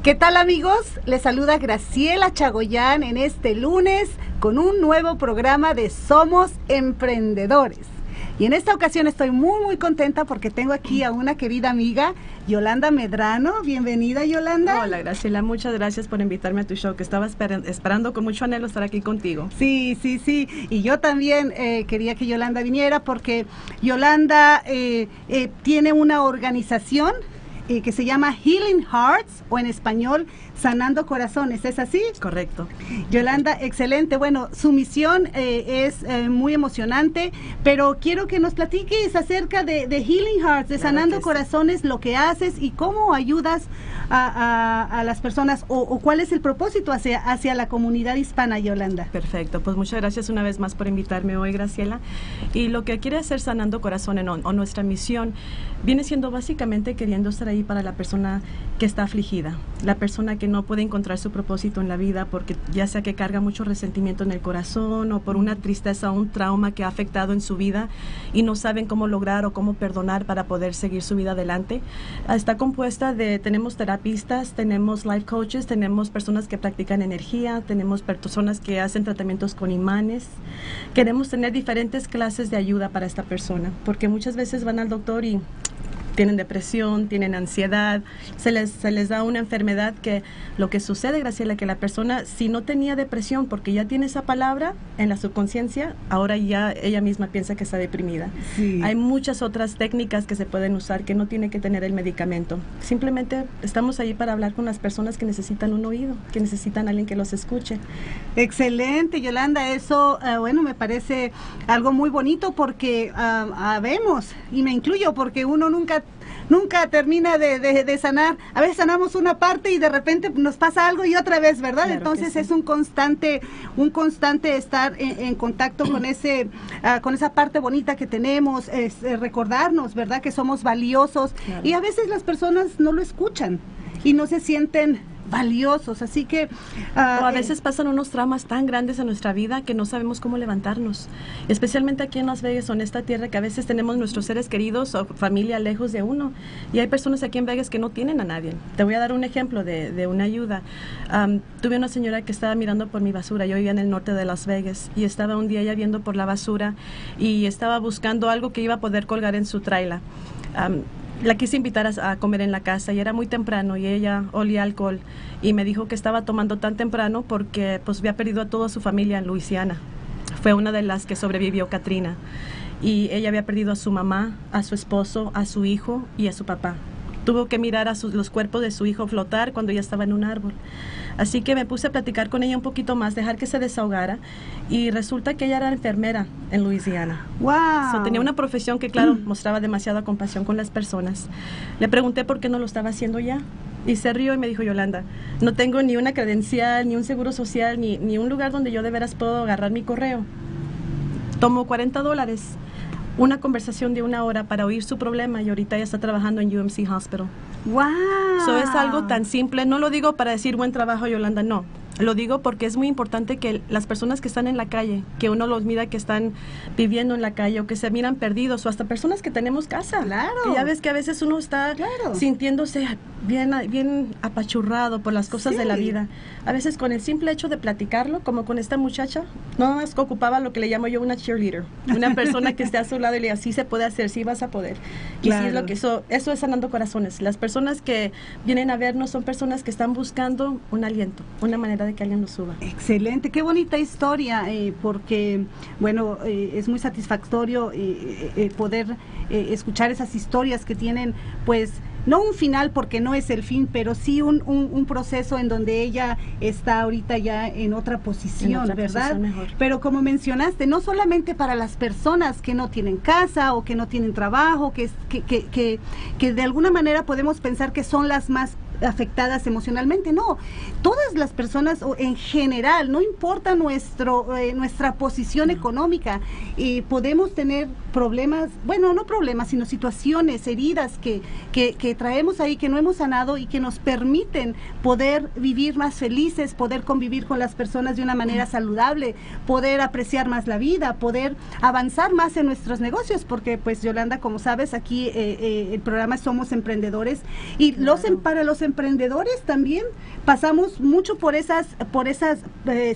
¿Qué tal, amigos? Les saluda Graciela Chagoyán en este lunes con un nuevo programa de Somos Emprendedores. Y en esta ocasión estoy muy contenta porque tengo aquí a una querida amiga, Yolanda Medrano. Bienvenida, Yolanda. Hola, Graciela, muchas gracias por invitarme a tu show, que estaba esperando con mucho anhelo estar aquí contigo. Sí. Y yo también quería que Yolanda viniera porque Yolanda tiene una organización que se llama Healing Hearts, o en español, Sanando Corazones. ¿Es así? Correcto. Yolanda, excelente. Bueno, su misión es muy emocionante, pero quiero que nos platiques acerca de Healing Hearts, de Sanando Corazones, sí, lo que haces y cómo ayudas a las personas, o cuál es el propósito hacia la comunidad hispana, Yolanda. Perfecto, pues muchas gracias una vez más por invitarme hoy, Graciela. Y lo que quiere hacer Sanando Corazones, o nuestra misión, viene siendo básicamente queriendo estar ahí para la persona que está afligida, la persona que no puede encontrar su propósito en la vida porque ya sea que carga mucho resentimiento en el corazón o por una tristeza o un trauma que ha afectado en su vida y no saben cómo lograr o cómo perdonar para poder seguir su vida adelante. Está compuesta tenemos terapistas, tenemos life coaches, tenemos personas que practican energía, tenemos personas que hacen tratamientos con imanes. Queremos tener diferentes clases de ayuda para esta persona porque muchas veces van al doctor y tienen depresión, tienen ansiedad, se les da una enfermedad que lo que sucede, Graciela, que la persona, si no tenía depresión, porque ya tiene esa palabra en la subconsciencia, ahora ya ella misma piensa que está deprimida. Sí. Hay muchas otras técnicas que se pueden usar que no tiene que tener el medicamento. Simplemente estamos ahí para hablar con las personas que necesitan un oído, que necesitan a alguien que los escuche. Excelente, Yolanda, eso, bueno, me parece algo muy bonito porque vemos, y me incluyo, porque uno nunca termina de sanar. A veces sanamos una parte y de repente nos pasa algo y otra vez, ¿verdad? Claro. Entonces sí, es un constante estar en contacto con esa parte bonita que tenemos, recordarnos, ¿verdad? Que somos valiosos. Claro. Y a veces las personas no lo escuchan y no se sienten valiosos, así que o a veces pasan unos traumas tan grandes en nuestra vida que no sabemos cómo levantarnos, especialmente aquí en Las Vegas, en esta tierra que a veces tenemos nuestros seres queridos o familia lejos de uno, y hay personas aquí en Vegas que no tienen a nadie. Te voy a dar un ejemplo de una ayuda. Tuve una señora que estaba mirando por mi basura. Yo vivía en el norte de Las Vegas y estaba un día ya viendo por la basura y estaba buscando algo que iba a poder colgar en su trailer. La quise invitar a comer en la casa y era muy temprano y ella olía alcohol y me dijo que estaba tomando tan temprano porque pues había perdido a toda su familia en Luisiana. Fue una de las que sobrevivió Katrina y ella había perdido a su mamá, a su esposo, a su hijo y a su papá. Tuvo que mirar los cuerpos de su hijo flotar cuando ella estaba en un árbol. Así que me puse a platicar con ella un poquito más, dejar que se desahogara, y resulta que ella era enfermera en Luisiana. ¡Wow! Tenía una profesión que, claro, mostraba demasiada compasión con las personas. Le pregunté por qué no lo estaba haciendo ya, y se rió y me dijo: Yolanda, no tengo ni una credencial, ni un seguro social, ni un lugar donde yo de veras puedo agarrar mi correo. Tomo $40, una conversación de 1 hora para oír su problema, y ahorita ella está trabajando en UMC Hospital. ¡Wow! Eso es algo tan simple. No lo digo para decir buen trabajo, Yolanda, no. Lo digo porque es muy importante que las personas que están en la calle, que uno los mira que están viviendo en la calle o que se miran perdidos, o hasta personas que tenemos casa. Claro. Que ya ves que a veces uno está sintiéndose bien apachurrado por las cosas de la vida. A veces con el simple hecho de platicarlo, como con esta muchacha, no más ocupaba lo que le llamo yo una cheerleader, una persona que esté a su lado y le diga: sí se puede hacer, sí vas a poder. Y sí es lo que eso es Sanando Corazones. Las personas que vienen a vernos son personas que están buscando un aliento, una manera de que alguien lo suba. Excelente, qué bonita historia, porque bueno, es muy satisfactorio poder escuchar esas historias que tienen, pues, no un final porque no es el fin, pero sí un proceso en donde ella está ahorita ya en otra posición, ¿verdad? Pero como mencionaste, no solamente para las personas que no tienen casa o que no tienen trabajo, que de alguna manera podemos pensar que son las más afectadas emocionalmente, no, todas las personas en general, no importa nuestra posición económica, podemos tener problemas, bueno, no problemas, sino situaciones, heridas que traemos ahí, que no hemos sanado y que nos permiten poder vivir más felices, poder convivir con las personas de una manera saludable, poder apreciar más la vida, poder avanzar más en nuestros negocios, porque pues, Yolanda, como sabes, aquí el programa Somos Emprendedores, y para los emprendedores también pasamos mucho por esas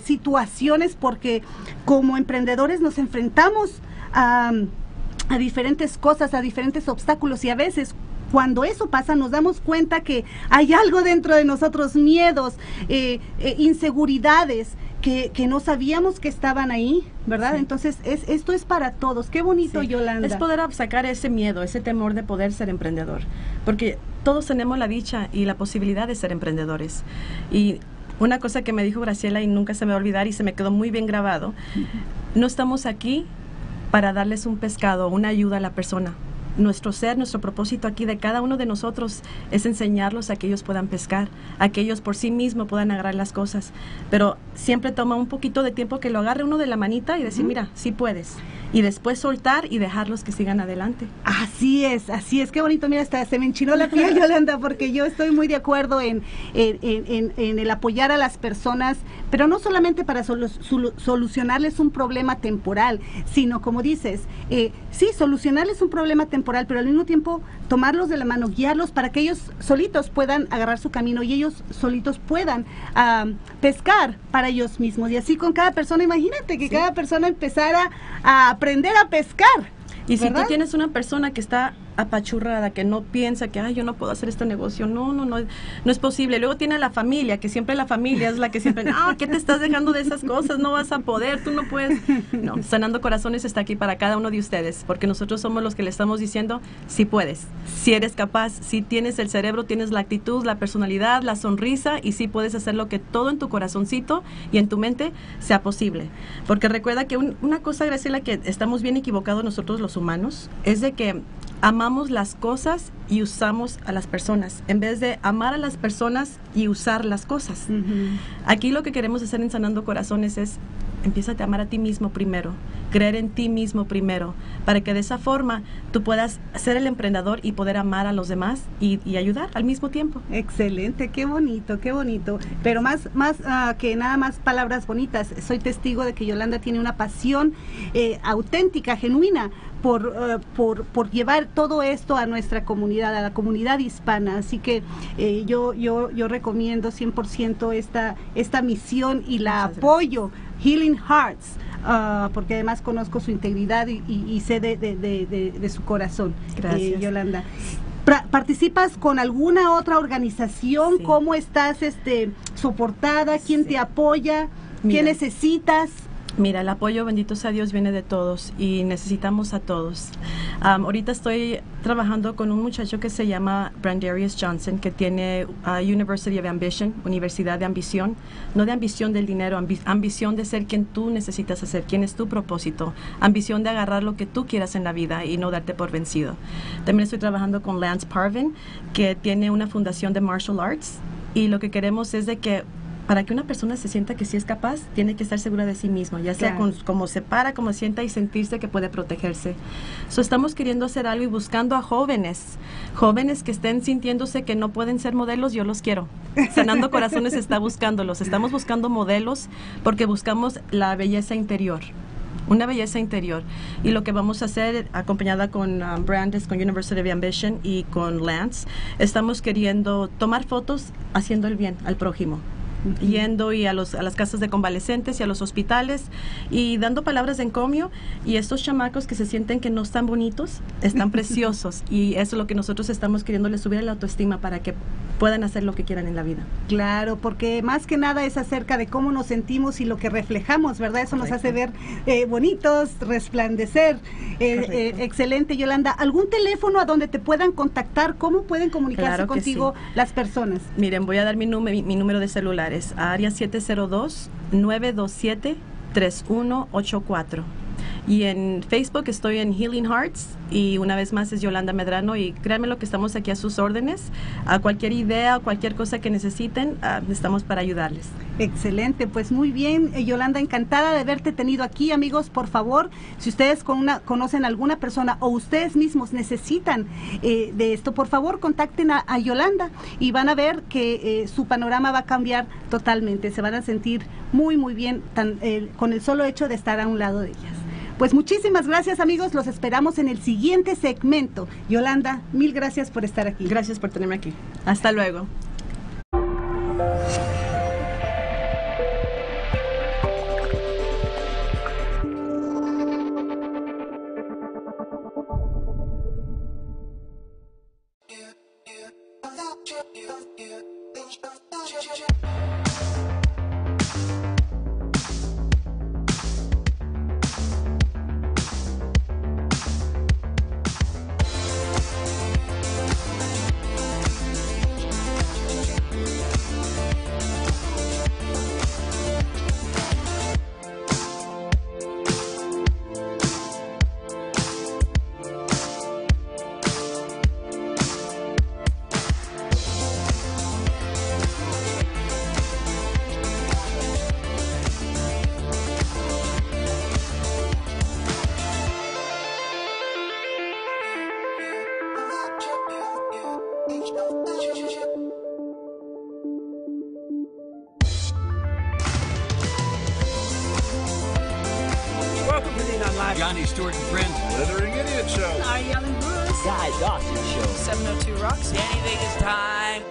situaciones, porque como emprendedores nos enfrentamos a diferentes cosas, a diferentes obstáculos, y a veces cuando eso pasa nos damos cuenta que hay algo dentro de nosotros, miedos, inseguridades que no sabíamos que estaban ahí, ¿verdad? Sí. Entonces esto es para todos. Qué bonito, sí. Yolanda. Es poder sacar ese miedo, ese temor de poder ser emprendedor, porque todos tenemos la dicha y la posibilidad de ser emprendedores. Y una cosa que me dijo Graciela y nunca se me va a olvidar y se me quedó muy bien grabado, no estamos aquí para darles un pescado, una ayuda a la persona. Nuestro ser, nuestro propósito aquí de cada uno de nosotros es enseñarlos a que ellos puedan pescar, a que ellos por sí mismos puedan agarrar las cosas. Pero siempre toma un poquito de tiempo que lo agarre uno de la manita y decir, mira, sí puedes. Y después soltar y dejarlos que sigan adelante. Así es, qué bonito. Mira, hasta se me enchinó la piel, Yolanda, porque yo estoy muy de acuerdo en el apoyar a las personas, pero no solamente para solucionarles un problema temporal, sino, como dices, sí, solucionarles un problema temporal, pero al mismo tiempo tomarlos de la mano, guiarlos para que ellos solitos puedan agarrar su camino y ellos solitos puedan pescar para ellos mismos. Y así con cada persona, imagínate que cada persona empezara a aprender a pescar. Y si tú tienes una persona que está apachurrada, que no piensa que, ay, yo no puedo hacer este negocio, no es posible. Luego tiene la familia, que siempre la familia es la que siempre, ¿qué te estás dejando de esas cosas? No vas a poder, tú no puedes. No, Sanando Corazones está aquí para cada uno de ustedes, porque nosotros somos los que le estamos diciendo, sí puedes, si eres capaz, si tienes el cerebro, tienes la actitud, la personalidad, la sonrisa, y sí puedes hacer lo que todo en tu corazoncito y en tu mente sea posible. Porque recuerda que una cosa, Graciela, que estamos bien equivocados nosotros los humanos, es de que amamos las cosas y usamos a las personas, en vez de amar a las personas y usar las cosas. Aquí lo que queremos hacer en Sanando Corazones es, empiézate a amar a ti mismo primero, creer en ti mismo primero, para que de esa forma tú puedas ser el emprendedor y poder amar a los demás y ayudar al mismo tiempo. Excelente, qué bonito, pero más que nada más palabras bonitas, soy testigo de que Yolanda tiene una pasión auténtica, genuina, por llevar todo esto a nuestra comunidad, a la comunidad hispana. Así que yo recomiendo 100% esta misión y la apoyo. Healing Hearts, porque además conozco su integridad y sé de su corazón. Gracias. Yolanda. ¿Participas con alguna otra organización? Sí. ¿Cómo estás soportada? ¿Quién te apoya? ¿Qué necesitas? Mira, el apoyo, bendito sea Dios, viene de todos y necesitamos a todos. Ahorita estoy trabajando con un muchacho que se llama Brandarius Johnson, que tiene University of Ambition, Universidad de Ambición, no de ambición del dinero, ambición de ser quien tú necesitas hacer, quien es tu propósito, ambición de agarrar lo que tú quieras en la vida y no darte por vencido. También estoy trabajando con Lance Parvin, que tiene una fundación de martial arts, y lo que queremos es de que para que una persona se sienta que sí es capaz, tiene que estar segura de sí mismo, ya sea como se para, como sienta y sentirse que puede protegerse. Estamos queriendo hacer algo y buscando a jóvenes que estén sintiéndose que no pueden ser modelos. Yo los quiero. Sanando Corazones está buscándolos. Estamos buscando modelos porque buscamos la belleza interior. Una belleza interior. Y lo que vamos a hacer, acompañada con Brandes, con University of Ambition y con Lance, estamos queriendo tomar fotos haciendo el bien al prójimo. Yendo y a las casas de convalescentes y a los hospitales y dando palabras de encomio, y estos chamacos que se sienten que no están bonitos, están preciosos, y eso es lo que nosotros estamos queriendo, les subir la autoestima para que puedan hacer lo que quieran en la vida. Claro, porque más que nada es acerca de cómo nos sentimos y lo que reflejamos, ¿verdad? Eso nos hace ver bonitos, resplandecer. Excelente, Yolanda. ¿Algún teléfono a donde te puedan contactar? ¿Cómo pueden comunicarse contigo las personas? Miren, voy a dar mi número de celular. Es área 702-927-3184. Y en Facebook estoy en Healing Hearts, y una vez más es Yolanda Medrano, y créanme lo que estamos aquí a sus órdenes. A cualquier idea, cualquier cosa que necesiten, estamos para ayudarles. Excelente, pues muy bien, Yolanda, encantada de haberte tenido aquí. Amigos, por favor, si ustedes conocen a alguna persona o ustedes mismos necesitan de esto, por favor contacten a Yolanda y van a ver que su panorama va a cambiar totalmente. Se van a sentir muy bien con el solo hecho de estar a un lado de ellas. Pues muchísimas gracias, amigos, los esperamos en el siguiente segmento. Yolanda, mil gracias por estar aquí. Gracias por tenerme aquí. Hasta luego. Welcome to the Unlive. Johnny Stewart and Friends. Slithering Idiot Show. I Yelling Bruce. Guy Dawson Show. 702 Rocks. Danny Vegas time.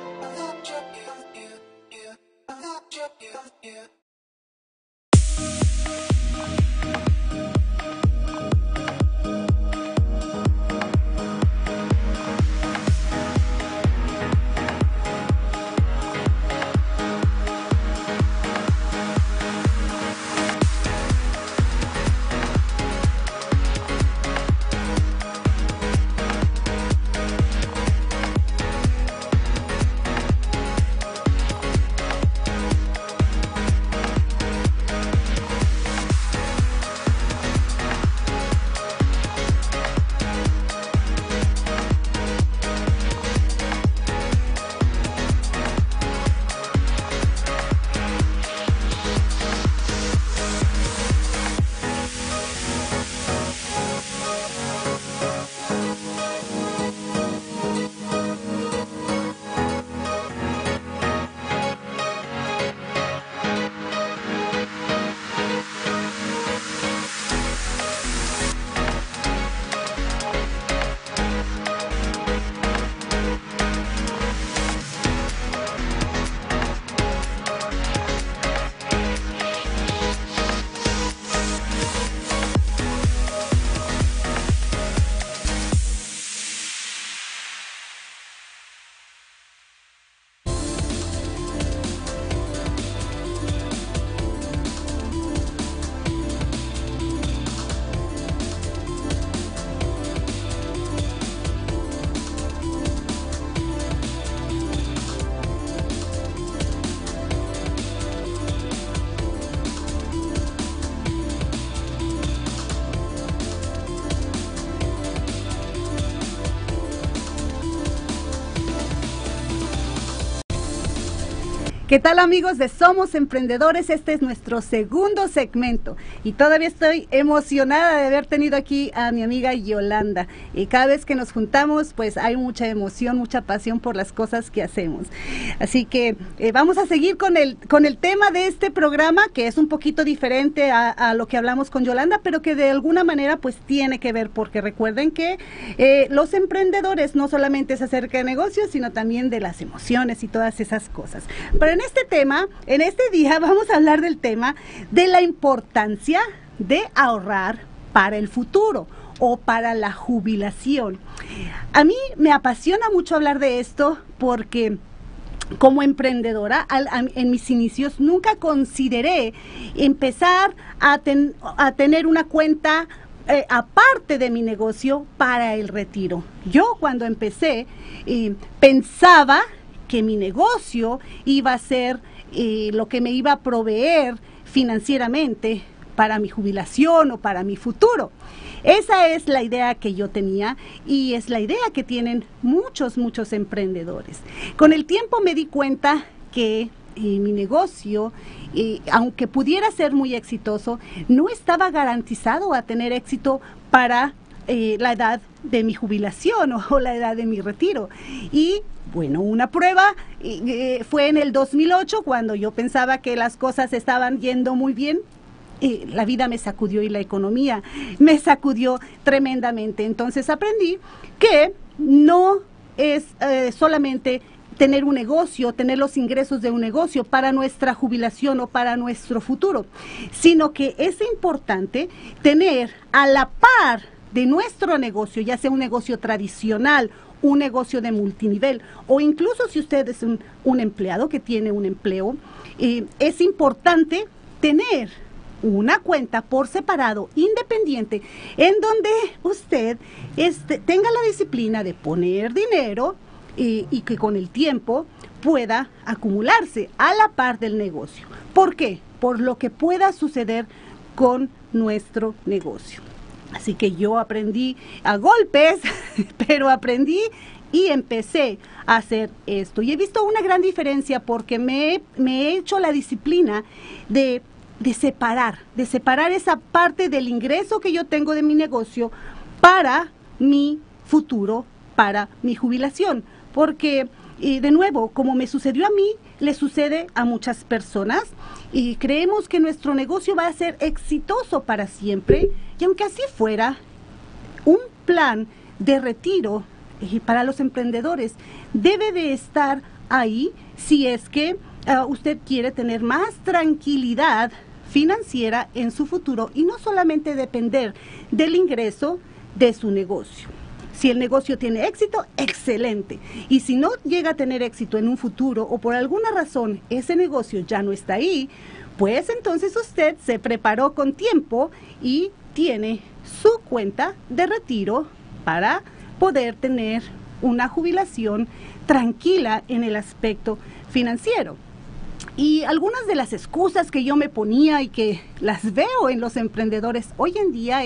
¿Qué tal, amigos de Somos Emprendedores? Este es nuestro segundo segmento y todavía estoy emocionada de haber tenido aquí a mi amiga Yolanda. Y cada vez que nos juntamos, pues hay mucha emoción, mucha pasión por las cosas que hacemos. Así que vamos a seguir con el tema de este programa, que es un poquito diferente a lo que hablamos con Yolanda, pero que de alguna manera pues tiene que ver, porque recuerden que los emprendedores no solamente se acerca de negocios, sino también de las emociones y todas esas cosas. Pero en este tema, en este día, vamos a hablar del tema de la importancia de ahorrar para el futuro o para la jubilación. A mí me apasiona mucho hablar de esto porque como emprendedora, en mis inicios, nunca consideré empezar a tener una cuenta aparte de mi negocio para el retiro. Yo cuando empecé pensaba que mi negocio iba a ser lo que me iba a proveer financieramente para mi jubilación o para mi futuro. Esa es la idea que yo tenía y es la idea que tienen muchos emprendedores. Con el tiempo me di cuenta que mi negocio, aunque pudiera ser muy exitoso, no estaba garantizado a tener éxito para la edad de mi jubilación o la edad de mi retiro. Y bueno, una prueba fue en el 2008, cuando yo pensaba que las cosas estaban yendo muy bien. La vida me sacudió y la economía me sacudió tremendamente. Entonces aprendí que no es solamente tener un negocio, tener los ingresos de un negocio para nuestra jubilación o para nuestro futuro, sino que es importante tener a la par de nuestro negocio, ya sea un negocio tradicional, un negocio de multinivel, o incluso si usted es un empleado que tiene un empleo, es importante tener una cuenta por separado, independiente, en donde usted tenga la disciplina de poner dinero y que con el tiempo pueda acumularse a la par del negocio. ¿Por qué? Por lo que pueda suceder con nuestro negocio. Así que yo aprendí a golpes, pero aprendí y empecé a hacer esto. Y he visto una gran diferencia porque me he hecho la disciplina de separar esa parte del ingreso que yo tengo de mi negocio para mi futuro, para mi jubilación. Porque, de nuevo, como me sucedió a mí, le sucede a muchas personas y creemos que nuestro negocio va a ser exitoso para siempre. Y aunque así fuera, un plan de retiro para los emprendedores debe de estar ahí si es que usted quiere tener más tranquilidad financiera en su futuro y no solamente depender del ingreso de su negocio. Si el negocio tiene éxito, excelente. Y si no llega a tener éxito en un futuro o por alguna razón ese negocio ya no está ahí, pues entonces usted se preparó con tiempo y tiene su cuenta de retiro para poder tener una jubilación tranquila en el aspecto financiero. Y algunas de las excusas que yo me ponía y que las veo en los emprendedores hoy en día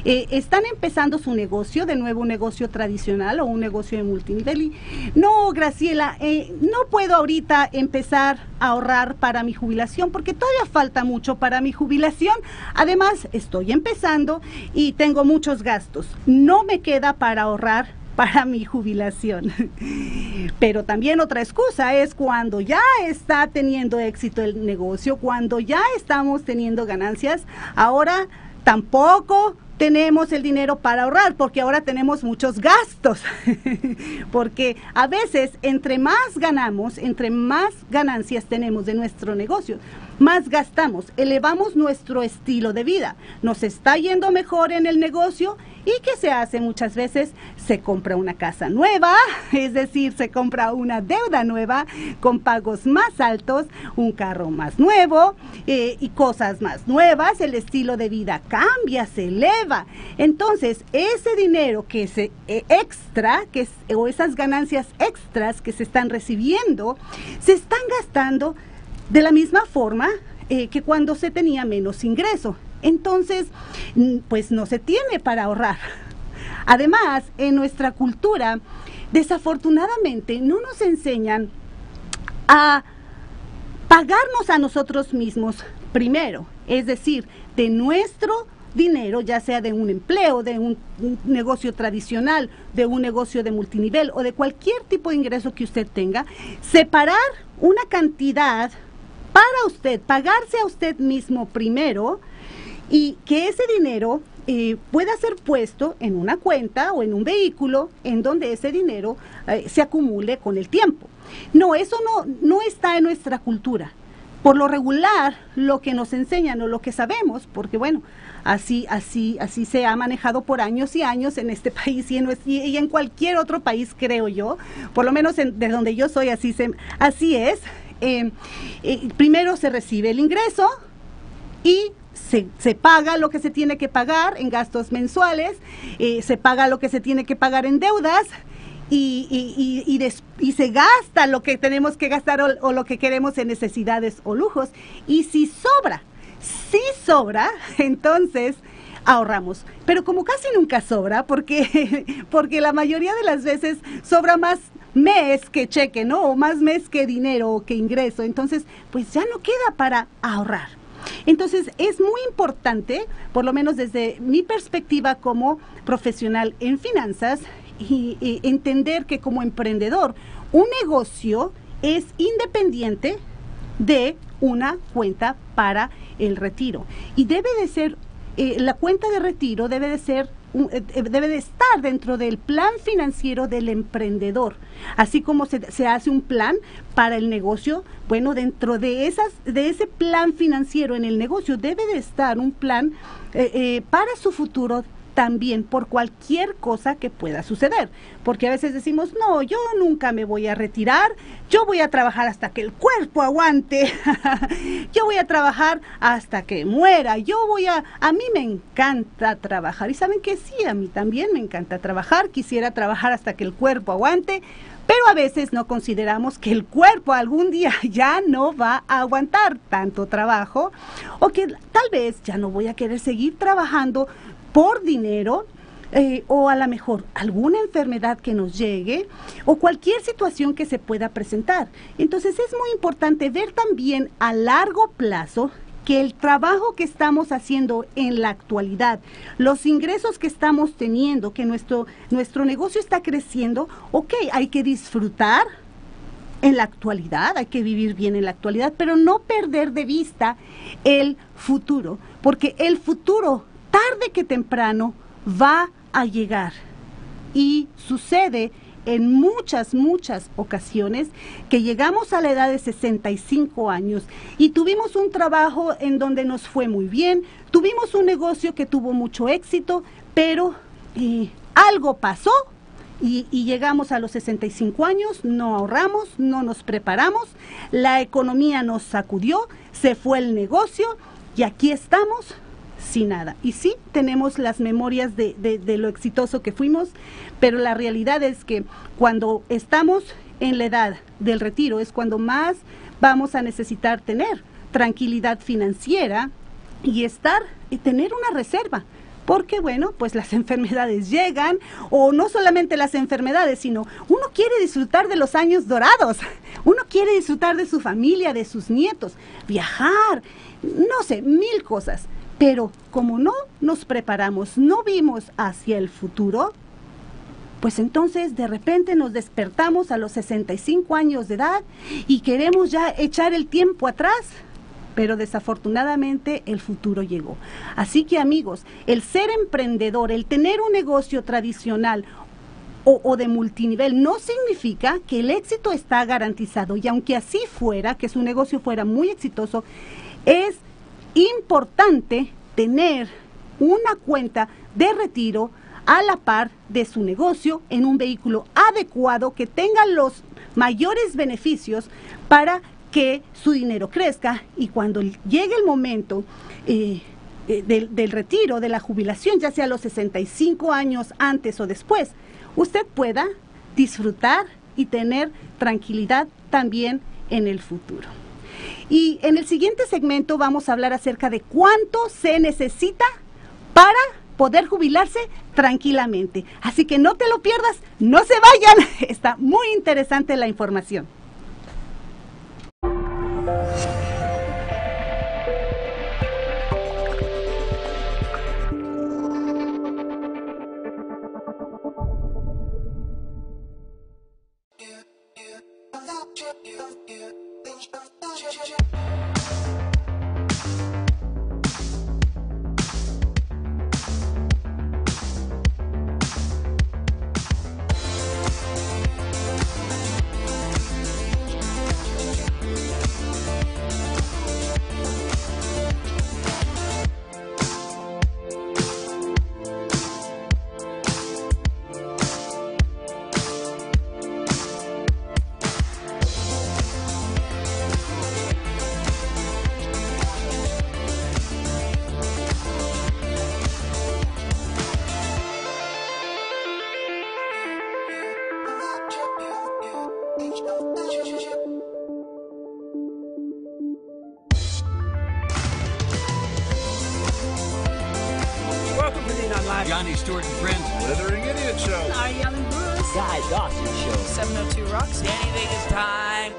están empezando su negocio, de nuevo un negocio tradicional o un negocio de multinivel. Y no, Graciela, no puedo ahorita empezar a ahorrar para mi jubilación porque todavía falta mucho para mi jubilación. Además, estoy empezando y tengo muchos gastos. No me queda para ahorrar para mi jubilación. Pero también otra excusa es cuando ya está teniendo éxito el negocio, cuando ya estamos teniendo ganancias, ahora tampoco tenemos el dinero para ahorrar porque ahora tenemos muchos gastos. Porque a veces entre más ganamos, entre más ganancias tenemos de nuestro negocio, más gastamos, elevamos nuestro estilo de vida, nos está yendo mejor en el negocio. ¿Y qué se hace muchas veces? Se compra una casa nueva, es decir, se compra una deuda nueva con pagos más altos, un carro más nuevo y cosas más nuevas, el estilo de vida cambia, se eleva. Entonces, ese dinero que se extra, o esas ganancias extras que se están recibiendo, se están gastando de la misma forma que cuando se tenía menos ingreso. Entonces, pues no se tiene para ahorrar. Además, en nuestra cultura, desafortunadamente, no nos enseñan a pagarnos a nosotros mismos primero. Es decir, de nuestro dinero, ya sea de un empleo, de un negocio tradicional, de un negocio de multinivel o de cualquier tipo de ingreso que usted tenga, separar una cantidad para usted, pagarse a usted mismo primero, y que ese dinero pueda ser puesto en una cuenta o en un vehículo en donde ese dinero se acumule con el tiempo. No, eso no está en nuestra cultura. Por lo regular, lo que nos enseñan o lo que sabemos, porque bueno, así se ha manejado por años y años en este país y en cualquier otro país, creo yo, por lo menos de donde yo soy, así es. Primero se recibe el ingreso y se paga lo que se tiene que pagar en gastos mensuales, se paga lo que se tiene que pagar en deudas y se gasta lo que tenemos que gastar o lo que queremos en necesidades o lujos. Y si sobra, entonces ahorramos. Pero como casi nunca sobra, porque la mayoría de las veces sobra más mes que cheque, ¿no? O más mes que dinero o que ingreso. Entonces, pues ya no queda para ahorrar. Entonces, es muy importante, por lo menos desde mi perspectiva como profesional en finanzas, y entender que como emprendedor, un negocio es independiente de una cuenta para el retiro. Y debe de ser, la cuenta de retiro debe de ser debe de estar dentro del plan financiero del emprendedor, así como se hace un plan para el negocio. Bueno, dentro de ese plan financiero en el negocio debe de estar un plan para su futuro también, por cualquier cosa que pueda suceder, porque a veces decimos, no, yo nunca me voy a retirar, yo voy a trabajar hasta que el cuerpo aguante, yo voy a trabajar hasta que muera, a mí me encanta trabajar, y saben que sí, a mí también me encanta trabajar, quisiera trabajar hasta que el cuerpo aguante, pero a veces no consideramos que el cuerpo algún día ya no va a aguantar tanto trabajo, o que tal vez ya no voy a querer seguir trabajando por dinero, o a lo mejor alguna enfermedad que nos llegue o cualquier situación que se pueda presentar. Entonces es muy importante ver también a largo plazo que el trabajo que estamos haciendo en la actualidad, los ingresos que estamos teniendo, que nuestro negocio está creciendo, ok, hay que disfrutar en la actualidad, hay que vivir bien en la actualidad, pero no perder de vista el futuro, porque el futuro tarde que temprano va a llegar, y sucede en muchas ocasiones que llegamos a la edad de 65 años y tuvimos un trabajo en donde nos fue muy bien, tuvimos un negocio que tuvo mucho éxito, pero algo pasó y llegamos a los 65 años, no ahorramos, no nos preparamos, la economía nos sacudió, se fue el negocio y aquí estamos sin nada. Y sí, tenemos las memorias de lo exitoso que fuimos, pero la realidad es que cuando estamos en la edad del retiro es cuando más vamos a necesitar tener tranquilidad financiera y tener una reserva, porque bueno, pues las enfermedades llegan, o no solamente las enfermedades, sino uno quiere disfrutar de los años dorados, uno quiere disfrutar de su familia, de sus nietos, viajar, no sé, 1000 cosas. Pero como no nos preparamos, no vimos hacia el futuro, pues entonces de repente nos despertamos a los 65 años de edad y queremos ya echar el tiempo atrás, pero desafortunadamente el futuro llegó. Así que amigos, el ser emprendedor, el tener un negocio tradicional o de multinivel, no significa que el éxito está garantizado, y aunque así fuera, que su negocio fuera muy exitoso, es importante tener una cuenta de retiro a la par de su negocio en un vehículo adecuado que tenga los mayores beneficios para que su dinero crezca, y cuando llegue el momento del retiro, de la jubilación, ya sea a los 65 años antes o después, usted pueda disfrutar y tener tranquilidad también en el futuro. Y en el siguiente segmento vamos a hablar acerca de cuánto se necesita para poder jubilarse tranquilamente. Así que no te lo pierdas, no se vayan, está muy interesante la información. Welcome to the Unlive. Johnny Stewart and Friends. Withering Idiot Show. Are Yelling Bruce. Guy Dawson Show. 702 Rocks. Danny Vegas time.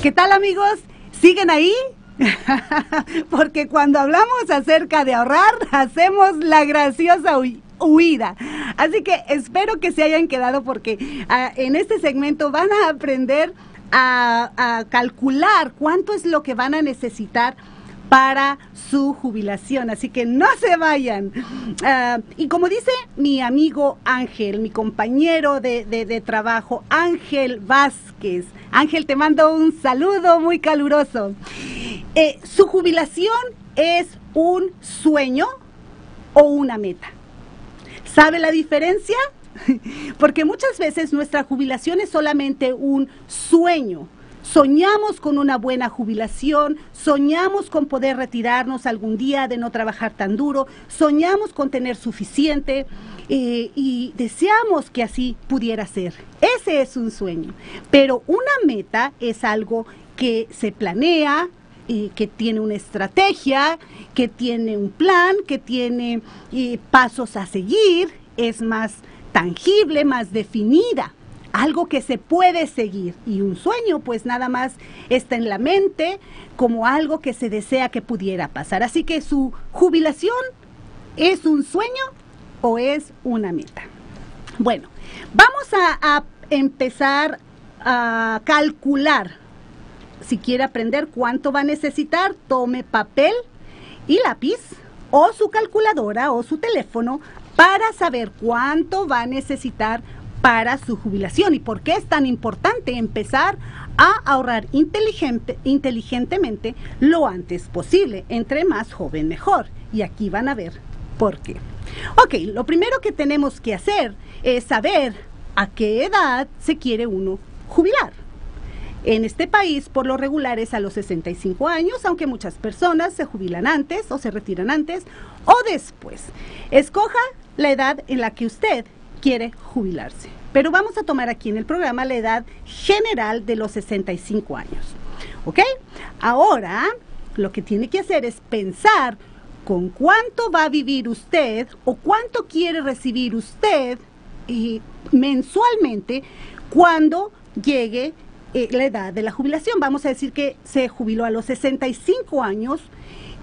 ¿Qué tal, amigos? ¿Siguen ahí? Porque cuando hablamos acerca de ahorrar, hacemos la graciosa huida. Así que espero que se hayan quedado porque en este segmento van a aprender a calcular cuánto es lo que van a necesitar para su jubilación, así que no se vayan. Y como dice mi amigo Ángel, mi compañero de trabajo, Ángel Vázquez. Ángel, te mando un saludo muy caluroso. ¿Su jubilación es un sueño o una meta? ¿Sabe la diferencia? Porque muchas veces nuestra jubilación es solamente un sueño. Soñamos con una buena jubilación, soñamos con poder retirarnos algún día, de no trabajar tan duro, soñamos con tener suficiente y deseamos que así pudiera ser. Ese es un sueño, pero una meta es algo que se planea, que tiene una estrategia, que tiene un plan, que tiene pasos a seguir, es más tangible, más definida. Algo que se puede seguir, y un sueño pues nada más está en la mente como algo que se desea que pudiera pasar. Así que su jubilación ¿es un sueño o es una meta? Bueno, vamos a empezar a calcular. Si quiere aprender cuánto va a necesitar, tome papel y lápiz o su calculadora o su teléfono para saber cuánto va a necesitar para su jubilación y por qué es tan importante empezar a ahorrar inteligentemente lo antes posible. Entre más joven, mejor. Y aquí van a ver por qué. Ok, lo primero que tenemos que hacer es saber a qué edad se quiere uno jubilar. En este país, por lo regular, es a los 65 años, aunque muchas personas se jubilan antes o se retiran antes o después. Escoja la edad en la que usted quiere jubilarse. Pero vamos a tomar aquí en el programa la edad general de los 65 años. ¿Ok? Ahora, lo que tiene que hacer es pensar con cuánto va a vivir usted o cuánto quiere recibir usted mensualmente cuando llegue la edad de la jubilación. Vamos a decir que se jubiló a los 65 años.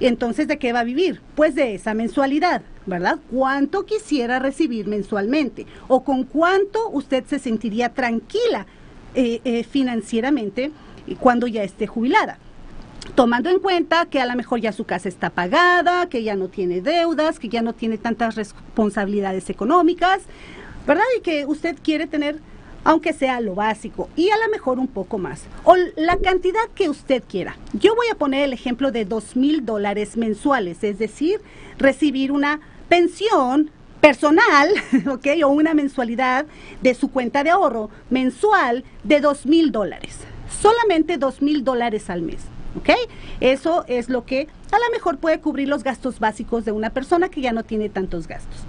Entonces, ¿de qué va a vivir? Pues de esa mensualidad, ¿verdad? ¿Cuánto quisiera recibir mensualmente? ¿O con cuánto usted se sentiría tranquila financieramente cuando ya esté jubilada? Tomando en cuenta que a lo mejor ya su casa está pagada, que ya no tiene deudas, que ya no tiene tantas responsabilidades económicas, ¿verdad? Y que usted quiere tener, aunque sea lo básico, y a lo mejor un poco más, o la cantidad que usted quiera. Yo voy a poner el ejemplo de $2,000 mensuales, es decir, recibir una pensión personal, ¿ok? O una mensualidad de su cuenta de ahorro mensual de $2,000, solamente $2,000 al mes, ¿ok? Eso es lo que a lo mejor puede cubrir los gastos básicos de una persona que ya no tiene tantos gastos.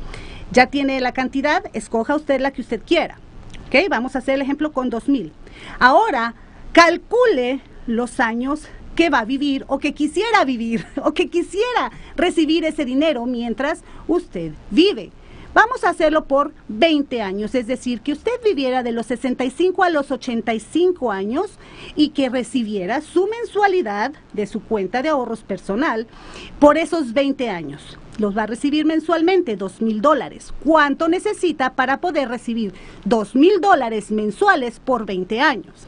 Ya tiene la cantidad, escoja usted la que usted quiera. Ok, vamos a hacer el ejemplo con 2,000. Ahora, calcule los años que va a vivir o que quisiera vivir o que quisiera recibir ese dinero mientras usted vive. Vamos a hacerlo por 20 años, es decir, que usted viviera de los 65 a los 85 años y que recibiera su mensualidad de su cuenta de ahorros personal por esos 20 años. Los va a recibir mensualmente, $2,000. ¿Cuánto necesita para poder recibir $2,000 mensuales por 20 años?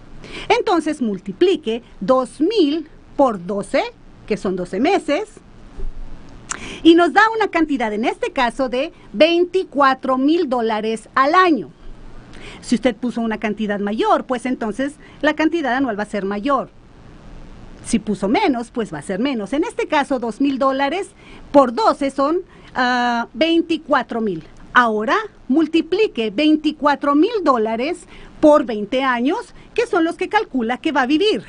Entonces multiplique 2,000 por 12, que son 12 meses, y nos da una cantidad, en este caso, de $24,000 al año. Si usted puso una cantidad mayor, pues entonces la cantidad anual va a ser mayor. Si puso menos, pues va a ser menos. En este caso, $2,000 por 12 son 24,000. Ahora, multiplique $24,000 por 20 años, que son los que calcula que va a vivir.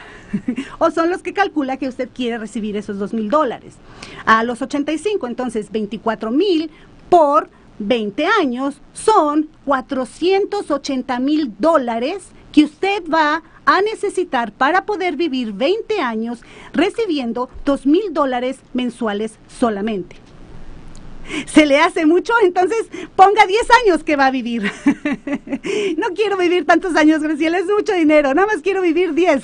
O son los que calcula que usted quiere recibir esos $2,000. A los 85, entonces, 24,000 por 20 años son $480,000 que usted va a necesitar para poder vivir 20 años recibiendo $2,000 mensuales solamente. ¿Se le hace mucho? Entonces ponga 10 años que va a vivir. No quiero vivir tantos años, Graciela, es mucho dinero, nada más quiero vivir 10.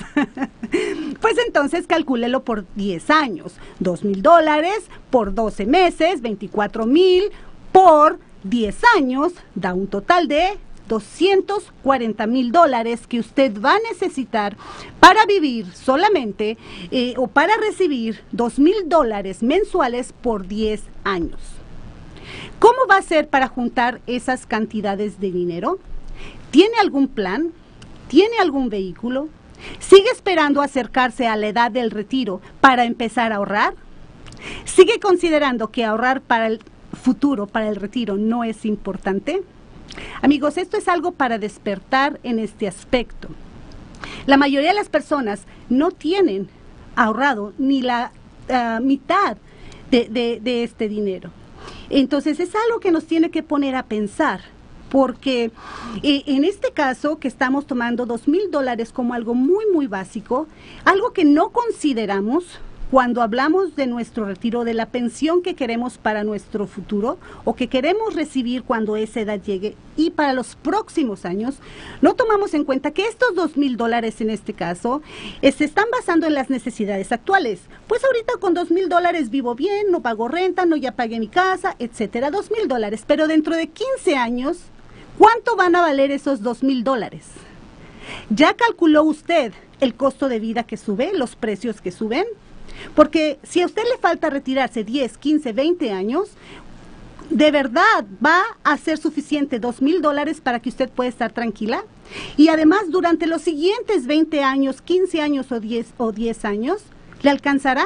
Pues entonces calcúlelo por 10 años, $2,000 por 12 meses, 24,000 por 10 años, da un total de $240,000 que usted va a necesitar para vivir solamente o para recibir $2,000 mensuales por 10 años. ¿Cómo va a ser para juntar esas cantidades de dinero? ¿Tiene algún plan? ¿Tiene algún vehículo? ¿Sigue esperando acercarse a la edad del retiro para empezar a ahorrar? ¿Sigue considerando que ahorrar para el futuro, para el retiro, no es importante? Amigos, esto es algo para despertar en este aspecto. La mayoría de las personas no tienen ahorrado ni la mitad de este dinero. Entonces es algo que nos tiene que poner a pensar, porque en este caso que estamos tomando $2,000 como algo muy básico, algo que no consideramos cuando hablamos de nuestro retiro, de la pensión que queremos para nuestro futuro o que queremos recibir cuando esa edad llegue y para los próximos años, no tomamos en cuenta que estos $2,000 en este caso se están basando en las necesidades actuales. Pues ahorita con $2,000 vivo bien, no pago renta, no ya pagué mi casa, etcétera, $2,000. Pero dentro de 15 años, ¿cuánto van a valer esos $2,000? ¿Ya calculó usted el costo de vida que sube, los precios que suben? Porque si a usted le falta retirarse 10, 15, 20 años, ¿de verdad va a ser suficiente $2,000 para que usted pueda estar tranquila? Y además, durante los siguientes 20 años, 15 años o 10 años, ¿le alcanzará?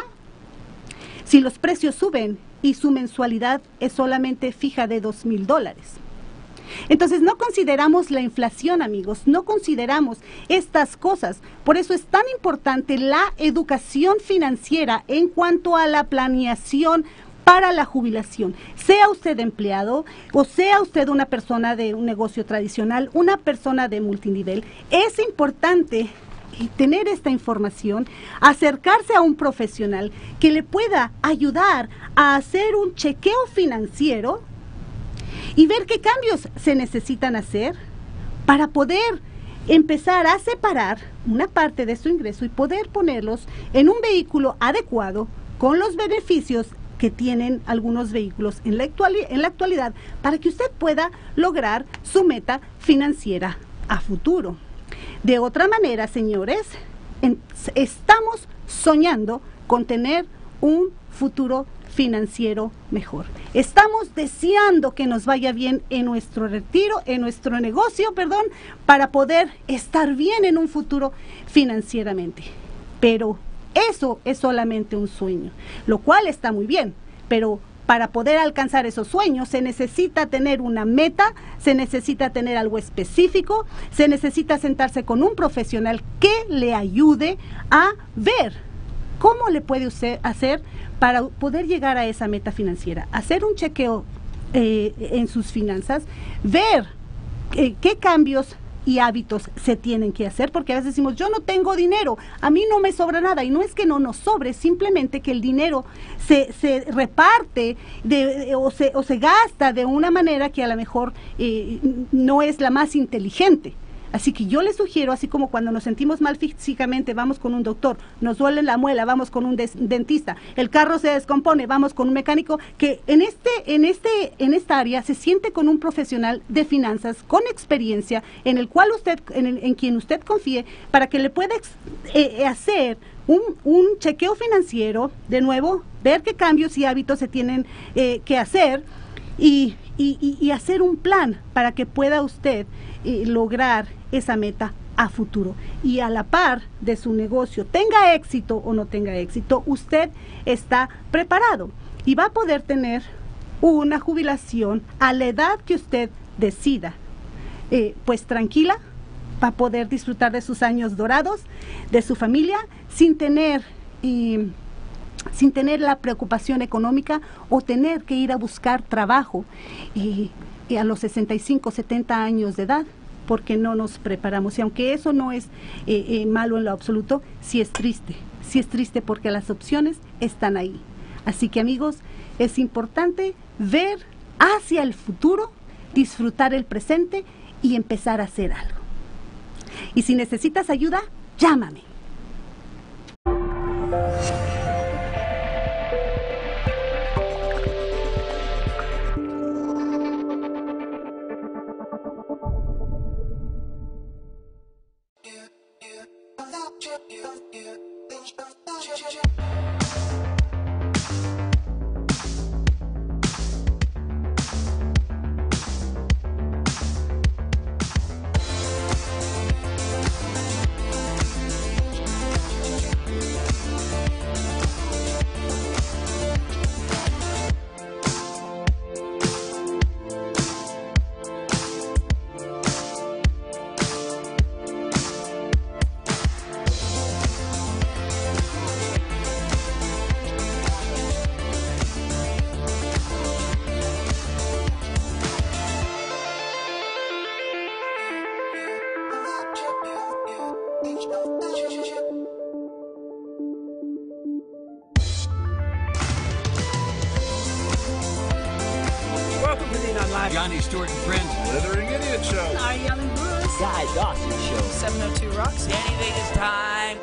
Si los precios suben y su mensualidad es solamente fija de $2,000. Entonces no consideramos la inflación, amigos, no consideramos estas cosas. Por eso es tan importante la educación financiera en cuanto a la planeación para la jubilación. Sea usted empleado o sea usted una persona de un negocio tradicional, una persona de multinivel, es importante tener esta información, acercarse a un profesional que le pueda ayudar a hacer un chequeo financiero y ver qué cambios se necesitan hacer para poder empezar a separar una parte de su ingreso y poder ponerlos en un vehículo adecuado con los beneficios que tienen algunos vehículos en la actualidad para que usted pueda lograr su meta financiera a futuro. De otra manera, señores, estamos soñando con tener un futuro financiero mejor. Estamos deseando que nos vaya bien en nuestro retiro, en nuestro negocio, para poder estar bien en un futuro financieramente. Pero eso es solamente un sueño, lo cual está muy bien, pero para poder alcanzar esos sueños se necesita tener una meta, se necesita tener algo específico, se necesita sentarse con un profesional que le ayude a ver cómo le puede usted hacer para poder llegar a esa meta financiera, hacer un chequeo en sus finanzas, ver qué cambios y hábitos se tienen que hacer, porque a veces decimos, yo no tengo dinero, a mí no me sobra nada, y no es que no nos sobre, simplemente que el dinero se reparte o se gasta de una manera que a lo mejor no es la más inteligente. Así que yo les sugiero, así como cuando nos sentimos mal físicamente, vamos con un doctor, nos duele la muela, vamos con un dentista, el carro se descompone, vamos con un mecánico, que en esta área se siente con un profesional de finanzas con experiencia, en el cual en quien usted confíe, para que le pueda hacer un chequeo financiero, de nuevo, ver qué cambios y hábitos se tienen que hacer y hacer un plan para que pueda usted lograr esa meta a futuro. Y a la par de su negocio, tenga éxito o no tenga éxito, usted está preparado y va a poder tener una jubilación a la edad que usted decida, pues tranquila, va a poder disfrutar de sus años dorados, de su familia, sin tener la preocupación económica o tener que ir a buscar trabajo a los 65, 70 años de edad, porque no nos preparamos. Y aunque eso no es malo en lo absoluto, sí es triste porque las opciones están ahí. Así que, amigos, es importante ver hacia el futuro, disfrutar el presente y empezar a hacer algo. Y si necesitas ayuda, llámame. Welcome to the Unlive. Johnny Stewart and Friends. Slithering Idiot Show. I Yelling Bruce. Guy Dawson Show. 702 Rocks. Danny Vegas time.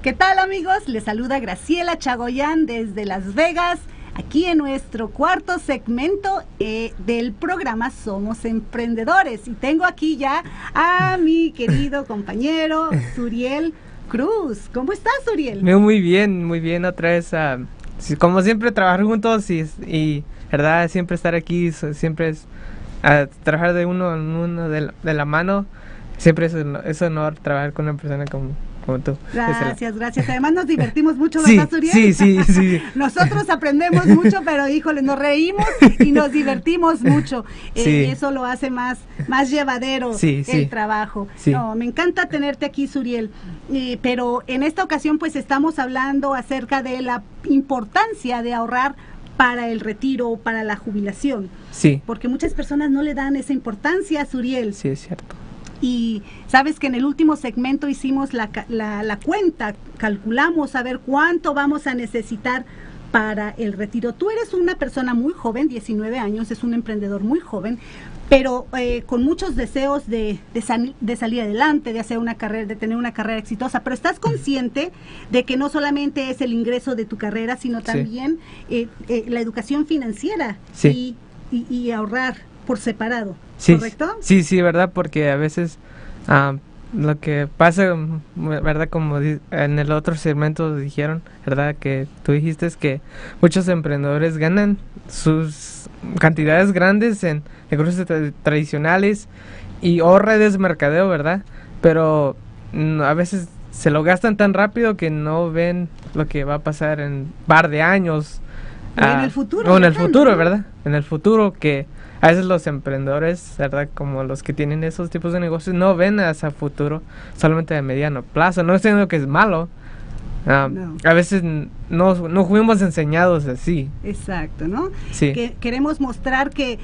¿Qué tal, amigos? Les saluda Graciela Chagoyán desde Las Vegas, aquí en nuestro cuarto segmento del programa Somos Emprendedores. Y tengo aquí ya a mi querido compañero Suriel Cruz. ¿Cómo estás, Suriel? Muy bien, otra vez, como siempre, trabajar juntos y verdad, siempre estar aquí, siempre es trabajar de uno de la mano, siempre es honor trabajar con una persona como tú. Gracias. Además nos divertimos mucho, ¿verdad, Suriel? Sí. Nosotros aprendemos mucho, pero híjole, nos reímos y nos divertimos mucho. Eso lo hace más llevadero el trabajo. Sí. No, me encanta tenerte aquí, Suriel. Pero en esta ocasión pues estamos hablando acerca de la importancia de ahorrar para el retiro o para la jubilación. Sí. Porque muchas personas no le dan esa importancia, Suriel. Sí, es cierto. Y sabes que en el último segmento hicimos la cuenta, calculamos a ver cuánto vamos a necesitar para el retiro. Tú eres una persona muy joven, 19 años, es un emprendedor muy joven, pero con muchos deseos de salir adelante, de hacer una carrera, de tener una carrera exitosa, pero estás consciente de que no solamente es el ingreso de tu carrera, sino también la educación financiera y ahorrar por separado, sí, ¿correcto? Sí, verdad, porque a veces lo que pasa, ¿verdad? Como en el otro segmento dijeron, ¿verdad? Que tú dijiste es que muchos emprendedores ganan sus cantidades grandes en negocios tradicionales y o redes de mercadeo, ¿verdad? Pero a veces se lo gastan tan rápido que no ven lo que va a pasar en un par de años. O en el futuro. O en el futuro, ¿verdad? En el futuro, que a veces los emprendedores, ¿verdad? Como los que tienen esos tipos de negocios, no ven hacia futuro, solamente de mediano plazo. No estoy diciendo que es malo. No. A veces no fuimos enseñados así. Exacto, ¿no? Sí. Que queremos mostrar que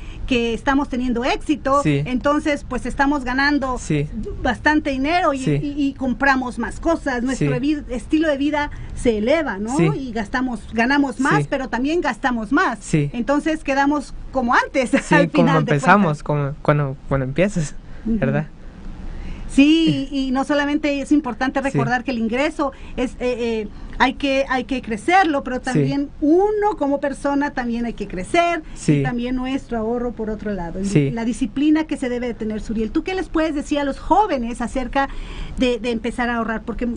estamos teniendo éxito, Sí. entonces pues estamos ganando Sí. bastante dinero Sí. y compramos más cosas, nuestro Sí. estilo de vida se eleva, ¿no? Sí. Y ganamos más, Sí. pero también gastamos más. Sí. Entonces quedamos como antes, Sí, al como final de empezamos, cuentas. como cuando empiezas, Ujú. ¿verdad? Sí, y no solamente es importante recordar Sí. que el ingreso es hay que crecerlo, pero también uno como persona también hay que crecer, Sí. y también nuestro ahorro por otro lado. Y Sí. la disciplina que se debe de tener, Suriel. ¿Tú qué les puedes decir a los jóvenes acerca de empezar a ahorrar? Porque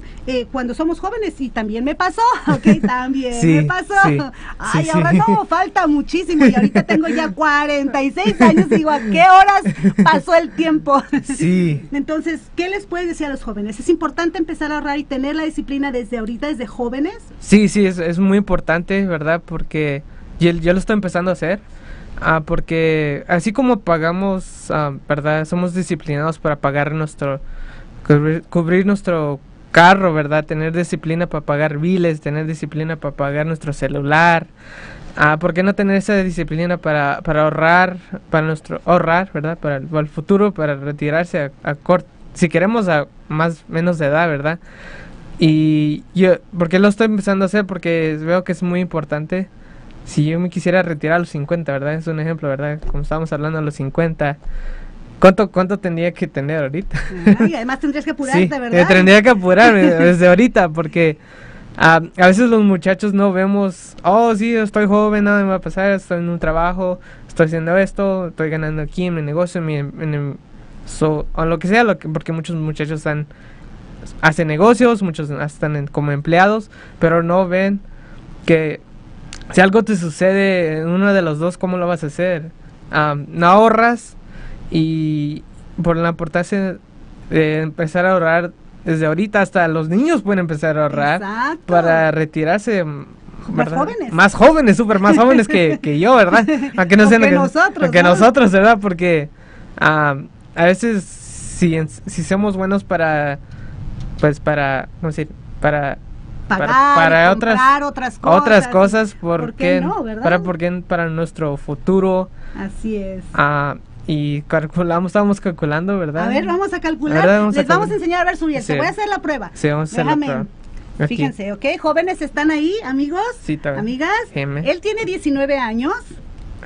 cuando somos jóvenes, y también me pasó, ¿ok? También Sí, me pasó. sí, Ay, sí, ahora sí. no, falta muchísimo, y ahorita tengo ya 46 años y digo, ¿a qué horas pasó el tiempo? Sí. Entonces, ¿qué les puedes decir a los jóvenes? ¿Es importante empezar a ahorrar y tener la disciplina desde ahorita, desde jóvenes? Sí, es muy importante, ¿verdad? Porque yo lo estoy empezando a hacer. Porque así como pagamos, ¿verdad? Somos disciplinados para pagar cubrir nuestro carro, ¿verdad? Tener disciplina para pagar biles, tener disciplina para pagar nuestro celular. ¿Por qué no tener esa disciplina para ahorrar, ¿verdad? Para el futuro, para retirarse si queremos a menos de edad, ¿verdad? Y ¿por qué lo estoy empezando a hacer? Porque veo que es muy importante. Si yo me quisiera retirar a los 50, ¿verdad? Es un ejemplo, ¿verdad? Como estábamos hablando a los 50, ¿cuánto tendría que tener ahorita? Y además tendrías que apurarte, Sí, ¿verdad? tendría que apurarme desde ahorita, porque a veces los muchachos no vemos, sí, estoy joven, nada me va a pasar, estoy en un trabajo, estoy haciendo esto, estoy ganando aquí en mi negocio, o lo que sea, porque muchos muchachos hacen negocios, muchos están como empleados, pero no ven que si algo te sucede en uno de los dos, ¿cómo lo vas a hacer? No ahorras, y por la importancia de empezar a ahorrar desde ahorita, hasta los niños pueden empezar a ahorrar. Exacto. Para retirarse, ¿verdad? jóvenes. Más jóvenes, más jóvenes que yo, ¿verdad? Aunque no O sean que nosotros, ¿no? nosotros, ¿verdad? Porque a veces si somos buenos para ¿cómo decir? Para Pagar, comprar otras cosas, ¿por qué no, verdad? para nuestro futuro. Así es. Y estábamos calculando, ¿verdad? A ver, vamos a calcular. ¿Verdad? Les vamos a enseñar, a ver, Suriel, Sí. te voy a hacer la prueba. Sí, vamos a hacer la Déjame. prueba. Aquí. Fíjense, ¿ok? Jóvenes, ¿están ahí, amigos? Sí, está bien. Amigas. Déjeme. Él tiene 19 años.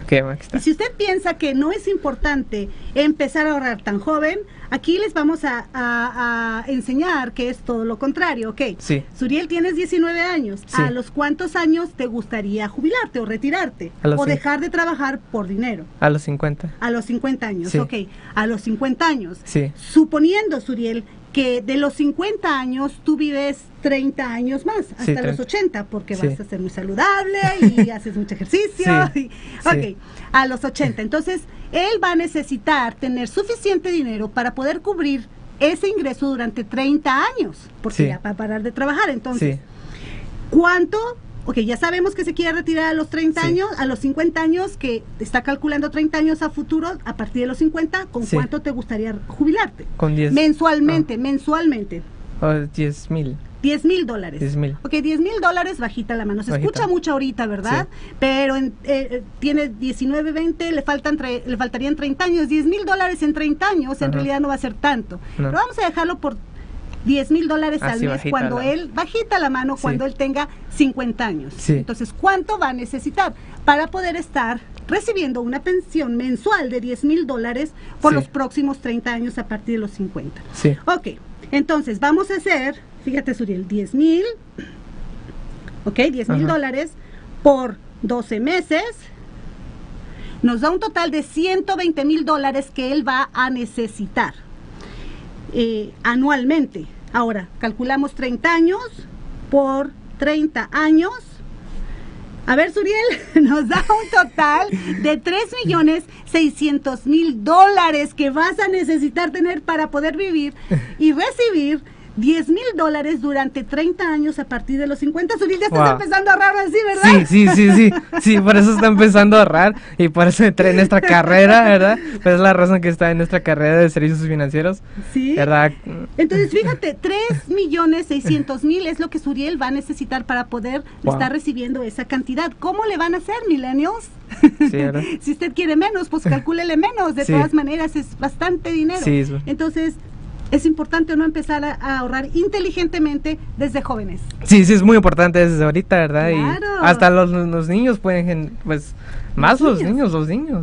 Ok, aquí está. Y si usted piensa que no es importante empezar a ahorrar tan joven, aquí les vamos a enseñar que es todo lo contrario, ¿ok? Sí. Suriel, tienes 19 años. Sí. ¿A los cuántos años te gustaría jubilarte o retirarte? A los O 5. dejar de trabajar por dinero. A los 50. A los 50 años, Sí. ok. A los 50 años. Sí. Suponiendo, Suriel, que de los 50 años tú vives 30 años más, hasta Sí, los 30. 80, porque Sí. vas a ser muy saludable y haces mucho ejercicio. Sí. Ok, Sí. a los 80. Entonces, él va a necesitar tener suficiente dinero para poder cubrir ese ingreso durante 30 años, porque Sí. ya va a parar de trabajar. Entonces, Sí. ¿cuánto? Ok, ya sabemos que se quiere retirar a los 30 Sí. años, a los 50 años, que está calculando 30 años a futuro, a partir de los 50, ¿con Sí. cuánto te gustaría jubilarte? Con 10. Mensualmente. 10,000. $10,000. 10,000. Ok, $10,000, bajita la mano. Se Bajita. escucha mucho ahorita, ¿verdad? Sí. Pero tiene 19, 20, le faltarían 30 años. $10,000 en 30 años, en Ajá. realidad no va a ser tanto. No. Pero vamos a dejarlo por $10,000 al Así, mes bajita cuando la- bajita la mano, Sí. cuando él tenga 50 años. Sí. Entonces, ¿cuánto va a necesitar para poder estar recibiendo una pensión mensual de $10,000 por Sí. los próximos 30 años a partir de los 50? Sí. Ok, entonces vamos a hacer, fíjate, Suriel, 10,000, ok, $10,000 por 12 meses, nos da un total de $120,000 que él va a necesitar. anualmente. Ahora, calculamos 30 años por 30 años. A ver, Suriel, nos da un total de $3.600.000 que vas a necesitar tener para poder vivir y recibir $10,000 durante 30 años a partir de los 50. Suriel, ya estás empezando a ahorrar así, ¿verdad? Sí, por eso está empezando a ahorrar y por eso entré en nuestra carrera, ¿verdad? Pues es la razón que está en nuestra carrera de servicios financieros, sí, ¿verdad? Entonces, fíjate, 3.600.000 es lo que Suriel va a necesitar para poder estar recibiendo esa cantidad. ¿Cómo le van a hacer, millennials? Sí, ¿verdad? Si usted quiere menos, pues calcúlele menos. De todas maneras, es bastante dinero. Sí, eso. Entonces, es importante no empezar a ahorrar inteligentemente desde jóvenes. Sí, es muy importante desde ahorita, ¿verdad? Claro. Y hasta los niños pueden, pues, más los niños.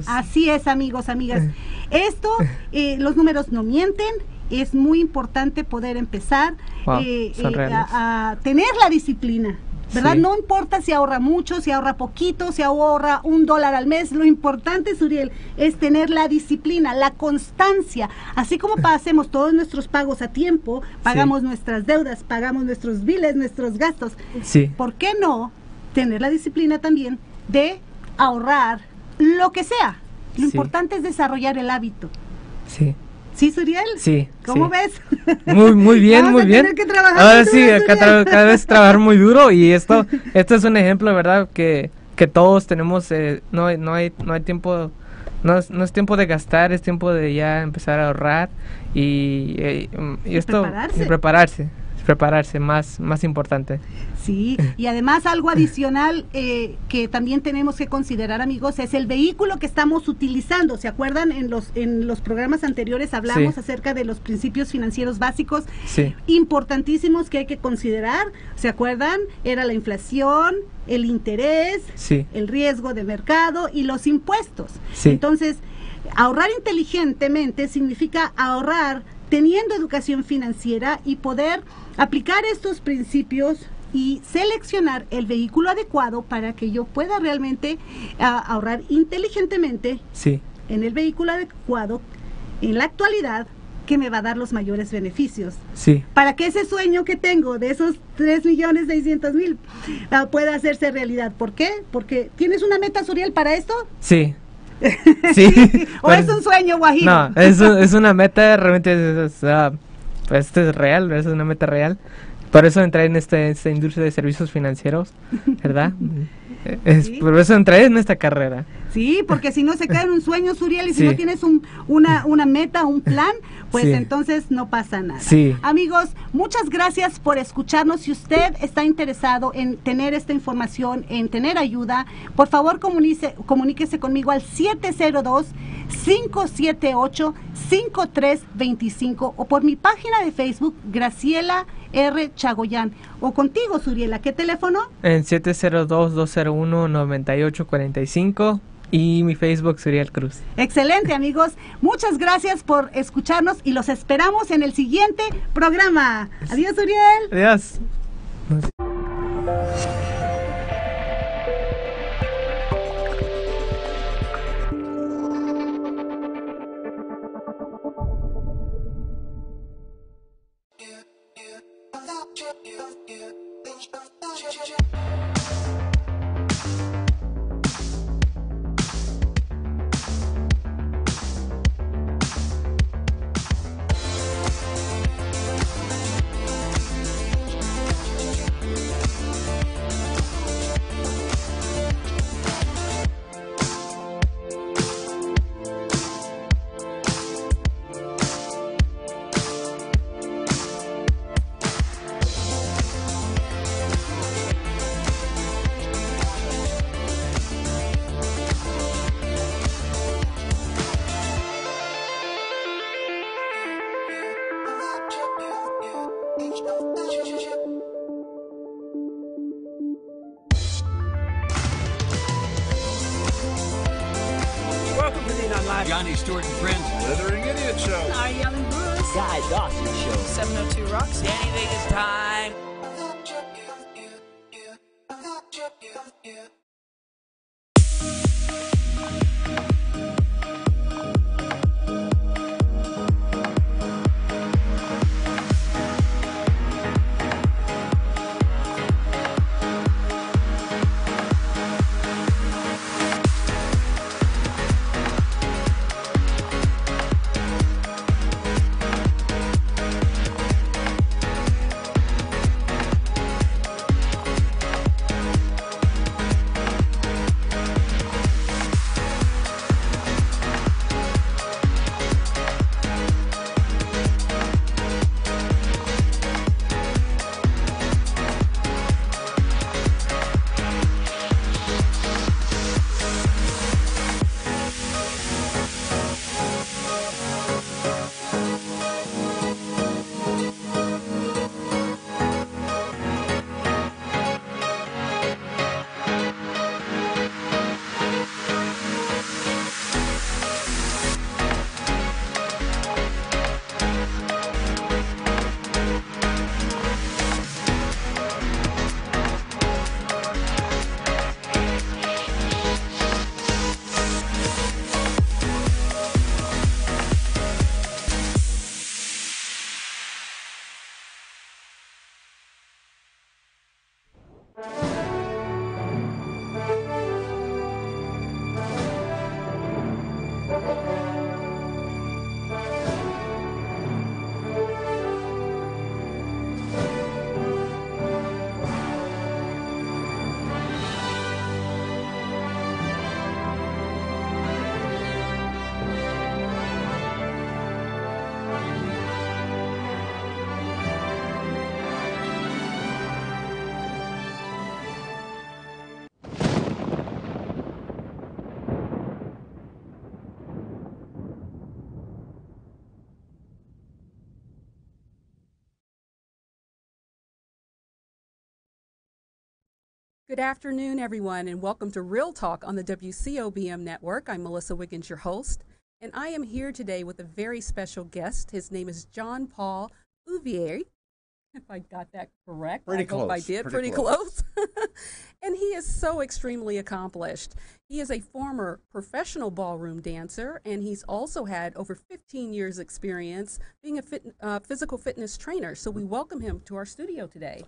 Así es, amigos, amigas. Esto, los números no mienten. Es muy importante poder empezar a tener la disciplina, ¿verdad? Sí. No importa si ahorra mucho, si ahorra poquito, si ahorra $1 al mes. Lo importante, Suriel, es tener la disciplina, la constancia. Así como hacemos todos nuestros pagos a tiempo, pagamos nuestras deudas, pagamos nuestros biles, nuestros gastos. Sí. ¿Por qué no tener la disciplina también de ahorrar lo que sea? Lo importante es desarrollar el hábito. Sí. ¿Sí, Suriel? Sí. ¿Cómo ves? Muy bien, muy bien. Tener que trabajar ahora muy sí, duro, cada vez trabajar muy duro y esto es un ejemplo, ¿verdad? Que todos tenemos, no hay tiempo, no es tiempo de gastar, es tiempo de ya empezar a ahorrar y esto, prepararse, más importante. Sí, y además algo adicional que también tenemos que considerar, amigos, es el vehículo que estamos utilizando. ¿Se acuerdan? En los programas anteriores hablamos acerca de los principios financieros básicos importantísimos que hay que considerar. ¿Se acuerdan? Era la inflación, el interés, el riesgo de mercado y los impuestos. Entonces, ahorrar inteligentemente significa ahorrar teniendo educación financiera y poder aplicar estos principios y seleccionar el vehículo adecuado para que yo pueda realmente ahorrar inteligentemente en el vehículo adecuado en la actualidad que me va a dar los mayores beneficios. Para que ese sueño que tengo de esos 3.600.000 pueda hacerse realidad. ¿Por qué? Porque ¿tienes una meta, Suriel, para esto? Sí. ¿O es un sueño guajiro? No, es una meta realmente, pues esto es real, es una meta real. Por eso entré en esta industria de servicios financieros, ¿verdad? Por eso entré en esta carrera. Sí, porque si no se cae en un sueño, Suriel, y si no tienes una meta, un plan, pues entonces no pasa nada. Amigos, muchas gracias por escucharnos. Si usted está interesado en tener esta información, en tener ayuda, por favor comuníquese conmigo al 702-578-5325 o por mi página de Facebook, Graciela R. Chagoyán, o contigo, Suriel. ¿A qué teléfono? En 702-201-9845 y mi Facebook, Suriel Cruz. Excelente, amigos. Muchas gracias por escucharnos y los esperamos en el siguiente programa. Adiós, Suriel. Adiós. Welcome to the Unlive. Johnny Stewart and Friends. Slithering Idiot Show. Ari Ellen Bruce. Guy Dawson Show. 702 Rocks. Danny Vegas time. Good afternoon, everyone, and welcome to Real Talk on the WCOBM network. I'm Melissa Wiggins, your host, and I am here today with a very special guest. His name is John Paul Uvier. If I got that correct. Pretty I hope I close. did. Pretty close. And he is so extremely accomplished. He is a former professional ballroom dancer, and he's also had over 15 years experience being a physical fitness trainer. So we welcome him to our studio today.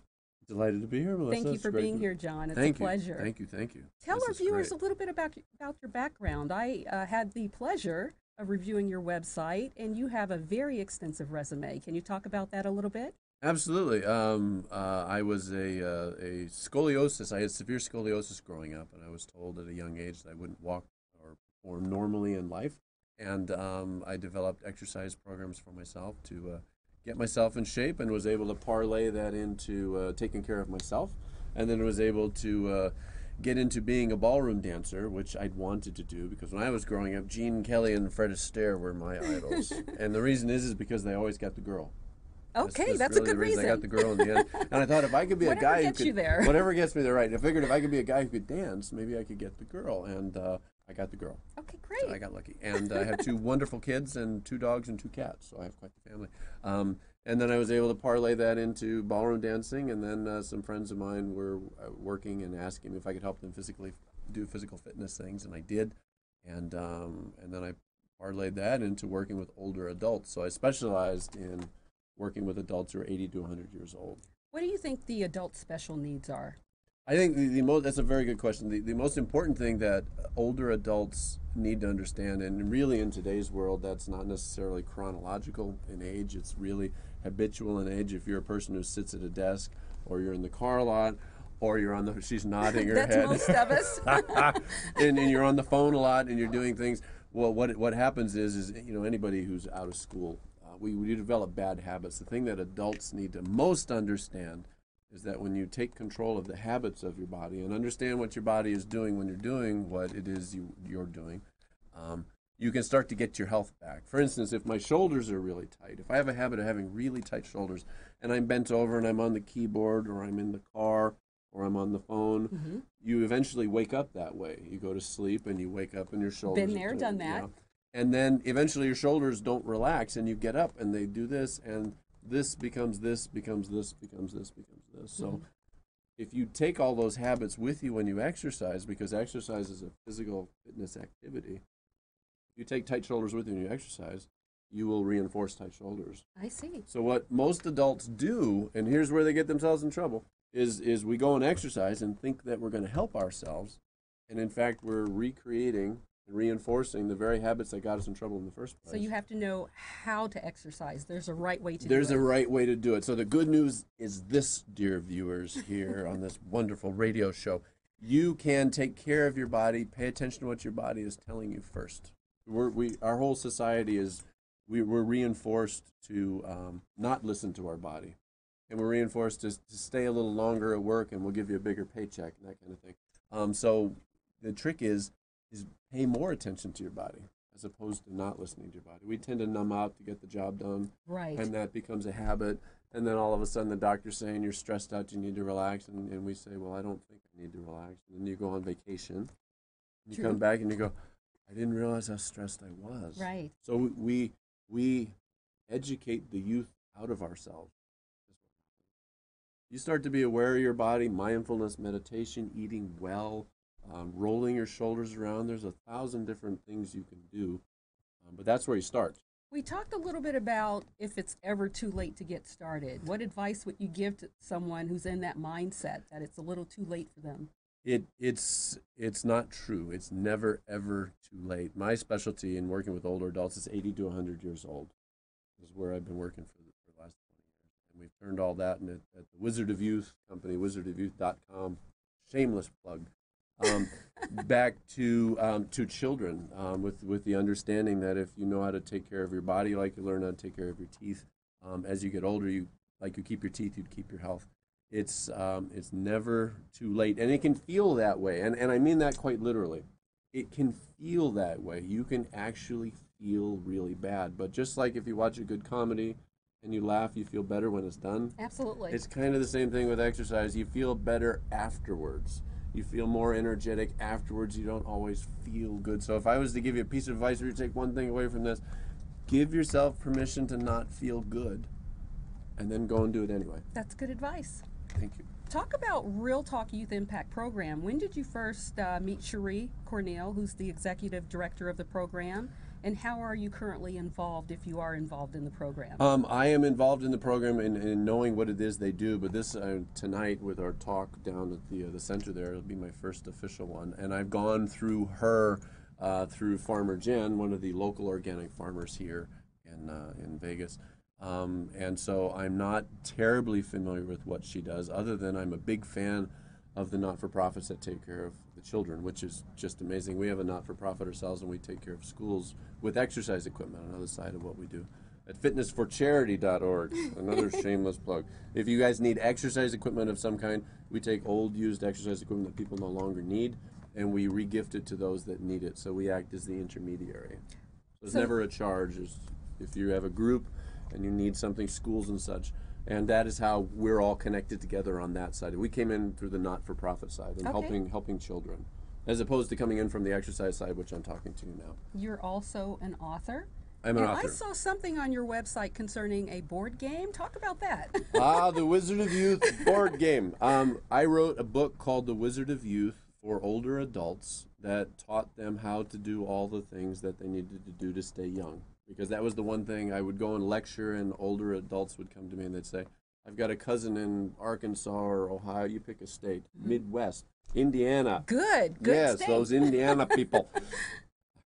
Delighted to be here, Melissa. Thank you It's for great being to- here, John. It's Thank a pleasure. You. Thank you. Thank you. Tell This our is viewers great. a little bit about your background. I had the pleasure of reviewing your website, and you have a very extensive resume. Can you talk about that a little bit? Absolutely. I was a scoliosis. I had severe scoliosis growing up, and I was told at a young age that I wouldn't walk or perform normally in life. And I developed exercise programs for myself to get myself in shape, and was able to parlay that into taking care of myself, and then was able to get into being a ballroom dancer, which I'd wanted to do because when I was growing up, Gene Kelly and Fred Astaire were my idols. And the reason is because they always got the girl. Okay, that's really a good the reason. I got the girl in the end. And I thought if I could be a Whatever guy who gets could, you there. whatever gets me there, right. I figured if I could be a guy who could dance, maybe I could get the girl. And I got the girl. Okay, So great. I got lucky. And I have 2 wonderful kids and 2 dogs and 2 cats. So I have quite the family. And then I was able to parlay that into ballroom dancing. And then some friends of mine were working and asking me if I could help them physically do physical fitness things. And I did. And then I parlayed that into working with older adults. So I specialized in working with adults who are 80 to 100 years old. What do you think the adult special needs are? I think the most, that's a very good question. The most important thing that older adults need to understand, and really in today's world, that's not necessarily chronological in age, it's really habitual in age. If you're a person who sits at a desk, or you're in the car a lot, or you're on the, she's nodding her That's head. most of us. and you're on the phone a lot and you're doing things. Well, what happens is anybody who's out of school, we develop bad habits. The thing that adults need to most understand is that when you take control of the habits of your body and understand what your body is doing when you're doing what it is you're doing, you can start to get your health back. For instance, if my shoulders are really tight, if I have a habit of having really tight shoulders and I'm bent over and I'm on the keyboard or I'm in the car or I'm on the phone, you eventually wake up that way. You go to sleep and you wake up and your shoulders Been there, are done that. And then eventually your shoulders don't relax and you get up and they do this and this becomes this, becomes this, becomes this, becomes this. So if you take all those habits with you when you exercise, because exercise is a physical fitness activity, if you take tight shoulders with you when you exercise, you will reinforce tight shoulders. I see. So what most adults do, and here's where they get themselves in trouble, is we go and exercise and think that we're going to help ourselves, and in fact we're recreating and reinforcing the very habits that got us in trouble in the first place. So you have to know how to exercise. There's a right way to There's do it. a right way to do it. So the good news is this, dear viewers, here on this wonderful radio show. You can take care of your body, pay attention to what your body is telling you first. Our whole society is, we're reinforced to not listen to our body. And we're reinforced to stay a little longer at work and we'll give you a bigger paycheck and that kind of thing. So the trick is pay more attention to your body as opposed to not listening to your body. We tend to numb out to get the job done. Right. And that becomes a habit. And then all of a sudden the doctor's saying you're stressed out, you need to relax. And we say, well, I don't think I need to relax. And then you go on vacation. You True. come back and you go, I didn't realize how stressed I was. Right. So we educate the youth out of ourselves. You start to be aware of your body, mindfulness, meditation, eating well, rolling your shoulders around. There's 1,000 different things you can do, but that's where you start. We talked a little bit about if it's ever too late to get started. What advice would you give to someone who's in that mindset that it's a little too late for them? It's not true. It's never, ever too late. My specialty in working with older adults is 80 to 100 years old. This is where I've been working for the last 20 years. And we've turned all that in at the Wizard of Youth company, wizardofyouth.com, shameless plug, back to children with the understanding that if you know how to take care of your body like you learn how to take care of your teeth, as you get older, you keep your teeth, you keep your health. It's never too late, and it can feel that way, and I mean that quite literally. It can feel that way. You can actually feel really bad, but just like if you watch a good comedy and you laugh, you feel better when it's done. Absolutely. It's kind of the same thing with exercise. You feel better afterwards. You feel more energetic afterwards. You don't always feel good. So if I was to give you a piece of advice, or you take one thing away from this, give yourself permission to not feel good, and then go and do it anyway. That's good advice. Thank you. Talk about Real Talk Youth Impact Program. When did you first meet Cherie Cornell, who's the executive director of the program, and how are you currently involved, if you are involved in the program? I am involved in the program in knowing what it is they do, but this tonight with our talk down at the center there, it'll be my first official one, and I've gone through her, through Farmer Jen, one of the local organic farmers here in Vegas. And so I'm not terribly familiar with what she does, other than I'm a big fan of the not-for-profits that take care of the children, which is just amazing. We have a not-for-profit ourselves, and we take care of schools with exercise equipment, another side of what we do. At fitnessforcharity.org, another shameless plug. If you guys need exercise equipment of some kind, we take old, used exercise equipment that people no longer need, and we re-gift it to those that need it. So we act as the intermediary. So it's never a charge. If you have a group and you need something, schools and such. And that is how we're all connected together on that side. We came in through the not-for-profit side and helping children, as opposed to coming in from the exercise side, which I'm talking to you now. You're also an author. I'm an author. I saw something on your website concerning a board game. Talk about that. The Wizard of Youth board game. I wrote a book called The Wizard of Youth for older adults that taught them how to do all the things that they needed to do to stay young. Because that was the one thing I would go and lecture, and older adults would come to me and they'd say, I've got a cousin in Arkansas or Ohio, you pick a state, Midwest, Indiana. Good yes, state. Those Indiana people.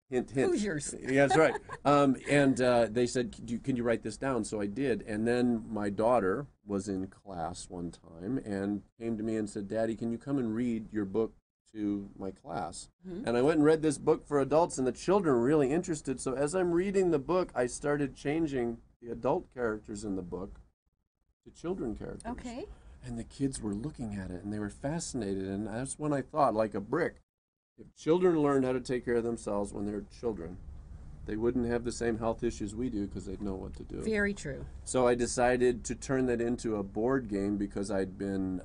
Hint, hint. Hoosiers. Yeah, that's right. And they said, can you write this down? So I did. And then my daughter was in class one time and came to me and said, Daddy, can you come and read your book to my class? And I went and read this book for adults, and the children were really interested. So as I'm reading the book, I started changing the adult characters in the book to children characters. Okay. And the kids were looking at it, and they were fascinated. And that's when I thought, like a brick, if children learned how to take care of themselves when they're children, they wouldn't have the same health issues we do because they'd know what to do. Very true. So I decided to turn that into a board game because I'd been...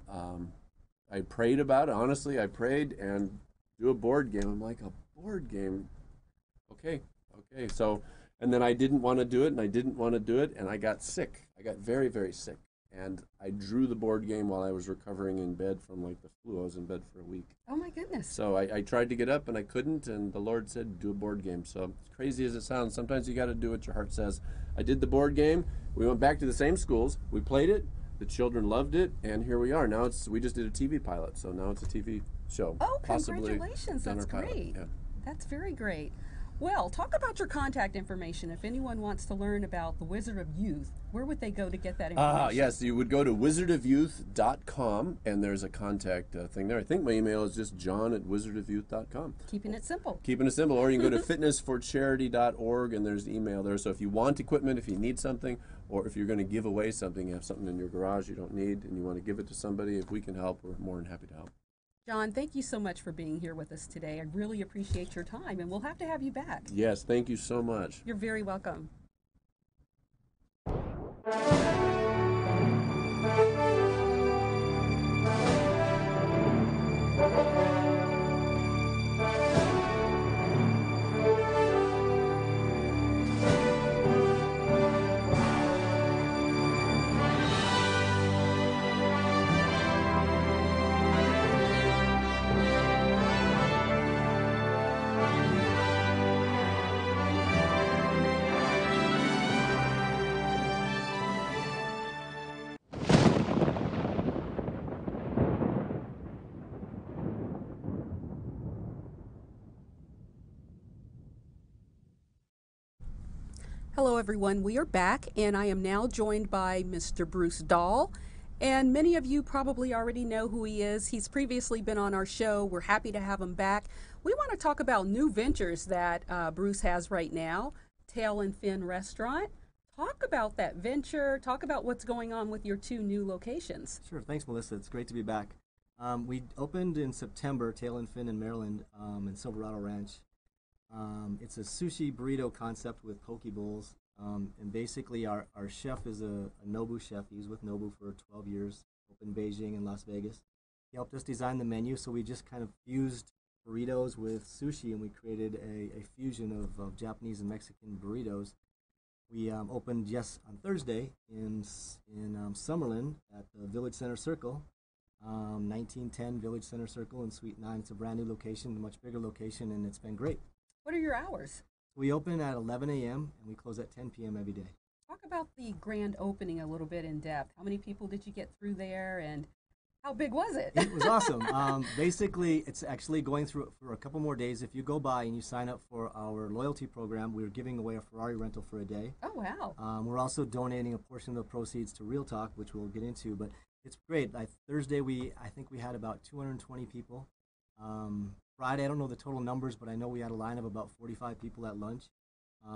I prayed about it. Honestly, I prayed and do a board game. I'm like, a board game? Okay. So, and then I didn't want to do it, and I didn't want to do it, and I got sick. I got very, very sick. And I drew the board game while I was recovering in bed from like the flu. I was in bed for a week. Oh my goodness. So I tried to get up, and I couldn't, and the Lord said, do a board game. So as crazy as it sounds, sometimes you got to do what your heart says. I did the board game. We went back to the same schools. We played it. The children loved it, and here we are. Now we just did a TV pilot, so now it's a TV show. Oh, possibly congratulations. That's great. Yeah. That's very great. Well, talk about your contact information. If anyone wants to learn about the Wizard of Youth, where would they go to get that information? Yes, you would go to wizardofyouth.com, and there's a contact thing there. I think my email is just john@wizardofyouth.com. Keeping it simple. Keeping it simple. Or you can go to fitnessforcharity.org, and there's the email there. So if you want equipment, if you need something, or if you're going to give away something, you have something in your garage you don't need, and you want to give it to somebody, if we can help, we're more than happy to help. John, thank you so much for being here with us today. I really appreciate your time, and we'll have to have you back. Yes, thank you so much. You're very welcome. Hello, everyone. We are back, and I am now joined by Mr. Bruce Dahl. And many of you probably already know who he is. He's previously been on our show. We're happy to have him back. We want to talk about new ventures that Bruce has right now, Tail and Fin Restaurant. Talk about that venture. Talk about what's going on with your two new locations. Sure. Thanks, Melissa. It's great to be back. We opened in September, Tail and Fin in Maryland, in Silverado Ranch. It's a sushi burrito concept with poke bowls. And basically our chef is a Nobu chef. He was with Nobu for 12 years, up in Beijing and Las Vegas. He helped us design the menu, so we just kind of fused burritos with sushi, and we created a fusion of Japanese and Mexican burritos. We opened just on Thursday in Summerlin at the Village Center Circle, 1910 Village Center Circle in Suite 9. It's a brand new location, a much bigger location, and it's been great. What are your hours? We open at 11 a.m. and we close at 10 p.m. every day. Talk about the grand opening a little bit in depth. How many people did you get through there, and how big was it? It was awesome. Basically, it's actually going through for a couple more days. If you go by and you sign up for our loyalty program, we're giving away a Ferrari rental for a day. Oh, wow. We're also donating a portion of the proceeds to Real Talk, which we'll get into. But it's great. Thursday, I think we had about 220 people. Friday, I don't know the total numbers, but I know we had a line of about 45 people at lunch.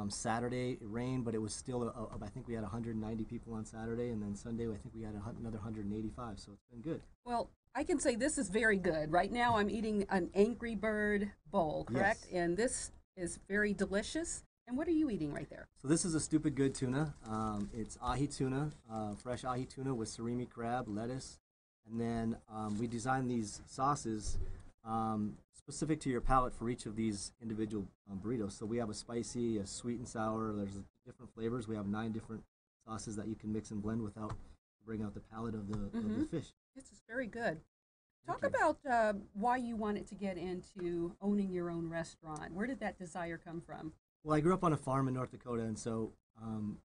Saturday, it rained, but it was still, I think we had 190 people on Saturday, and then Sunday, I think we had another 185, so it's been good. Well, I can say this is very good. Right now, I'm eating an Angry Bird bowl, correct? Yes. And this is very delicious. And what are you eating right there? So this is a Stupid Good tuna. It's ahi tuna, fresh ahi tuna with surimi crab, lettuce, and then we designed these sauces specific to your palate for each of these individual burritos. So we have a spicy, a sweet and sour. There's different flavors. We have 9 different sauces that you can mix and blend without bring out the palate of the fish. This is very good. Talk about why you wanted to get into owning your own restaurant. Where did that desire come from? Well, I grew up on a farm in North Dakota, and so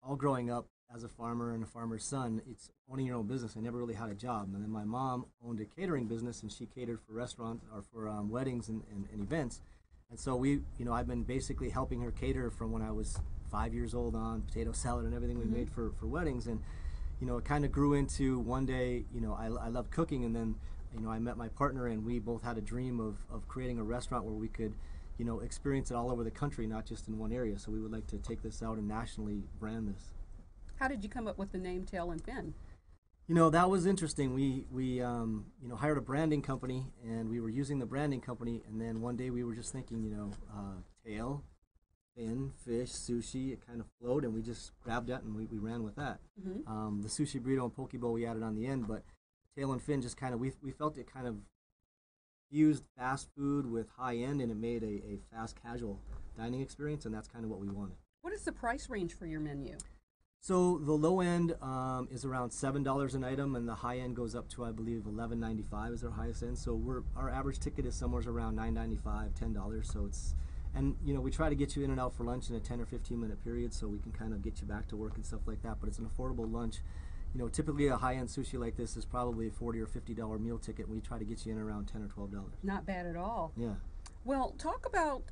all growing up as a farmer and a farmer's son, it's owning your own business. I never really had a job. And then my mom owned a catering business, and she catered for restaurants or for weddings and events. And so I've been basically helping her cater from when I was 5 years old on potato salad and everything we made for weddings. And, it kind of grew into one day, I love cooking. And then, I met my partner, and we both had a dream of creating a restaurant where we could, experience it all over the country, not just in one area. So we would like to take this out and nationally brand this. How did you come up with the name Tail and Fin? That was interesting. We hired a branding company, and we were using the branding company, and then one day we were just thinking, tail, fin, fish, sushi. It kind of flowed, and we just grabbed that and we ran with that. The sushi burrito and poke bowl we added on the end, but tail and fin just kind of, we felt it kind of fused fast food with high end, and it made a fast casual dining experience, and that's kind of what we wanted. What is the price range for your menu? So the low end is around $7 an item, and the high end goes up to, I believe, $11.95 is our highest end. So our average ticket is somewhere around $9.95, $10. So it's, and we try to get you in and out for lunch in a 10 or 15 minute period, so we can kind of get you back to work and stuff like that. But it's an affordable lunch. Typically a high end sushi like this is probably a $40 or $50 meal ticket. We try to get you in around $10 or $12. Not bad at all. Yeah. Well, talk about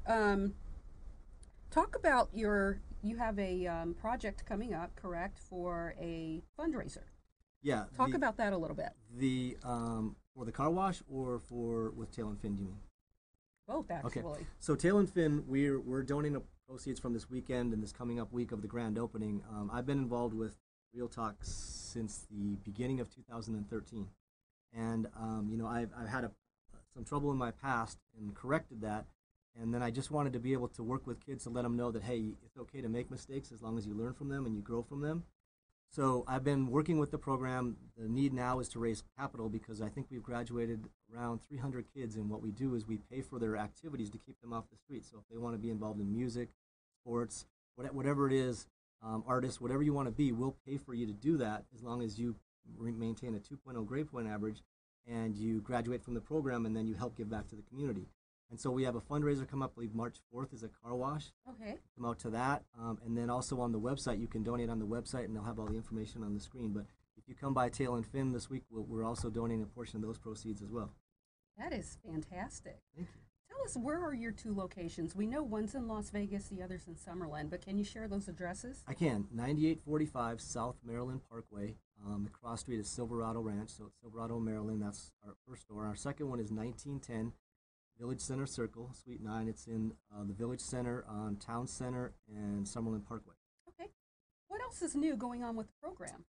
you have a project coming up, correct, for a fundraiser. Yeah. Talk about that a little bit. For the car wash or with Tail and Fin, do you mean? Both, actually. Okay. So Tail and Fin, we're donating the proceeds from this weekend and this coming up week of the grand opening. I've been involved with Real Talk since the beginning of 2013, and I've had some trouble in my past and corrected that. And then I just wanted to be able to work with kids to let them know that, hey, it's okay to make mistakes as long as you learn from them and you grow from them. So I've been working with the program. The need now is to raise capital because I think we've graduated around 300 kids, and what we do is we pay for their activities to keep them off the street. So if they want to be involved in music, sports, whatever it is, artists, whatever you want to be, we'll pay for you to do that as long as you maintain a 2.0 grade point average and you graduate from the program, and then you help give back to the community. And so we have a fundraiser come up, I believe March 4th is a car wash. Okay. Come out to that. And then also on the website, you can donate on the website, and they'll have all the information on the screen. But if you come by Tail and Fin this week, we're also donating a portion of those proceeds as well. That is fantastic. Thank you. Tell us, where are your 2 locations? We know one's in Las Vegas, the other's in Summerlin, but can you share those addresses? I can. 9845 South Maryland Parkway. The cross street is Silverado Ranch, so it's Silverado, Maryland. That's our first store. Our second one is 1910 Village Center Circle, Suite 9. It's in the Village Center on Town Center and Summerlin Parkway. Okay. What else is new going on with the program?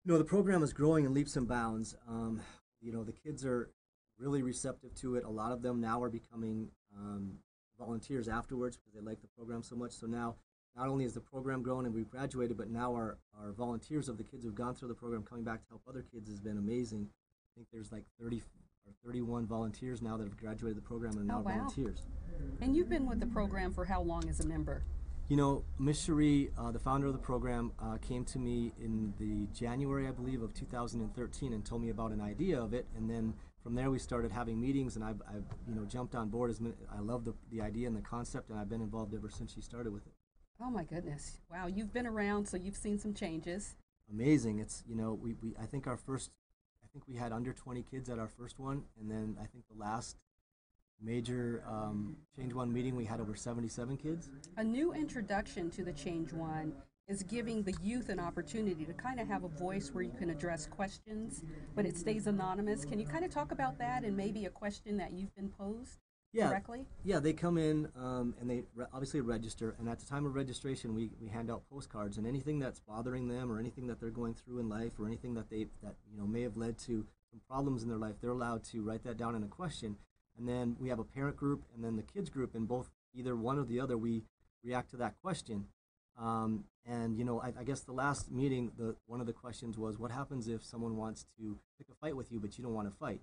The program is growing in leaps and bounds. The kids are really receptive to it. A lot of them now are becoming volunteers afterwards because they like the program so much. So now, not only is the program growing and we've graduated, but now our volunteers of the kids who've gone through the program coming back to help other kids has been amazing. I think there's like 30 31 volunteers now that have graduated the program and are now Oh, wow. volunteers. And you've been with the program for how long as a member? You know, Ms. Cherie, the founder of the program, came to me in the January, I believe, of 2013 and told me about an idea of it. And then from there we started having meetings, and I've jumped on board. I love the idea and the concept, and I've been involved ever since she started with it. Oh my goodness. Wow, you've been around, so you've seen some changes. Amazing. It's, I think we had under 20 kids at our first one, and then I think the last major Change One meeting we had over 77 kids. A new introduction to the Change One is giving the youth an opportunity to kind of have a voice where you can address questions, but it stays anonymous. Can you kind of talk about that and maybe a question that you've been posed directly? Yeah, they come in and they obviously register, and at the time of registration we hand out postcards, and anything that's bothering them or anything that they're going through in life or anything that may have led to some problems in their life, they're allowed to write that down in a question. And then we have a parent group and then the kids group, and both, either one or the other, we react to that question. I guess the last meeting, one of the questions was, what happens if someone wants to pick a fight with you but you don't want to fight?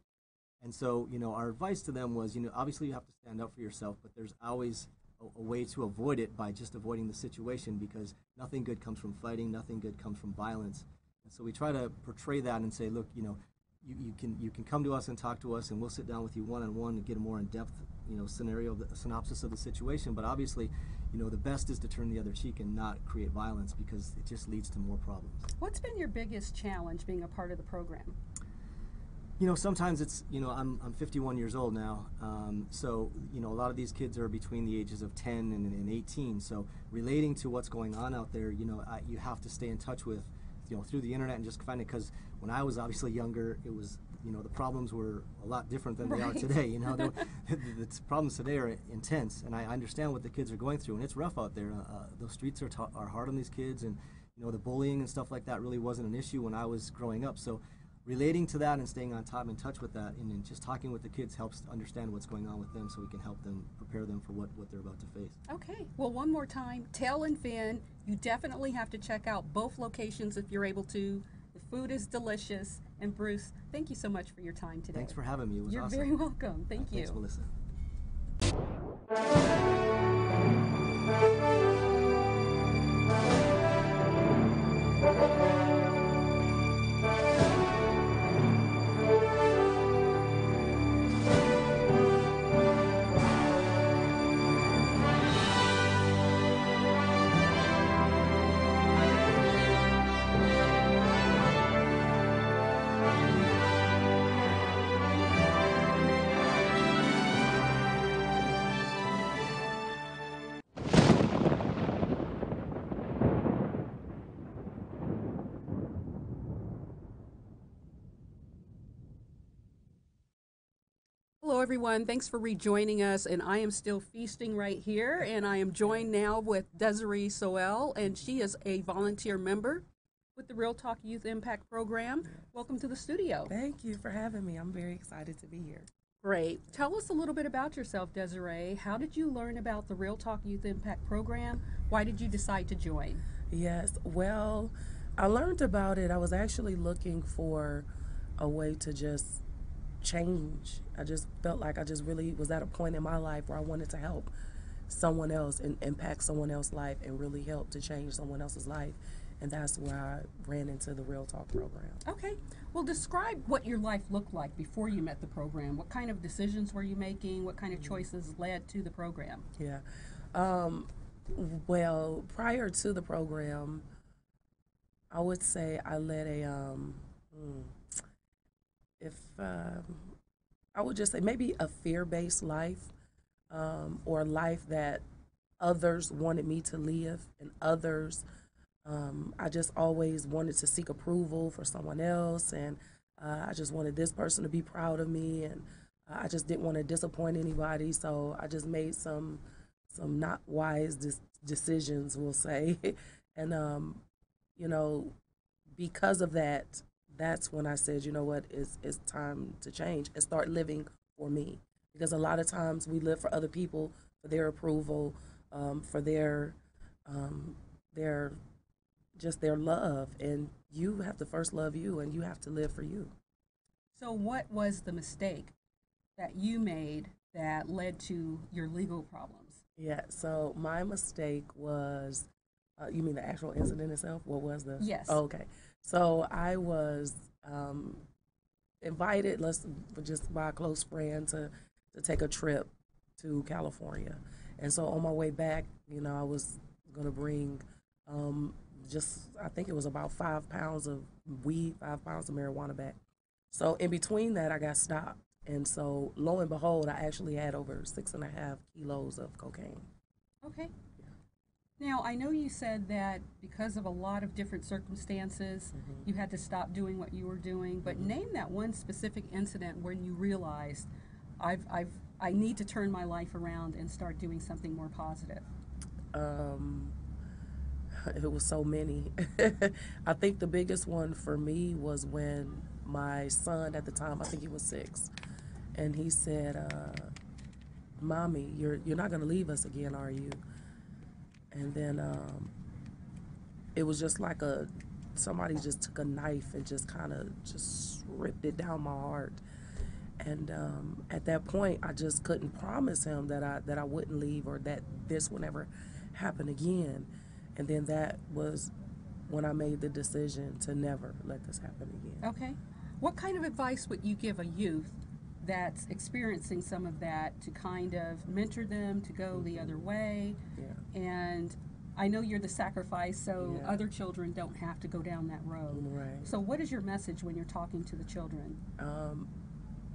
And so, our advice to them was, obviously you have to stand up for yourself, but there's always a way to avoid it by just avoiding the situation, because nothing good comes from fighting, nothing good comes from violence. And so we try to portray that and say, look, you can come to us and talk to us, and we'll sit down with you one-on-one and get a more in-depth, scenario, a synopsis of the situation. But obviously, the best is to turn the other cheek and not create violence, because it just leads to more problems. What's been your biggest challenge being a part of the program? Sometimes it's, I'm 51 years old now, so, a lot of these kids are between the ages of 10 and 18, so relating to what's going on out there, you have to stay in touch with, through the internet, and just find it, because when I was obviously younger, it was, the problems were a lot different than they are today. The problems today are intense, and I understand what the kids are going through, and it's rough out there. Those streets are hard on these kids, and, the bullying and stuff like that really wasn't an issue when I was growing up, so relating to that and staying on top in touch with that, and then just talking with the kids helps understand what's going on with them, so we can help them, prepare them for what they're about to face. Okay, well, one more time, Tail and Fin, you definitely have to check out both locations if you're able to. The food is delicious. And Bruce, thank you so much for your time today. Thanks for having me. It was You're awesome. very welcome. Thank you. Thanks, Melissa. Hello, everyone. Thanks for rejoining us. And I am still feasting right here. And I am joined now with Desiree Soel, and she is a volunteer member with the Real Talk Youth Impact Program. Welcome to the studio. Thank you for having me. I'm very excited to be here. Great. Tell us a little bit about yourself, Desiree. How did you learn about the Real Talk Youth Impact Program? Why did you decide to join? Yes, well, I learned about it. I was actually looking for a way to just change. I just felt like I just really was at a point in my life where I wanted to help someone else and impact someone else's life and really help to change someone else's life. And that's where I ran into the Real Talk program. Okay. Well, describe what your life looked like before you met the program. What kind of decisions were you making? What kind of choices led to the program? Yeah. Well, prior to the program, I would say I led I would just say maybe a fear-based life, or a life that others wanted me to live, and others, I just always wanted to seek approval for someone else, and I just wanted this person to be proud of me, and I just didn't want to disappoint anybody, so I just made some not wise decisions, we'll say, and because of that, that's when I said, you know what, it's time to change and start living for me. Because a lot of times we live for other people, for their approval, for their love. And you have to first love you, and you have to live for you. So what was the mistake that you made that led to your legal problems? Yeah, so my mistake was, you mean the actual incident itself? What was the? Yes. Oh, okay. So I was invited, just by a close friend, to take a trip to California. And so on my way back, I was going to bring I think it was about 5 pounds of weed, 5 pounds of marijuana back. So in between that, I got stopped. And so lo and behold, I actually had over 6.5 kilos of cocaine. Okay. Now, I know you said that because of a lot of different circumstances, you had to stop doing what you were doing, but name that one specific incident when you realized, I need to turn my life around and start doing something more positive. It was so many. I think the biggest one for me was when my son at the time, I think he was 6, and he said, "Mommy, you're not gonna leave us again, are you?" And then it was just like somebody just took a knife and just kind of just ripped it down my heart. And at that point, I just couldn't promise him that I wouldn't leave or that this would never happen again. And then that was when I made the decision to never let this happen again. Okay. What kind of advice would you give a youth that's experiencing some of that to kind of mentor them to go the other way? Yeah. And I know you're the sacrifice, so Yeah. other children don't have to go down that road. Right. So what is your message when you're talking to the children?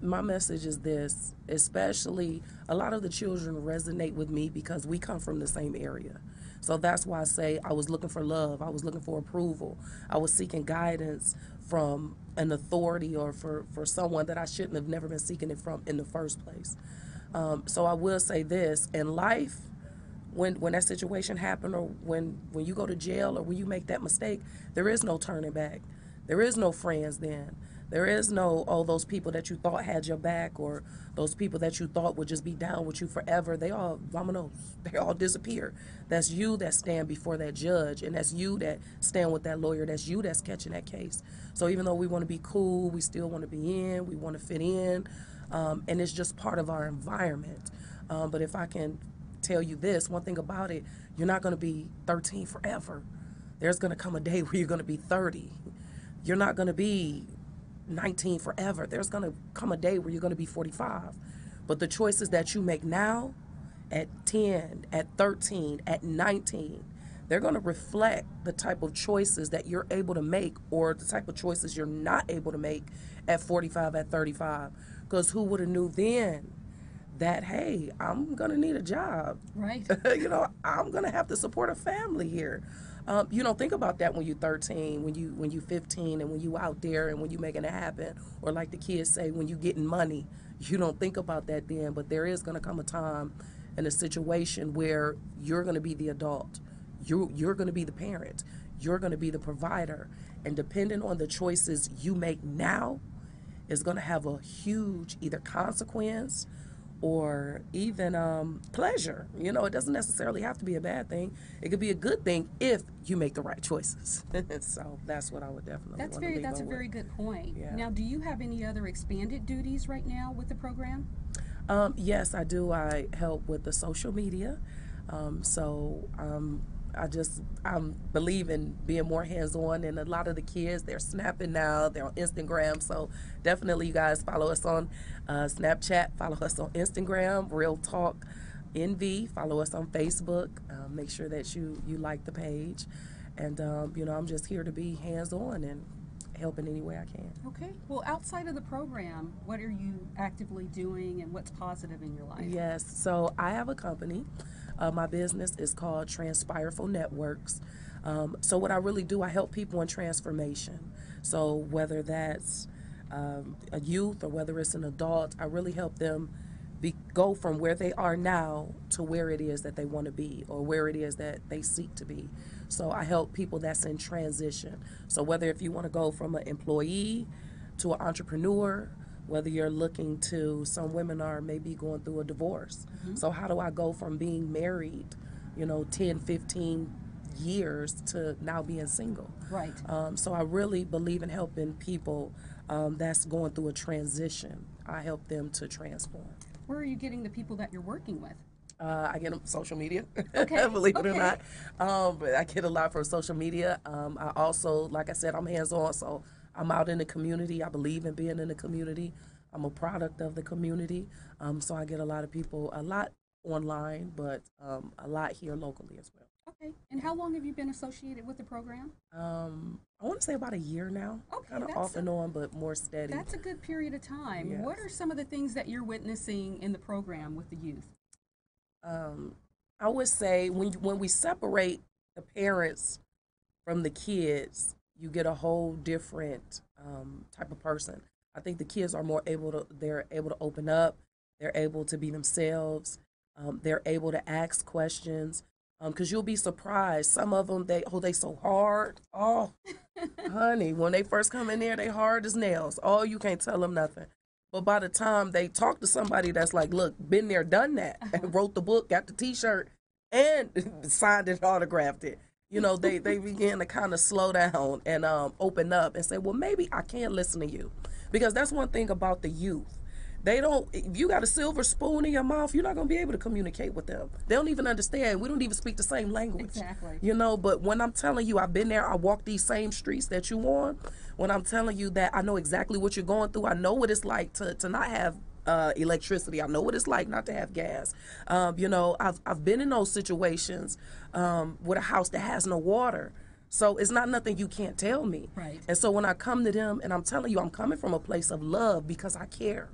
My message is this, especially a lot of the children resonate with me because we come from the same area. So that's why I say I was looking for love. I was looking for approval. I was seeking guidance from an authority or for someone that I shouldn't have never been seeking it from in the first place. So I will say this, in life, when that situation happened or when you go to jail or when you make that mistake, there is no turning back. There is no friends then. There is no, those people that you thought had your back or those people that you thought would just be down with you forever. They all, vamonos, they all disappear. That's you that stand before that judge, and that's you that stand with that lawyer. That's you that's catching that case. So even though we want to be cool, we still want to be in, we want to fit in, and it's just part of our environment. But if I can tell you this, one thing about it, you're not going to be 13 forever. There's going to come a day where you're going to be 30. You're not going to be 19 forever. There's going to come a day where you're going to be 45. But the choices that you make now at 10, at 13, at 19, they're going to reflect the type of choices that you're able to make or the type of choices you're not able to make at 45, at 35. Because who would have knew then that, hey, I'm going to need a job. Right. I'm going to have to support a family here. You don't think about that when you're 13, when you 15, and when you out there and when you making it happen, or like the kids say, when you getting money. You don't think about that then, but there is going to come a time in a situation where you're going to be the adult. You're going to be the parent. You're going to be the provider. And depending on the choices you make now is going to have a huge either consequence or even pleasure. It doesn't necessarily have to be a bad thing. It could be a good thing if you make the right choices. So that's what I would definitely want to leave on That's a with. very good point. Yeah. Now, do you have any other expanded duties right now with the program? Yes, I do. I help with the social media. I believe in being more hands-on, and a lot of the kids, they're snapping now, they're on Instagram, so definitely you guys follow us on Snapchat, follow us on Instagram, Real Talk NV, follow us on Facebook, make sure that you like the page, and I'm just here to be hands-on and help in any way I can. Okay. Well, outside of the program, what are you actively doing and what's positive in your life? Yes, so I have a company. My business is called Transpireful Networks. So what I really do, I help people in transformation. So whether that's a youth or whether it's an adult, I really help them go from where they are now to where it is that they want to be or where it is that they seek to be. So I help people that's in transition. So whether if you want to go from an employee to an entrepreneur, whether you're looking to, some women are maybe going through a divorce. So how do I go from being married, 10, 15 years to now being single. Right. So I really believe in helping people that's going through a transition. I help them to transform. Where are you getting the people that you're working with? I get them social media, Okay, believe it or okay. not. But I get a lot from social media. I also, like I said, I'm hands-on, so I'm out in the community. I believe in being in the community. I'm a product of the community. So I get a lot of people, a lot online, but a lot here locally as well. Okay. And how long have you been associated with the program? I want to say about a year now. Okay, Kind of that's off and on, but more steady. That's a good period of time. Yes. What are some of the things that you're witnessing in the program with the youth? I would say when we separate the parents from the kids, you get a whole different type of person. I think the kids are they're able to open up, they're able to be themselves, they're able to ask questions, because you'll be surprised. Some of them, they so hard. Oh, honey, when they first come in there, they hard as nails. Oh, you can't tell them nothing. But by the time they talk to somebody that's like, look, been there, done that, and wrote the book, got the T-shirt, and signed it, autographed it, you know, they begin to kind of slow down and open up and say, well, maybe I can listen to you. Because that's one thing about the youth. They don't, if you got a silver spoon in your mouth, you're not going to be able to communicate with them. They don't even understand. We don't even speak the same language. Exactly. You know, but when I'm telling you, I've been there, I walk these same streets that you on, when I'm telling you that I know exactly what you're going through, I know what it's like to not have electricity. I know what it's like not to have gas. You know, I've been in those situations with a house that has no water. So it's not nothing you can't tell me. Right. And so when I come to them and I'm telling you I'm coming from a place of love because I care,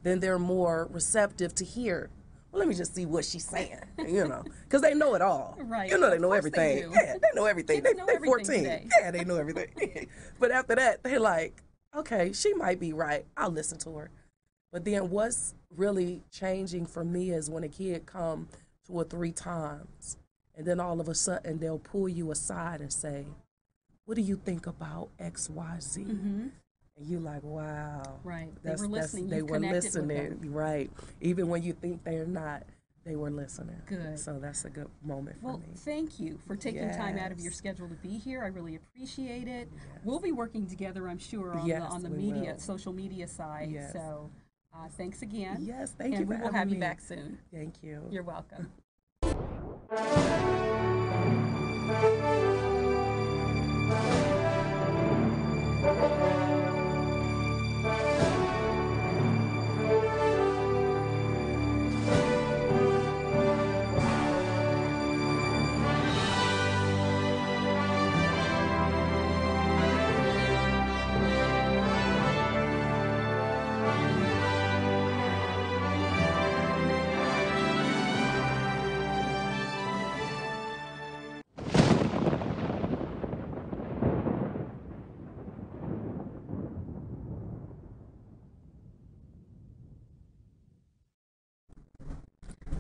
then they're more receptive to hear. Well, let me just see what she's saying, you know, because they know it all. Right. You know, they Of know course everything. they do. Yeah, they know everything. Kids They, know they're everything 14. today. Yeah, they know everything. But after that, they're like, okay, she might be right. I'll listen to her. But then what's really changing for me is when a kid come 2 or 3 times, and then all of a sudden they'll pull you aside and say, what do you think about X, Y, Z? Mm-hmm. And you're like, wow. Right. They were listening. They You were connected with listening. them. Right. Even when you think they're not, they were listening. Good. So that's a good moment for Well, me. thank you for taking time out of your Yes. schedule to be here. I really appreciate it. We'll be working together, I'm sure, on Yes, the we media, will. social media side. Yes. So thanks again. Yes, thank you And we for will have having you me. back soon. Thank you. You're welcome.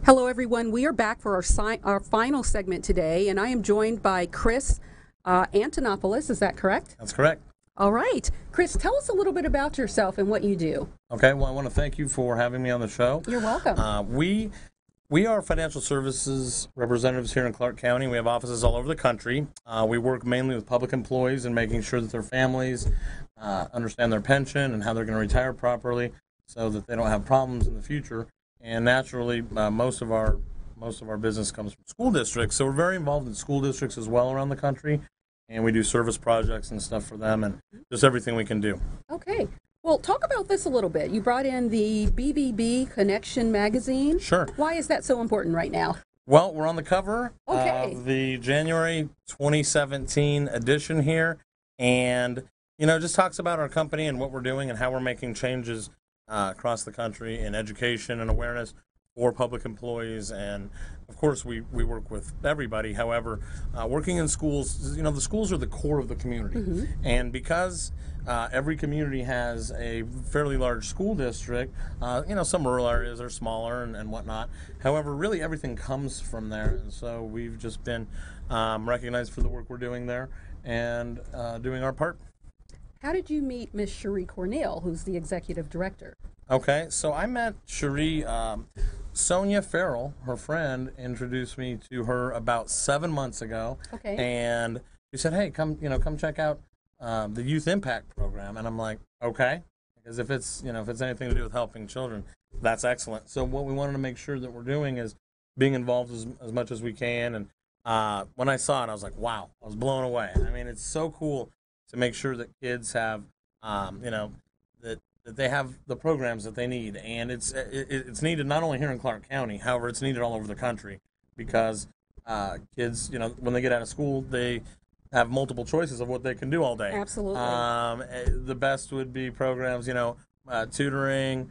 Hello, everyone. We are back for our final segment today, and I am joined by Chris Antonopoulos. Is that correct? That's correct. All right. Chris, tell us a little bit about yourself and what you do. Okay, well, I want to thank you for having me on the show. You're welcome. We are financial services representatives here in Clark County. We have offices all over the country. We work mainly with public employees and making sure that their families understand their pension and how they're going to retire properly so that they don't have problems in the future. And naturally, most of our business comes from school districts. So we're very involved in school districts as well around the country. And we do service projects and stuff for them and just everything we can do. Okay. Well, talk about this a little bit. You brought in the BBB Connection magazine. Sure. Why is that so important right now? Well, we're on the cover Okay. of the January 2017 edition here. And, you know, it just talks about our company and what we're doing and how we're making changes across the country in education and awareness for public employees. And, of course, we work with everybody. However, working in schools, you know, the schools are the core of the community. Mm-hmm. And because every community has a fairly large school district, you know, some rural areas are smaller and whatnot. However, really everything comes from there. And so we've just been recognized for the work we're doing there and doing our part. How did you meet Miss Cherie Cornell, who's the executive director? Okay, so I met Cherie. Sonia Farrell, her friend, introduced me to her about 7 months ago. Okay. And she said, "Hey, come check out the Youth Impact Program." And I'm like, "Okay," because if it's anything to do with helping children, that's excellent. So what we wanted to make sure that we're doing is being involved as much as we can. And when I saw it, I was like, "Wow!" I was blown away. I mean, it's so cool to make sure that kids have, that they have the programs that they need, and it's needed not only here in Clark County, however, it's needed all over the country, because kids, when they get out of school, they have multiple choices of what they can do all day. Absolutely. The best would be programs, tutoring,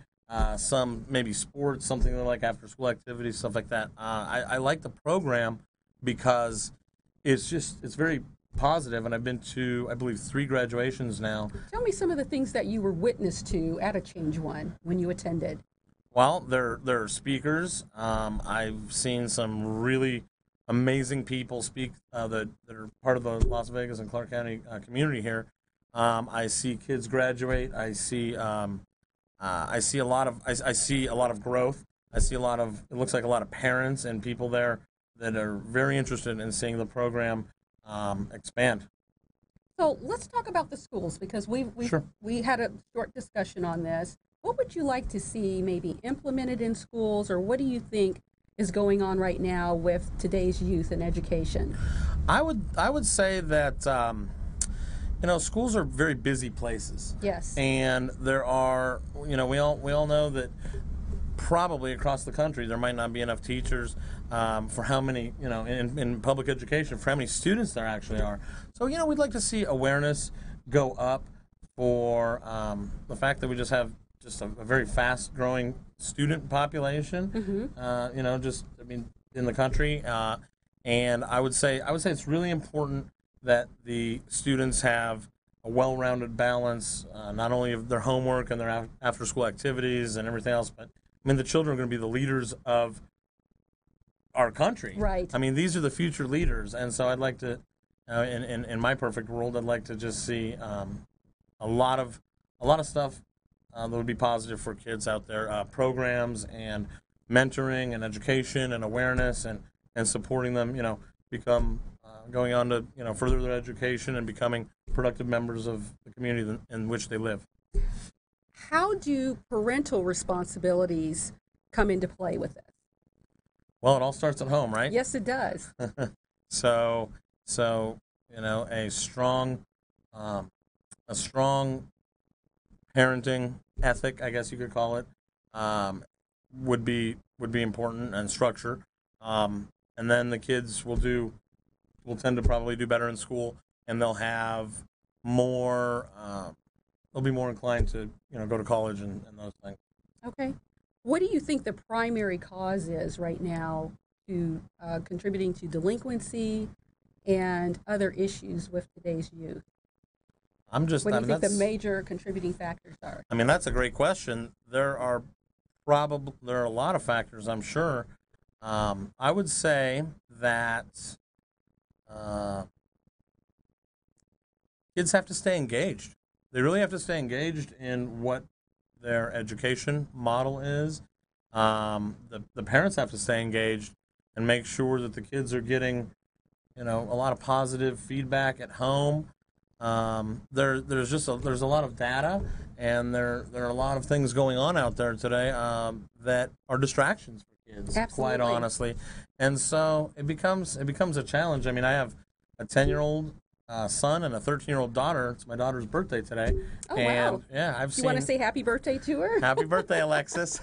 some maybe sports, something like after school activities, stuff like that. I like the program because it's very positive, and I've been to, I believe, 3 graduations now. Tell me some of the things that you were witness to at a Change One when you attended. Well, there are speakers. I've seen some really amazing people speak that are part of the Las Vegas and Clark County community here. I see kids graduate. I see a lot of growth. I see it looks like a lot of parents and people there that are very interested in seeing the program expand. So let's talk about the schools, because we had a short discussion on this. What would you like to see maybe implemented in schools, or what do you think is going on right now with today's youth and education? I would say that schools are very busy places. Yes. And there are, we all know that probably across the country there might not be enough teachers for how many, in public education, for how many students there actually are. So, we'd like to see awareness go up for the fact that we just have a very fast growing student population, in the country. And I would say it's really important that the students have a well-rounded balance, not only of their homework and their after-school activities and everything else, but the children are going to be the leaders of our country. Right. These are the future leaders, and so I'd like to, in my perfect world, I'd like to just see a lot of stuff that would be positive for kids out there, programs and mentoring and education and awareness and supporting them, become going on to further their education and becoming productive members of the community in which they live. How do parental responsibilities come into play with this? Well, it all starts at home, right? Yes, it does. So a strong parenting ethic, I guess you could call it, would be important, and structure. And then the kids will tend to probably do better in school, and they'll have more. They'll be more inclined to go to college and those things. Okay. What do you think the primary cause is right now to contributing to delinquency and other issues with today's youth? What do you think the major contributing factors are? That's a great question. There are a lot of factors, I'm sure. I would say that kids have to stay engaged. They really have to stay engaged in what their education model is. The parents have to stay engaged and make sure that the kids are getting, a lot of positive feedback at home. There's a lot of data, and there are a lot of things going on out there today that are distractions for kids. Absolutely. Quite honestly, and so it becomes a challenge. I have a 10-year-old son and a 13-year-old daughter. It's my daughter's birthday today. Oh, and, wow. Yeah, You want to say happy birthday to her? Happy birthday, Alexis.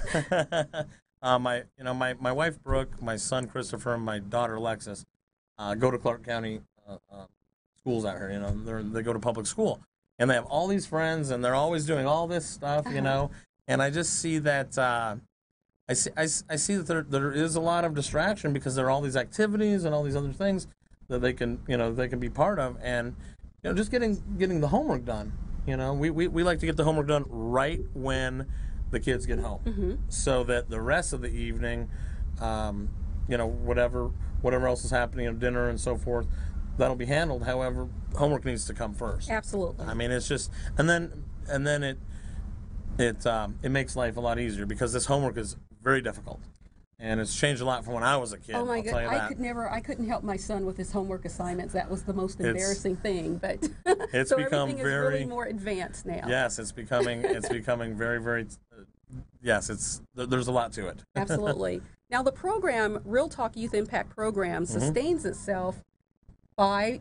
My wife Brooke, my son Christopher, and my daughter Alexis go to Clark County schools out here. They go to public school, and they have all these friends, and they're always doing all this stuff. And I just see that I see that there is a lot of distraction because there are all these activities and all these other things that they can be part of, and just getting the homework done. We like to get the homework done right when the kids get home, so that the rest of the evening, whatever else is happening, dinner and so forth, that'll be handled. However, homework needs to come first. Absolutely. It's just, and then it makes life a lot easier because this homework is very difficult. And it's changed a lot from when I was a kid. Oh my I'll God! tell you that. I couldn't help my son with his homework assignments. That was the most It's- embarrassing thing. But It's so become everything is very really more advanced now. Yes, it's becoming very, very. Yes, there's a lot to it. Absolutely. Now the program, Real Talk Youth Impact Program, sustains itself by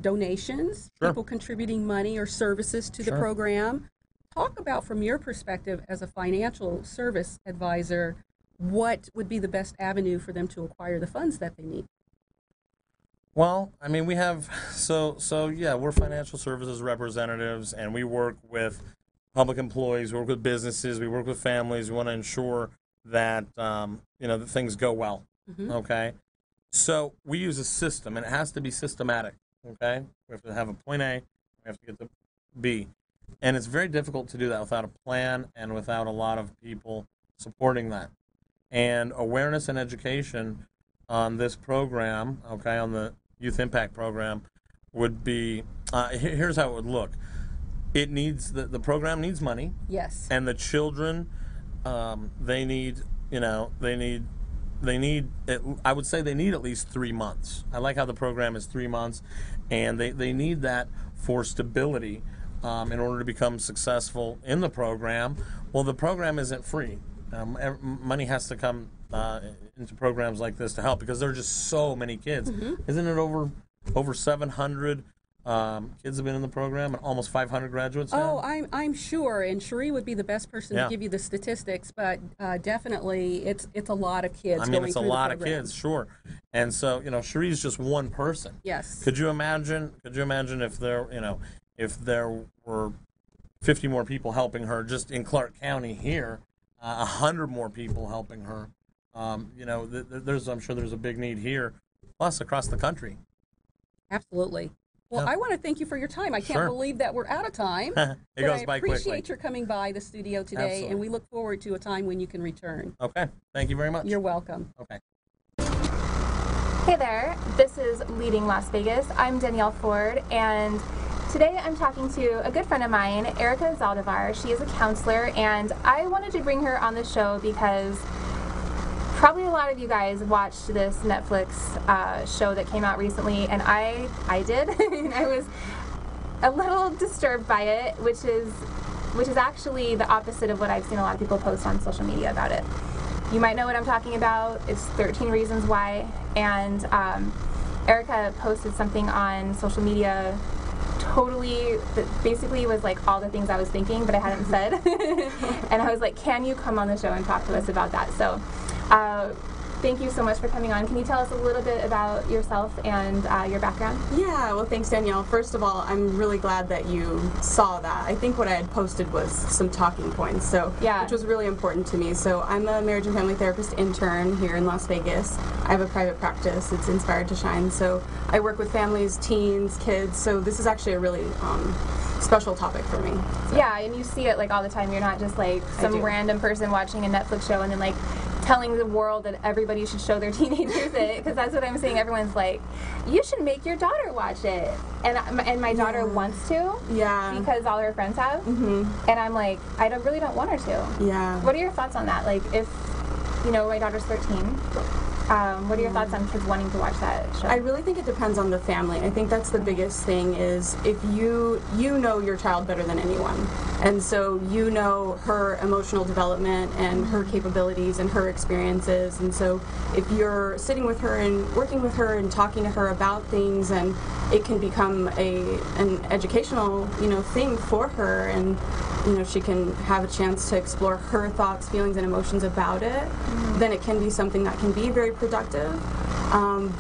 donations, Sure. people contributing money or services to the Sure. program. Talk about, from your perspective as a financial service advisor, what would be the best avenue for them to acquire the funds that they need? Well, I mean, we have so yeah, we're financial services representatives, and we work with public employees, we work with businesses, we work with families. We want to ensure that that things go well. Okay, so we use a system, and it has to be systematic. Okay, we have to have a point A, we have to get to B, and it's very difficult to do that without a plan and without a lot of people supporting that. And awareness and education on this program, okay, on the Youth Impact Program, would be, here's how it would look. It needs, the program needs money. Yes. And the children, they need, I would say they need at least 3 months. I like how the program is 3 months, and they need that for stability in order to become successful in the program. Well, the program isn't free. Money has to come into programs like this to help because there are just so many kids. Isn't it over 700 kids have been in the program and almost 500 graduates now? Oh, I'm sure, and Cherie would be the best person to give you the statistics, but definitely it's a lot of kids. I mean, going it's a through the lot of program. kids, sure. And so, Cherie's just one person. Yes. Could you imagine if there were 50 more people helping her just in Clark County here, 100 more people helping her? I'm sure there's a big need here, plus across the country. Absolutely. Well, I want to thank you for your time. I can't Sure. believe that we're out of time. It goes by I quickly. appreciate your coming by the studio today, Absolutely. and we look forward to a time when you can return. Okay. Thank you very much. You're welcome. Okay. Hey there, this is Leading Las Vegas. I'm Danielle Ford, and today I'm talking to a good friend of mine, Erica Zaldivar. She is a counselor, and I wanted to bring her on the show because probably a lot of you guys watched this Netflix show that came out recently, and I did, and I was a little disturbed by it, which is actually the opposite of what I've seen a lot of people post on social media about it. You might know what I'm talking about. It's 13 Reasons Why, and Erica posted something on social media totally, that basically was like all the things I was thinking but I hadn't said. And I was like, can you come on the show and talk to us about that? So thank you so much for coming on. Can you tell us a little bit about yourself and your background? Yeah, well, thanks, Danielle. First of all, I'm really glad that you saw that. I think what I had posted was some talking points, which was really important to me. So I'm a marriage and family therapist intern here in Las Vegas. I have a private practice. It's Inspired to Shine. So I work with families, teens, kids. So this is actually a really special topic for me. So. Yeah, and you see it like all the time. You're not just like some random person watching a Netflix show and then like telling the world that everybody should show their teenagers it, because that's what I'm seeing. Everyone's like, you should make your daughter watch it, and my daughter wants to, because all her friends have, and I'm like, I really don't want her to. Yeah. What are your thoughts on that? Like, if my daughter's 13. What are your thoughts on kids wanting to watch that show? I really think it depends on the family. I think that's the biggest thing is if you know your child better than anyone. And so you know her emotional development and her capabilities and her experiences. And so if you're sitting with her and working with her and talking to her about things, and it can become an educational, thing for her, and she can have a chance to explore her thoughts, feelings, and emotions about it, then it can be something that can be very productive.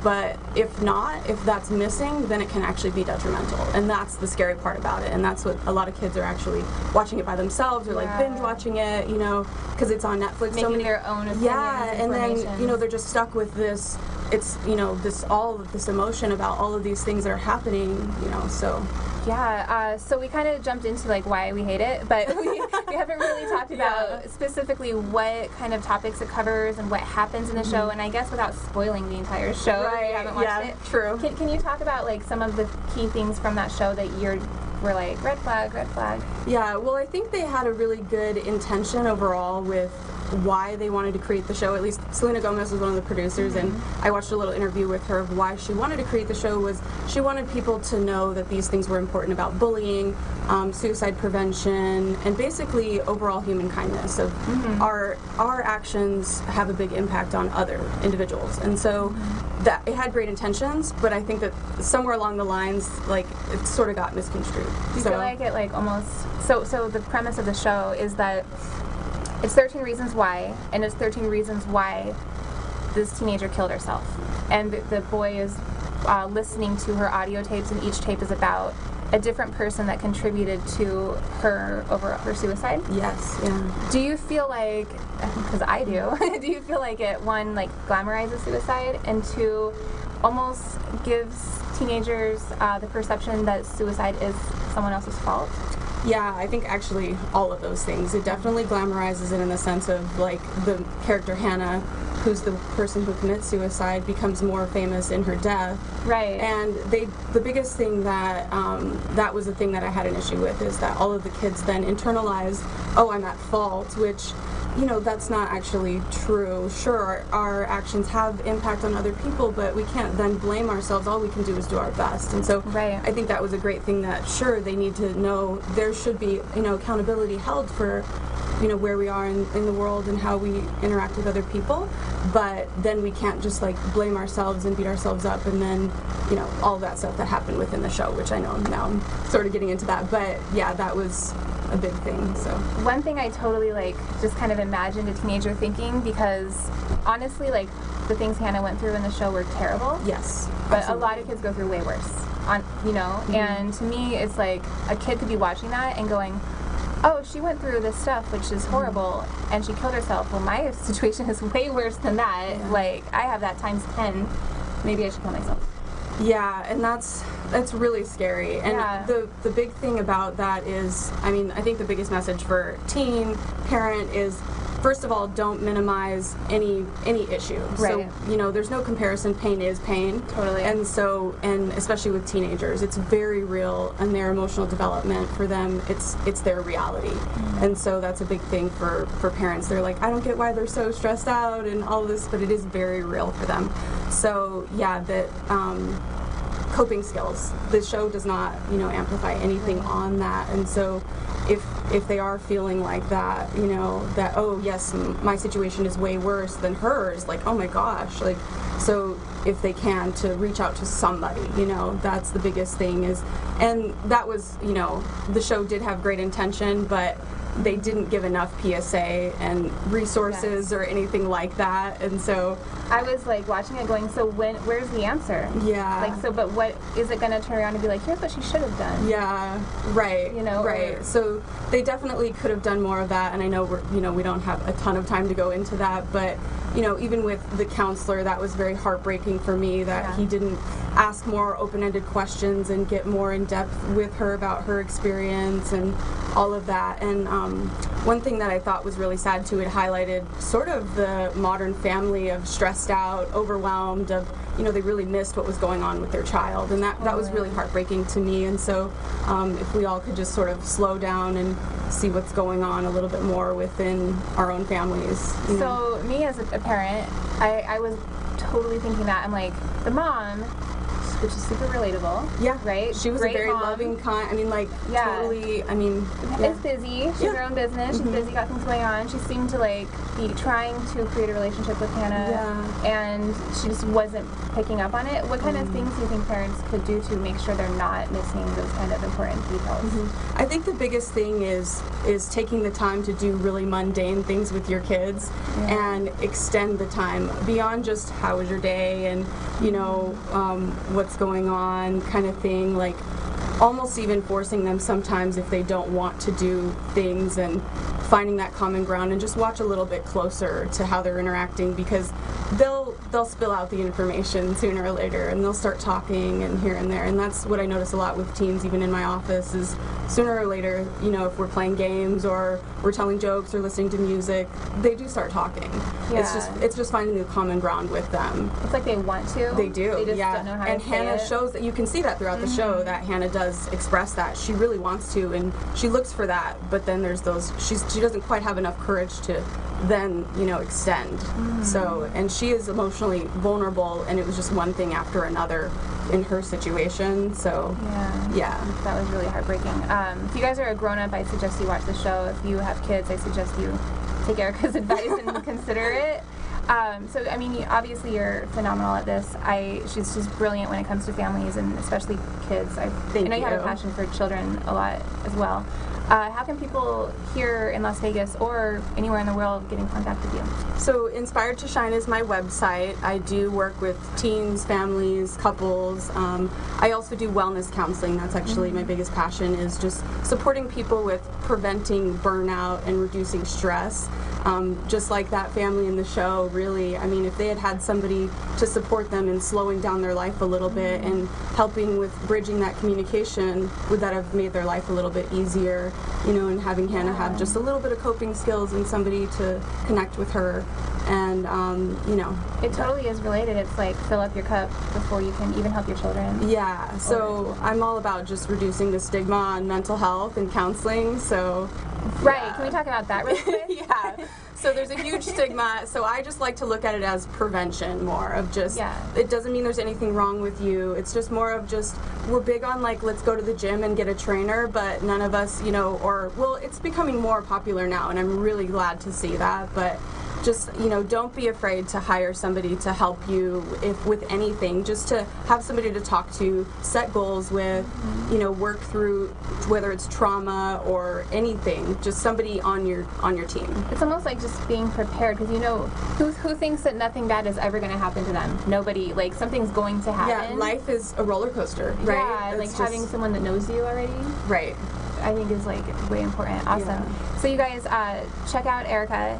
But if not, if that's missing, then it can actually be detrimental. And that's the scary part about it. And that's what a lot of kids are actually watching it by themselves, or like binge watching it, because it's on Netflix. Making their own opinions. Yeah, and then, they're just stuck with this, it's, all of this emotion about all of these things that are happening, so. Yeah, so we kind of jumped into like why we hate it, but we haven't really talked about specifically what kind of topics it covers and what happens in the show, and I guess without spoiling the entire show, if you haven't watched it. True. Can you talk about like some of the key things from that show that you're were like, red flag, red flag? Yeah, well, I think they had a really good intention overall with why they wanted to create the show. At least Selena Gomez was one of the producers, and I watched a little interview with her of why she wanted to create the show. Was she wanted people to know that these things were important about bullying, suicide prevention, and basically overall human kindness. Of our actions have a big impact on other individuals, and so that it had great intentions, but I think that somewhere along the lines, like, it sort of got misconstrued. Do you feel like it, like, almost, so the premise of the show is that it's 13 reasons why, and it's 13 reasons why this teenager killed herself. And the boy is listening to her audio tapes, and each tape is about a different person that contributed to her suicide? Yes, yeah. Do you feel like, because I do, do you feel like it, one, like, glamorizes suicide, and two, almost gives teenagers the perception that suicide is someone else's fault? Yeah, I think actually all of those things. It definitely glamorizes it in the sense of, like, the character Hannah, who's the person who commits suicide, becomes more famous in her death. Right. And the biggest thing that, that was the thing that I had an issue with, is that all of the kids then internalized, oh, I'm at fault, which, you know, that's not actually true. Sure, our actions have impact on other people, but we can't then blame ourselves. All we can do is do our best. And so I think that was a great thing, that sure, they need to know there should be, you know, accountability held for, you know, where we are in the world and how we interact with other people, but then we can't just, like, blame ourselves and beat ourselves up, and then, you know, all of that stuff that happened within the show, which I know now I'm sort of getting into that, but yeah, that was a big thing. So one thing I totally, like, just kind of imagined a teenager thinking, because honestly, like, the things Hannah went through in the show were terrible. Yes, but absolutely. a lot of kids go through way worse, you know. And to me, it's like a kid could be watching that and going, oh, she went through this stuff, which is horrible, and she killed herself. Well, my situation is way worse than that. Like, I have that times 10. Maybe I should kill myself. Yeah, and that's really scary. And the big thing about that is, I mean, I think the biggest message for teen, parent is, first of all, don't minimize any issue. Right. So, you know, there's no comparison. Pain is pain. Totally. And so, and especially with teenagers, it's very real, and their emotional development, for them, it's their reality. And so that's a big thing for parents. They're like, I don't get why they're so stressed out and all this, but it is very real for them. So, yeah, that coping skills. The show does not, you know, amplify anything on that. And so if they are feeling like that, you know, that, oh, yes, my situation is way worse than hers, like, oh my gosh, like, so if they can, to reach out to somebody, you know, that's the biggest thing is, and that was, you know, the show did have great intention, but they didn't give enough PSA and resources or anything like that, and so I was, like, watching it going, so where's the answer? Yeah. Like, so, but what is it going to turn around and be like, here's what she should have done? Yeah, right. You know, right. So they definitely could have done more of that, and I know we don't have a ton of time to go into that, but, you know, even with the counselor, that was very heartbreaking for me, that he didn't ask more open-ended questions and get more in depth with her about her experience and all of that. And one thing that I thought was really sad too, it highlighted sort of the modern family of stressed out, overwhelmed, of, you know, they really missed what was going on with their child, and that was really heartbreaking to me. And so if we all could just sort of slow down and see what's going on a little bit more within our own families. You know? So me as a parent, I was totally thinking that. I'm like, the mom, which is super relatable. Yeah. Right? She was great a very mom. loving, kind, I mean, like, totally, I mean. Is busy. She has her own business. She's busy, got things going on. She seemed to, like, be trying to create a relationship with Hannah, and she just wasn't picking up on it. What kind of things do you think parents could do to make sure they're not missing those kind of important details? I think the biggest thing is taking the time to do really mundane things with your kids and extend the time beyond just how was your day and, you know, what's going on kind of thing, like almost even forcing them sometimes if they don't want to do things, and finding that common ground and just watch a little bit closer to how they're interacting, because they'll spill out the information sooner or later, and they'll start talking and here and there. And that's what I notice a lot with teens, even in my office, is sooner or later, you know, if we're playing games or we're telling jokes or listening to music, they do start talking. Yeah. It's just finding the common ground with them. It's like they want to. They do. They just don't know how and to say Hannah it. shows that. You can see that throughout the show, that Hannah does express that she really wants to, and she looks for that. But then there's those she doesn't quite have enough courage to then, you know, extend. So, and she is emotionally vulnerable, and it was just one thing after another in her situation. So yeah, that was really heartbreaking. If you guys are a grown-up, I suggest you watch the show. If you have kids, I suggest you take Erica's advice and consider it. So, I mean, obviously you're phenomenal at this. She's just brilliant when it comes to families and especially kids. I know you have a passion for children a lot as well. How can people here in Las Vegas or anywhere in the world get in contact with you? So Inspired to Shine is my website. I do work with teens, families, couples. I also do wellness counseling. That's actually my biggest passion, is just supporting people with preventing burnout and reducing stress. Just like that family in the show, really, I mean, if they had somebody to support them in slowing down their life a little bit and helping with bridging that communication, would that have made their life a little bit easier, you know, and having Hannah have just a little bit of coping skills and somebody to connect with her. And, you know. It totally is related. It's like fill up your cup before you can even help your children. Yeah, so I'm all about just reducing the stigma on mental health and counseling, so. Right, can we talk about that really quick? Yeah. So there's a huge stigma, so I just like to look at it as prevention more of just, it doesn't mean there's anything wrong with you, it's just more of just, we're big on like, let's go to the gym and get a trainer, but none of us, you know, well, it's becoming more popular now, and I'm really glad to see that, but just, you know, don't be afraid to hire somebody to help you with anything, just to have somebody to talk to, set goals with, you know, work through whether it's trauma or anything, just somebody on your team. It's almost like just being prepared, because, you know, who thinks that nothing bad is ever going to happen to them? Nobody. Like, something's going to happen. Yeah, life is a roller coaster, right? Yeah, like having someone that knows you already. Right. I think is like way important. Awesome. Yeah. So you guys check out Erica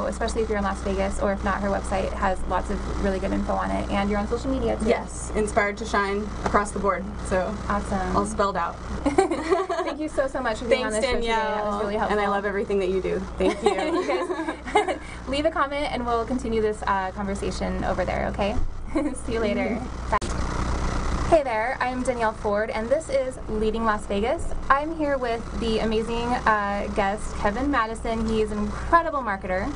especially if you're in Las Vegas, or if not, her website has lots of really good info on it, and you're on social media too. Yes, Inspired to Shine across the board. So awesome. All spelled out. Thank you so much for being on this show today. That was really helpful. And I love everything that you do. Thank you. You guys leave a comment and we'll continue this conversation over there, okay? See you later. Bye. Hey there, I'm Danielle Ford, and this is Leading Las Vegas. I'm here with the amazing guest, Kevin Madison. He's an incredible marketer,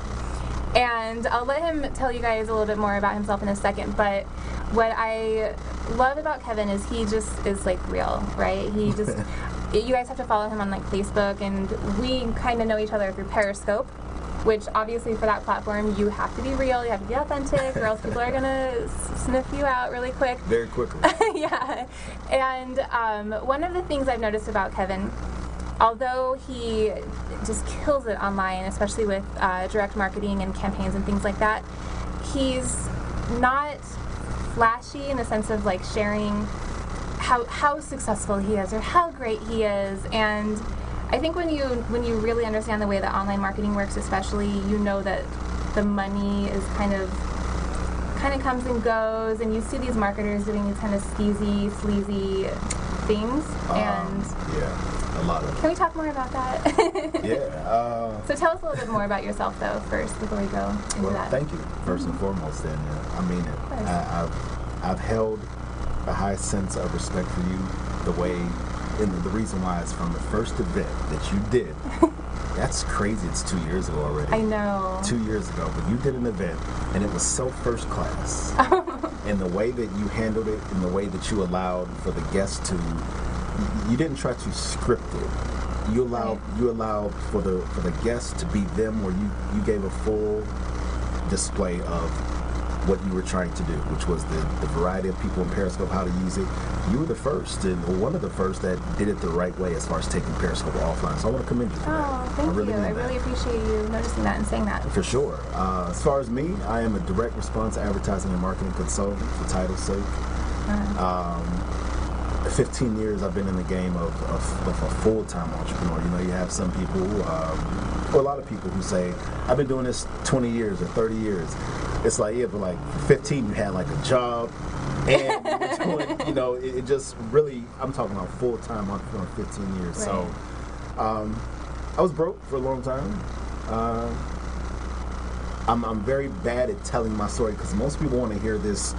and I'll let him tell you guys a little bit more about himself in a second, but what I love about Kevin is he just is like real, right? He just, you guys have to follow him on like Facebook, and we kind of know each other through Periscope, which obviously for that platform you have to be real, you have to be authentic, or else people are gonna sniff you out really quick. Very quickly. Yeah. And one of the things I've noticed about Kevin, although he just kills it online, especially with direct marketing and campaigns and things like that, he's not flashy in the sense of like sharing how successful he is or how great he is. And I think when you really understand the way that online marketing works, especially, you know that the money is kind of comes and goes, and you see these marketers doing these kind of skeezy, sleazy things. And yeah, a lot of. Can we talk more about that? Yeah. So tell us a little bit more about yourself, though, first, before we go into that. Thank you, first and foremost. And I mean it. I've held a high sense of respect for you, the way. And the reason why is from the first event that you did. That's crazy. It's 2 years ago already. I know. 2 years ago, but you did an event, and it was so first class. And the way that you handled it, and the way that you allowed for the guests to, you didn't try to script it. You allowed for the guests to be them, where you gave a full display of what you were trying to do, which was the variety of people in Periscope, how to use it. You were the first, and one of the first that did it the right way as far as taking Periscope offline. So I want to commend you for that. Thank you. I really appreciate you noticing that and saying that. For sure. As far as me, I am a direct response advertising and marketing consultant for title's sake. 15 years I've been in the game of a full-time entrepreneur. You know, you have some people, or a lot of people who say, I've been doing this 20 years or 30 years. it's like, yeah, but like 15, you had like a job, and you were doing, you know, it just really, I'm talking about full-time entrepreneur, 15 years. Right. So I was broke for a long time. I'm very bad at telling my story because most people want to hear this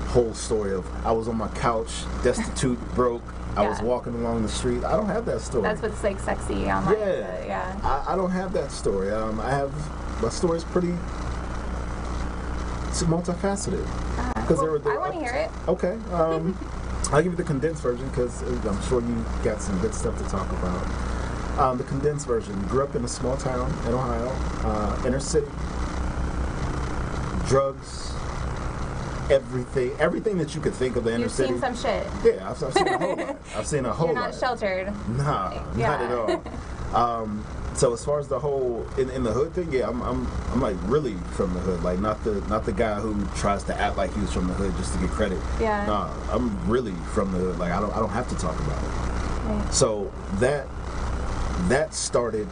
whole story of I was on my couch, destitute, broke. I was walking along the street. I don't have that story. That's what's like sexy online. Yeah. I don't have that story. My story is pretty. It's multifaceted. Cool. I want to hear it. Okay. I'll give you the condensed version because I'm sure you got some good stuff to talk about. The condensed version. Grew up in a small town in Ohio, inner city. Drugs, everything that you could think of the inner city. You've seen some shit. Yeah, I've seen a whole lot. I've seen a whole lot. You're not sheltered. Nah, not at all. So as far as the whole in the hood thing, yeah, I'm like really from the hood, like not the guy who tries to act like he was from the hood just to get credit. Yeah. Nah, I'm really from the hood. Like I don't have to talk about it. Right. So that started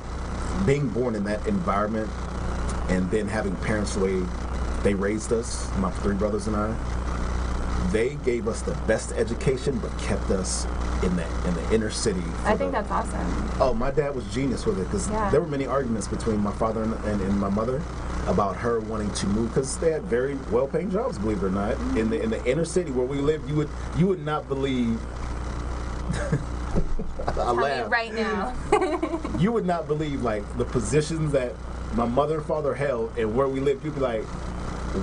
being born in that environment, and then having parents the way they raised us, my 3 brothers and I. They gave us the best education, but kept us in the inner city. I think that's awesome. Oh, my dad was genius with it because there were many arguments between my father and my mother about her wanting to move because they had very well-paying jobs, believe it or not. Mm-hmm. In the inner city where we lived, you would not believe. Tell me right now. You would not believe like the positions that my mother and father held and where we lived. You'd be like,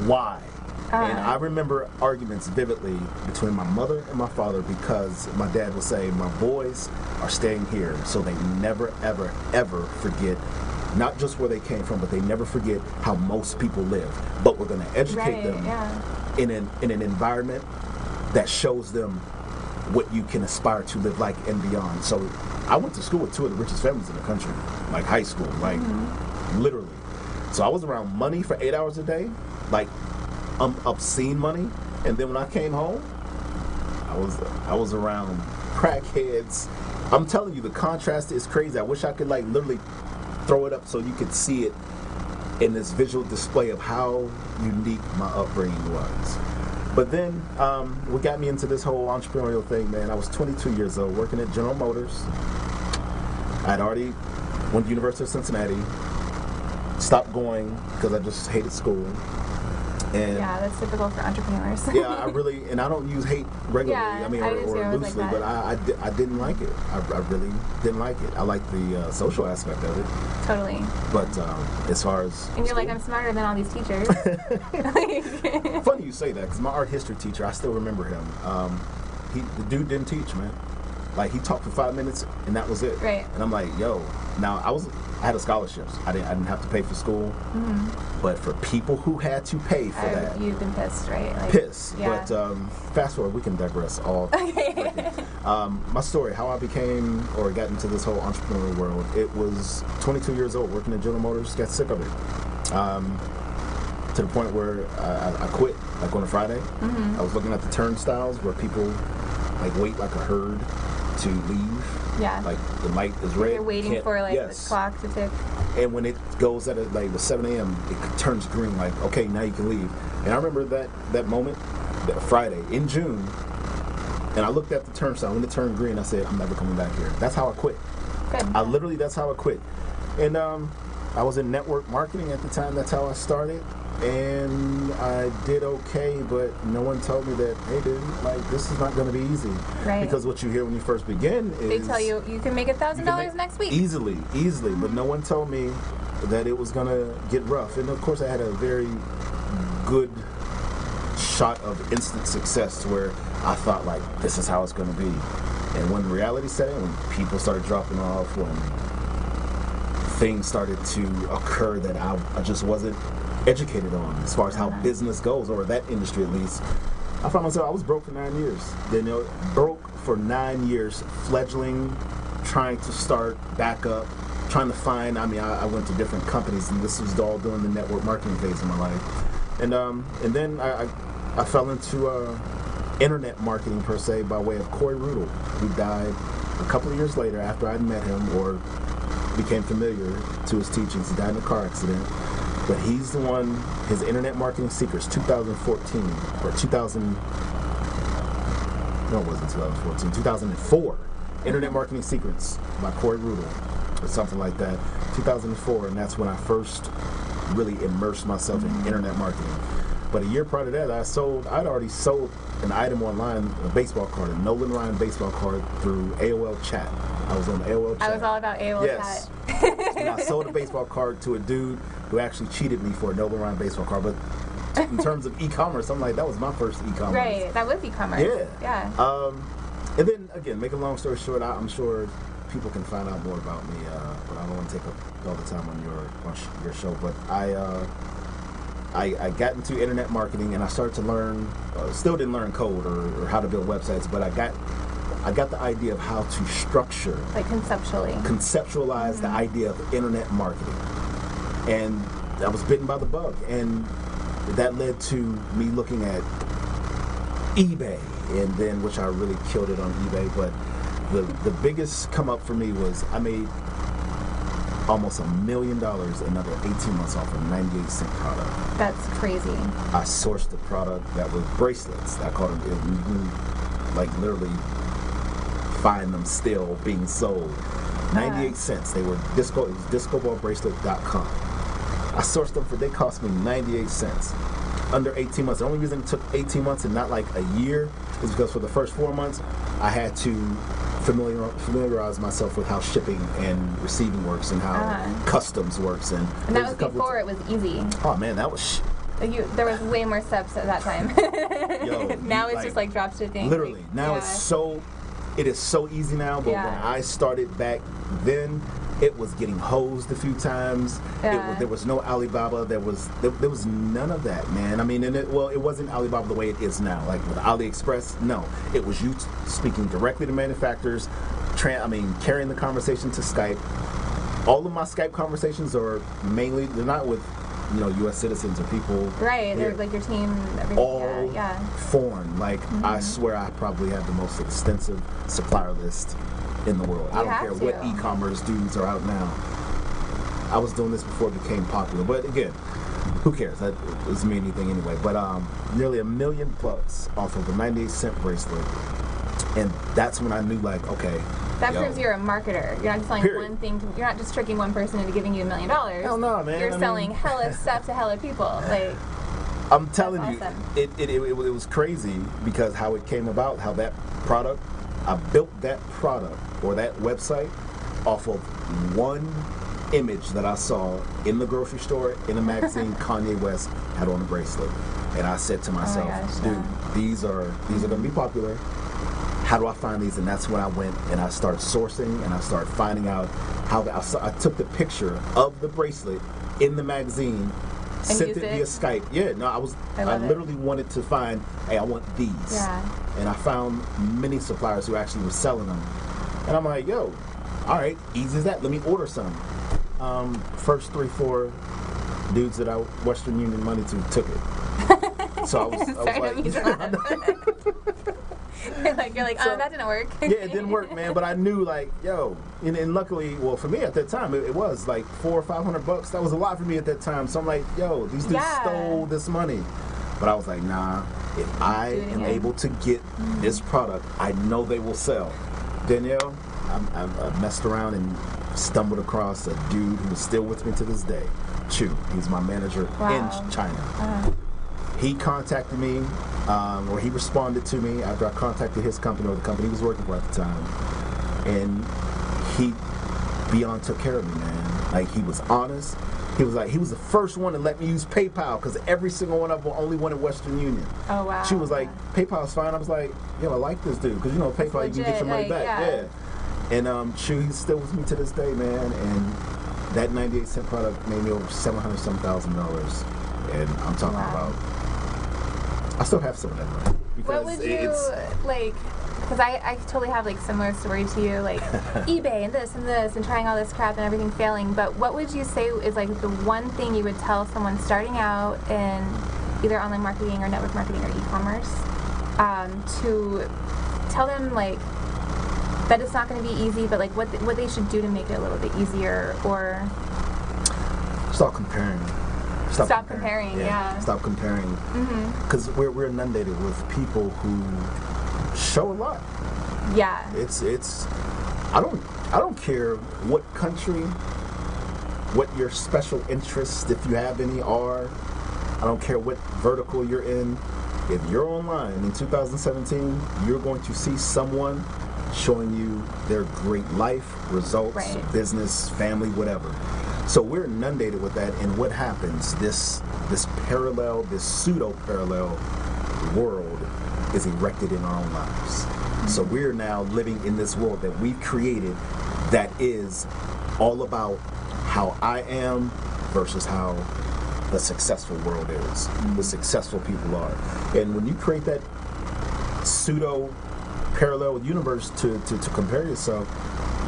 why? And I remember arguments vividly between my mother and my father because my dad would say, my boys are staying here so they never, ever, ever forget not just where they came from, but they never forget how most people live. But we're going to educate them in an environment that shows them what you can aspire to live like and beyond. So I went to school with 2 of the richest families in the country, like high school, like literally. So I was around money for 8 hours a day, like obscene money, and then when I came home, I was around crackheads. I'm telling you, the contrast is crazy. I wish I could like literally throw it up so you could see it in this visual display of how unique my upbringing was. But then what got me into this whole entrepreneurial thing, man, I was 22 years old working at General Motors. I'd already went to the University of Cincinnati, stopped going because I just hated school. And yeah, that's typical for entrepreneurs. Yeah, I really, and I don't use hate regularly, or loosely, but I didn't like it. I really didn't like it. I like the social aspect of it. Totally. But as far as and you're like, I'm smarter than all these teachers. Funny you say that, because my art history teacher, I still remember him. The dude didn't teach, man. Like, he talked for 5 minutes, and that was it. Right. And I'm like, yo, now I had a scholarship. I didn't have to pay for school. Mm-hmm. But for people who had to pay for that. You've been pissed, right? Like, pissed. Yeah. But fast forward, we can digress all. Okay. My story, how I became or got into this whole entrepreneurial world, it was 22 years old working at General Motors, got sick of it. To the point where I quit, like on a Friday. Mm-hmm. I was looking at the turnstiles where people like wait like a herd to leave. Yeah. Like the light is red. You're waiting for like the clock to tick. And when it goes at like 7 a.m., it turns green. Like, okay, now you can leave. And I remember that moment, that Friday in June, and I looked at the turnstile. When it turned green, I said, I'm never coming back here. That's how I quit. Good. That's how I quit. And I was in network marketing at the time. That's how I started. And I did okay, but no one told me that, hey, dude, like, this is not going to be easy. Right. Because what you hear when you first begin is... They tell you can make $1,000 next week. Easily. Mm-hmm. But no one told me that it was going to get rough. And, of course, I had a very good shot of instant success where I thought, like, this is how it's going to be. And when reality set in, when people started dropping off, when things started to occur that I just wasn't educated on as far as how business goes, or that industry at least, I found myself, I was broke for 9 years. Broke for 9 years, fledgling, trying to start back up, trying to find, I went to different companies, and this was all during the network marketing phase of my life. And then I fell into internet marketing per se by way of Corey Rudel, who died a couple of years later after I'd met him or became familiar to his teachings. He died in a car accident. But he's the one, his Internet Marketing Secrets, 2014, or 2000, no, it wasn't 2014, 2004. Internet Marketing Secrets by Corey Rudel, or something like that, 2004, and that's when I first really immersed myself in internet marketing. But a year prior to that, I'd already sold an item online, a baseball card, a Nolan Ryan baseball card through AOL Chat. I was on the AOL Chat. I was all about AOL Chat. And I sold a baseball card to a dude who actually cheated me for a Nolan Ryan baseball card. But in terms of e-commerce, I'm like, that was my first e-commerce. Right, that was e-commerce. Yeah. And then, again, make a long story short, I'm sure people can find out more about me, but I don't want to take up all the time on your show. But I got into internet marketing, and I started to learn, still didn't learn code or how to build websites, but I got the idea of how to structure, like conceptualize the idea of internet marketing. And I was bitten by the bug, and that led to me looking at eBay, and then, which I really killed it on eBay, but the biggest come up for me was I made almost $1 million another 18 months off a 98-cent product. That's crazy. I sourced a product that was bracelets. I called them, you can like literally find them still being sold. 98 cents. They were discoballbracelet.com. I sourced them they cost me 98 cents. Under 18 months. The only reason it took 18 months and not like a year is because for the first 4 months, I had to familiarize myself with how shipping and receiving works and how customs works. And that was before it was easy. Oh man, that was there was way more steps at that time. Now it's just like drop shipping. Literally. Now it is so easy now, but when I started back then, it was getting hosed a few times. There was no Alibaba. There was none of that, man. I mean, it wasn't Alibaba the way it is now. Like with AliExpress, no. It was you speaking directly to manufacturers, carrying the conversation to Skype. All of my Skype conversations are they're not with, U.S. citizens or people. Right, they're like your team, everything. All foreign. Like, I swear I probably have the most extensive supplier list in the world. I don't care what e-commerce dudes are out now. I was doing this before it became popular, but again, who cares? That doesn't mean anything anyway. But nearly $1 million bucks off of a 98-cent bracelet, and that's when I knew, like, okay. That proves you're a marketer. You're not just selling one thing. You're not just tricking one person into giving you $1 million. Hell no, man. You're selling hella stuff to hella people. Like, I'm telling you, it was crazy because how it came about, how that product. I built that product or that website off of one image that I saw in the grocery store, in a magazine. Kanye West had on a bracelet, and I said to myself, dude, these are going to be popular. How do I find these? And that's when I went and I started sourcing and I started finding out how I took the picture of the bracelet in the magazine. Sent it via Skype. Yeah, no, I literally wanted to find, hey, I want these. Yeah. And I found many suppliers who actually were selling them. And I'm like, yo, all right, easy as that. Let me order some. First 3-4 dudes that I Western Union money to took it. So I was like, you're like, that didn't work. Yeah, it didn't work, man. But I knew, like, yo, and luckily, well, for me at that time, it was like $400 or $500. That was a lot for me at that time. So I'm like, yo, these dudes stole this money. But I was like, nah, if I am able to get this product, I know they will sell. Danielle, I messed around and stumbled across a dude who is still with me to this day. Chu, he's my manager in China. He contacted me, or he responded to me after I contacted his company or the company he was working for at the time. And he beyond took care of me, man. Like, he was honest. He was the first one to let me use PayPal because every single one of them only wanted Western Union. Oh, wow. She was like, PayPal's fine. I was like, yo, I like this dude because, PayPal, you can get your money back. Yeah. And he's still with me to this day, man. And that 98-cent product made me over $700,000. And I'm talking about, I still have some of that money. What would you, like, because I totally have, like, similar story to you, like, eBay and this and trying all this crap and everything failing, but what would you say is, like, the one thing you would tell someone starting out in either online marketing or network marketing or e-commerce to tell them, like, that it's not going to be easy, but, like, what they should do to make it a little bit easier, or... Start comparing. Stop comparing, yeah. Stop comparing. Because we're inundated with people who show a lot. Yeah. It's I don't care what country, what your special interests, if you have any, are. I don't care what vertical you're in. If you're online in 2017, you're going to see someone showing you their great life, results, business, family, whatever. So we're inundated with that, and what happens? This parallel, this pseudo-parallel world is erected in our own lives. So we're now living in this world that we've created that is all about how I am versus how the successful world is, the successful people are. And when you create that pseudo-parallel universe to compare yourself,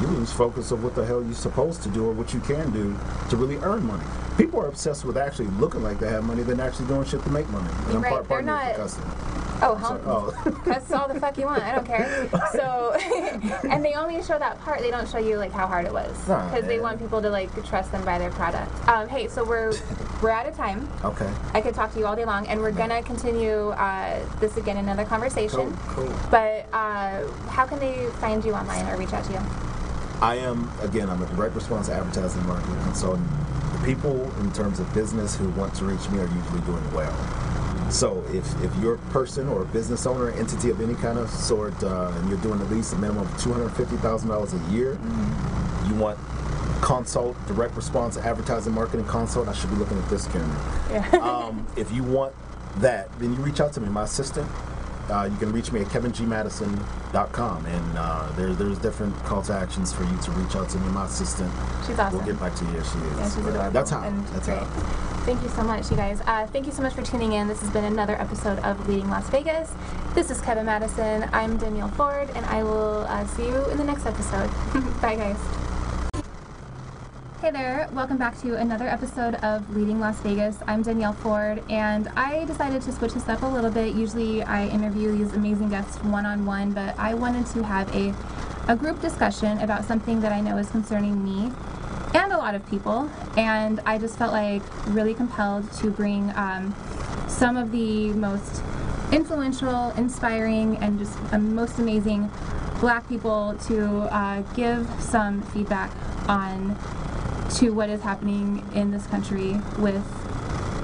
you lose focus of what the hell you're supposed to do or what you can do to really earn money. People are obsessed with actually looking like they have money than actually doing shit to make money. And I'm They're not. Cuss all the fuck you want. I don't care. So, and they only show that part. They don't show you like how hard it was because they want people to like trust them by their product. Hey, so we're out of time. Okay. I could talk to you all day long, and we're gonna continue this again in another conversation. Cool. But how can they find you online or reach out to you? I'm a direct response advertising marketing consultant. The people in terms of business who want to reach me are usually doing well. So if you're a person or a business owner, entity of any kind of sort, and you're doing at least a minimum of $250,000 a year, you want consult, direct response advertising marketing consult, I should be looking at this camera. Yeah. If you want that, then you reach out to me, my assistant. You can reach me at kevingmadison.com, and there's different call to actions for you to reach out to me. My assistant. She's awesome. We'll get back to you. Yeah, she is. Yeah, she's adorable. That's how. That's how. Thank you so much, you guys. Thank you so much for tuning in. This has been another episode of Leading Las Vegas. This is Kevin Madison. I'm Danielle Ford, and I will see you in the next episode. Bye, guys. Hey there, welcome back to another episode of Leading Las Vegas. I'm Danielle Ford, and I decided to switch this up a little bit. Usually I interview these amazing guests one-on-one, but I wanted to have a group discussion about something that I know is concerning me and a lot of people, and I just felt like really compelled to bring some of the most influential, inspiring, and just most amazing Black people to give some feedback to what is happening in this country with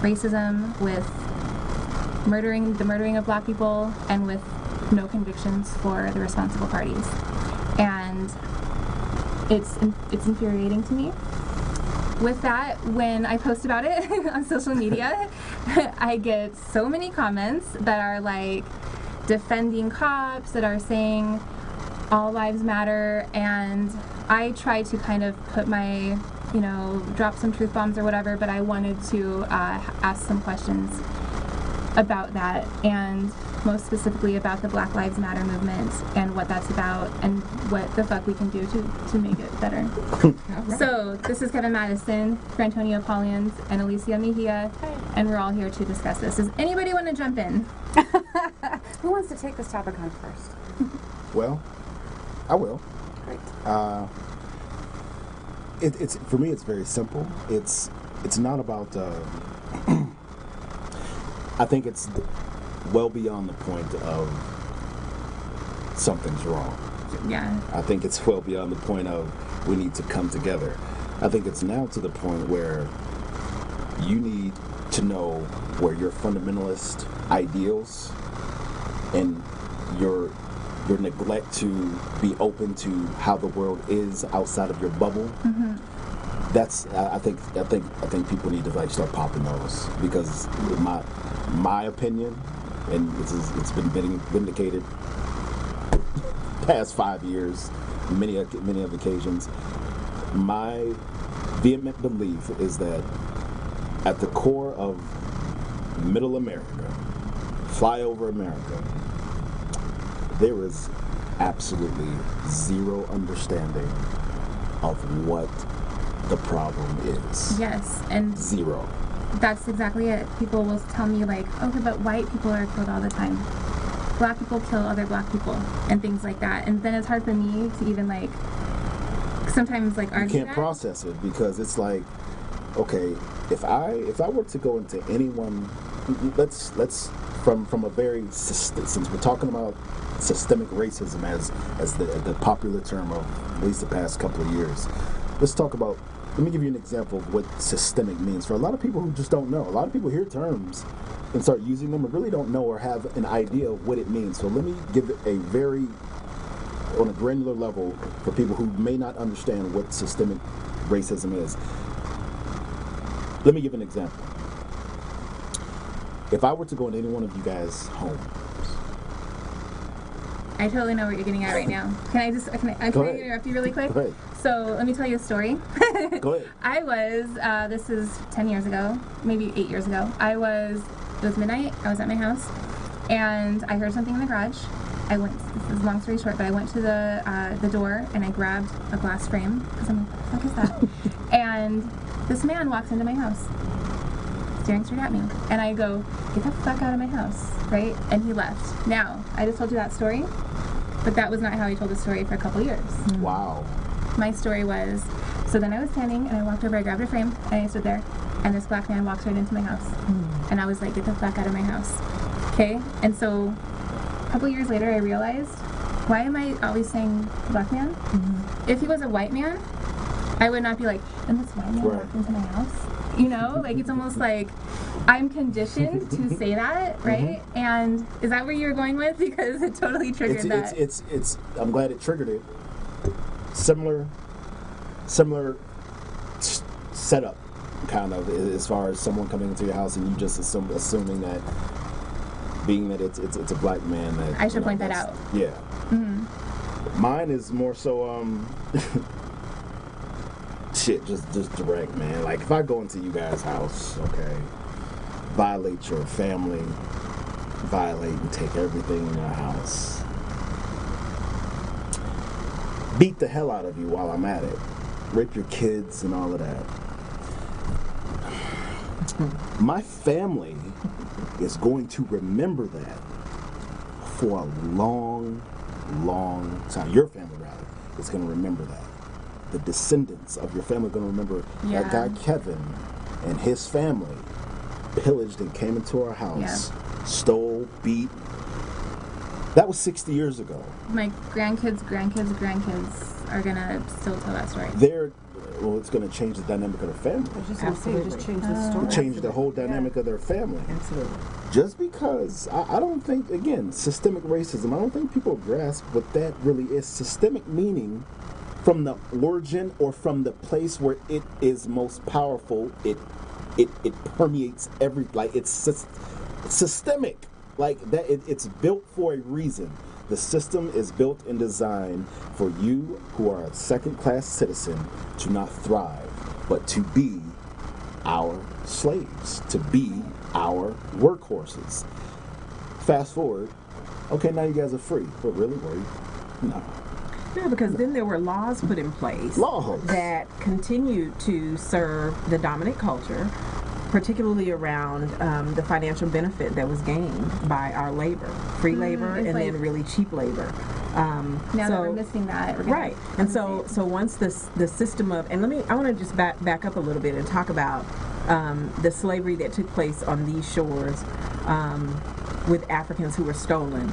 racism, with the murdering of Black people, and with no convictions for the responsible parties. And it's infuriating to me. With that, when I post about it on social media, I get so many comments that are like defending cops, that are saying all lives matter, and I try to kind of put my, drop some truth bombs or whatever, but I wanted to ask some questions about that, and most specifically about the Black Lives Matter movement and what that's about and what the fuck we can do to make it better. Right. So this is Kevin Madison, Frantonio Paulians, and Alicia Mejia, and we're all here to discuss this. Does anybody want to jump in? Who wants to take this topic on first? Well, I will. Great. It's for me. It's very simple. It's not about. I think it's well beyond the point of something's wrong. Yeah. I think it's well beyond the point of we need to come together. I think it's now to the point where you need to know where your fundamentalist ideals and your neglect to be open to how the world is outside of your bubble. Mm-hmm. That's I think people need to start popping those, because my opinion, and it's been vindicated past 5 years, many of occasions. My vehement belief is that at the core of Middle America, flyover America, there is absolutely zero understanding of what the problem is. Yes, and zero. That's exactly it. People will tell me okay, but white people are killed all the time. Black people kill other Black people and things like that. And then it's hard for me to even sometimes argue. You can't process it, because it's okay, if I were to go into anyone, let's from a very since we're talking about systemic racism as the popular term of at least the past couple of years, let me give you an example of what systemic means for a lot of people who just don't know. A lot of people hear terms and start using them and really don't know or have an idea of what it means. So let me give it a very, on a granular level, for people who may not understand what systemic racism is. Let me give an example. If I were to go into any one of you guys' homes, I totally know what you're getting at right now. Can I interrupt you really quick? Go ahead. So let me tell you a story. Go ahead. I was, this is 10 years ago, maybe 8 years ago. It was midnight, I was at my house, and I heard something in the garage. This is long story short, but I went to the door and I grabbed a glass frame, because I'm like, what the fuck is that? And this man walks into my house, staring straight at me. And I go, get the fuck out of my house, right? And he left. Now, I just told you that story, but that was not how he told the story for a couple years. Wow. My story was, so then I was standing and I walked over, I grabbed a frame, and I stood there, and this black man walks right into my house. And I was like, get the fuck out of my house. Okay? And so a couple years later, I realized, why am I always saying black man? If he was a white man, I would not be like, and this white man walked into my house. You know, like it's almost like I'm conditioned to say that, right? And is that where you were going with? Because it totally triggered that. It's I'm glad it triggered it. Similar setup, kind of, as far as someone coming into your house and you just assuming that, being that it's a black man, that I should point that out. Yeah. Mine is more so just direct, man. Like if I go into you guys' house, okay, violate your family, violate and take everything in your house, beat the hell out of you while I'm at it, rape your kids and all of that. My family is going to remember that for a long, long time. Your family, rather, is going to remember that. The descendants of your family are going to remember that guy Kevin and his family pillaged and came into our house, stole, beat. That was 60 years ago. My grandkids are going to still tell that story. It's going to change the dynamic of their family. Absolutely. Just change the story. Change the whole dynamic of their family. Absolutely. Just because, I don't think, again, systemic racism, I don't think people grasp what that really is. Systemic meaning from the origin or from the place where it is most powerful, it permeates it's systemic. Like that, it's built for a reason. The system is built and designed for you who are a second-class citizen to not thrive, but to be our slaves, to be our workhorses. Fast forward, okay, now you guys are free. But really, were you? No. Yeah, because then there were laws put in place that continued to serve the dominant culture, particularly around the financial benefit that was gained by our labor, free labor, and then really cheap labor. Now that we're missing that, right? And so once the system of, and I want to just back up a little bit and talk about the slavery that took place on these shores with Africans who were stolen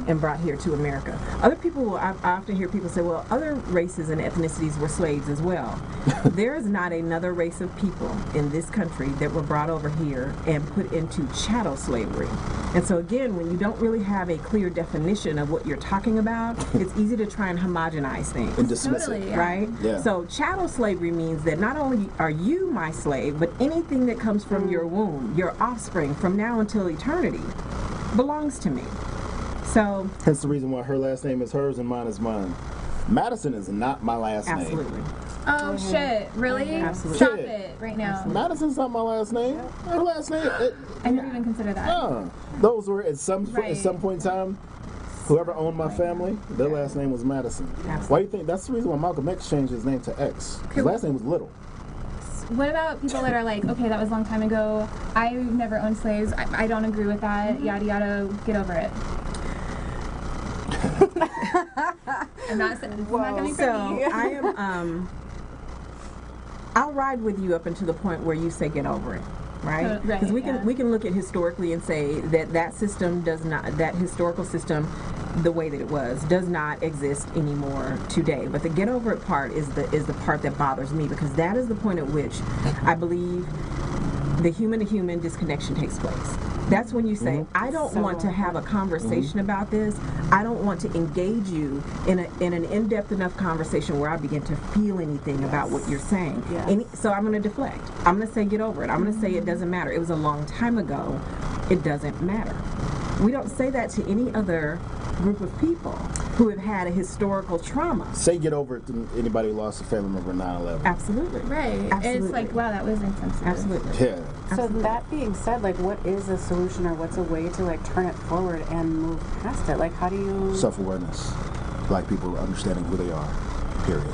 and brought here to America. Other people, I often hear people say, well, other races and ethnicities were slaves as well. There is not another race of people in this country that were brought over here and put into chattel slavery. And so again, when you don't really have a clear definition of what you're talking about, it's easy to try and homogenize things. And dismiss it. Right? Yeah. So chattel slavery means that not only are you my slave, but anything that comes from your womb, your offspring, from now until eternity, belongs to me. So hence the reason why her last name is hers and mine is mine. Madison is not my last name. Absolutely. Oh shit! Really? Absolutely. Stop it right now. Madison's not my last name. Her last name. I didn't even consider that. Those were at some point in time. Whoever owned my family, their last name was Madison. Absolutely. Why do you think that's the reason why Malcolm X changed his name to X? His last name was Little. What about people that are like, okay, that was a long time ago. I've never owned slaves. I don't agree with that. Yada yada. Get over it. I'm not coming from me. I am. I'll ride with you up until the point where you say get over it. Right? Right, Because we yeah. can look at historically and say that system does not, that historical system, the way that it was, does not exist anymore today. But the get over it part is the part that bothers me, because that is the point at which I believe the human to human disconnection takes place. That's when you say, I don't want to have a conversation about this. I don't want to engage you in an in-depth enough conversation where I begin to feel anything about what you're saying. So I'm going to deflect. I'm going to say get over it. I'm going to say it doesn't matter. It was a long time ago. It doesn't matter. We don't say that to any other group of people who have had a historical trauma. Say get over it to anybody who lost a family member in 9/11. Absolutely. Right. Absolutely. And it's like, wow, that was insensitive. Absolutely. Yeah. So that being said, like, what is a solution, or what's a way to like turn it forward and move past it? Like, how do you? Self-awareness. Black people understanding who they are. Period.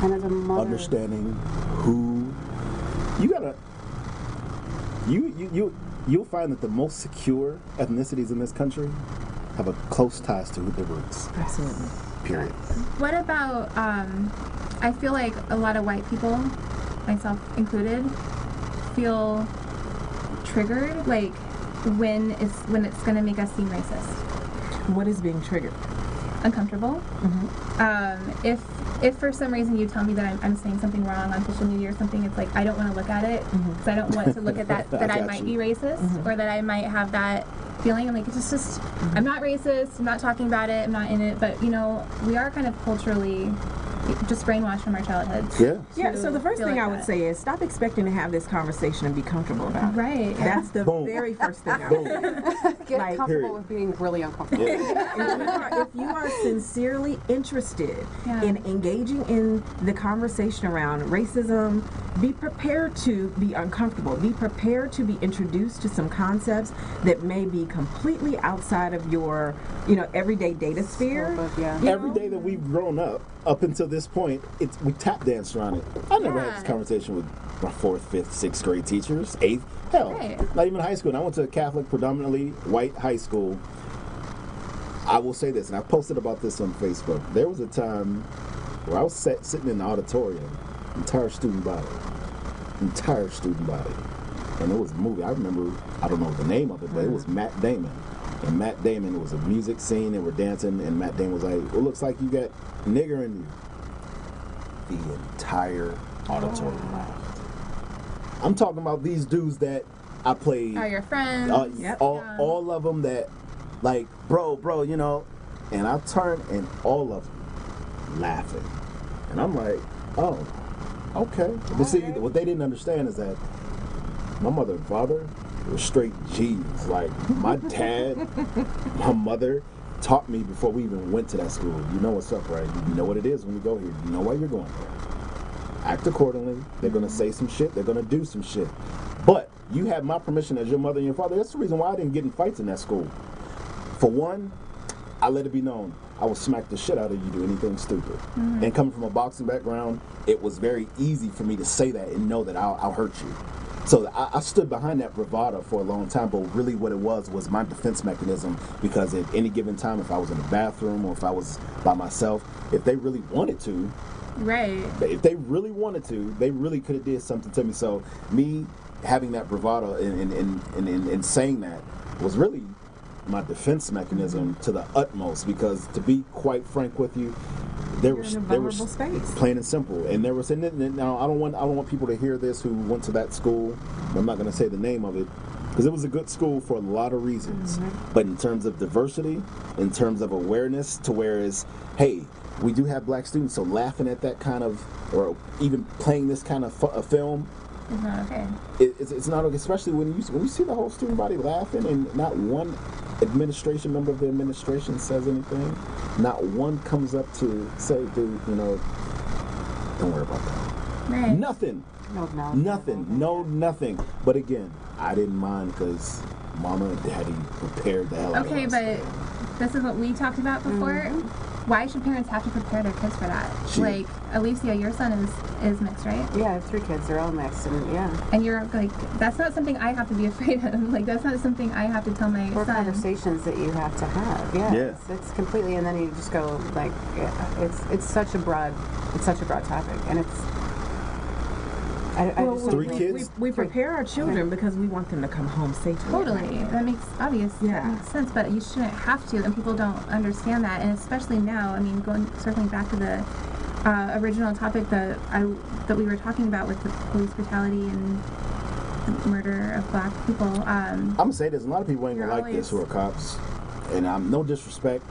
And as a mother, Understanding who you gotta. You'll find that the most secure ethnicities in this country have a close ties to their roots. Absolutely. Period. What about, I feel like a lot of white people, myself included, feel triggered, like when it's going to make us seem racist. What is being triggered? Uncomfortable. If for some reason you tell me that I'm saying something wrong on social media or something, it's like I don't want to look at it because I don't want to look at that I might be racist or that I might have that feeling. I'm like, it's just I'm not racist. I'm not talking about it. I'm not in it. But you know, we are kind of culturally just brainwashed from our childhoods. Yeah. So the first thing I would say is stop expecting to have this conversation and be comfortable about it. Right. That's the very first thing I would say. get comfortable with being really uncomfortable. If you are sincerely interested in engaging in the conversation around racism, be prepared to be uncomfortable. Be prepared to be introduced to some concepts that may be completely outside of your, everyday data sphere. Every day that we've grown up until this point, we tap danced around it. I never had this conversation with my 4th, 5th, 6th grade teachers, 8th, hell, not even high school. And I went to a Catholic, predominantly white high school. I will say this, and I posted about this on Facebook. There was a time where I was sitting in the auditorium, entire student body, and it was a movie. I remember, I don't know the name of it, but it was Matt Damon. And Matt Damon, it was a music scene, and we're dancing, and Matt Damon was like, it looks like you got nigger in you. The entire auditorium laughed. I'm talking about these dudes that I played. Are your friends? All of them that, like, bro, and I turned, and all of them laughing. And I'm like, oh, okay. But see, what they didn't understand is that my mother and father were straight G's. Like, my dad, my mother taught me before we even went to that school. You know what's up, right? You know what it is when you go here. You know why you're going there. Act accordingly. They're going to say some shit. They're going to do some shit. But you have my permission as your mother and your father. That's the reason why I didn't get in fights in that school. For one, I let it be known I will smack the shit out of you do anything stupid. And coming from a boxing background, it was very easy for me to say that and know that I'll hurt you. So I stood behind that bravado for a long time, but really what it was my defense mechanism, because at any given time, if I was in the bathroom or if I was by myself, if they really wanted to, if they really wanted to, they really could have did something to me. So me having that bravado and saying that was really my defense mechanism to the utmost, because to be quite frank with you, there was space. Plain and simple. And there was, and now I don't want people to hear this who went to that school. I'm not going to say the name of it, because it was a good school for a lot of reasons. But in terms of diversity, in terms of awareness, to whereas, hey, we do have black students, so laughing at that kind of, or even playing this kind of a film, it's not okay. It's not okay, especially when you see the whole student body laughing and not one administration member of the administration says anything. Not one comes up to say, dude, don't worry about that. Nothing. Nothing. But again, I didn't mind because Mama and Daddy prepared the hell out of us. Okay, but this is what we talked about before. Why should parents have to prepare their kids for that? Like, Alicia, your son is mixed, right? Yeah, I have 3 kids. They're all mixed, and And you're like, that's not something I have to be afraid of. Like, that's not something I have to tell my son. Conversations that you have to have. It's completely, and then you just go like, it's such a broad topic, and Well, Three kids? We prepare our children because we want them to come home safely. Totally. That makes that makes sense, but you shouldn't have to, and people don't understand that, and especially now. I mean, circling back to the original topic that we were talking about with the police brutality and the murder of black people. I'm gonna say this: a lot of people ain't gonna like this who are cops, and I'm no disrespect.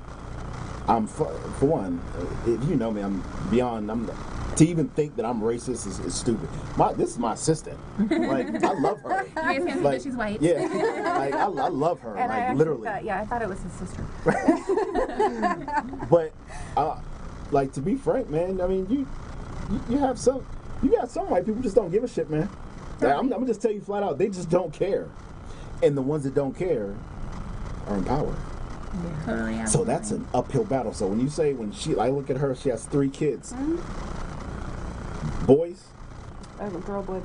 I'm for one, if you know me, I'm beyond. To even think that I'm racist is stupid. This is my assistant. Like, I love her. You guys can't like, she's white. Yeah, like I love her. And like literally. I thought it was his sister. But like, to be frank, man, I mean, you got some white people who just don't give a shit, man. Like, I'm gonna just tell you flat out, they just don't care, and the ones that don't care are in power. Yeah. Totally. Absolutely. So that's an uphill battle. So when you say I look at her, she has 3 kids. Boys? Girl, boy.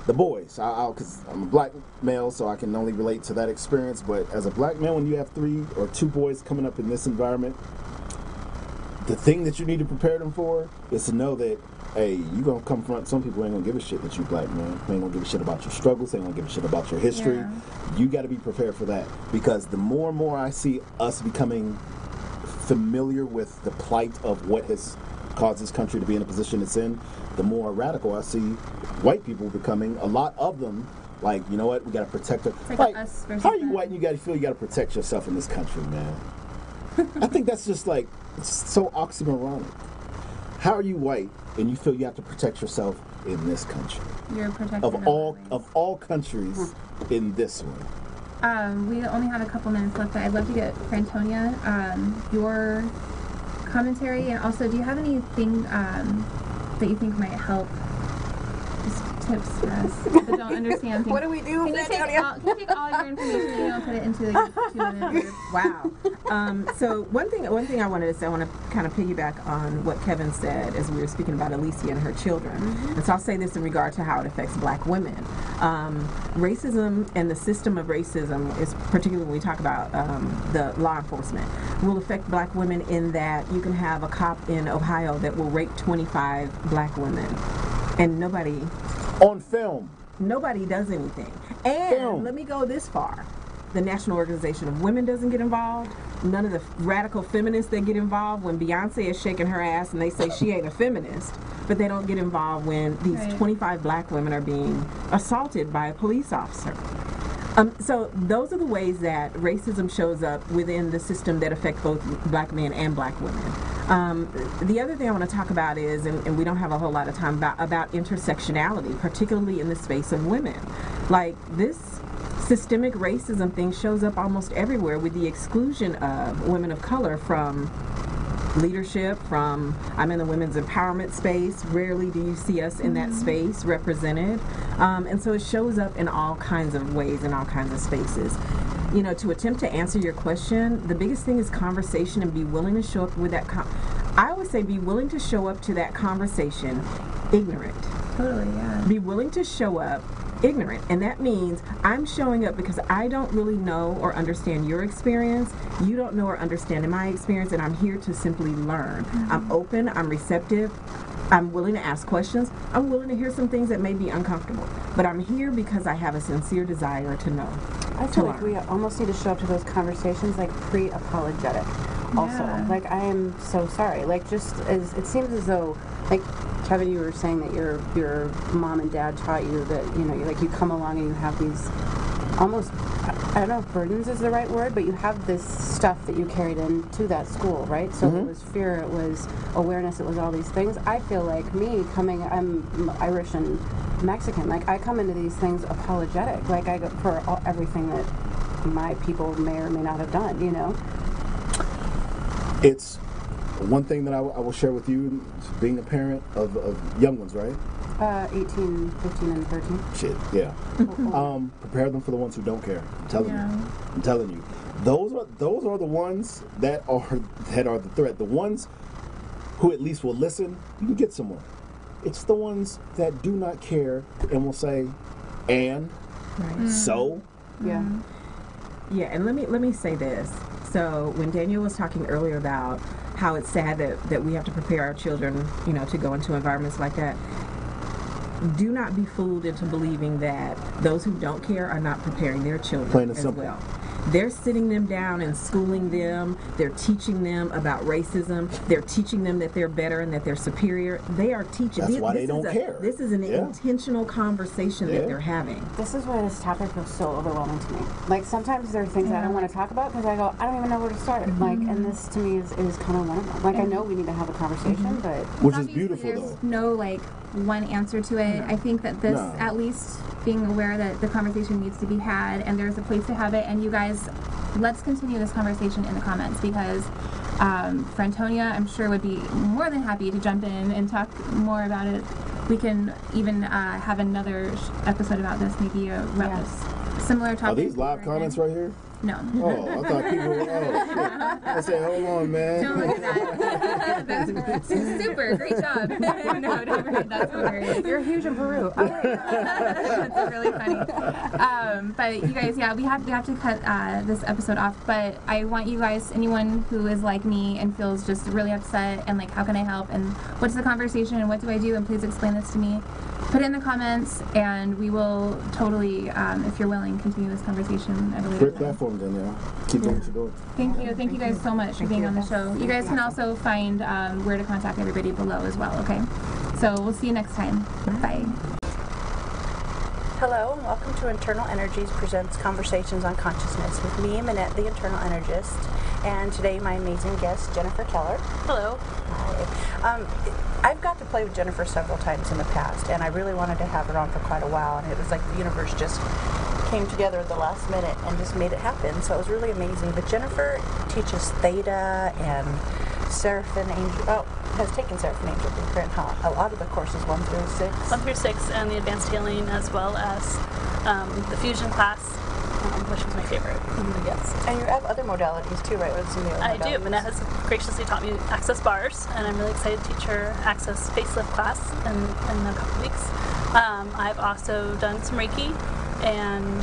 The boys. Because I'm a black male, so I can only relate to that experience. But as a black male, when you have 3 or 2 boys coming up in this environment, the thing that you need to prepare them for is to know that, hey, you gonna confront some people who ain't gonna give a shit that you black, man. They ain't gonna give a shit about your struggles. They ain't gonna give a shit about your history. Yeah. You got to be prepared for that, because the more and more I see us becoming familiar with the plight of what has caused this country to be in a position it's in, the more radical I see white people becoming. A lot of them, like, you know what, we got to protect her. Like us versus how are you white and you feel you got to protect yourself in this country, man? I think that's just like, it's so oxymoronic. How are you white and you feel you have to protect yourself in this country? You're protected of all countries in this one. We only have a couple minutes left, but I'd love to get Frantonia, your commentary, and also, do you have anything that you think might help? Just tips for us that don't understand things. What do we do? Can you take all your information and put it into the 2-minute group? Wow. So one thing I wanted to say, I want to kind of piggyback on what Kevin said as we were speaking about Alicia and her children. And so I'll say this in regard to how it affects black women. Racism and the system of racism, is particularly when we talk about the law enforcement, will affect black women in that you can have a cop in Ohio that will rape 25 black women, and nobody on film. Nobody does anything. And let me go this far. The National Organization of Women doesn't get involved. None of the radical feminists that get involved when Beyonce is shaking her ass and they say she ain't a feminist, but they don't get involved when these 25 black women are being assaulted by a police officer. So those are the ways that racism shows up within the system that affect both black men and black women. The other thing I want to talk about is, and we don't have a whole lot of time, about intersectionality, particularly in the space of women. Like, this systemic racism thing shows up almost everywhere, with the exclusion of women of color from leadership, I'm in the women's empowerment space. Rarely do you see us in that space represented. And so it shows up in all kinds of ways, in all kinds of spaces. You know, to attempt to answer your question, the biggest thing is conversation, and be willing to show up with that. I always say be willing to show up to that conversation ignorant. Totally, yeah. Be willing to show up ignorant, and that means I'm showing up because I don't really know or understand your experience. You don't know or understand my experience, and I'm here to simply learn. I'm open, I'm receptive, I'm willing to ask questions, I'm willing to hear some things that may be uncomfortable, but I'm here because I have a sincere desire to know. I feel like we almost need to show up to those conversations like pre-apologetic also. Like, I am so sorry. Like, just as it seems as though, like, Kevin, you were saying that your mom and dad taught you that, you know, you come along and you have these almost, I don't know if burdens is the right word, but you have this stuff that you carried into that school, right? So it was fear, it was awareness, it was all these things. I feel like I'm Irish and Mexican. Like, I come into these things apologetic, like I go for everything that my people may or may not have done, you know? It's one thing that I will share with you, being a parent of young ones, right? 18, 15, and 13. Shit, yeah. Prepare them for the ones who don't care. I'm telling you. Those are the ones that are the threat. The ones who at least will listen, you can get someone. It's the ones that do not care and will say, and so. Yeah. Yeah, and let me say this. So when Daniel was talking earlier about how it's sad that we have to prepare our children, you know, to go into environments like that, do not be fooled into believing that those who don't care are not preparing their children Plain and as simple. well. They're sitting them down and schooling them. They're teaching them about racism. They're teaching them that they're better and that they're superior. They are teaching. That's why they don't care. This is an intentional conversation that they're having. This is why this topic feels so overwhelming to me. Like, sometimes there are things I don't want to talk about because I go, I don't even know where to start. Like, and this to me is kind of one of them. Like, I know we need to have a conversation, but which is beautiful there's though. no like one answer to it. I think that this, at least being aware that the conversation needs to be had and there's a place to have it, and you guys, let's continue this conversation in the comments, because Frantonia, I'm sure, would be more than happy to jump in and talk more about it. We can even have another episode about this, maybe a similar topic. Are these live comments right here? No. Oh, I thought people were, I said, hold on, man. Don't look at that. That's super. Great job. No, don't worry. That's hilarious. You're huge in Peru. That's really funny. But you guys, we have to cut this episode off. But I want you guys, anyone who is like me and feels just really upset and like, how can I help? And what's the conversation? And what do I do? And please explain this to me. Put it in the comments, and we will totally, if you're willing, continue this conversation at a later Great platform, Danielle. Keep doing what you're doing. Thank you guys so much for being on the show. You guys can also find where to contact everybody below as well, okay? So we'll see you next time. Bye. Hello, and welcome to Internal Energies Presents Conversations on Consciousness with me, Minette, the Internal Energist, and today my amazing guest, Jennifer Keller. Hello. Hi. I've got to play with Jennifer several times in the past, and I really wanted to have her on for quite a while, and it was like the universe just came together at the last minute and just made it happen, so it was really amazing. But Jennifer teaches Theta and Seraphin Angel, has taken Seraphin Angel Blueprint, huh? A lot of the courses, 1 through 6? 1 through 6, and the Advanced Healing, as well as the Fusion class, which was my favorite. Yes. And you have other modalities too, right? What are some of the other modalities? I do. Minette has graciously taught me Access Bars, and I'm really excited to teach her Access Facelift class in a couple weeks. I've also done some Reiki, and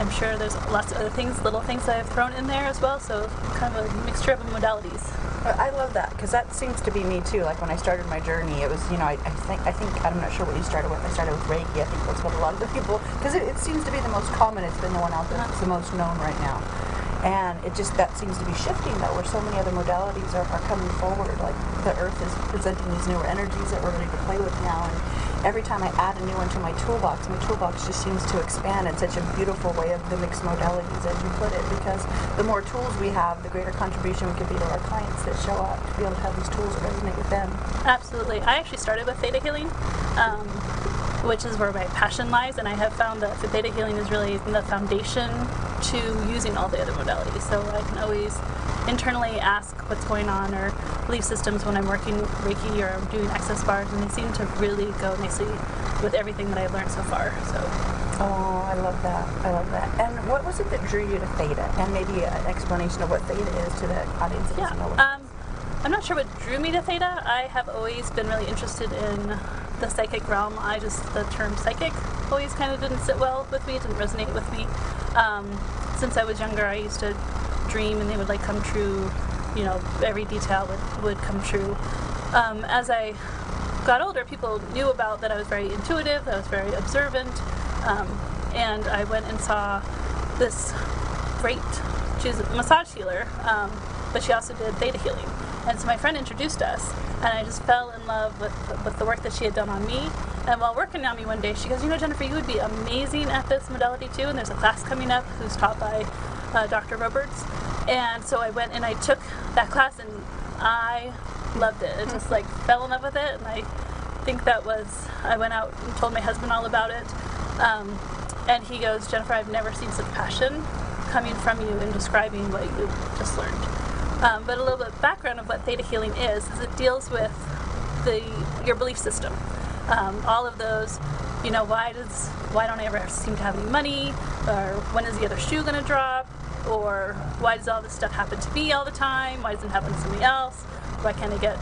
I'm sure there's lots of other things, little things that I've thrown in there as well, so kind of a mixture of modalities. I love that, because that seems to be me too. Like when I started my journey, it was, I think, I'm not sure what you started with. I started with Reiki. I think that's what a lot of the people, because it seems to be the most common. It's been the one out there that's the most known right now. And that seems to be shifting though, where so many other modalities are coming forward. Like the earth is presenting these newer energies that we're ready to play with now. And every time I add a new one to my toolbox just seems to expand in such a beautiful way of the mixed modalities, as you put it, because the more tools we have, the greater contribution we can be to our clients that show up, to be able to have these tools resonate with them. Absolutely. I actually started with Theta Healing, which is where my passion lies, and I have found that the Theta Healing is really the foundation to using all the other modalities. So I can always internally ask what's going on, or belief systems when I'm working Reiki or I'm doing Access Bars, and they seem to really go nicely with everything that I've learned so far. So. Oh, I love that. I love that. And what was it that drew you to Theta? And maybe an explanation of what Theta is to the audience that doesn't know what it is. I'm not sure what drew me to Theta. I have always been really interested in the psychic realm. The term psychic always kind of didn't sit well with me. It didn't resonate with me. Since I was younger, I used to dream and they would come true. Every detail would come true. As I got older, people knew about that I was very intuitive, that I was very observant, and I went and saw this great, she was a massage healer, but she also did Theta Healing. And so my friend introduced us, and I just fell in love with the work that she had done on me. And while working on me one day, she goes, Jennifer, you would be amazing at this modality too, and there's a class coming up who's taught by Dr. Roberts. And so I went and I took that class, and I loved it. It just fell in love with it, and I think I went out and told my husband all about it. And he goes, Jennifer, I've never seen such passion coming from you in describing what you just learned. But a little bit of background of what Theta Healing is it deals with your belief system. All of those, why don't I ever seem to have any money, or when is the other shoe going to drop, or why does all this stuff happen to me all the time, why doesn't it happen to somebody else, why can't I get,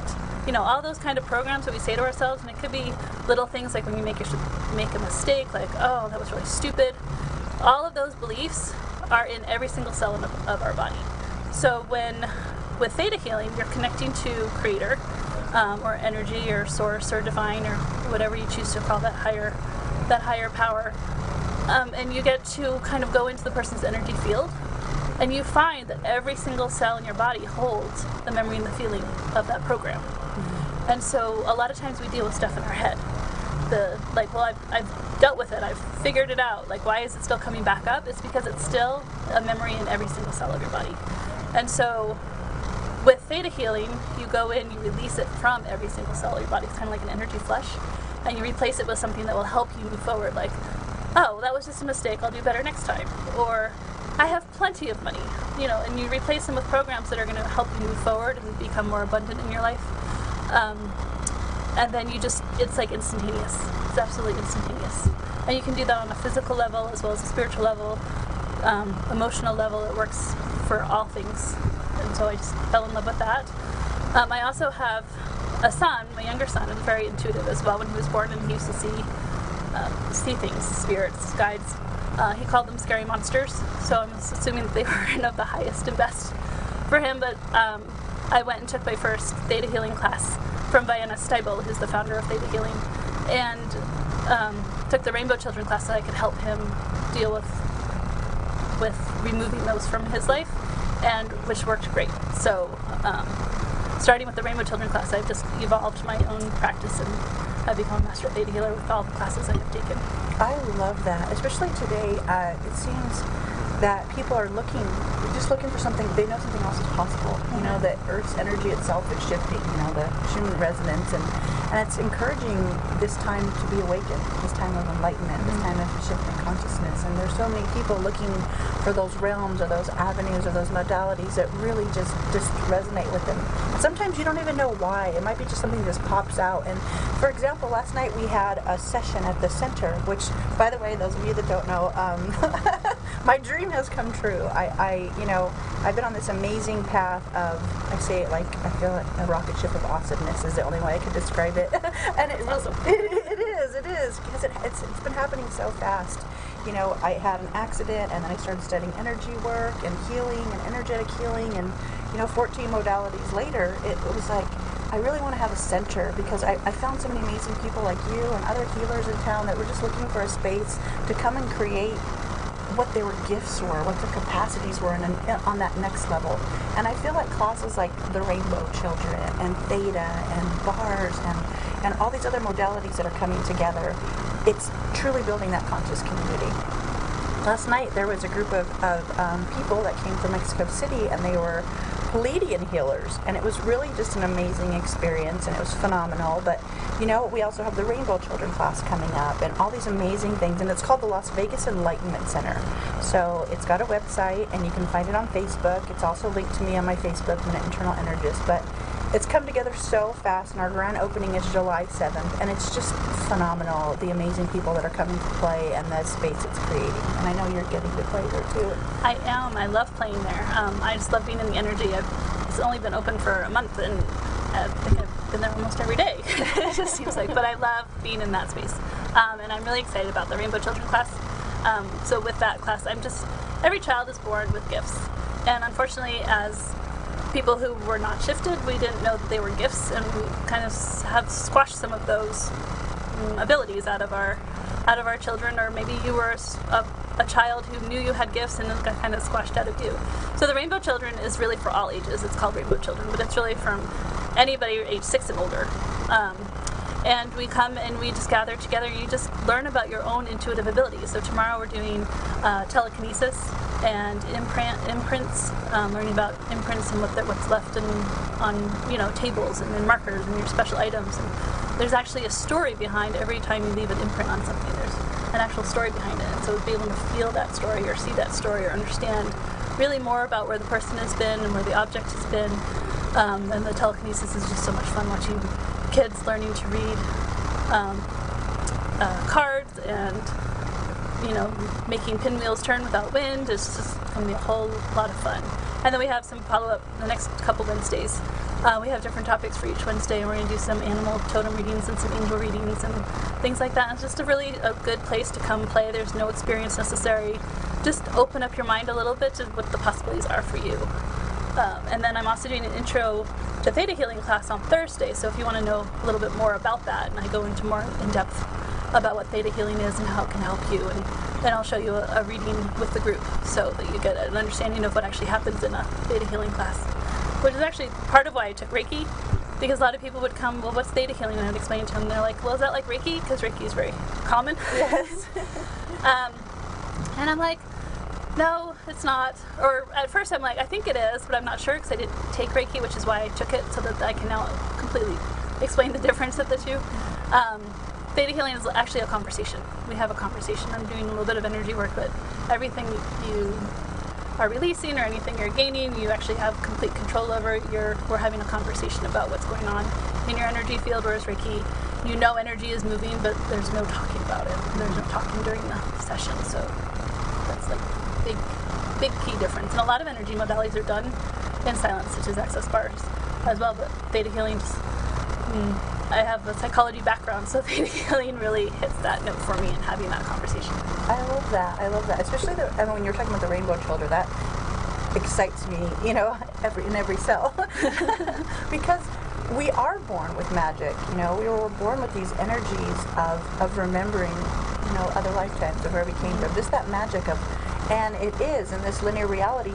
all those kind of programs that we say to ourselves. And it could be little things like when you make a mistake, like, oh, that was really stupid. All of those beliefs are in every single cell of our body. So with Theta Healing, you're connecting to Creator, or energy or source or divine or whatever you choose to call that higher power. And you get to kind of go into the person's energy field, and you find that every single cell in your body holds the memory and the feeling of that program. And so a lot of times we deal with stuff in our head. I've dealt with it, I've figured it out. Like, why is it still coming back up? It's because it's still a memory in every single cell of your body. And so with theta healing, you go in, you release it from every single cell of your body. It's kind of like an energy flush. And you replace it with something that will help you move forward. Like, oh, that was just a mistake, I'll do better next time. Or, I have plenty of money, and you replace them with programs that are going to help you move forward and become more abundant in your life. And then it's like instantaneous. It's absolutely instantaneous. And you can do that on a physical level as well as a spiritual level, emotional level. It works for all things. And so I just fell in love with that. I also have a son, my younger son, is very intuitive as well. When he was born, and he used to see things, spirits, guides. He called them scary monsters, so I'm assuming that they were of the highest and best for him. But I went and took my first theta healing class from Vienna Steibel, who's the founder of Theta Healing, and took the Rainbow Children class so I could help him deal with removing those from his life, and which worked great. So starting with the Rainbow Children class, I've just evolved my own practice, and I've become a master theta healer with all the classes I have taken. I love that, especially today. It seems that people are just looking for something. They know something else is possible. That Earth's energy itself is shifting. The Schumann resonance, and it's encouraging this time to be awakened. This time of enlightenment. This time of shifting consciousness. And there's so many people looking for those realms or those avenues or those modalities that really just resonate with them. And sometimes you don't even know why. It might be just something that just pops out. And for example, last night we had a session at the center, which, by the way, those of you that don't know, my dream has come true. I've been on this amazing path of, I say it like, I feel like a rocket ship of awesomeness is the only way I could describe it. And it is, because it's been happening so fast. I had an accident, and then I started studying energy work and healing and energetic healing, and 14 modalities later, it was like, I really want to have a center, because I found so many amazing people like you and other healers in town that were just looking for a space to come and create what their gifts were, what their capacities were on that next level. And I feel like classes like the Rainbow Children and Theta and bars and all these other modalities that are coming together, it's truly building that conscious community. Last night there was a group of people that came from Mexico City, and they were Palladian healers, and it was really just an amazing experience, and it was phenomenal. But we also have the Rainbow Children class coming up, and all these amazing things, and it's called the Las Vegas Enlightenment Center. So it's got a website, and you can find it on Facebook. It's also linked to me on my Facebook, Minute Internal Energist. But it's come together so fast, and our grand opening is July 7th, and it's just phenomenal, the amazing people that are coming to play and the space it's creating. And I know you're getting to play there too. I am. I love playing there. I just love being in the energy. It's only been open for a month, and I think I've been there almost every day. It just seems like. But I love being in that space. And I'm really excited about the Rainbow Children class. So with that class, every child is born with gifts. And unfortunately, as people who were not shifted, we didn't know that they were gifts, and we kind of have squashed some of those abilities out of our children. Or maybe you were a child who knew you had gifts, and it got kind of squashed out of you. So the Rainbow Children is really for all ages. It's called Rainbow Children, but it's really from anybody age 6 and older. And we come and we just gather together, and you just learn about your own intuitive abilities. So tomorrow we're doing telekinesis and imprints, learning about imprints and what's left on tables and in markers and your special items. And there's actually a story behind every time you leave an imprint on something. There's an actual story behind it. And so to be able to feel that story or see that story or understand really more about where the person has been and where the object has been. And the telekinesis is just so much fun, watching kids learning to read cards and making pinwheels turn without wind. It's just going to be a whole lot of fun. And then we have some follow-up the next couple Wednesdays. We have different topics for each Wednesday, and we're going to do some animal totem readings and some angel readings and things like that. It's just a good place to come play. There's no experience necessary. Just open up your mind a little bit to what the possibilities are for you. And then I'm also doing an intro the Theta Healing class on Thursday. So if you want to know a little bit more about that, and I go into more in depth about what Theta Healing is and how it can help you, and then I'll show you a reading with the group so that you get an understanding of what actually happens in a Theta Healing class, which is actually part of why I took Reiki, because a lot of people would come, well, what's Theta Healing? And I would explain to them, they're like, well, is that like Reiki? Because Reiki is very common. Yes. And I'm like, no, it's not. Or at first I'm like, I think it is, but I'm not sure because I didn't take Reiki, which is why I took it, so that I can now completely explain the difference of the two. Theta Healing is actually a conversation. We have a conversation. I'm doing a little bit of energy work, but everything you are releasing or anything you're gaining, you actually have complete control over. We're having a conversation about what's going on in your energy field, whereas Reiki, you know energy is moving, but there's no talking about it. There's no talking during the session, so that's like big key difference. And a lot of energy modalities are done in silence, such as access bars as well, but Theta Healing just, I have a psychology background, so Theta Healing really hits that note for me in having that conversation. I love that, especially when you're talking about the rainbow children. That excites me, in every cell, because we are born with magic. We were born with these energies of remembering, other lifetimes of where we came from. Just that magic of. And it is in this linear reality,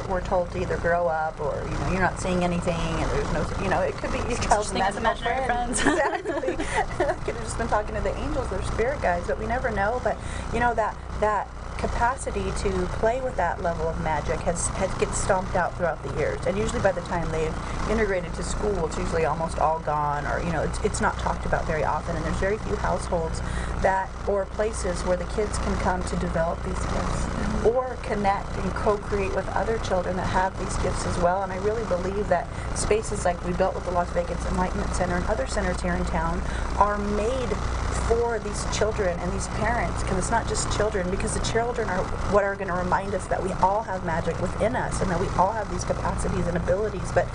we're told to either grow up or, you're not seeing anything, and there's no, it could be your child's imaginary friends. Exactly. I could have just been talking to the angels, their spirit guides, but we never know. But, that capacity to play with that level of magic gets stomped out throughout the years. And usually by the time they've integrated to school, it's usually almost all gone, or, it's not talked about very often. And there's very few households or places where the kids can come to develop these gifts or connect and co-create with other children that have these gifts as well. And I really believe that spaces like we built with the Las Vegas Enlightenment Center and other centers here in town are made for these children and these parents, because it's not just children, because the children are what are going to remind us that we all have magic within us and that we all have these capacities and abilities, but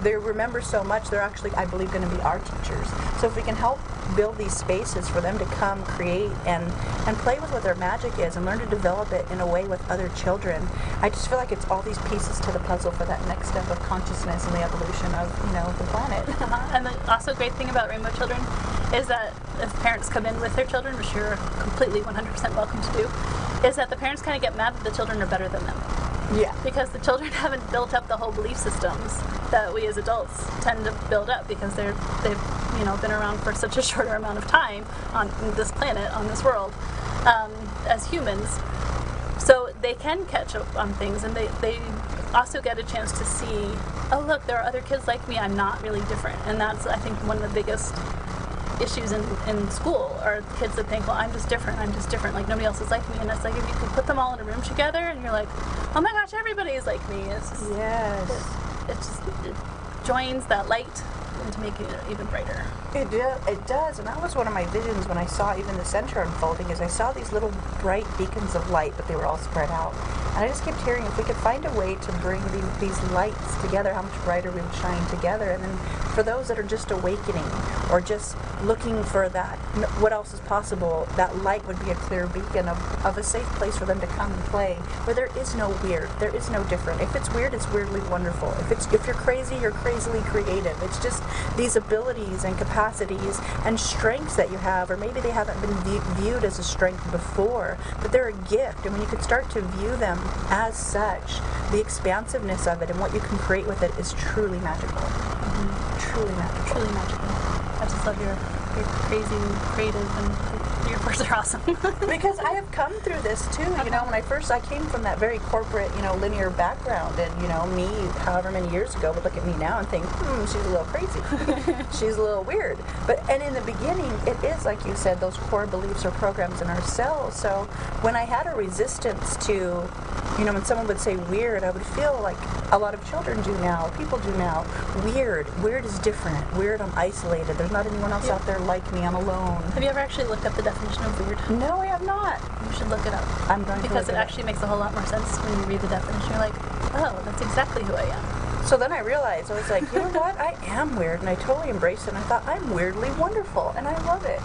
they remember so much, they're actually, I believe, going to be our teachers. So if we can help build these spaces for them to come create and play with what their magic is and learn to develop it in a way with other children, I just feel like it's all these pieces to the puzzle for that next step of consciousness and the evolution of the planet. And the also great thing about Rainbow Children is that if parents come in with their children, which you're completely 100% welcome to do, is that the parents kind of get mad that the children are better than them. Yeah. Because the children haven't built up the whole belief systems that we as adults tend to build up, because they've been around for such a shorter amount of time on this planet, on this world, as humans. So they can catch up on things, and they also get a chance to see, oh look, there are other kids like me, I'm not really different. And that's, I think, one of the biggest issues in school, are kids that think, well, I'm just different, like nobody else is like me. And it's like, if you can put them all in a room together and you're like, oh my gosh, everybody is like me. It's just, it joins that light into making it even brighter. It does, and that was one of my visions when I saw even the center unfolding, is I saw these little bright beacons of light, but they were all spread out. And I just kept hearing, if we could find a way to bring these lights together, how much brighter we would shine together. And then for those that are just awakening or just looking for that, what else is possible, that light would be a clear beacon of a safe place for them to come and play, where there is no weird, there is no different. If it's weird, it's weirdly wonderful. If you're crazy, you're crazily creative. It's just these abilities and capacities and strengths that you have, or maybe they haven't been viewed as a strength before, but they're a gift. And when you can start to view them as such, the expansiveness of it and what you can create with it is truly magical. Truly magical. Truly magical. I just love your crazy, creative, and your words are awesome. Because I have come through this too. When I came from that very corporate, linear background, and me, however many years ago, would look at me now and think, she's a little crazy. She's a little weird. And in the beginning, it is, like you said, those core beliefs or programs in our cells. So when I had a resistance to, when someone would say weird, I would feel like a lot of children do now, people do now. Weird is different. Weird, I'm isolated. There's not anyone else out there like me. I'm alone. Have you ever actually looked up the definition of weird? No, I have not. You should look it up. I'm going to, because it actually makes a whole lot more sense when you read the definition. You're like, oh, that's exactly who I am. So then I realized, I was like, you know what? I am weird, and I totally embraced it. And I thought, I'm weirdly wonderful, and I love it.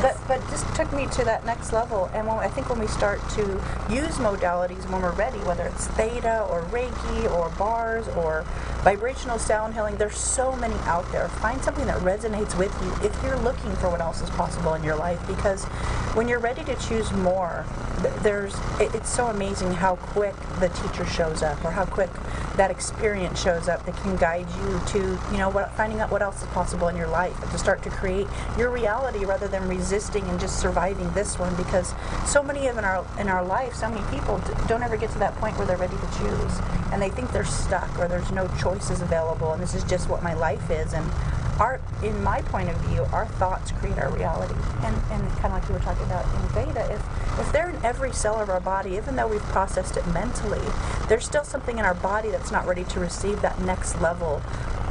Yes. But just took me to that next level. And I think when we start to use modalities when we're ready, whether it's theta or Reiki or bars or vibrational sound healing. There's so many out there. Find something that resonates with you if you're looking for what else is possible in your life, because when you're ready to choose more, it's so amazing how quick the teacher shows up, or how quick that experience shows up that can guide you to, finding out what else is possible in your life, and to start to create your reality rather than resisting and just surviving this one. Because so many in our life, so many people don't ever get to that point where they're ready to choose, and they think they're stuck, or there's no choices available, and this is just what my life is. And in my point of view, our thoughts create our reality. And kind of like you were talking about in Theta, if they're in every cell of our body, even though we've processed it mentally, there's still something in our body that's not ready to receive that next level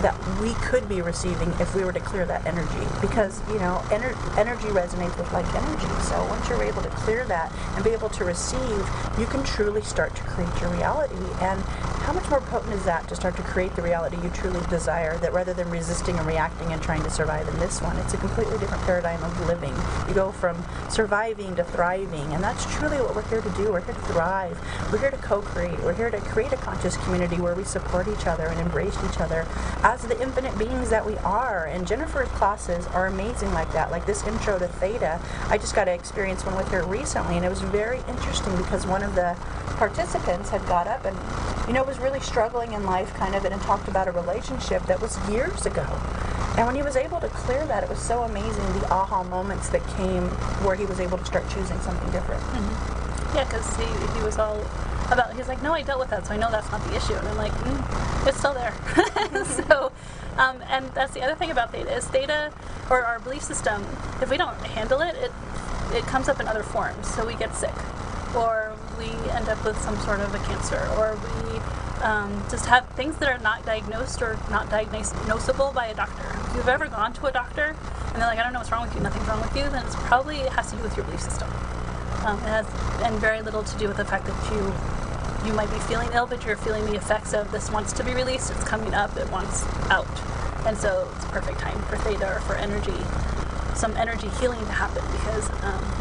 that we could be receiving if we were to clear that energy. Because, energy resonates with like energy. So once you're able to clear that and be able to receive, you can truly start to create your reality. And how much more potent is that, to start to create the reality you truly desire, that rather than resisting and reacting and trying to survive in this one, it's a completely different paradigm of living. You go from surviving to thriving, and that's truly what we're here to do. We're here to thrive. We're here to co-create. We're here to create a conscious community where we support each other and embrace each other as the infinite beings that we are. And Jennifer's classes are amazing like that. Like this intro to Theta, I just got to experience one with her recently, and it was very interesting because one of the participants had got up and was really struggling in life kind of, and talked about a relationship that was years ago. And when he was able to clear that, it was so amazing, the aha moments that came where he was able to start choosing something different. Mm-hmm. Yeah, because he was all about, he's like, no, I dealt with that, so I know that's not the issue. And I'm like, it's still there. So, and that's the other thing about Theta, is Theta, or our belief system, if we don't handle it, it comes up in other forms. So we get sick, or we end up with some sort of a cancer, or we just have things that are not diagnosed or not diagnosable by a doctor. If you've ever gone to a doctor and they're like, I don't know what's wrong with you, nothing's wrong with you, then it has to do with your belief system. It has, and very little to do with the fact that you might be feeling ill, but you're feeling the effects of this wants to be released, it's coming up, it wants out. And so it's a perfect time for Theta, or for some energy healing to happen, because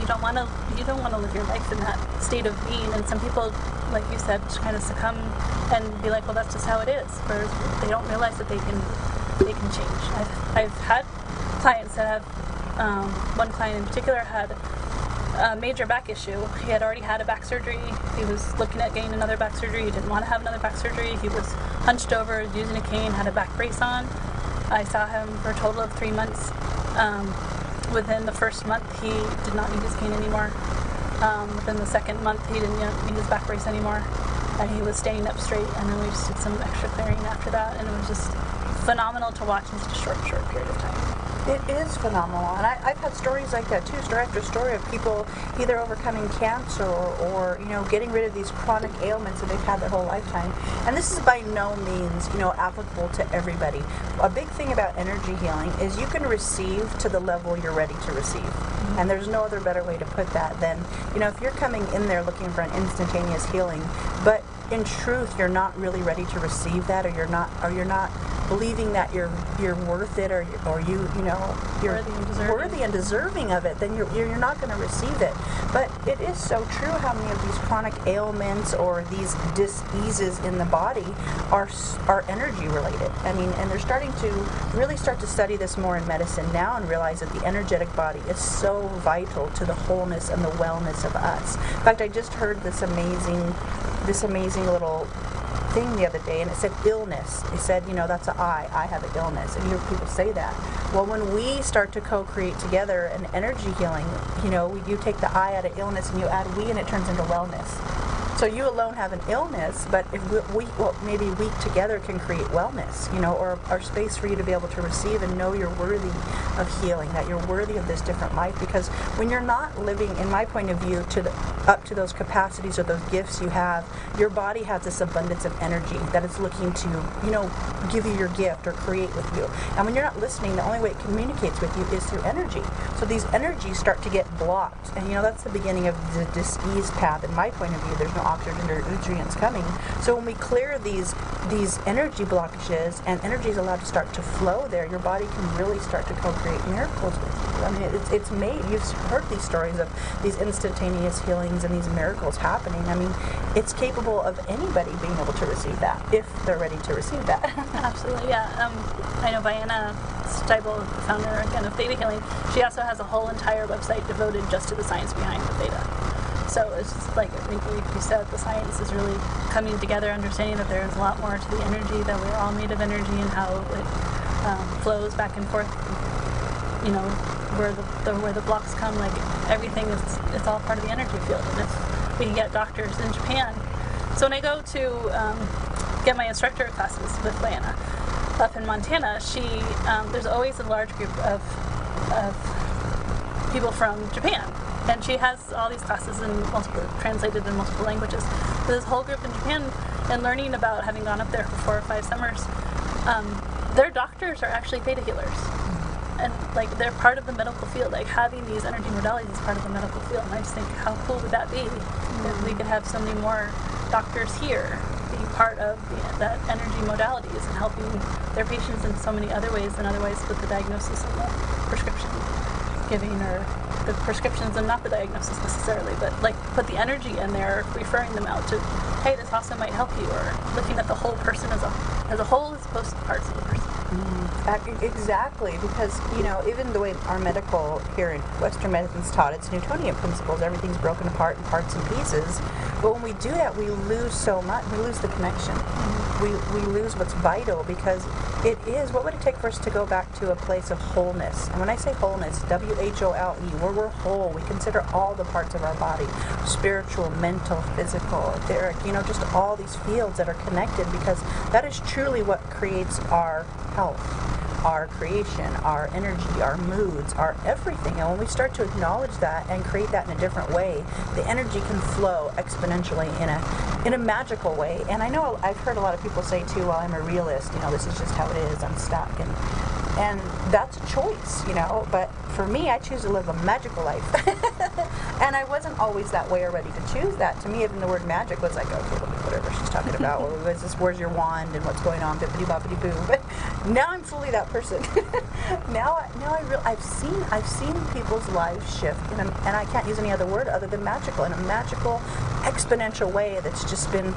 you don't want to live your life in that state of being. And some people, like you said, kind of succumb and be like, well, that's just how it is. Whereas they don't realize that they can change. I've had clients that have, one client in particular had a major back issue. He had already had a back surgery. He was looking at getting another back surgery. He didn't want to have another back surgery. He was hunched over, using a cane, had a back brace on. I saw him for a total of 3 months. Within the first month, he did not need his cane anymore. Within the second month, he didn't need his back brace anymore. And he was standing up straight, and then we just did some extra clearing after that, and it was just phenomenal to watch in such a short period of time. It is phenomenal, and I've had stories like that too, story after story of people either overcoming cancer or getting rid of these chronic ailments that they've had their whole lifetime. And this is by no means applicable to everybody. A big thing about energy healing is you can receive to the level you're ready to receive. Mm-hmm. And there's no other better way to put that than if you're coming in there looking for an instantaneous healing, but in truth you're not really ready to receive that, or you're not believing that you're worth it, or you're worthy and deserving of it, then you're not going to receive it. But it is so true how many of these chronic ailments or these dis-eases in the body are energy related. I mean, and they're starting to really start to study this more in medicine now, and realize that the energetic body is so vital to the wholeness and the wellness of us. In fact, I just heard this amazing little thing the other day, and it said illness. It said, that's I have an illness, and you hear people say that. Well, when we start to co-create together an energy healing, you take the I out of illness and you add we, and it turns into wellness. So you alone have an illness, but if maybe we together can create wellness, or space for you to be able to receive and know you're worthy of healing, that you're worthy of this different life. Because when you're not living, in my point of view, up to those capacities or those gifts you have, your body has this abundance of energy that it's looking to, give you your gift or create with you. And when you're not listening, the only way it communicates with you is through energy. So these energies start to get blocked, and that's the beginning of the dis-ease path. In my point of view, there's no oxygen or nutrients coming. So when we clear these energy blockages and energy is allowed to start to flow there, your body can really start to co-create miracles with you. I mean, it's made, you've heard these stories of these instantaneous healings and these miracles happening. I mean, it's capable of anybody being able to receive that if they're ready to receive that. Absolutely, yeah. I know Vienna Steibel, the founder again of Theta Healing, she also has a whole entire website devoted just to the science behind the theta. So it's just like, I think you said, the science is really coming together, understanding that there's a lot more to the energy, that we're all made of energy, and how it flows back and forth. You know, where the blocks come, like everything is, it's all part of the energy field. And we can get doctors in Japan. So when I go to get my instructor classes with Vienna up in Montana, there's always a large group of people from Japan. And she has all these classes translated in multiple languages. So this whole group in Japan, and learning about, having gone up there for 4 or 5 summers, their doctors are actually theta healers. And like, they're part of the medical field. Like, having these energy modalities is part of the medical field. And I just think, how cool would that be if we could have so many more doctors here being part of that energy modalities and helping their patients in so many other ways than otherwise with the diagnosis and the prescription giving, or the prescriptions and not the diagnosis necessarily, but like put the energy in there, referring them out to, hey, this also might help you, or looking at the whole person as a whole as opposed to parts of the person. Exactly, because, you know, even the way our medical here in Western medicine's taught, it's Newtonian principles. Everything's broken apart in parts and pieces. But when we do that, we lose so much. We lose the connection. We lose what's vital, because it is, what would it take for us to go back to a place of wholeness? And when I say wholeness, WHOLE, where we're whole, we consider all the parts of our body, spiritual, mental, physical, etheric, you know, just all these fields that are connected, because that is truly what creates our health, our creation, our energy, our moods, our everything. And when we start to acknowledge that and create that in a different way, the energy can flow exponentially in a magical way. And I know I've heard a lot of people say too, well, I'm a realist, you know, this is just how it is, I'm stuck. And that's a choice, you know, but for me, I choose to live a magical life. And I wasn't always that way or ready to choose that. To me, even the word magic was like, okay, whatever she's talking about. Well, where's your wand and what's going on, bippity boppity boo. But now I'm fully that person. I've seen people's lives shift, and I can't use any other word other than magical, in a magical, exponential way that's just been,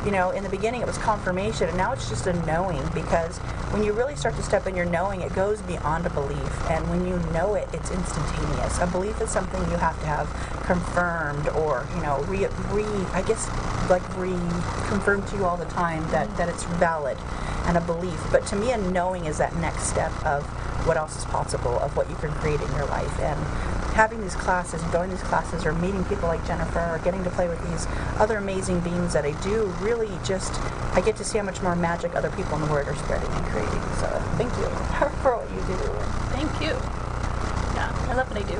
you know, in the beginning it was confirmation, and now it's just a knowing, because when you really start to step in your knowing, it goes beyond a belief, and when you know it, it's instantaneous. A belief is something you have to have confirmed, or, you know, confirmed to you all the time that it's valid, and a belief. But to me, a knowing is that next step of what else is possible, of what you can create in your life. And having these classes and going to these classes, or meeting people like Jennifer, or getting to play with these other amazing beings that I do, really just, I get to see how much more magic other people in the world are spreading and creating. So thank you for what you do. Thank you. Yeah, I love what I do.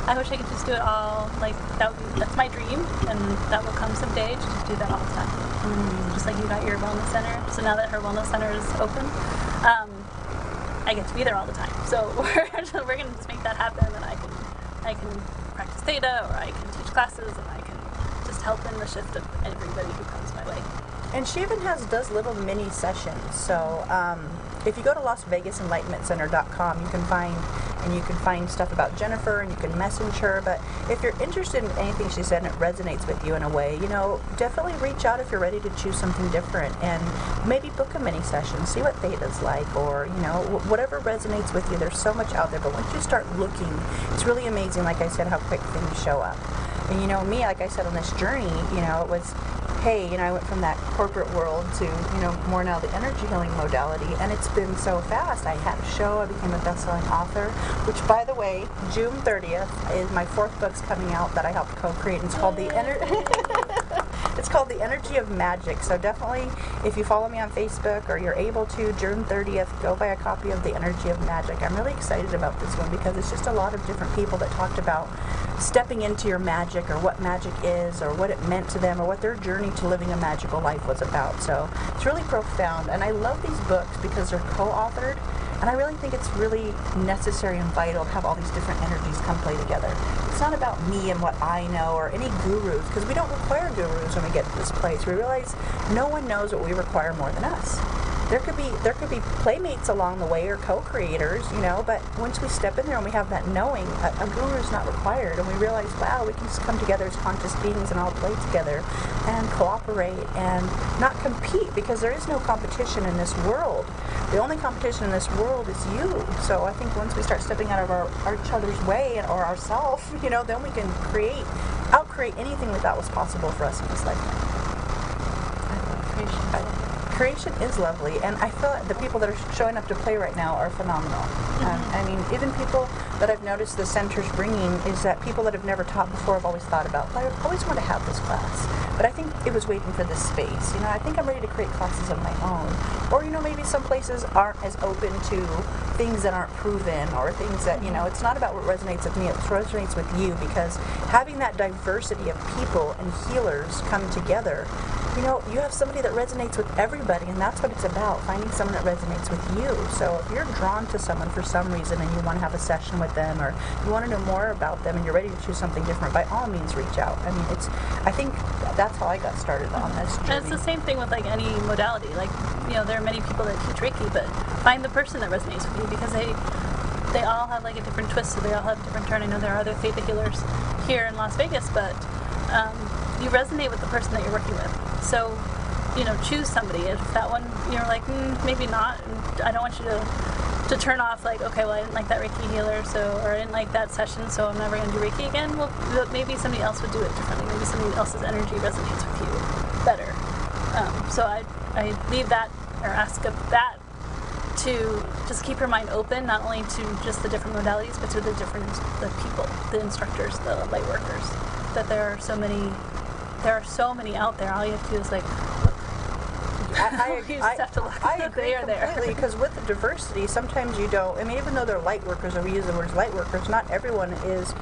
I wish I could just do it all, like, that's my dream, and that will come someday, to just do that all the time. Just like you got your wellness center. So now that her wellness center is open, I get to be there all the time. So we're going to just make that happen, and I can practice theta, or I can teach classes, and I can just help in the shift of everybody who comes my way. And she even does little mini sessions. So if you go to LasVegasEnlightenmentCenter.com, you can find stuff about Jennifer, and you can message her. But if you're interested in anything she said and it resonates with you in a way, you know, definitely reach out if you're ready to choose something different, and maybe book a mini session, see what theta's like, or, you know, whatever resonates with you. There's so much out there, but once you start looking, it's really amazing, like I said, how quick things show up. And, you know, me, like I said, on this journey, you know, it was, hey, you know, I went from that corporate world to, you know, more now the energy healing modality, and it's been so fast. I had a show, I became a best-selling author, which, by the way, June 30th is my 4th book's coming out that I helped co-create, and it's called It's called The Energy of Magic. So definitely, if you follow me on Facebook, or you're able to, June 30th, go buy a copy of The Energy of Magic. I'm really excited about this one, because it's just a lot of different people that talked about stepping into your magic, or what magic is, or what it meant to them, or what their journey to living a magical life was about. So it's really profound, and I love these books because they're co-authored, and And I really think it's really necessary and vital to have all these different energies come play together. It's not about me and what I know or any gurus, because we don't require gurus when we get to this place. We realize no one knows what we require more than us. There could be playmates along the way or co-creators, you know, but once we step in there and we have that knowing, a guru is not required, and we realize, wow, we can just come together as conscious beings and all play together and cooperate and not compete, because there is no competition in this world. The only competition in this world is you. So I think once we start stepping out of our each other's way or ourselves, you know, then we can out-create anything that was possible for us in this lifetime. I love creation. Creation is lovely, and I feel like the people that are showing up to play right now are phenomenal. I mean, even people that I've noticed the center's bringing is that people that have never taught before have always thought about, well, I always want to have this class, but I think it was waiting for this space. You know, I think I'm ready to create classes of my own. Or, you know, maybe some places aren't as open to things that aren't proven or things that, you know, it's not about what resonates with me, it resonates with you, because having that diversity of people and healers come together, you know, you have somebody that resonates with everybody, and that's what it's about, finding someone that resonates with you. So if you're drawn to someone for some reason and you want to have a session with them, or you want to know more about them and you're ready to choose something different, by all means reach out. I mean, I think that's how I got started on this journey. And it's the same thing with like any modality. Like, you know, there are many people that teach Reiki, but find the person that resonates with you, because they all have like a different twist, so they all have a different turn. I know there are other theta healers here in Las Vegas, but you resonate with the person that you're working with. So, you know, choose somebody. If that one, you're like, maybe not, and I don't want you to turn off, like, okay, well, I didn't like that Reiki healer, or I didn't like that session, so I'm never going to do Reiki again. Well, maybe somebody else would do it differently. Maybe somebody else's energy resonates with you better. So I leave that, or ask of that, to just keep your mind open, not only to just the different modalities, but to the people, the instructors, the light workers. That there are so many out there. All you have to do is like look. You just have to look. I agree they are there. completely, because with the diversity, sometimes you don't. I mean, even though they're light workers, or we use the words light workers, not everyone is,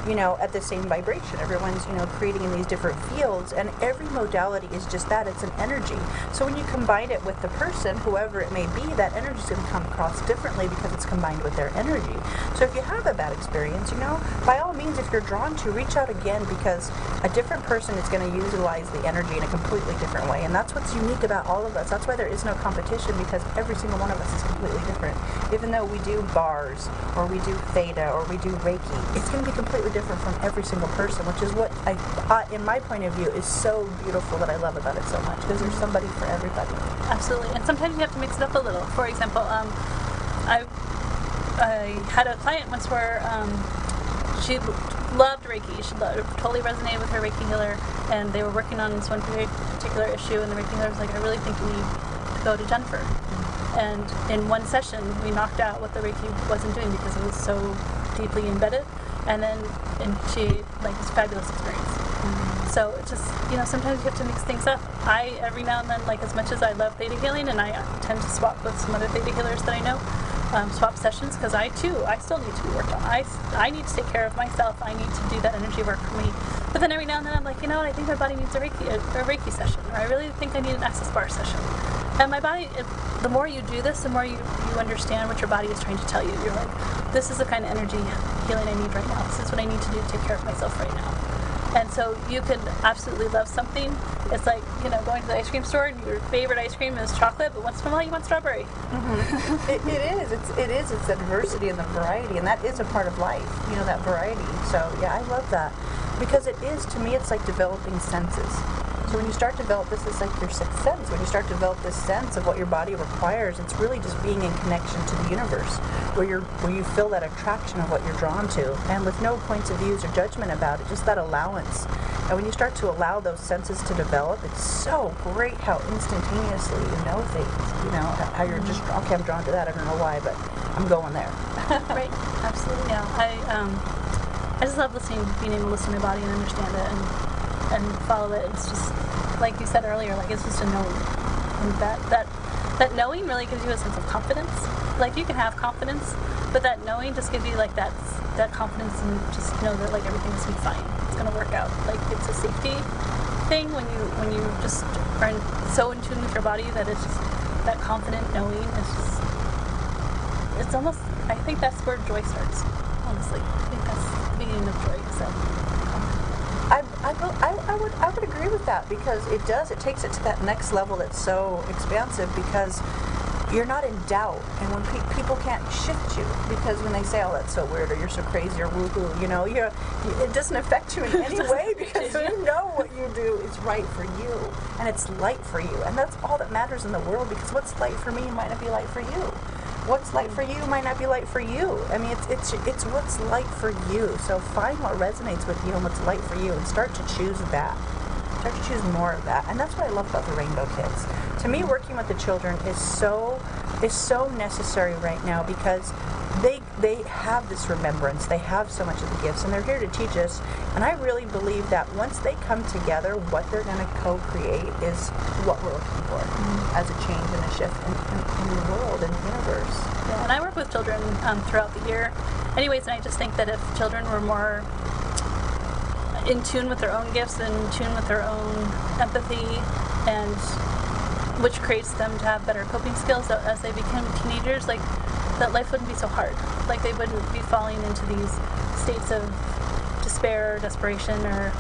you know, at the same vibration. Everyone's, you know, creating in these different fields, and every modality is just that. It's an energy. So when you combine it with the person, whoever it may be, that energy is going to come across differently because it's combined with their energy. So if you have a bad experience, you know, by all means, if you're drawn to, reach out again, because a different person is going to utilize the energy in a completely different way. And that's what's unique about all of us. That's why there is no competition, because every single one of us is completely different. Even though we do bars, or we do theta, or we do Reiki, it's going to be completely different from every single person, which is what in my point of view, is so beautiful, that I love about it so much, because there's somebody for everybody. Absolutely. And sometimes you have to mix it up a little. For example, I had a client once where she loved Reiki. She totally resonated with her Reiki healer, and they were working on this one very particular issue, and the Reiki healer was like, I really think you need to go to Jennifer. And in one session, we knocked out what the Reiki wasn't doing, because it was so deeply embedded. And she, like, it's a fabulous experience. So it's just, you know, sometimes you have to mix things up. Every now and then, like, as much as I love theta healing, and I tend to swap with some other theta healers that I know, swap sessions, because I still need to be worked on. I need to take care of myself. I need to do that energy work for me. But then every now and then I'm like, you know what, I think my body needs a Reiki session, or I really think I need an access bar session. And my body, the more you do this, the more you understand what your body is trying to tell you. You're like, this is the kind of energy healing I need right now. This is what I need to do to take care of myself right now. And so you can absolutely love something. It's like, you know, going to the ice cream store and your favorite ice cream is chocolate, but once in a while you want strawberry. It is. It's the diversity and the variety, and that is a part of life, you know, that variety. So, yeah, I love that. Because it is, to me, it's like developing senses. So when you start to develop this, it's like your sixth sense. When you start to develop this sense of what your body requires, it's really just being in connection to the universe, where you feel that attraction of what you're drawn to, and with no points of views or judgment about it, just that allowance. And when you start to allow those senses to develop, it's so great how instantaneously you know things. You know, how you're just, okay, I'm drawn to that, I don't know why, but I'm going there. Right, absolutely, yeah. I just love being able to listen to my body and understand it, and follow it. It's just, like you said earlier, like, it's just a knowing. And that knowing really gives you a sense of confidence. Like, you can have confidence, but that knowing just gives you, like, that confidence, and just know that, like, everything's gonna be fine. It's gonna work out. Like, it's a safety thing when you just are so in tune with your body that it's just that confident knowing is just. it's almost, I think that's where joy starts, honestly. I think that's the beginning of joy. So I would agree with that, because it takes it to that next level that's so expansive, because you're not in doubt, and when people can't shift you, because when they say, oh, that's so weird, or you're so crazy, or woohoo, you know, it doesn't affect you in any way, because you know what you do is right for you, and it's light for you, and that's all that matters in the world, because what's light for me might not be light for you. What's light for you might not be light for you. I mean, it's what's light for you. So find what resonates with you and what's light for you, and start to choose that. Start to choose more of that. And that's what I love about the Rainbow Kids. To me, working with the children is so necessary right now, because they have this remembrance. They have so much of the gifts, and they're here to teach us. And I really believe that once they come together, what they're going to co-create is what we're looking for as a change and a shift in the world and the universe. Yeah, and I work with children throughout the year. Anyways, and I just think that if children were more in tune with their own gifts and in tune with their own empathy, and which creates them to have better coping skills as they become teenagers, like, that life wouldn't be so hard. Like, they wouldn't be falling into these states of despair or desperation or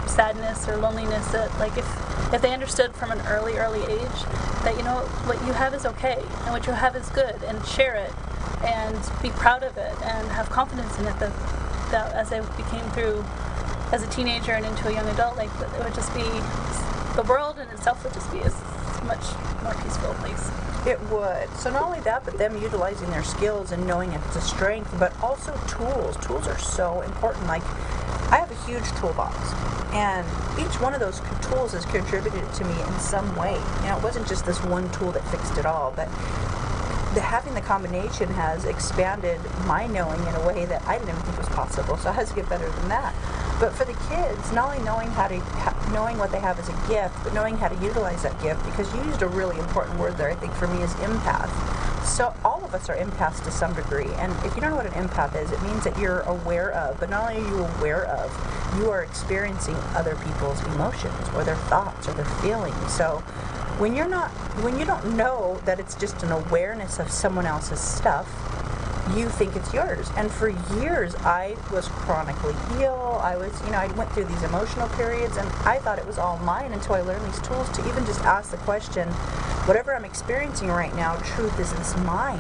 sadness or loneliness, that, like, if they understood from an early age that, you know, what you have is okay and what you have is good, and share it and be proud of it and have confidence in it, that as they became through as a teenager and into a young adult, like, it would just be, the world in itself would just be a much more peaceful place. It would. So not only that, but them utilizing their skills and knowing it's a strength, but also tools. Tools are so important. Like, I have a huge toolbox, and each one of those tools has contributed to me in some way. You know, it wasn't just this one tool that fixed it all, but having the combination has expanded my knowing in a way that I didn't even think was possible. So it has to get better than that. But for the kids, not only knowing what they have as a gift, but knowing how to utilize that gift, because you used a really important word there, I think, for me, is empath. So all of us are empaths to some degree, and if you don't know what an empath is, it means that you're aware of, but not only are you aware of, you are experiencing other people's emotions or their thoughts or their feelings. So when you don't know that it's just an awareness of someone else's stuff, you think it's yours. And for years, I was chronically ill. I went through these emotional periods, and I thought it was all mine until I learned these tools to even just ask the question, whatever I'm experiencing right now, truth, is this mine?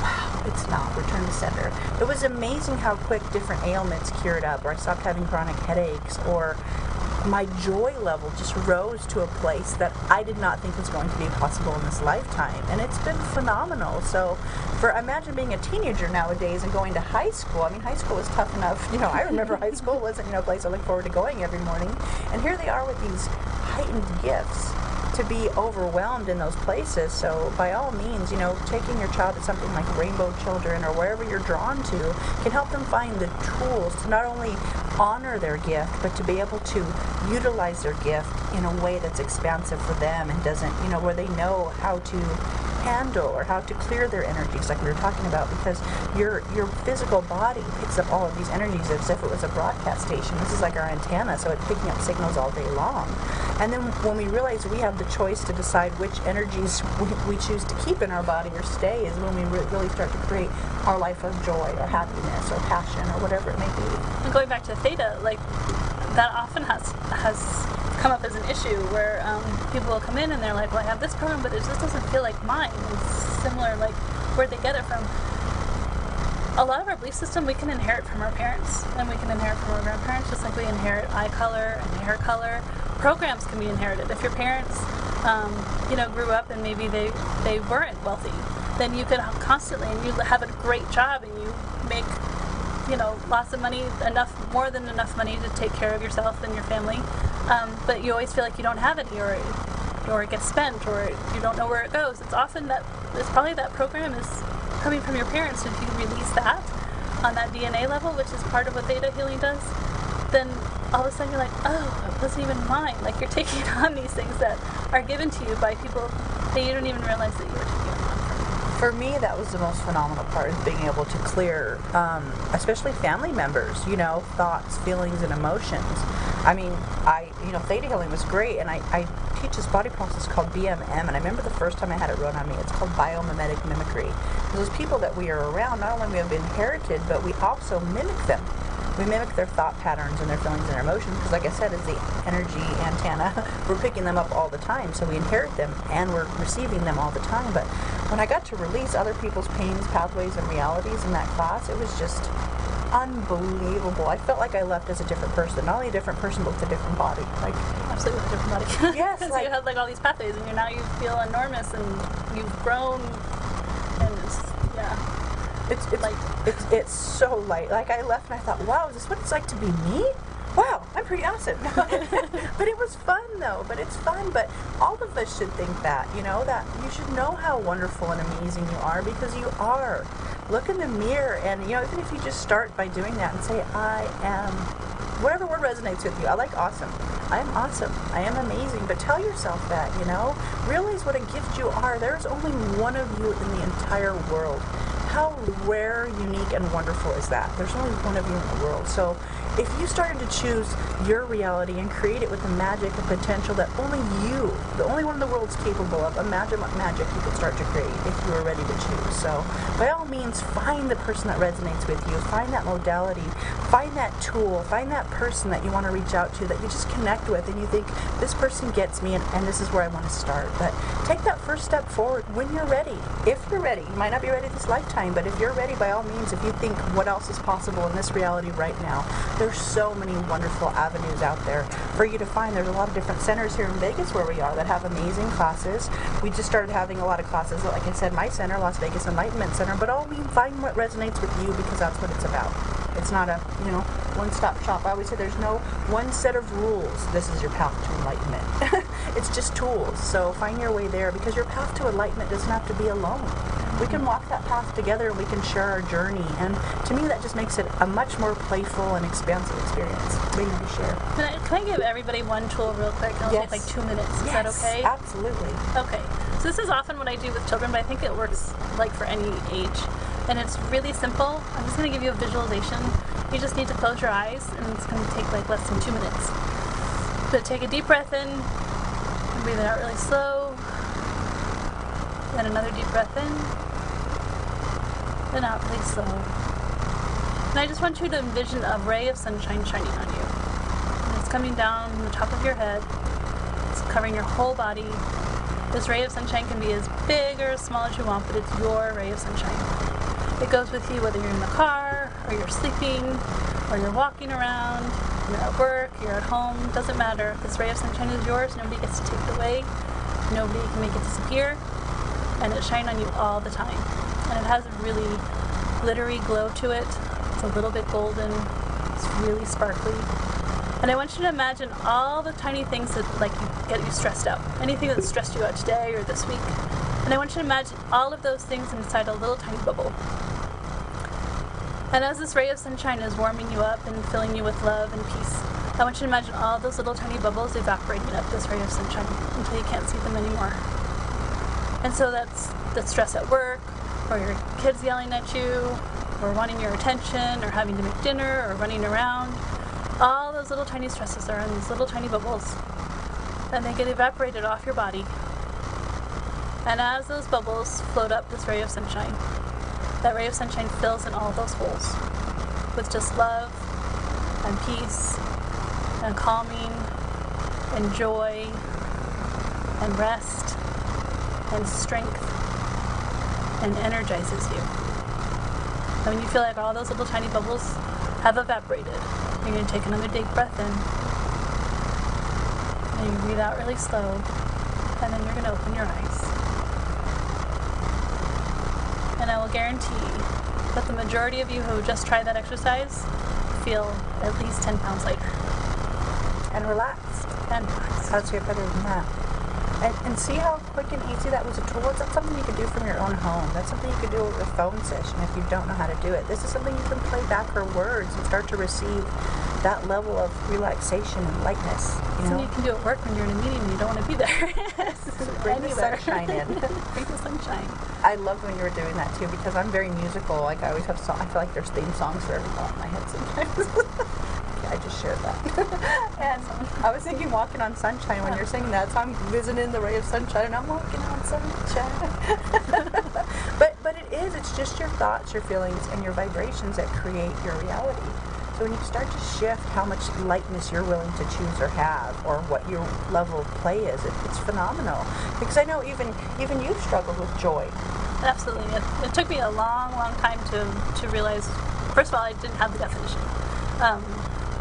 Wow, it's not. Return to sender. It was amazing how quick different ailments cured up, or I stopped having chronic headaches, or my joy level just rose to a place that I did not think was going to be possible in this lifetime, and it's been phenomenal. So imagine being a teenager nowadays and going to high school. I mean, high school was tough enough. You know, I remember high school wasn't, a place I look forward to going every morning, and here they are with these heightened gifts to be overwhelmed in those places. So by all means, taking your child to something like Rainbow Children or wherever you're drawn to can help them find the tools to not only honor their gift, but to be able to utilize their gift in a way that's expansive for them and doesn't, where they know how to handle or how to clear their energies, like we were talking about, because your physical body picks up all of these energies as if it was a broadcast station. This is like our antenna, so it's picking up signals all day long. And then when we realize we have the choice to decide which energies we choose to keep in our body or stay, is when we really start to create our life of joy or happiness or passion or whatever it may be. And going back to theta, like, that often has come up as an issue where people will come in and they're like, well, I have this program, but it just doesn't feel like mine. It's similar, like, where'd they get it from? A lot of our belief system we can inherit from our parents, and we can inherit from our grandparents, just like we inherit eye color and hair color. Programs can be inherited. If your parents, grew up and maybe they weren't wealthy, then you could constantly, and you have a great job and you make, lots of money, more than enough money to take care of yourself and your family, but you always feel like you don't have any, or it gets spent, or you don't know where it goes. It's probably that program is coming from your parents. If you release that on that DNA level, which is part of what theta healing does, then all of a sudden you're like, oh, it wasn't even mine. Like, you're taking on these things that are given to you by people that you don't even realize that you were taking on from. For me, that was the most phenomenal part, is being able to clear, especially family members, thoughts, feelings, and emotions. I mean, theta healing was great, and I teach this body process called BMM, and I remember the first time I had it run on me. It's called biomimetic mimicry. Those people that we are around, not only we have inherited, but we also mimic them. We mimic their thought patterns and their feelings and their emotions because, like I said, as the energy antenna, we're picking them up all the time. So we inherit them and we're receiving them all the time. But when I got to release other people's pains, pathways, and realities in that class, it was just unbelievable. I felt like I left as a different person. Not only a different person, but with a different body. Absolutely with a different body. Yes. So you had all these pathways and now you feel enormous and you've grown and It's so light. I left and I thought, wow, is this what it's like to be me? Wow, I'm pretty awesome. But it was fun though. But it's fun. But all of us should think that, that you should know how wonderful and amazing you are because you are. Look in the mirror and, even if you just start by doing that and say, I am, whatever word resonates with you. I like awesome. I am awesome. I am amazing. But tell yourself that, Realize what a gift you are. There's only one of you in the entire world. How rare, unique, and wonderful is that? There's only one of you in the world. So if you started to choose your reality and create it with the magic and potential that only you, the only one in the world is capable of, imagine what magic you could start to create if you were ready to choose. So by all means, find the person that resonates with you. Find that modality. Find that tool. Find that person that you want to reach out to, that you just connect with and you think, this person gets me and this is where I want to start. But take that first step forward when you're ready. If you're ready. You might not be ready this lifetime, but if you're ready, by all means, if you think what else is possible in this reality right now, there's so many wonderful avenues out there for you to find. There's a lot of different centers here in Vegas where we are that have amazing classes. We just started having a lot of classes, like I said, my center, Las Vegas Enlightenment Center, but all mean find what resonates with you because that's what it's about. It's not a, one-stop shop. I always say there's no one set of rules. This is your path to enlightenment. It's just tools. So find your way there because your path to enlightenment doesn't have to be alone. We can walk that path together and we can share our journey. And to me, that just makes it a much more playful and expansive experience waiting to share. Can I give everybody one tool real quick? It'll take 2 minutes. Is that okay? Absolutely. Okay. So this is often what I do with children, but I think it works for any age. And it's really simple. I'm just going to give you a visualization. You just need to close your eyes, and it's going to take less than 2 minutes. So take a deep breath in, and breathe it out really slow. Then another deep breath in, then out really slow. And I just want you to envision a ray of sunshine shining on you. And it's coming down the top of your head. It's covering your whole body. This ray of sunshine can be as big or as small as you want, but it's your ray of sunshine. It goes with you whether you're in the car, or you're sleeping, or you're walking around, you're at work, you're at home, doesn't matter. This ray of sunshine is yours, nobody gets to take it away, nobody can make it disappear, and it shines on you all the time. And it has a really glittery glow to it. It's a little bit golden, it's really sparkly. And I want you to imagine all the tiny things that get you stressed out. Anything that stressed you out today or this week. And I want you to imagine all of those things inside a little tiny bubble. And as this ray of sunshine is warming you up and filling you with love and peace, I want you to imagine all those little tiny bubbles evaporating up this ray of sunshine until you can't see them anymore. And so that's the stress at work, or your kids yelling at you, or wanting your attention, or having to make dinner, or running around. All those little tiny stresses are in these little tiny bubbles, and they get evaporated off your body. And as those bubbles float up this ray of sunshine, that ray of sunshine fills in all those holes with just love and peace and calming and joy and rest and strength and energizes you. And when you feel like all those little tiny bubbles have evaporated, you're going to take another deep breath in. And you breathe out really slow, and then you're going to open your eyes. And I will guarantee that the majority of you who just tried that exercise feel at least 10 pounds lighter. And relaxed. And relaxed. How's your better than that? And see how quick and easy that was a tool? That's something you could do from your own home. That's something you could do over a phone session if you don't know how to do it. This is something you can play back her words and start to receive that level of relaxation and lightness. So you can do it at work when you're in a meeting and you don't want to be there. Bring the sunshine in. Bring the sunshine. I loved when you were doing that too, because I'm very musical. Like I always have I feel like there's theme songs for every thought in my head sometimes. I just shared that. And I was thinking walking on sunshine when you're singing that, so I'm visiting the ray of sunshine and I'm walking on sunshine. but it's just your thoughts, your feelings, and your vibrations that create your reality. So when you start to shift how much lightness you're willing to choose or have, or what your level of play is, it's phenomenal. Because I know even you've struggled with joy. Absolutely. It took me a long time to realize, first of all, I didn't have the definition.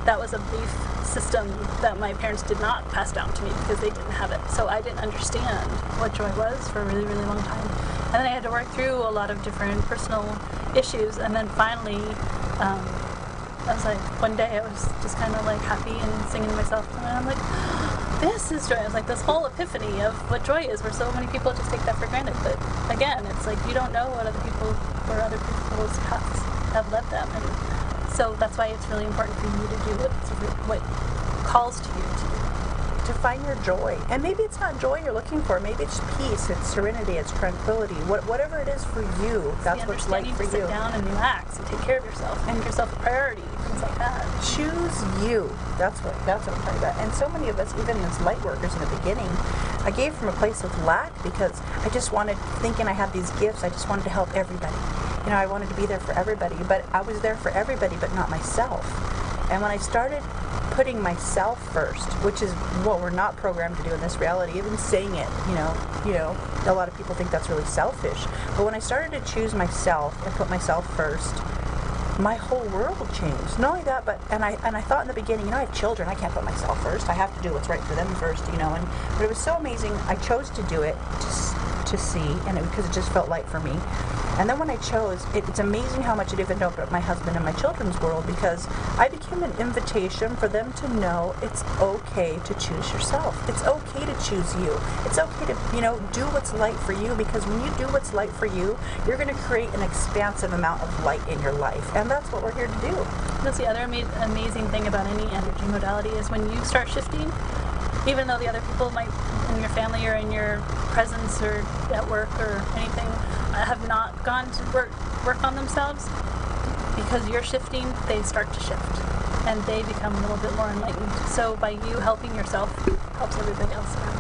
That was a belief system that my parents did not pass down to me because they didn't have it. So I didn't understand what joy was for a really, really long time. And then I had to work through a lot of different personal issues. And then finally, I was like, one day I was just kind of like happy and singing to myself. And I'm like, this is joy. I was like, this whole epiphany of what joy is, where so many people just take that for granted. But again, it's like you don't know what other people or other people's paths have led them. And so that's why it's really important for you to do what calls to you to do. To find your joy. And maybe it's not joy you're looking for. Maybe it's peace, it's serenity, it's tranquility. Whatever it is for you, that's what's like for you. Sit down and relax and take care of yourself and make yourself a priority, things like that. Choose you. That's what I'm talking about. And so many of us, even as light workers in the beginning, I gave from a place of lack because I just wanted, thinking I had these gifts, I just wanted to help everybody. You know, I wanted to be there for everybody, but I was there for everybody, but not myself. And when I started putting myself first, which is what we're not programmed to do in this reality, even saying it, you know, a lot of people think that's really selfish. But when I started to choose myself and put myself first, my whole world changed. Not only that, but and I thought in the beginning, I have children, I can't put myself first. I have to do what's right for them first, but it was so amazing. I chose to do it to see, and because it just felt right for me. And then when I chose, it's amazing how much it even opened up my husband and my children's world, because I became an invitation for them to know it's okay to choose yourself. It's okay to choose you. It's okay to, do what's light for you, because when you do what's light for you, you're going to create an expansive amount of light in your life. And that's what we're here to do. That's the other amazing thing about any energy modality is when you start shifting, even though the other people might in your family or in your presence or at work or anything have not gone to work on themselves, because you're shifting, they start to shift and they become a little bit more enlightened. So by you helping yourself helps everybody else around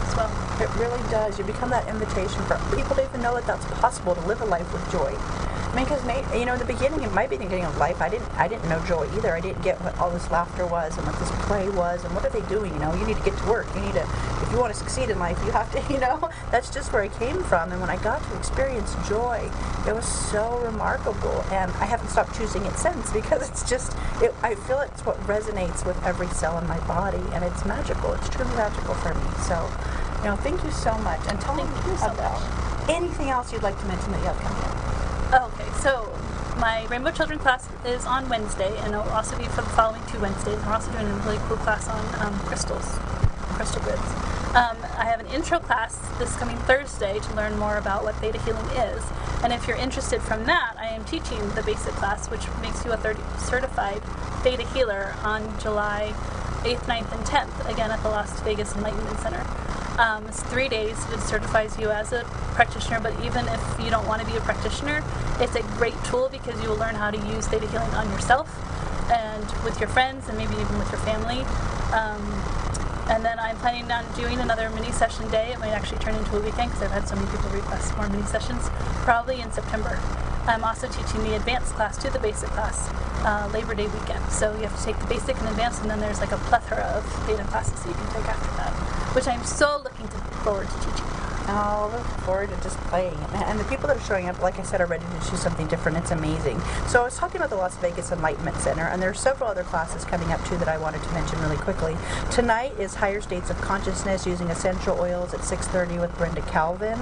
as well. It really does. You become that invitation for people to even know that that's possible, to live a life with joy. I mean, because in the beginning, in my beginning of life, I didn't know joy either. I didn't get what all this laughter was and what this play was and what are they doing. You need to get to work. You need to, if you want to succeed in life, you have to. That's just where I came from. And when I got to experience joy, it was so remarkable. And I haven't stopped choosing it since, because it's just, I feel it's what resonates with every cell in my body, and it's magical. It's truly magical for me. So, thank you so much. And tell me about anything else you'd like to mention that you have coming up. Okay, so my Rainbow Children class is on Wednesday, and it'll also be for the following 2 Wednesdays. We're also doing a really cool class on crystal grids. I have an intro class this coming Thursday to learn more about what theta healing is. And if you're interested from that, I am teaching the basic class, which makes you a certified theta healer on July 8th, 9th, and 10th, again at the Las Vegas Enlightenment Center. It's 3 days. It certifies you as a practitioner, but even if you don't want to be a practitioner, it's a great tool because you will learn how to use theta healing on yourself and with your friends and maybe even with your family. And then I'm planning on doing another mini session day. It might actually turn into a weekend because I've had so many people request more mini sessions, probably in September. I'm also teaching the advanced class to the basic class Labor Day weekend. So you have to take the basic and advanced, and then there's like a plethora of theta classes that you can take after that, which I'm so looking forward to teaching. Oh, I look forward to just playing it. And the people that are showing up, like I said, are ready to choose something different. It's amazing. So I was talking about the Las Vegas Enlightenment Center, and there are several other classes coming up, too, that I wanted to mention really quickly. Tonight is Higher States of Consciousness using essential oils at 6:30 with Brenda Calvin.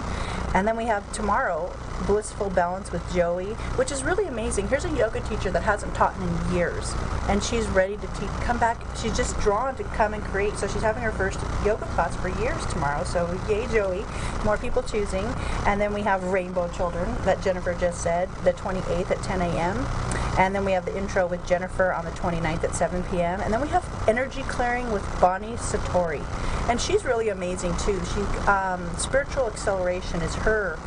And then we have tomorrow, Blissful Balance with Joey, which is really amazing. Here's a yoga teacher that hasn't taught in years, and she's ready to come back. She's just drawn to come and create, so she's having her first yoga class for years tomorrow. So yay, Joey. More people choosing. And then we have Rainbow Children that Jennifer just said, the 28th at 10 a.m. And then we have the intro with Jennifer on the 29th at 7 p.m. And then we have energy clearing with Bonnie Satori. And she's really amazing too. Spiritual Acceleration is her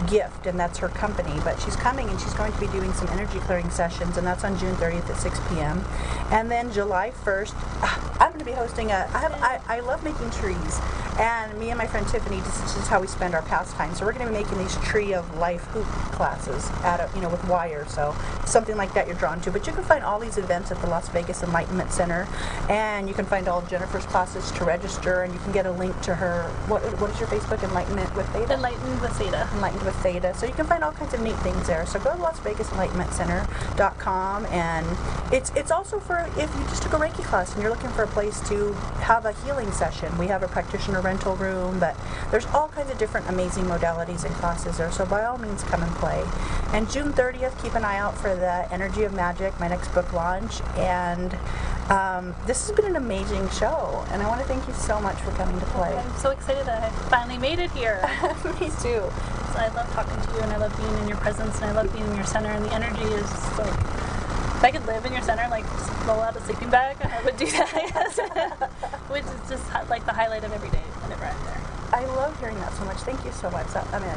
gift, and that's her company, but she's coming and she's going to be doing some energy clearing sessions, and that's on June 30th at 6 p.m. And then July 1st, I'm going to be hosting I love making trees, and me and my friend Tiffany, this is how we spend our pastime. So we're going to be making these Tree of Life hoop classes with wire, so something like that you're drawn to. But you can find all these events at the Las Vegas Enlightenment Center, and you can find all of Jennifer's classes to register, and you can get a link to her, what is your Facebook, Enlightenment with Theta? Enlightened with Theta. Enlightened with Theta. So you can find all kinds of neat things there. So go to LasVegasEnlightenmentCenter.com, and it's also for if you just took a Reiki class and you're looking for a place to have a healing session. We have a practitioner rental room, but there's all kinds of different amazing modalities and classes there. So by all means, come and play. And June 30th, keep an eye out for the Energy of Magic, my next book launch. And this has been an amazing show, and I want to thank you so much for coming to play. I'm so excited that I finally made it here. Me too. I love talking to you, and I love being in your presence, and I love being in your center, and the energy is like, if I could live in your center, like just roll out a sleeping bag, I would do that, which is just like the highlight of every day whenever I'm there. I love hearing that so much. Thank you so much.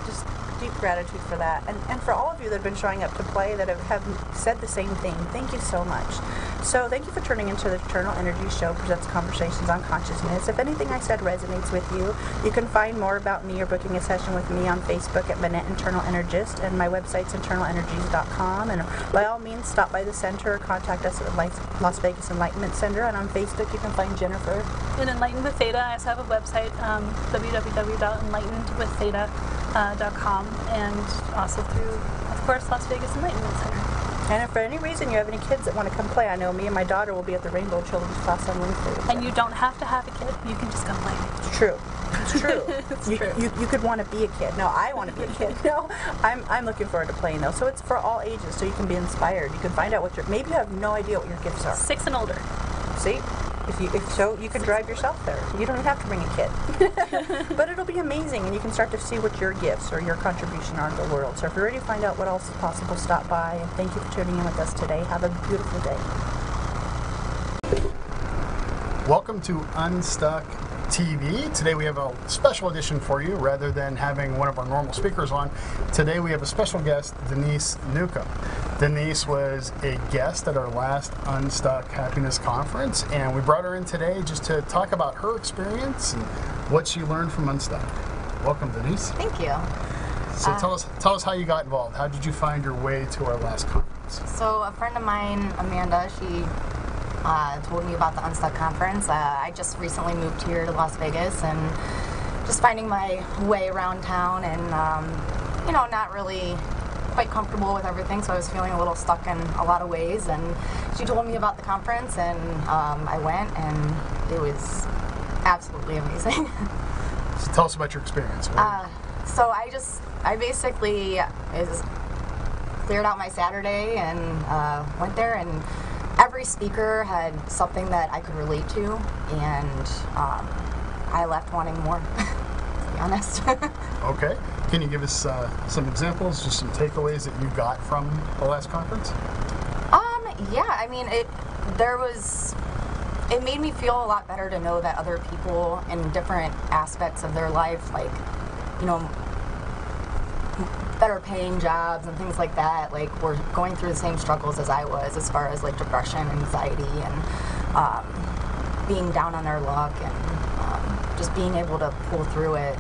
Just deep gratitude for that. And for all of you that have been showing up to play that have said the same thing, thank you so much. So thank you for turning into the Eternal Energy Show, presents Conversations on Consciousness. If anything I said resonates with you, you can find more about me or booking a session with me on Facebook at Manette Internal Energist, and my website's internalenergies.com. And by all means, stop by the center or contact us at Las Vegas Enlightenment Center. And on Facebook, you can find Jennifer. And Enlightened with Theta, I also have a website, www.enlightenedwiththeta.com, and also through, of course, Las Vegas Enlightenment Center. And if for any reason you have any kids that want to come play, I know me and my daughter will be at the Rainbow Children's class on Wednesday. And you don't have to have a kid, you can just come play. It's true. It's true. It's you, true. You could want to be a kid. No, I want to be a kid. No, I'm looking forward to playing though. So it's for all ages, so you can be inspired. You can find out maybe you have no idea what your gifts are. 6 and older. See? If so, you can drive yourself there. You don't even have to bring a kid. But it'll be amazing, and you can start to see what your gifts or your contribution are to the world. So if you're ready to find out what else is possible, stop by, and thank you for tuning in with us today. Have a beautiful day. Welcome to Unstuck TV. Today we have a special edition for you. Rather than having one of our normal speakers on, today we have a special guest, Denise Newcomb. Denise was a guest at our last Unstuck Happiness Conference, and we brought her in today just to talk about her experience and what she learned from Unstuck. Welcome, Denise. Thank you. So tell us how you got involved. How did you find your way to our last conference? So a friend of mine, Amanda, she told me about the Unstuck conference. I just recently moved here to Las Vegas and just finding my way around town, and not really quite comfortable with everything, so I was feeling a little stuck in a lot of ways, and she told me about the conference, and I went, and it was absolutely amazing. So tell us about your experience. So I basically cleared out my Saturday and went there, and every speaker had something that I could relate to, and I left wanting more, to be honest. Okay. Can you give us some examples, just some takeaways that you got from the last conference? Yeah, I mean, it made me feel a lot better to know that other people in different aspects of their life, like, better paying jobs and things like that, like, were going through the same struggles as I was, as far as like depression, anxiety, and being down on their luck, and just being able to pull through it.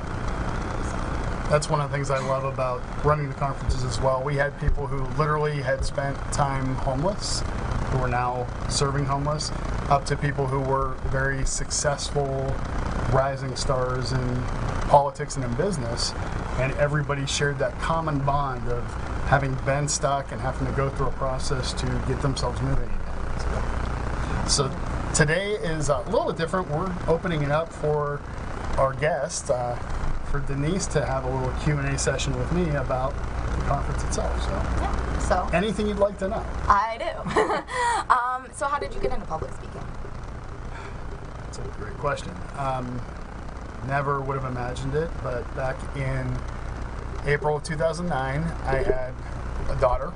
That's one of the things I love about running the conferences as well. We had people who literally had spent time homeless, who are now serving homeless, up to people who were very successful rising stars in politics and in business, and everybody shared that common bond of having been stuck and having to go through a process to get themselves moving again. So today is a little bit different. We're opening it up for our guest, for Denise to have a little Q&A session with me about the conference itself. So anything you'd like to know? I do. So how did you get into public speaking? That's a great question. Never would have imagined it, but back in April of 2009, I had a daughter.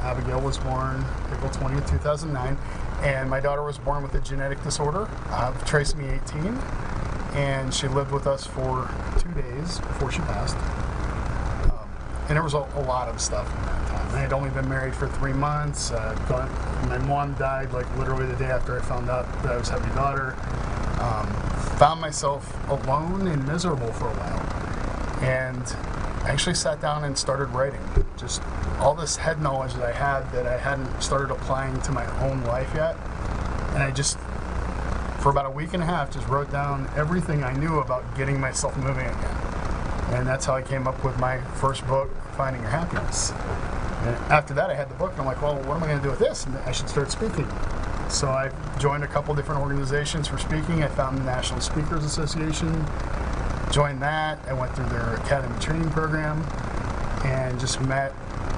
Abigail was born April 20th, 2009, and my daughter was born with a genetic disorder of trisomy 18, and she lived with us for 2 days before she passed. And there was a lot of stuff in that time. I had only been married for 3 months. My mom died like literally the day after I found out that I was having a daughter. Found myself alone and miserable for a while. And I actually sat down and started writing. Just all this head knowledge that I hadn't started applying to my own life yet. And I just, for about a week and a half, just wrote down everything I knew about getting myself moving again. And that's how I came up with my first book, Finding Your Happiness. And after that, I had the book, and I'm like, well, what am I going to do with this? And I should start speaking. So I joined a couple different organizations for speaking. I found the National Speakers Association, joined that. I went through their academy training program, and just met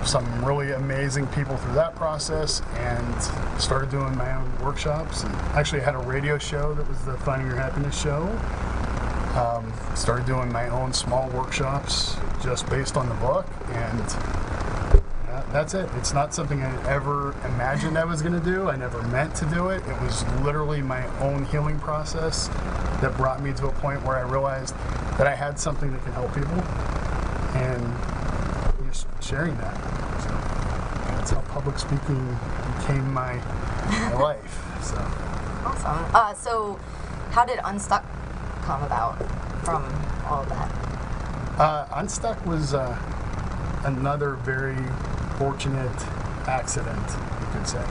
some really amazing people through that process, and started doing my own workshops. And actually had a radio show that was the Finding Your Happiness show. Started doing my own small workshops just based on the book, and that's it. It's not something I ever imagined I was going to do. I never meant to do it. It was literally my own healing process that brought me to a point where I realized that I had something that can help people, and just sharing that. So that's how public speaking became my life. So awesome. So how did Unstuck come about from all of that? Unstuck was another very fortunate accident, you could say.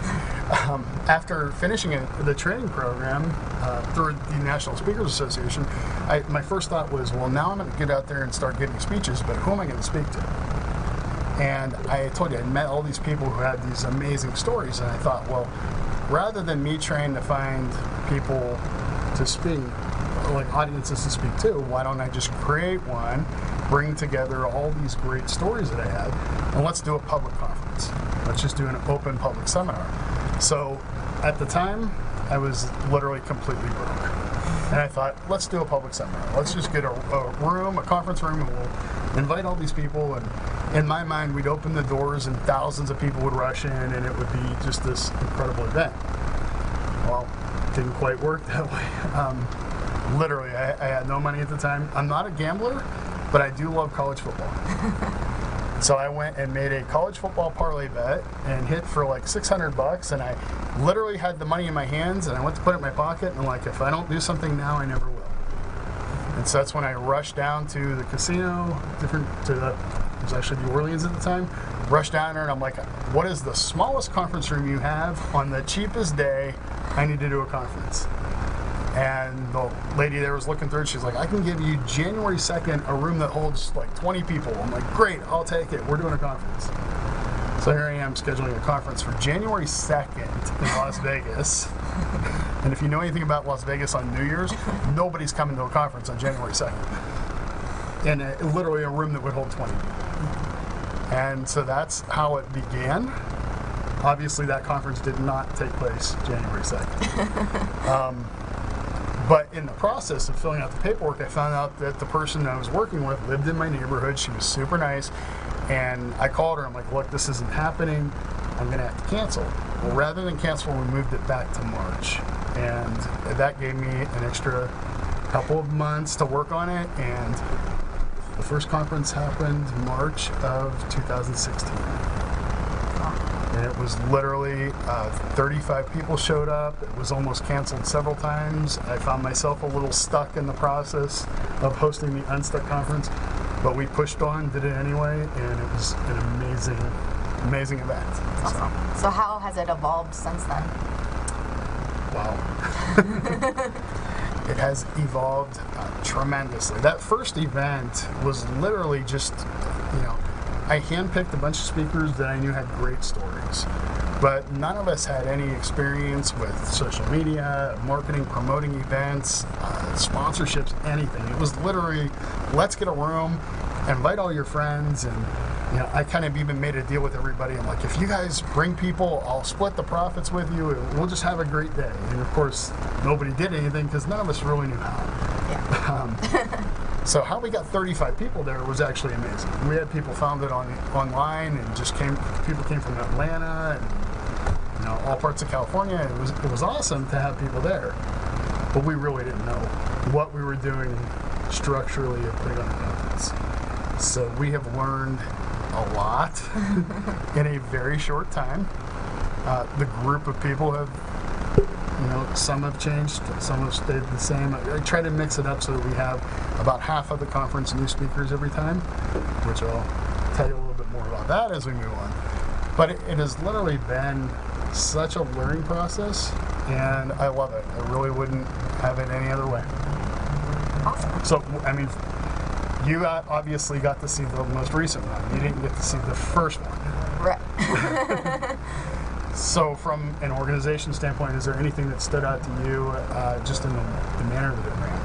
After finishing the training program through the National Speakers Association, my first thought was, well, now I'm going to get out there and start giving speeches, but who am I going to speak to? And I told you, I met all these people who had these amazing stories, and I thought, well, rather than me trying to find people to speak, like audiences to speak to, why don't I just create one, bring together all these great stories that I had, and let's do a public conference. Let's just do an open public seminar. So at the time, I was literally completely broke. And I thought, let's do a public seminar. Let's just get a room, a conference room, and we'll invite all these people. And in my mind, we'd open the doors and thousands of people would rush in, and it would be just this incredible event. Well, it didn't quite work that way. Literally, I had no money at the time. I'm not a gambler, but I do love college football. So I went and made a college football parlay bet and hit for like $600, and I literally had the money in my hands, and I went to put it in my pocket, and I'm like, if I don't do something now, I never will. And so that's when I rushed down to the casino, it was actually New Orleans at the time, rushed down there, and I'm like, what is the smallest conference room you have on the cheapest day? I need to do a conference. And the lady there was looking through it. She's like, I can give you January 2nd a room that holds like 20 people. I'm like, great, I'll take it. We're doing a conference. So here I am scheduling a conference for January 2nd in Las Vegas. And if you know anything about Las Vegas on New Year's, nobody's coming to a conference on January 2nd. In literally a room that would hold 20 people. And so that's how it began. Obviously, that conference did not take place January 2nd. But in the process of filling out the paperwork, I found out that the person I was working with lived in my neighborhood. She was super nice. And I called her. I'm like, look, this isn't happening. I'm going to have to cancel. Well, rather than cancel, we moved it back to March. And that gave me an extra couple of months to work on it. And the first conference happened March of 2016. And it was literally 35 people showed up. It was almost canceled several times. I found myself a little stuck in the process of hosting the Unstuck conference, but we pushed on, did it anyway, and it was an amazing, amazing event. Awesome. So how has it evolved since then? Wow. It has evolved tremendously. That first event was literally just, I handpicked a bunch of speakers that I knew had great stories, but none of us had any experience with social media, marketing, promoting events, sponsorships, anything. It was literally, let's get a room, invite all your friends, and I kind of even made a deal with everybody. I'm like, if you guys bring people, I'll split the profits with you, and we'll just have a great day. And of course, nobody did anything because none of us really knew how. Yeah. So how we got 35 people there was actually amazing. We had people found it online, and people came from Atlanta and all parts of California. It was awesome to have people there, but we really didn't know what we were doing structurally of putting on a conference. So we have learned a lot in a very short time. The group of people have, some have changed, some have stayed the same. I try to mix it up so that we have about half of the conference new speakers every time, which I'll tell you a little bit more about that as we move on. But it has literally been such a learning process, and I love it. I really wouldn't have it any other way. Awesome. So, you obviously got to see the most recent one. You didn't get to see the first one. Right. So from an organization standpoint, is there anything that stood out to you just in the manner that it ran?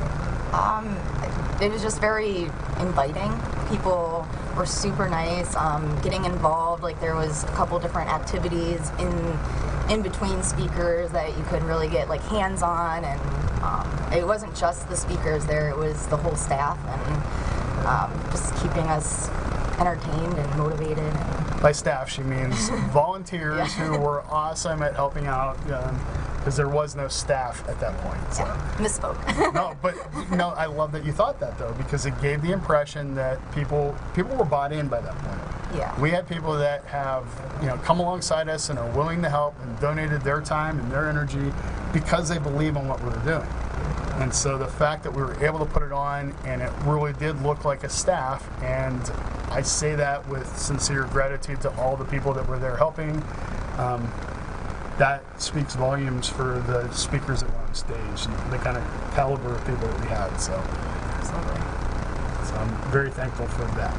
It was just very inviting. People were super nice, getting involved. Like, there was a couple different activities in between speakers that you could really get hands-on, and it wasn't just the speakers there, it was the whole staff, and just keeping us entertained and motivated. By staff, she means volunteers who were awesome at helping out, because there was no staff at that point. So. Yeah, misspoke. No, I love that you thought that, though, because it gave the impression that people were bought in by that point. Yeah. We had people that have, come alongside us and are willing to help and donated their time and their energy because they believe in what we were doing. And so the fact that we were able to put it on, and it really did look like a staff, and I say that with sincere gratitude to all the people that were there helping. That speaks volumes for the speakers that were on stage and the kind of caliber of people that we had. So I'm very thankful for that.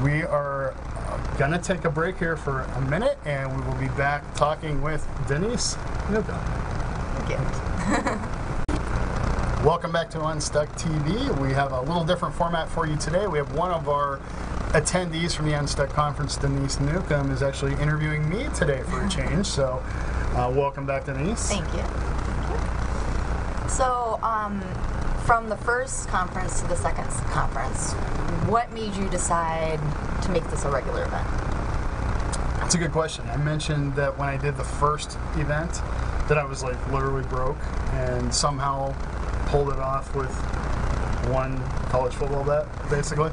We are going to take a break here for a minute, and we will be back talking with Denise Newcomb. Welcome back to Unstuck TV. We have a little different format for you today. We have one of our attendees from the Unstuck Conference, Denise Newcomb, is actually interviewing me today for a change. So welcome back, Denise. Thank you. So from the first conference to the second conference, what made you decide to make this a regular event? That's a good question. I mentioned that when I did the first event that I was literally broke, and somehow pulled it off with one college football bet, basically.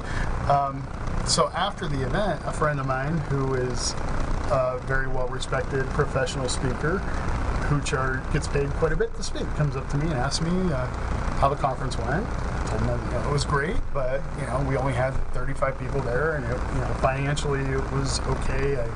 So after the event, a friend of mine who is a very well-respected professional speaker who gets paid quite a bit to speak comes up to me and asks me how the conference went. I told him that it was great, but we only had 35 people there, and financially it was okay. I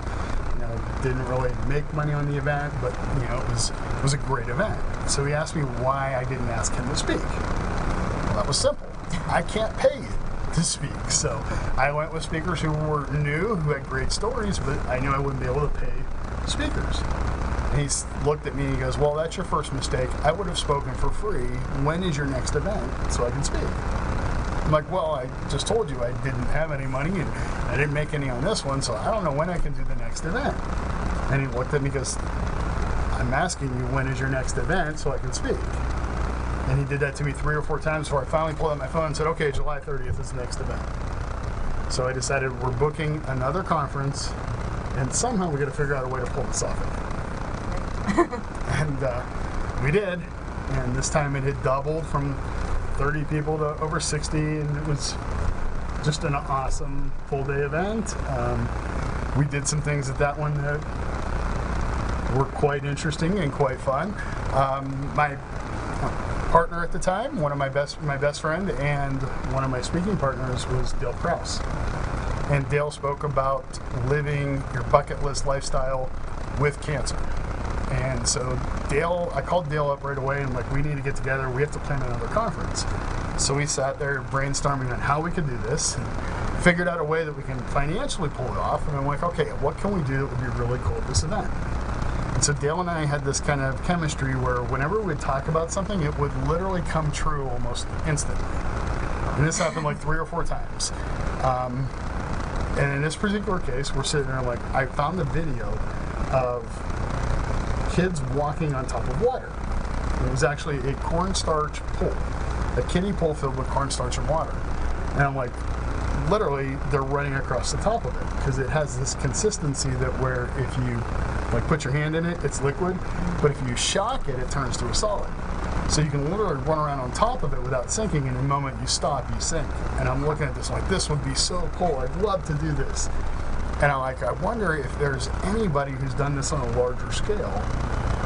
didn't really make money on the event, but it was a great event. So he asked me why I didn't ask him to speak. Well, that was simple. I can't pay you to speak. So I went with speakers who were new, who had great stories, but I knew I wouldn't be able to pay speakers. And he looked at me and he goes, well, that's your first mistake. I would have spoken for free. When is your next event so I can speak? I'm like, well, I just told you I didn't have any money and I didn't make any on this one, so I don't know when I can do the next event. And he looked at me and goes, I'm asking you when is your next event so I can speak. And he did that to me 3 or 4 times before I finally pulled out my phone and said, okay, July 30th is the next event. So I decided we're booking another conference, and somehow we got to figure out a way to pull this off. And we did, and this time it had doubled from 30 people to over 60, and it was just an awesome full-day event. We did some things at that one that were quite interesting and quite fun. My partner at the time, my best friend, and one of my speaking partners was Dale Krause. And Dale spoke about living your bucket list lifestyle with cancer. And so I called Dale up right away and we need to get together. We have to plan another conference. So we sat there brainstorming on how we could do this and figured out a way that we can financially pull it off. And I'm like, okay, what can we do that would be really cool at this event? And so Dale and I had this kind of chemistry where whenever we'd talk about something, it would literally come true almost instantly. And this happened 3 or 4 times. And in this particular case, we're sitting there I found a video of kids walking on top of water. It was actually a cornstarch pole. a kiddie pool filled with cornstarch and water. And I'm like, literally, they're running across the top of it because it has this consistency that where if you like put your hand in it, it's liquid, but if you shock it, it turns to a solid. So you can literally run around on top of it without sinking, and the moment you stop, you sink. And I'm looking at this like, this would be so cool. I'd love to do this. And I wonder if there's anybody who's done this on a larger scale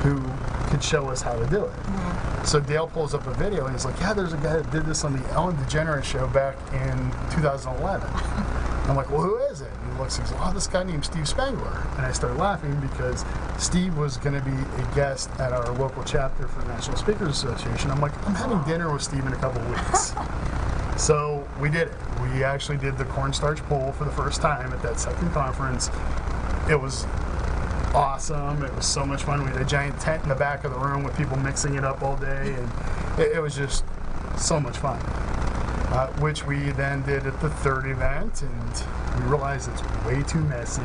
who could show us how to do it. So Dale pulls up a video and he's like, yeah, there's a guy that did this on the Ellen DeGeneres show back in 2011. I'm like, well, who is it? And he looks and he's like, oh, this guy named Steve Spangler. And I started laughing because Steve was going to be a guest at our local chapter for the National Speakers Association. I'm like, I'm having dinner with Steve in a couple of weeks. So we did it. We actually did the cornstarch pool for the first time at that second conference. It was awesome. It was so much fun. We had a giant tent in the back of the room with people mixing it up all day, and it was just so much fun. Which we then did at the third event, and we realized it's way too messy,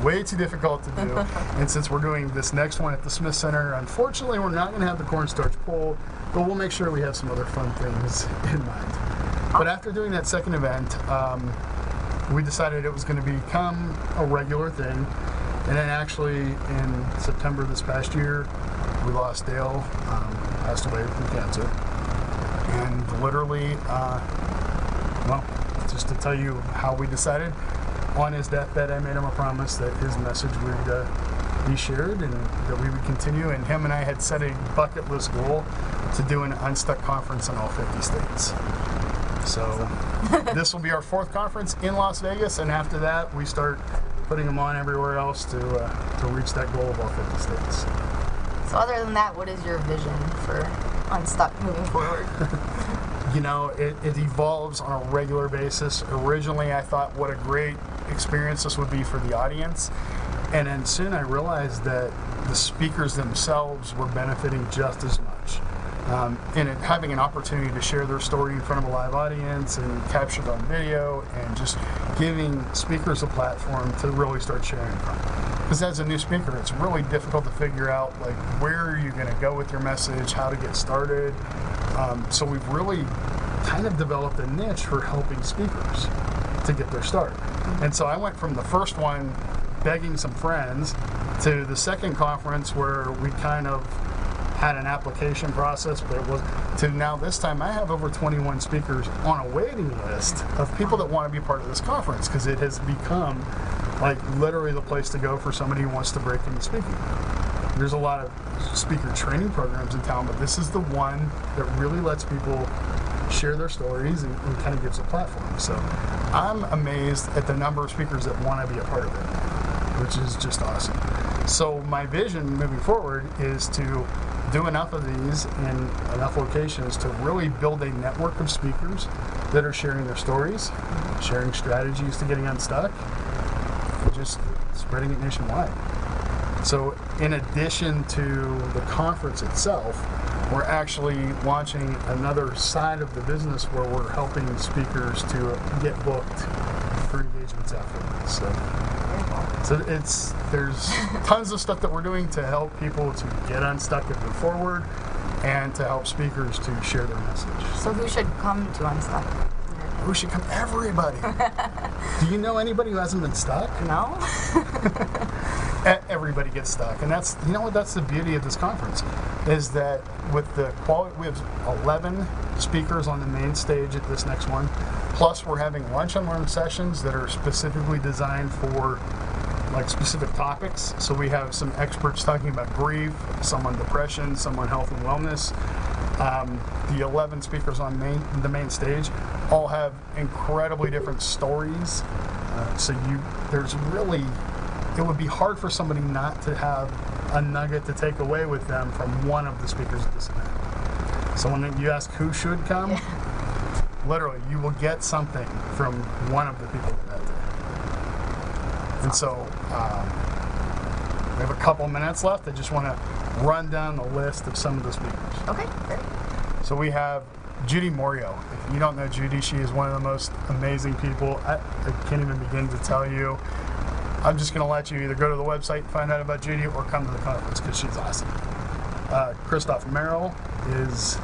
way too difficult to do. And since we're doing this next one at the Smith Center, unfortunately we're not going to have the cornstarch pool, but we'll make sure we have some other fun things in mind. But after doing that second event, we decided it was going to become a regular thing. And then actually in September this past year, we lost Dale, passed away from cancer. And literally, well, just to tell you how we decided, on his deathbed I made him a promise that his message would be shared and that we would continue. And him and I had set a bucket list goal to do an Unstuck conference in all 50 states. So this will be our fourth conference in Las Vegas, and after that we start putting them on everywhere else to reach that goal of all 50 states. So other than that, what is your vision for Unstuck moving forward? You know, it evolves on a regular basis. Originally I thought what a great experience this would be for the audience, and then soon I realized that the speakers themselves were benefiting just as much. And having an opportunity to share their story in front of a live audience and capture it on video, and just giving speakers a platform to really start sharing from. Because as a new speaker, it's really difficult to figure out like where are you going to go with your message, how to get started. So we've really kind of developed a niche for helping speakers to get their start. And so I went from the first one begging some friends to the second conference where we kind of had an application process, but it was to now this time I have over 21 speakers on a waiting list of people that want to be part of this conference, because it has become like literally the place to go for somebody who wants to break into speaking. There's a lot of speaker training programs in town, but this is the one that really lets people share their stories and kind of gives a platform. So I'm amazed at the number of speakers that want to be a part of it, which is just awesome. So my vision moving forward is to do enough of these in enough locations to really build a network of speakers that are sharing their stories, sharing strategies to getting unstuck, and just spreading it nationwide. So in addition to the conference itself, we're actually launching another side of the business where we're helping speakers to get booked for engagements afterwards. So there's tons of stuff that we're doing to help people to get unstuck and move forward, and to help speakers to share their message. So who should come to Unstuck? Who should come? Everybody. Do you know anybody who hasn't been stuck? No. Everybody gets stuck, and that's, you know what, that's the beauty of this conference, is that with the quality, we have 11 speakers on the main stage at this next one, plus we're having lunch and learn sessions that are specifically designed for like specific topics. So we have some experts talking about grief, some on depression, some on health and wellness. The 11 speakers on the main stage all have incredibly different stories. There's really, it would be hard for somebody not to have a nugget to take away with them from one of the speakers at this event. So when you ask who should come, literally you will get something from one of the people that day. And so we have a couple minutes left. I just want to run down the list of some of the speakers. Okay, great. So we have Judy Morio. If you don't know Judy, she is one of the most amazing people. I can't even begin to tell you. I'm just going to let you either go to the website and find out about Judy or come to the conference because she's awesome. Christoph Merrill is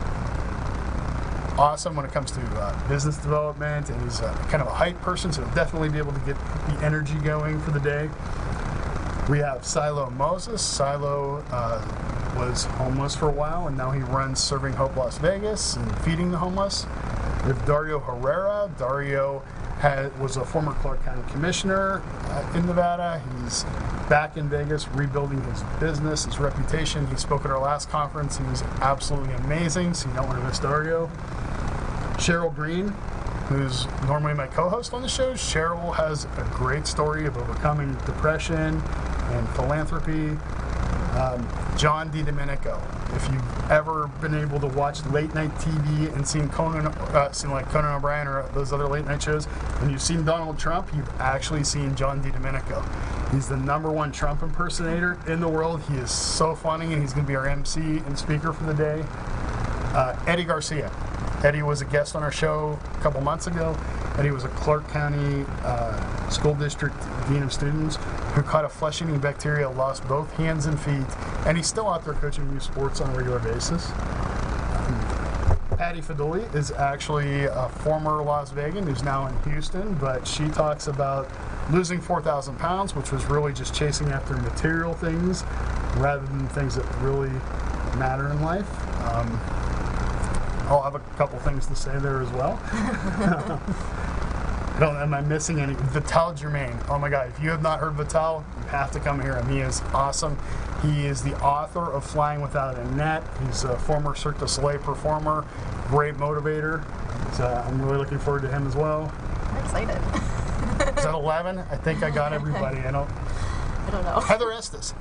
awesome when it comes to business development, and he's kind of a hype person, so he'll definitely be able to get the energy going for the day. We have Silo Moses. Silo was homeless for a while, and now he runs Serving Hope Las Vegas and feeding the homeless. We have Dario Herrera. Dario was a former Clark County commissioner in Nevada. He's back in Vegas rebuilding his business, his reputation. He spoke at our last conference. He was absolutely amazing, so you don't want to miss Dario. Cheryl Green, who's normally my co-host on the show. Cheryl has a great story of overcoming depression and philanthropy. John DiDomenico. If you've ever been able to watch late night TV and seen Conan O'Brien or those other late night shows, and you've seen Donald Trump, you've actually seen John DiDomenico. He's the #1 Trump impersonator in the world. He is so funny, and he's going to be our MC and speaker for the day. Eddie Garcia. Eddie was a guest on our show a couple months ago. Eddie was a Clark County School District Dean of Students who caught a flesh-eating bacteria, lost both hands and feet, and he's still out there coaching youth sports on a regular basis. Patty Fedoli is actually a former Las Vegan who's now in Houston, but she talks about losing 4,000 pounds, which was really just chasing after material things rather than things that really matter in life. I'll have a couple things to say there as well. Am I missing any? Vital Germain. Oh my God, if you have not heard Vital, you have to come hear him. He is awesome. He is the author of Flying Without a Net. He's a former Cirque du Soleil performer, great motivator. So I'm really looking forward to him as well. I'm excited. Is that 11? I think I got everybody. I don't know. Heather Estes,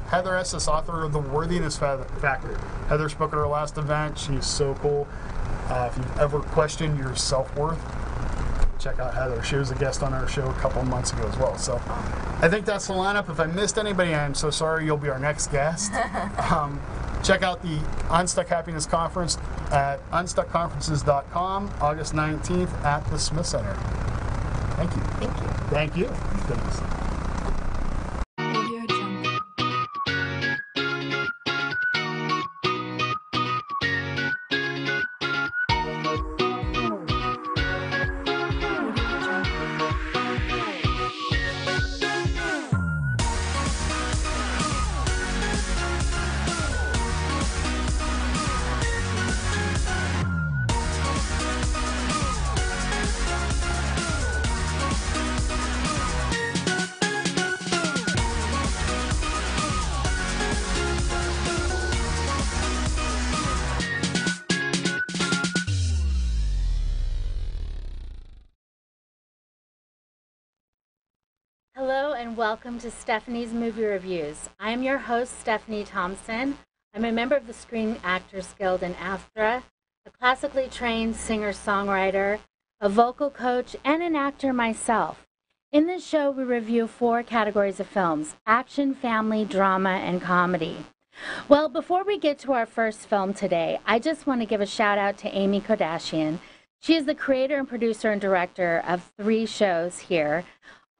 author of The Worthiness Factor. Heather spoke at our last event. She's so cool. If you've ever questioned your self-worth, check out Heather. She was a guest on our show a couple months ago as well. So I think that's the lineup. If I missed anybody, I'm so sorry. You'll be our next guest. Check out the Unstuck Happiness Conference at unstuckconferences.com, August 19th at the Smith Center. Thank you. Thank you. Thanks. Hello and welcome to Stephanie's Movie Reviews. I am your host, Stephanie Thompson. I'm a member of the Screen Actors Guild in AFTRA, a classically trained singer-songwriter, a vocal coach, and an actor myself. In this show, we review 4 categories of films: action, family, drama, and comedy. Well, before we get to our first film today, I just want to give a shout-out to Amy Kardashian. She is the creator and producer and director of 3 shows here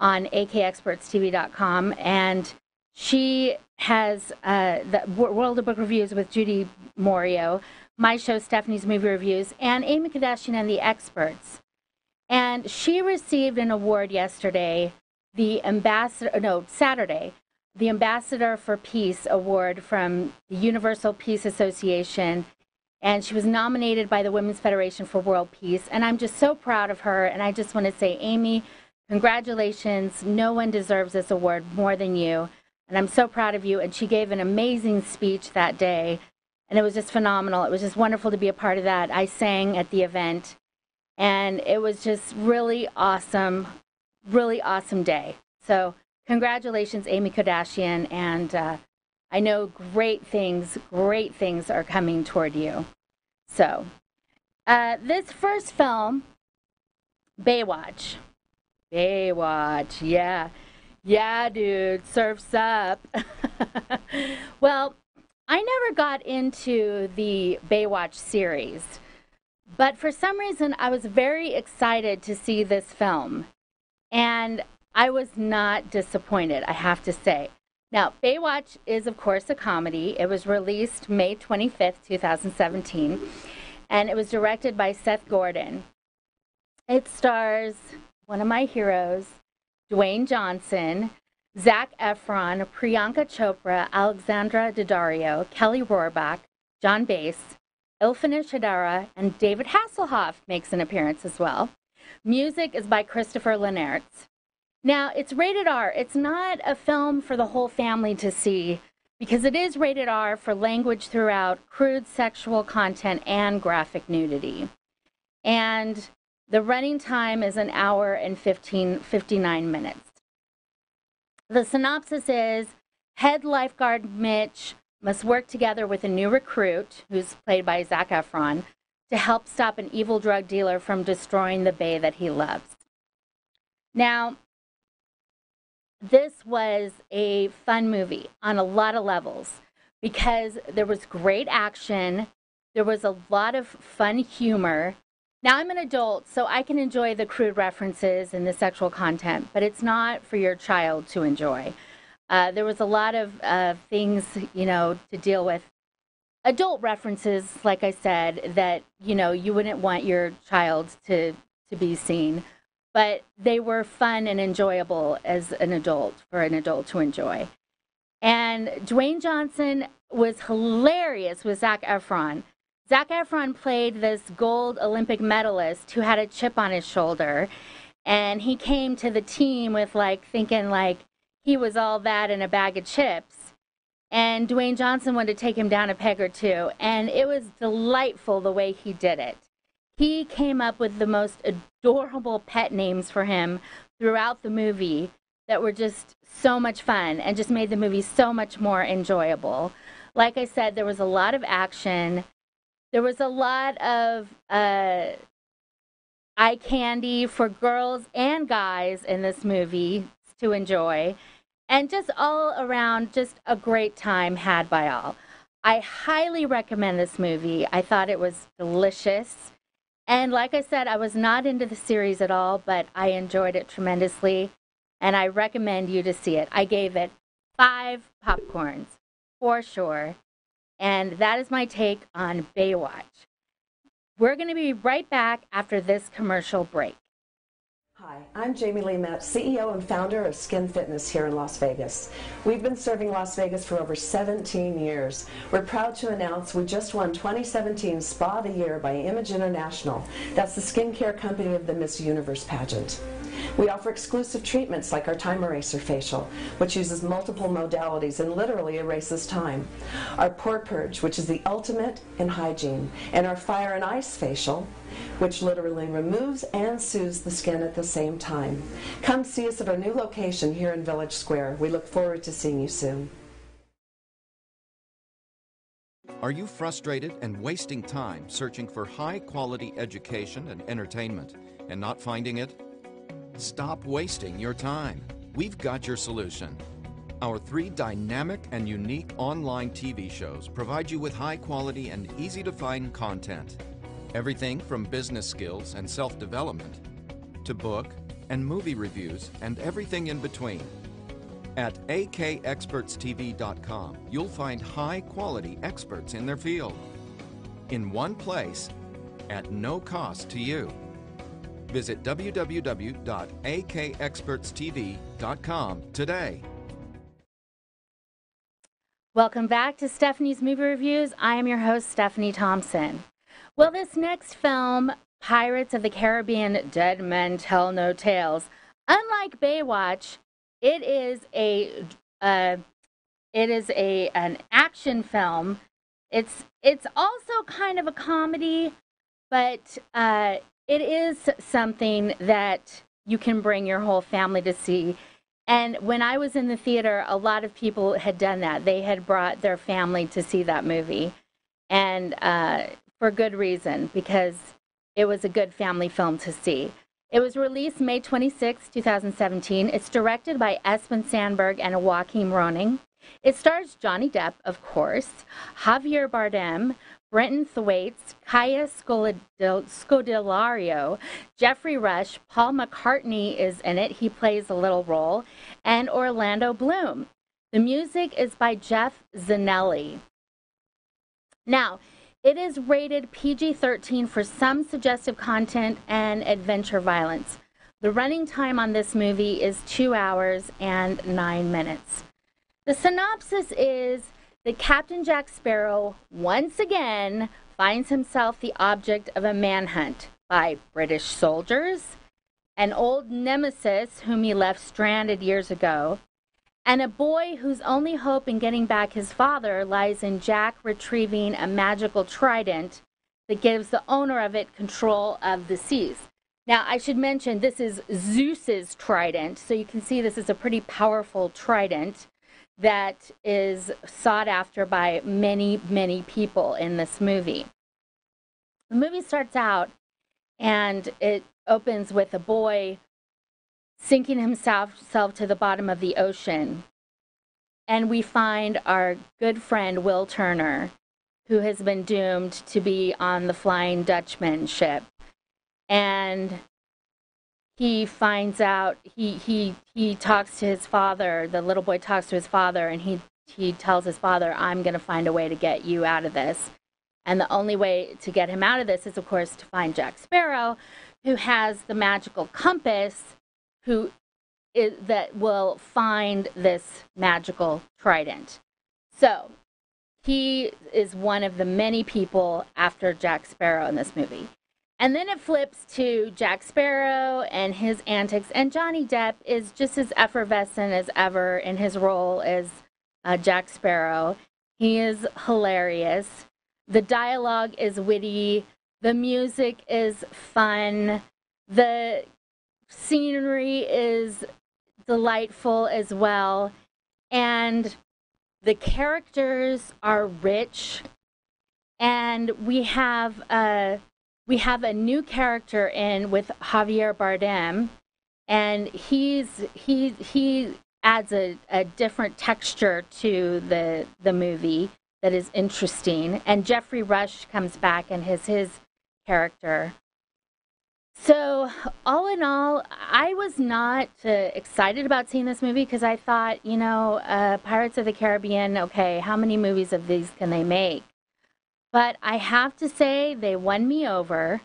on akexpertstv.com, and she has the World of Book Reviews with Judy Morio, my show Stephanie's Movie Reviews, and Amy Kardashian and the Experts. And she received an award yesterday, Saturday, the Ambassador for Peace Award from the Universal Peace Association, and she was nominated by the Women's Federation for World Peace, and I'm just so proud of her, and I just want to say, Amy, congratulations. No one deserves this award more than you. And I'm so proud of you. And she gave an amazing speech that day. And it was just phenomenal. It was just wonderful to be a part of that. I sang at the event. And it was just really awesome day. So congratulations, Amy Kardashian. And I know great things are coming toward you. So this first film, Baywatch, yeah. Yeah, dude, surf's up. Well, I never got into the Baywatch series, but for some reason I was very excited to see this film, and I was not disappointed, I have to say. Now, Baywatch is, of course, a comedy. It was released May 25th, 2017, and it was directed by Seth Gordon. It stars one of my heroes, Dwayne Johnson, Zac Efron, Priyanka Chopra, Alexandra Daddario, Kelly Rohrbach, John Bass, Ilfina Shadara, and David Hasselhoff makes an appearance as well. Music is by Christopher Lennertz. Now, it's rated R. It's not a film for the whole family to see because it is rated R for language throughout, crude sexual content, and graphic nudity. And the running time is 1 hour and 59 minutes. The synopsis is, head lifeguard Mitch must work together with a new recruit, who's played by Zac Efron, to help stop an evil drug dealer from destroying the bay that he loves. Now, this was a fun movie on a lot of levels because there was great action, there was a lot of fun humor. Now, I'm an adult, so I can enjoy the crude references and the sexual content, but it's not for your child to enjoy. There was a lot of things, to deal with. Adult references, like I said, that, you wouldn't want your child to be seen. But they were fun and enjoyable as an adult, for an adult to enjoy. And Dwayne Johnson was hilarious with Zac Efron. Zac Efron played this gold Olympic medalist who had a chip on his shoulder. And he came to the team with, thinking, he was all that in a bag of chips. And Dwayne Johnson wanted to take him down a peg or two. And it was delightful the way he did it. He came up with the most adorable pet names for him throughout the movie that were just so much fun and just made the movie so much more enjoyable. Like I said, there was a lot of action. There was a lot of eye candy for girls and guys in this movie to enjoy. And just all around, just a great time had by all. I highly recommend this movie. I thought it was delicious. And like I said, I was not into the series at all, but I enjoyed it tremendously, and I recommend you to see it. I gave it 5 popcorns, for sure, and that is my take on Baywatch. We're going to be right back after this commercial break. Hi, I'm Jamie Lee Metz, CEO and founder of Skin Fitness here in Las Vegas. We've been serving Las Vegas for over 17 years. We're proud to announce we just won 2017 Spa of the Year by Image International. That's the skincare company of the Miss Universe pageant. We offer exclusive treatments like our Time Eraser facial, which uses multiple modalities and literally erases time. Our Pore Purge, which is the ultimate in hygiene. And our Fire and Ice facial, which literally removes and soothes the skin at the same time. Come see us at our new location here in Village Square. We look forward to seeing you soon. Are you frustrated and wasting time searching for high-quality education and entertainment and not finding it? Stop wasting your time. We've got your solution. Our 3 dynamic and unique online TV shows provide you with high-quality and easy-to-find content. Everything from business skills and self-development to book and movie reviews and everything in between. At akexpertstv.com, you'll find high-quality experts in their field in one place at no cost to you. Visit www.akexpertstv.com today. Welcome back to Stephanie's Movie Reviews. I am your host, Stephanie Thompson. Well, this next film, Pirates of the Caribbean: Dead Men Tell No Tales, unlike Baywatch, it is an action film. It's also kind of a comedy, but it is something that you can bring your whole family to see. And when I was in the theater, a lot of people had done that. They had brought their family to see that movie, and for good reason, because it was a good family film to see. It was released May 26, 2017. It's directed by Espen Sandberg and Joachim Roning. It stars Johnny Depp, of course, Javier Bardem, Brenton Thwaites, Kaya Scodelario, Jeffrey Rush, Paul McCartney is in it. He plays a little role, and Orlando Bloom. The music is by Jeff Zanelli. Now, It is rated PG-13 for some suggestive content and adventure violence. The running time on this movie is 2 hours and 9 minutes. The synopsis is that Captain Jack Sparrow once again finds himself the object of a manhunt by British soldiers, an old nemesis whom he left stranded years ago, and a boy whose only hope in getting back his father lies in Jack retrieving a magical trident that gives the owner of it control of the seas. Now, I should mention this is Zeus's trident, so you can see this is a pretty powerful trident that is sought after by many, many people in this movie. The movie starts out and it opens with a boy sinking himself to the bottom of the ocean. And we find our good friend Will Turner, who has been doomed to be on the Flying Dutchman ship. And he finds out, he talks to his father, the little boy talks to his father, and he tells his father, I'm going to find a way to get you out of this. And the only way to get him out of this is, of course, to find Jack Sparrow, who has the magical compass, that will find this magical trident. So he is one of the many people after Jack Sparrow in this movie. And then it flips to Jack Sparrow and his antics, and Johnny Depp is just as effervescent as ever in his role as Jack Sparrow. He is hilarious. The dialogue is witty. The music is fun. The scenery is delightful as well. And the characters are rich. And we have a new character in with Javier Bardem, and he adds a different texture to the movie that is interesting. And Jeffrey Rush comes back and his character. So all in all, I was not excited about seeing this movie because I thought, Pirates of the Caribbean, okay, how many movies of these can they make? But I have to say they won me over.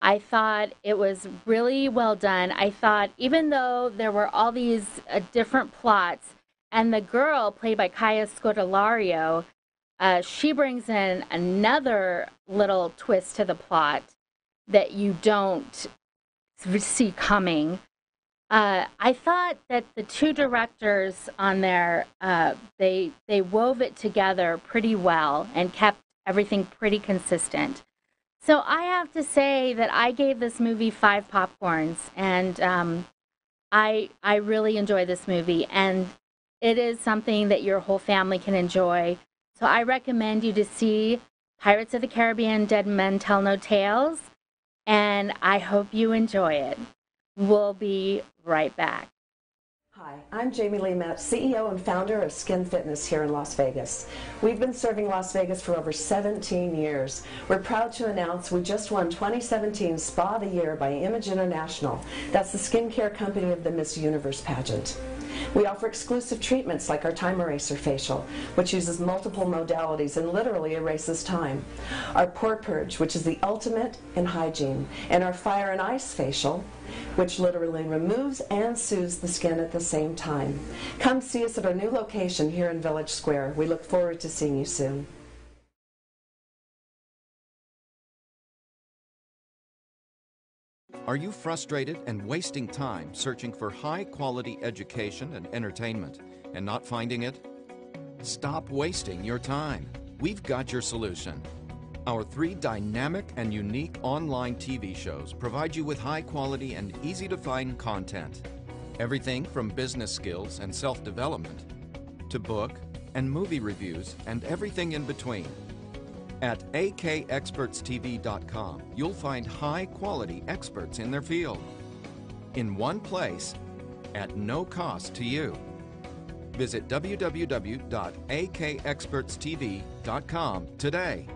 I thought it was really well done. I thought even though there were all these different plots, and the girl played by Kaya Scodelario, she brings in another little twist to the plot that you don't see coming. I thought that the two directors on there, they wove it together pretty well and kept everything pretty consistent. So I have to say that I gave this movie 5 popcorns, and I really enjoy this movie, and it is something that your whole family can enjoy. So I recommend you to see Pirates of the Caribbean: Dead Men Tell No Tales, and I hope you enjoy it. We'll be right back. Hi, I'm Jamie Lee Metz, CEO and founder of Skin Fitness here in Las Vegas. We've been serving Las Vegas for over 17 years. We're proud to announce we just won 2017 Spa of the Year by Image International. That's the skincare company of the Miss Universe pageant. We offer exclusive treatments like our Time Eraser facial, which uses multiple modalities and literally erases time. Our Pore Purge, which is the ultimate in hygiene, and our Fire and Ice facial, which literally removes and soothes the skin at the same time. Come see us at our new location here in Village Square. We look forward to seeing you soon. Are you frustrated and wasting time searching for high-quality education and entertainment and not finding it? Stop wasting your time. We've got your solution. Our 3 dynamic and unique online TV shows provide you with high-quality and easy-to-find content. Everything from business skills and self-development to book and movie reviews and everything in between. At akexpertstv.com, you'll find high-quality experts in their field in one place at no cost to you. Visit www.akexpertstv.com today.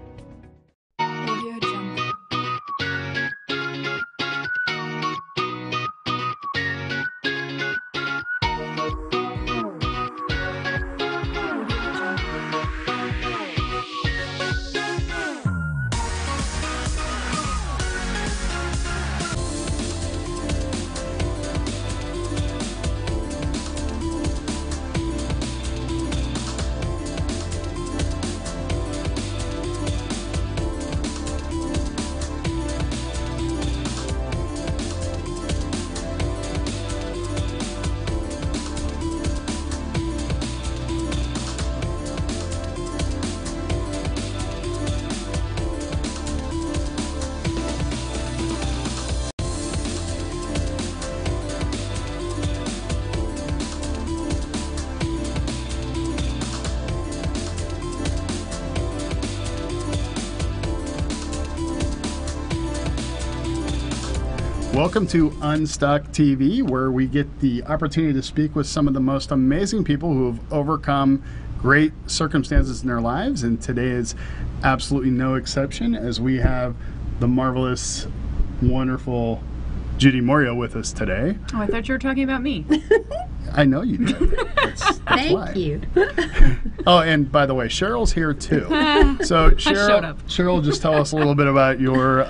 Welcome to Unstuck TV, where we get the opportunity to speak with some of the most amazing people who have overcome great circumstances in their lives, and today is absolutely no exception, as we have the marvelous, wonderful Judy Morio with us today. Oh, I thought you were talking about me. I know you did. That's Thank why. you. Oh, and by the way, Cheryl's here too. So showed up. Cheryl, just tell us a little bit about your,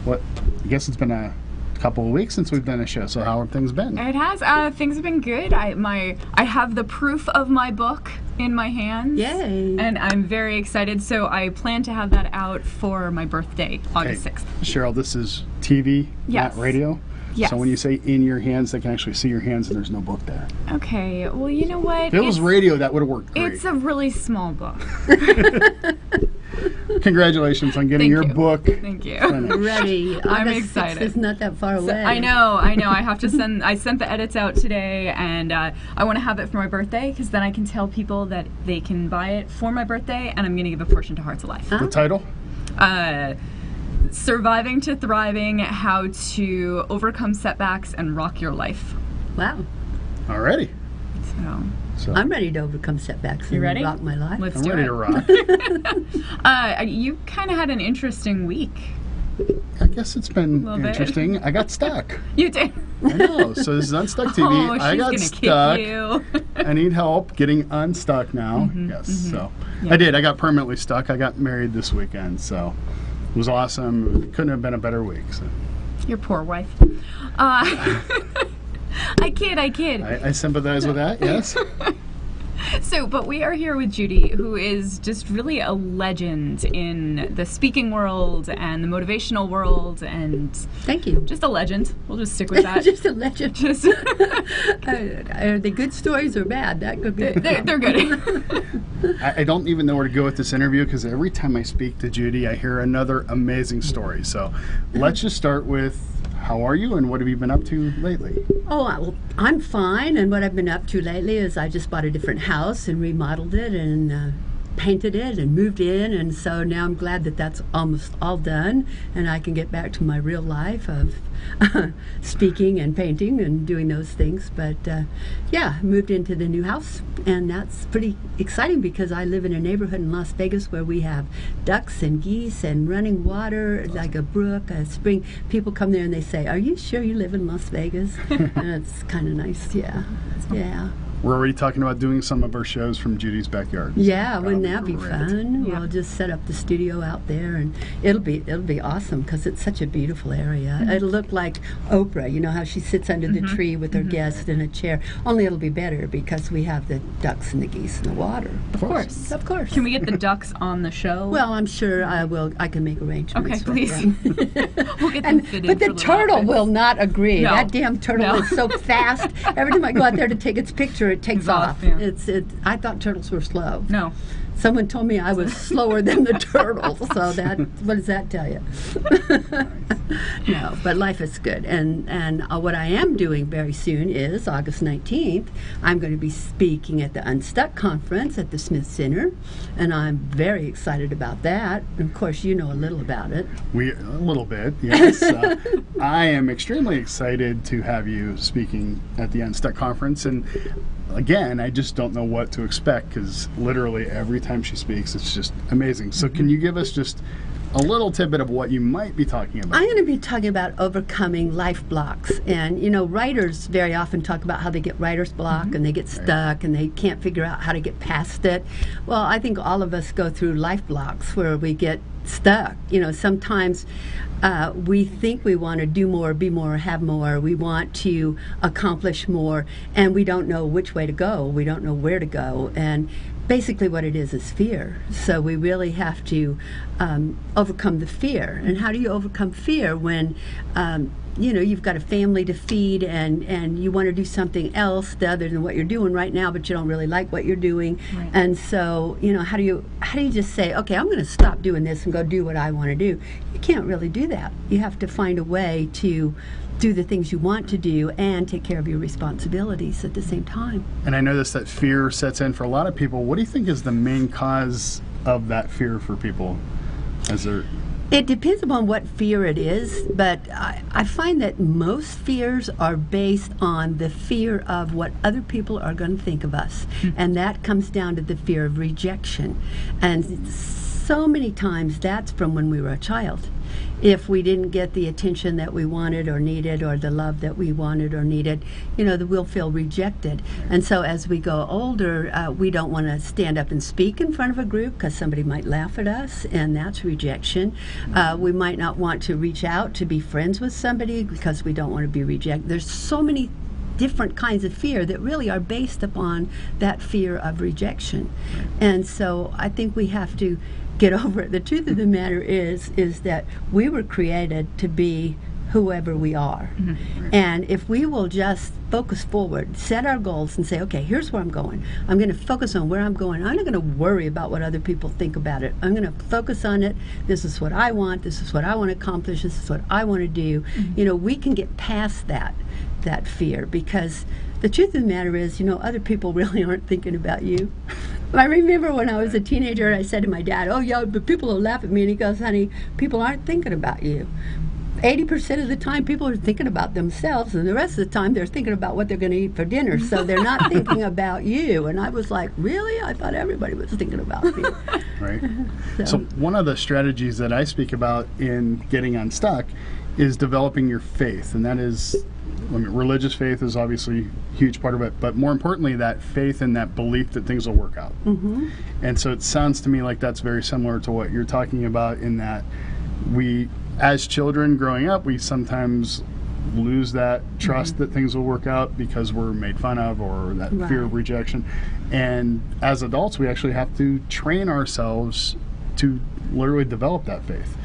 what, I guess it's been a couple of weeks since we've done a show, so how have things been? It has. Things have been good. I have the proof of my book in my hands. Yay. And I'm very excited. So I plan to have that out for my birthday, August 6th. Cheryl, this is TV, Yes. not radio. Yes. So when you say in your hands, they can actually see your hands and there's no book there. Okay. Well, you know what? If it was radio, that would have worked great. It's a really small book. Congratulations on getting your book. Thank you. Ready. I'm August 6th excited. is not that far away. I know. I have to send. I sent the edits out today, and I want to have it for my birthday because then I can tell people that they can buy it for my birthday, and I'm going to give a portion to Hearts Alive. The title? Surviving to Thriving: How to Overcome Setbacks and Rock Your Life. Wow. Alrighty. So I'm ready to overcome setbacks You and ready? rock my life. Let's I'm do ready it. to rock. You kind of had an interesting week. I guess it's been Little bit. interesting. I got stuck. You did. I know. So this is Unstuck TV. Oh, I she's got gonna stuck. kick you. I need help getting unstuck now. Yes. So I did. I got permanently stuck. I got married this weekend. So it was awesome. It couldn't have been a better week. So. Your poor wife. I kid. I sympathize with that. Yes. So, but we are here with Judy, who is just really a legend in the speaking world and the motivational world, and thank you. Just a legend. We'll just stick with that. Just a legend. Just are they good stories or bad? That could be. They're good. I don't even know where to go with this interview because every time I speak to Judy, I hear another amazing story. So let's just start with, how are you and what have you been up to lately? Oh, well, I'm fine, and what I've been up to lately is I just bought a different house and remodeled it and painted it and moved in, and so now I'm glad that that's almost all done and I can get back to my real life of speaking and painting and doing those things. But yeah, moved into the new house, and that's pretty exciting because I live in a neighborhood in Las Vegas where we have ducks and geese and running water, like a brook, a spring. People come there and they say, "Are you sure you live in Las Vegas?" And it's kind of nice. Yeah. We're already talking about doing some of our shows from Judy's backyard. Yeah, wouldn't that be great. fun? Yeah. We'll just set up the studio out there, and it'll be awesome because it's such a beautiful area. Mm-hmm. It'll look like Oprah. You know how she sits under the tree with her guests in a chair. Only it'll be better because we have the ducks and the geese in the water. Of course. Can we get the ducks on the show? Well, I'm sure I will. I can make arrangements. Okay, for please. them. We'll get them fitted But the for little turtle outfits. will not agree. No. That damn turtle No. is so fast. Every time I go out there to take its picture, it takes off. Yeah. I thought turtles were slow. No. Someone told me I was slower than the turtle. So that, what does that tell you? No, but life is good. And what I am doing very soon is August 19th, I'm going to be speaking at the Unstuck conference at the Smith Center, and I'm very excited about that. And of course, you know a little about it. A little bit, yes. I am extremely excited to have you speaking at the Unstuck conference, and again, I just don't know what to expect because literally every time she speaks, it's just amazing. So can you give us just a little tidbit of what you might be talking about? I'm going to be talking about overcoming life blocks. And, you know, writers very often talk about how they get writer's block and they get stuck and they can't figure out how to get past it. Well, I think all of us go through life blocks where we get stuck. You know, sometimes we think we want to do more, be more, have more. We want to accomplish more, and we don't know which way to go. We don't know where to go. And basically what it is fear. So we really have to overcome the fear. And how do you overcome fear when you know, you've got a family to feed and you want to do something else other than what you're doing right now, but you don't really like what you're doing. Right. And so, you know, how do you just say, okay, I'm going to stop doing this and go do what I want to do? You can't really do that. You have to find a way to do the things you want to do and take care of your responsibilities at the same time. And I noticed that fear sets in for a lot of people. What do you think is the main cause of that fear for people? It depends upon what fear it is, but I find that most fears are based on the fear of what other people are going to think of us. And that comes down to the fear of rejection. And so many times that's from when we were a child. If we didn't get the attention that we wanted or needed, or the love that we wanted or needed, we'll feel rejected. And so as we go older, we don't want to stand up and speak in front of a group because somebody might laugh at us, and that's rejection. We might not want to reach out to be friends with somebody because we don't want to be rejected. There's so many different kinds of fear that really are based upon that fear of rejection. And so I think we have to get over it. The truth of the matter is that we were created to be whoever we are. And if we will just focus forward, set our goals, and say, okay, here's where I'm going. I'm going to focus on where I'm going. I'm not going to worry about what other people think about it. I'm going to focus on it. This is what I want. This is what I want to accomplish. This is what I want to do. We can get past that fear, because the truth of the matter is, other people really aren't thinking about you. I remember when I was a teenager, I said to my dad, oh yeah, but people will laugh at me. And he goes, honey, people aren't thinking about you. 80% of the time people are thinking about themselves, and the rest of the time they're thinking about what they're going to eat for dinner. So they're not thinking about you. And I was like, really? I thought everybody was thinking about me. Right. So one of the strategies that I speak about in getting unstuck is developing your faith. And that is, religious faith is obviously a huge part of it, but more importantly, that faith and that belief that things will work out. And so it sounds to me like that's very similar to what you're talking about, in that we, as children growing up, we sometimes lose that trust that things will work out because we're made fun of, or that fear of rejection. And as adults, we actually have to train ourselves to literally develop that faith.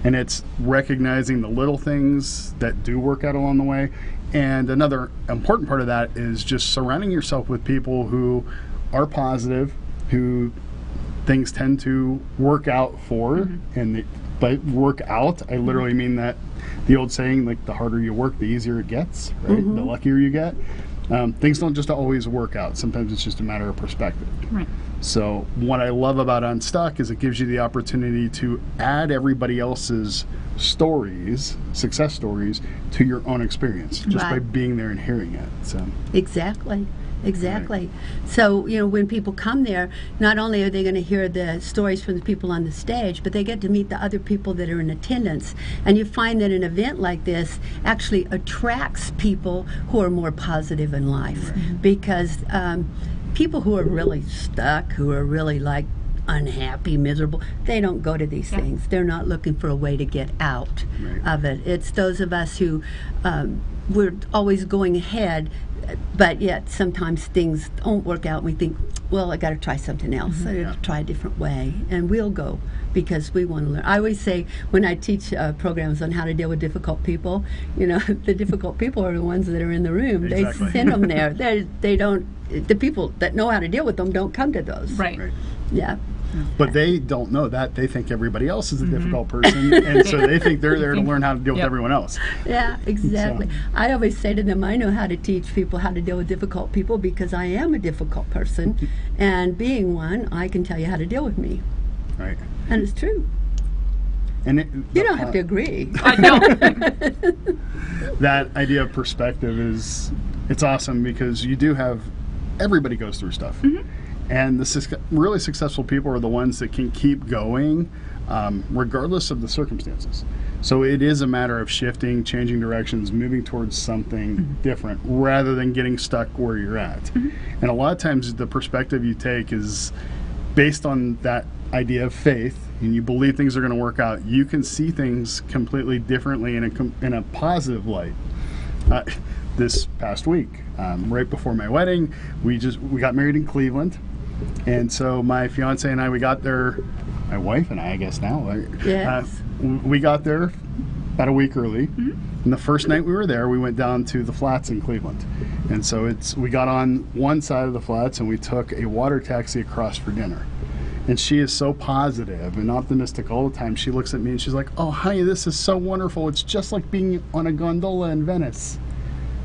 And it's recognizing the little things that do work out along the way. And another important part of that is just surrounding yourself with people who are positive, who things tend to work out for. And by work out, I literally mean that the old saying, like, the harder you work, the easier it gets, right? The luckier you get. Things don't just always work out. Sometimes it's just a matter of perspective. So what I love about Unstuck is it gives you the opportunity to add everybody else's stories, success stories, to your own experience, just by being there and hearing it. So Exactly. So, when people come there, not only are they going to hear the stories from the people on the stage, but they get to meet the other people that are in attendance. And you find that an event like this actually attracts people who are more positive in life, because people who are really stuck, who are really unhappy, miserable, they don't go to these things. They're not looking for a way to get out of it. It's those of us who we're always going ahead, but yet sometimes things don't work out and we think, well, I got to try something else. I got to try a different way. And we'll go because we want to learn. I always say, when I teach programs on how to deal with difficult people, the difficult people are the ones that are in the room. They send them there. They don't, the people that know how to deal with them don't come to those. Yeah. But they don't know that. They think everybody else is a difficult person, and so they think they're there to learn how to deal with everyone else. Yeah, exactly. So I always say to them, I know how to teach people how to deal with difficult people because I am a difficult person, and being one, I can tell you how to deal with me. Right. And it's true. And you don't have to agree. I don't. That idea of perspective it's awesome, because you do have, everybody goes through stuff. And the really successful people are the ones that can keep going regardless of the circumstances. So it is a matter of shifting, changing directions, moving towards something different, rather than getting stuck where you're at. And a lot of times the perspective you take is based on that idea of faith, and you believe things are going to work out. You can see things completely differently in a positive light. This past week, right before my wedding, we got married in Cleveland. And so my fiance and I, we got there, my wife and I guess now, we got there about a week early. And the first night we were there, we went down to the flats in Cleveland. And so we got on one side of the flats and we took a water taxi across for dinner. And she is so positive and optimistic all the time. She looks at me and she's like, oh honey, this is so wonderful. It's just like being on a gondola in Venice.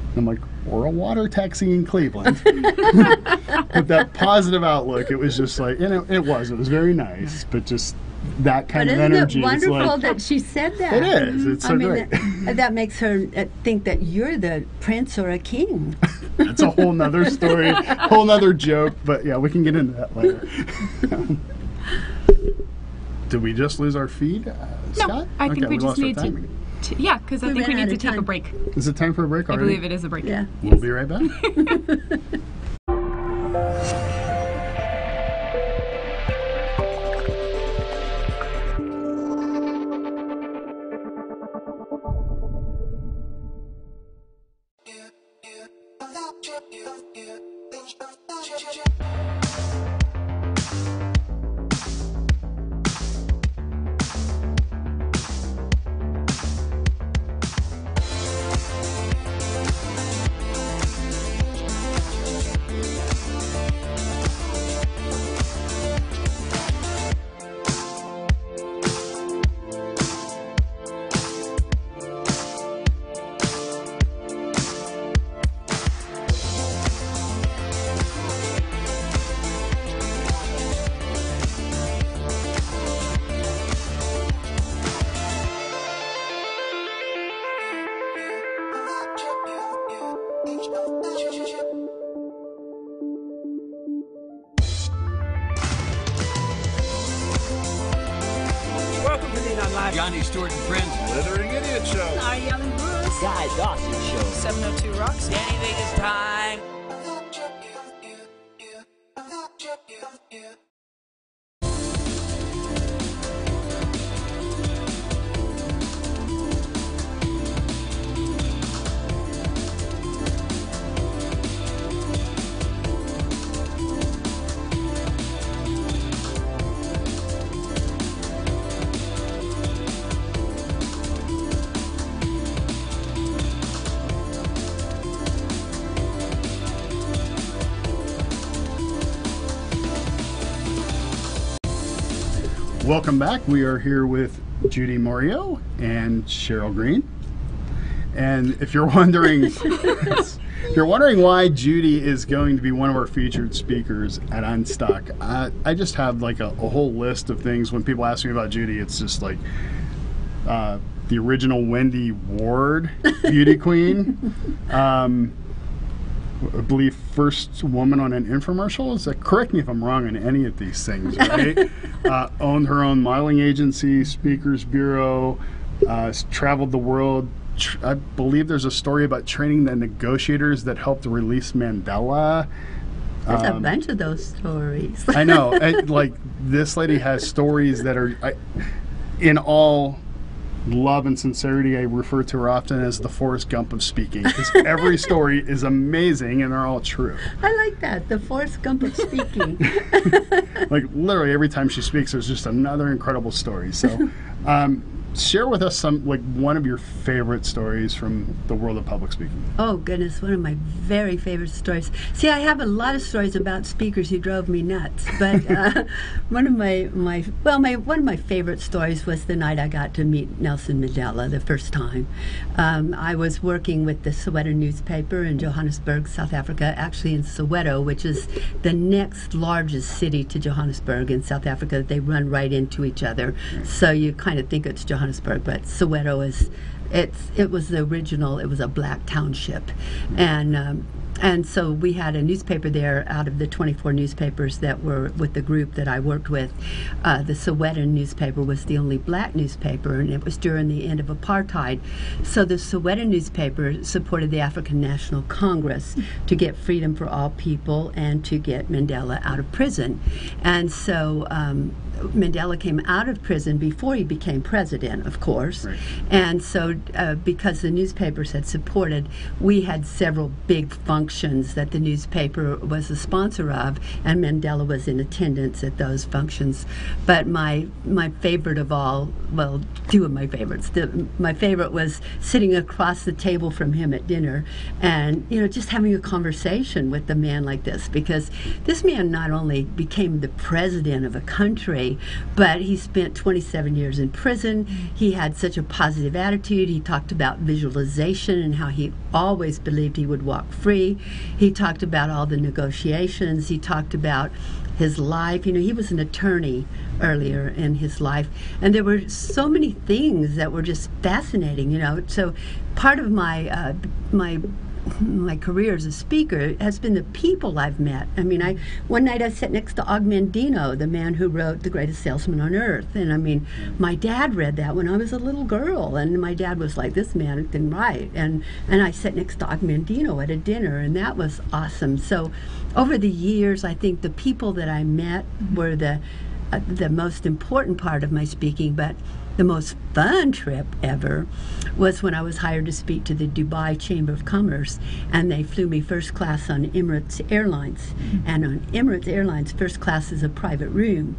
And I'm like, or a water taxi in Cleveland. With that positive outlook, it was just like, it was very nice, but just that kind of energy. But isn't it wonderful like, that she said that? It is. It's so great. That makes her think that you're the prince or a king. That's a whole nother story, whole nother joke, but yeah, we can get into that later. Did we just lose our feed, Scott? No, I think we just need to. Yeah, because I think we need to take a break. Is it time for a break already? I believe it is a break. Yeah. We'll be right back. Welcome to the Unlive. Johnny Stewart and Friends. Slithering Idiot Show. Ari Ellen Bruce. Guy Dawson Show. 702 Rocks. Danny Vegas Time. Welcome back. We are here with Judy Morio and Cheryl Green. And if you're wondering, why Judy is going to be one of our featured speakers at Unstuck, I just have like a whole list of things. When people ask me about Judy, it's just like the original Wendy Ward beauty queen. I believe first woman on an infomercial. Is that, correct me if I'm wrong on any of these things, right? Owned her own modeling agency, speakers bureau, traveled the world. I believe there's a story about training the negotiators that helped release Mandela. There's a bunch of those stories. I know. Like, this lady has stories that are, in all love and sincerity, I refer to her often as the Forrest Gump of speaking, because every story is amazing and they're all true. I like that, the Forrest Gump of speaking. Like, literally every time she speaks, there's just another incredible story. So share with us one of your favorite stories from the world of public speaking. Oh goodness, one of my very favorite stories. See, I have a lot of stories about speakers who drove me nuts, but one of my favorite stories was the night I got to meet Nelson Mandela the first time. I was working with the Soweto newspaper in Johannesburg, South Africa, actually in Soweto, which is the next largest city to Johannesburg in South Africa. They run right into each other, so you kind of think it's Johannesburg, but Soweto is, it was the original, it was a black township. And so we had a newspaper there out of the 24 newspapers that were with the group that I worked with. The Sowetan newspaper was the only black newspaper, and it was during the end of apartheid. So the Sowetan newspaper supported the African National Congress to get freedom for all people and to get Mandela out of prison. And so Mandela came out of prison before he became president, of course. And so because the newspapers had supported, we had several big functions functions that the newspaper was a sponsor of, and Mandela was in attendance at those functions. But my favorite of all, well, two of my favorites. My favorite was sitting across the table from him at dinner, and just having a conversation with a man like this, because this man not only became the president of a country, but he spent 27 years in prison. He had such a positive attitude. He talked about visualization and how he always believed he would walk free. He talked about all the negotiations. He talked about his life. He was an attorney earlier in his life, and there were so many things that were just fascinating. So part of my career as a speaker has been the people I've met. One night I sat next to Og Mandino, the man who wrote The Greatest Salesman on Earth. And my dad read that when I was a little girl, and my dad was like, this man can write. And I sat next to Og Mandino at a dinner, and that was awesome. So over the years, I think the people that I met were the most important part of my speaking, but the most fun trip ever was when I was hired to speak to the Dubai Chamber of Commerce, and they flew me first class on Emirates Airlines. And on Emirates Airlines, first class is a private room,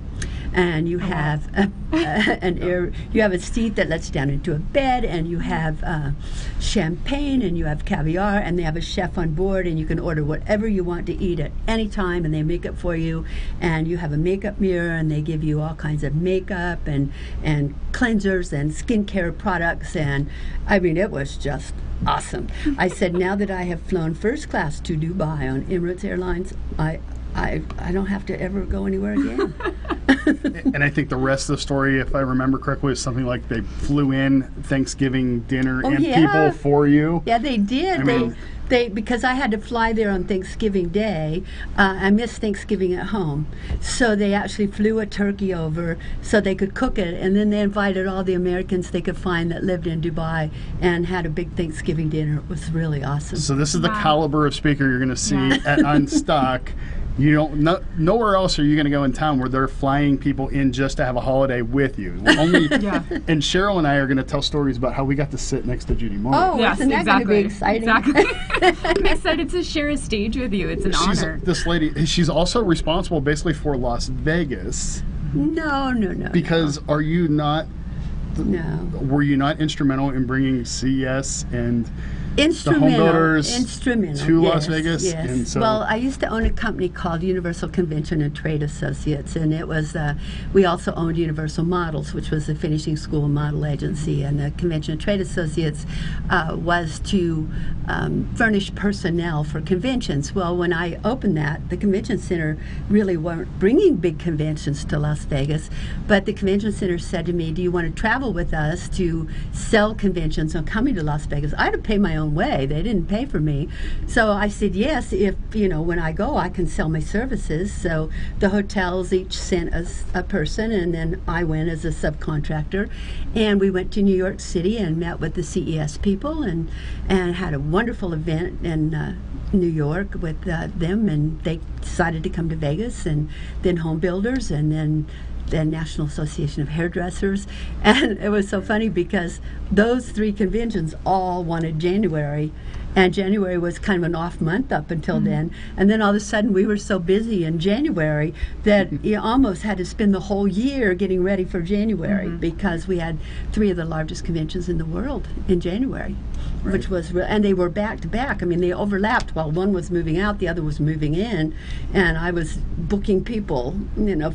and you have you have a seat that lets down into a bed, and you have champagne, and you have caviar, and they have a chef on board, and you can order whatever you want to eat at any time, and they make it for you. And you have a makeup mirror, and they give you all kinds of makeup and cleansers and skincare products, and it was just awesome. I said, now that I have flown first class to Dubai on Emirates Airlines, I don't have to ever go anywhere again. And I think the rest of the story, if I remember correctly, was something like they flew in Thanksgiving dinner people for you. Yeah, they did. They because I had to fly there on Thanksgiving Day. I missed Thanksgiving at home, so they actually flew a turkey over so they could cook it, and then they invited all the Americans they could find that lived in Dubai and had a big Thanksgiving dinner. It was really awesome. So this is the caliber of speaker you're going to see at Unstuck. Nowhere else are you going to go in town where they're flying people in just to have a holiday with you. And Cheryl and I are going to tell stories about how we got to sit next to Judy Moore. Oh, yes, isn't that going to be exciting? Exactly. I'm excited to share a stage with you. It's an honor. This lady, she's also responsible basically for Las Vegas. No. Because are you not? No. Were you not instrumental in bringing CES and Instrumental, the home builders to Las Vegas? Yes. And so, well, I used to own a company called Universal Convention and Trade Associates, and it was we also owned Universal Models, which was a finishing school model agency, and the Convention and Trade Associates was to furnish personnel for conventions. Well, when I opened that, the convention center really weren't bringing big conventions to Las Vegas, but the convention center said to me, do you want to travel with us to sell conventions on coming to Las Vegas? I had to pay my own way. They didn't pay for me. So I said, yes, if, when I go, I can sell my services. So the hotels each sent us a person, and then I went as a subcontractor. And we went to New York City and met with the CES people and had a wonderful event in New York with them, and they decided to come to Vegas, and then Home Builders, and then the National Association of Hairdressers. And it was so funny because those three conventions all wanted January, and January was kind of an off month up until then. And then all of a sudden we were so busy in January that you almost had to spend the whole year getting ready for January because we had three of the largest conventions in the world in January. Right. Which was and they were back to back. I mean, they overlapped. While one was moving out, the other was moving in, and I was booking people,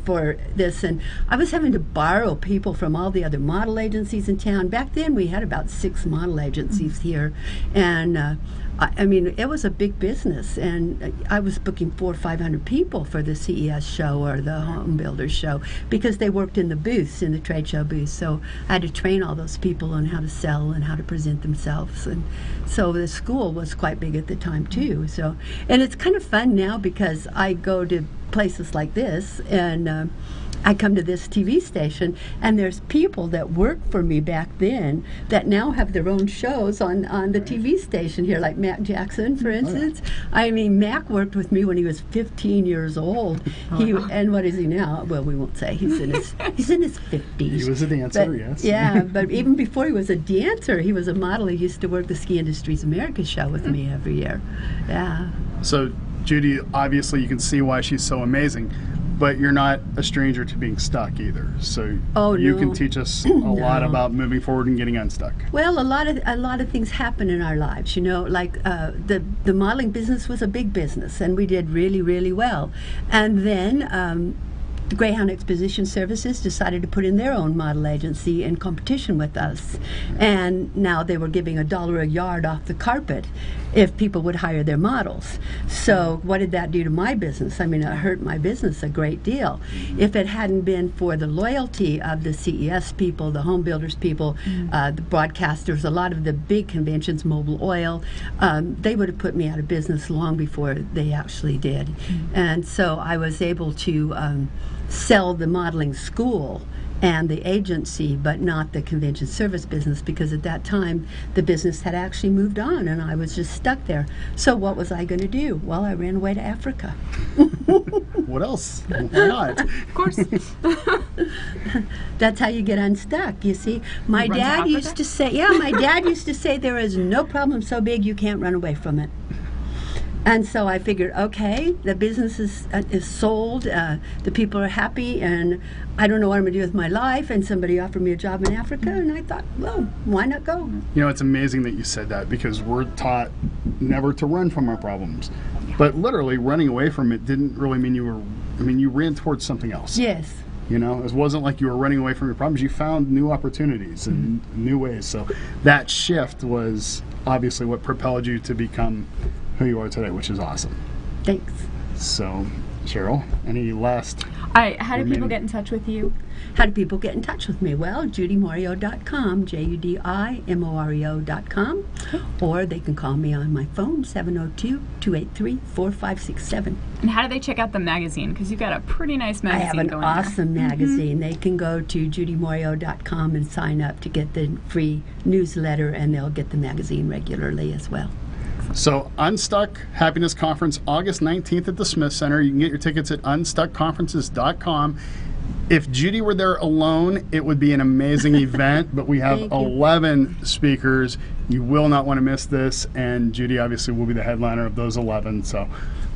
for this, and I was having to borrow people from all the other model agencies in town. Back then, we had about 6 model agencies here, and I mean, it was a big business, and I was booking 400 or 500 people for the CES show or the Home Builders show because they worked in the booths, in the trade show booths. So I had to train all those people on how to sell and how to present themselves, and so the school was quite big at the time too. So, and it's kind of fun now because I go to places like this, and I come to this TV station, and there's people that worked for me back then that now have their own shows on the TV station here, like Mac Jackson, for instance. I mean, Mac worked with me when he was 15 years old. And what is he now? Well, we won't say. He's in his 50s. He was a dancer, But, yes. Yeah, but even before he was a dancer, he was a model. He used to work the Ski Industries America show with me every year. Yeah. So, Judy, obviously you can see why she's so amazing, but you're not a stranger to being stuck either. So you can teach us a lot about moving forward and getting unstuck. Well, a lot of things happen in our lives. You know, like the modeling business was a big business, and we did really, really well. And then the Greyhound Exposition Services decided to put in their own model agency in competition with us. And now they were giving $1 a yard off the carpet if people would hire their models. So what did that do to my business? I mean, it hurt my business a great deal. If it hadn't been for the loyalty of the CES people, the home builders people, the broadcasters, a lot of the big conventions, Mobil Oil, they would have put me out of business long before they actually did. And so I was able to sell the modeling school and the agency, but not the convention service business, because at that time the business had actually moved on and I was just stuck there. So what was I going to do? Well, I ran away to Africa. What else? Why not? Of course. That's how you get unstuck, you see. My dad used to say, there is no problem so big you can't run away from it. And so I figured, okay, the business is sold, the people are happy, and I don't know what I'm going to do with my life, and somebody offered me a job in Africa, and I thought, well, why not go? You know, it's amazing that you said that, because we're taught never to run from our problems. But literally, running away from it didn't really mean you ran towards something else. Yes. You know, it wasn't like you were running away from your problems. You found new opportunities and new ways. So that shift was obviously what propelled you to become who you are today, which is awesome. Thanks. So, Cheryl, any last... How do people get in touch with you? How do people get in touch with me? Well, JudyMoreo.com, JudyMoreo.com, or they can call me on my phone, 702-283-4567. And how do they check out the magazine? Because you've got a pretty nice magazine going I have an awesome magazine. They can go to JudyMoreo.com and sign up to get the free newsletter, and they'll get the magazine regularly as well. So, Unstuck Happiness Conference, August 19th at the Smith Center. You can get your tickets at unstuckconferences.com. If Judy were there alone, it would be an amazing event, but we have 11 speakers. You will not want to miss this, and Judy obviously will be the headliner of those 11. So,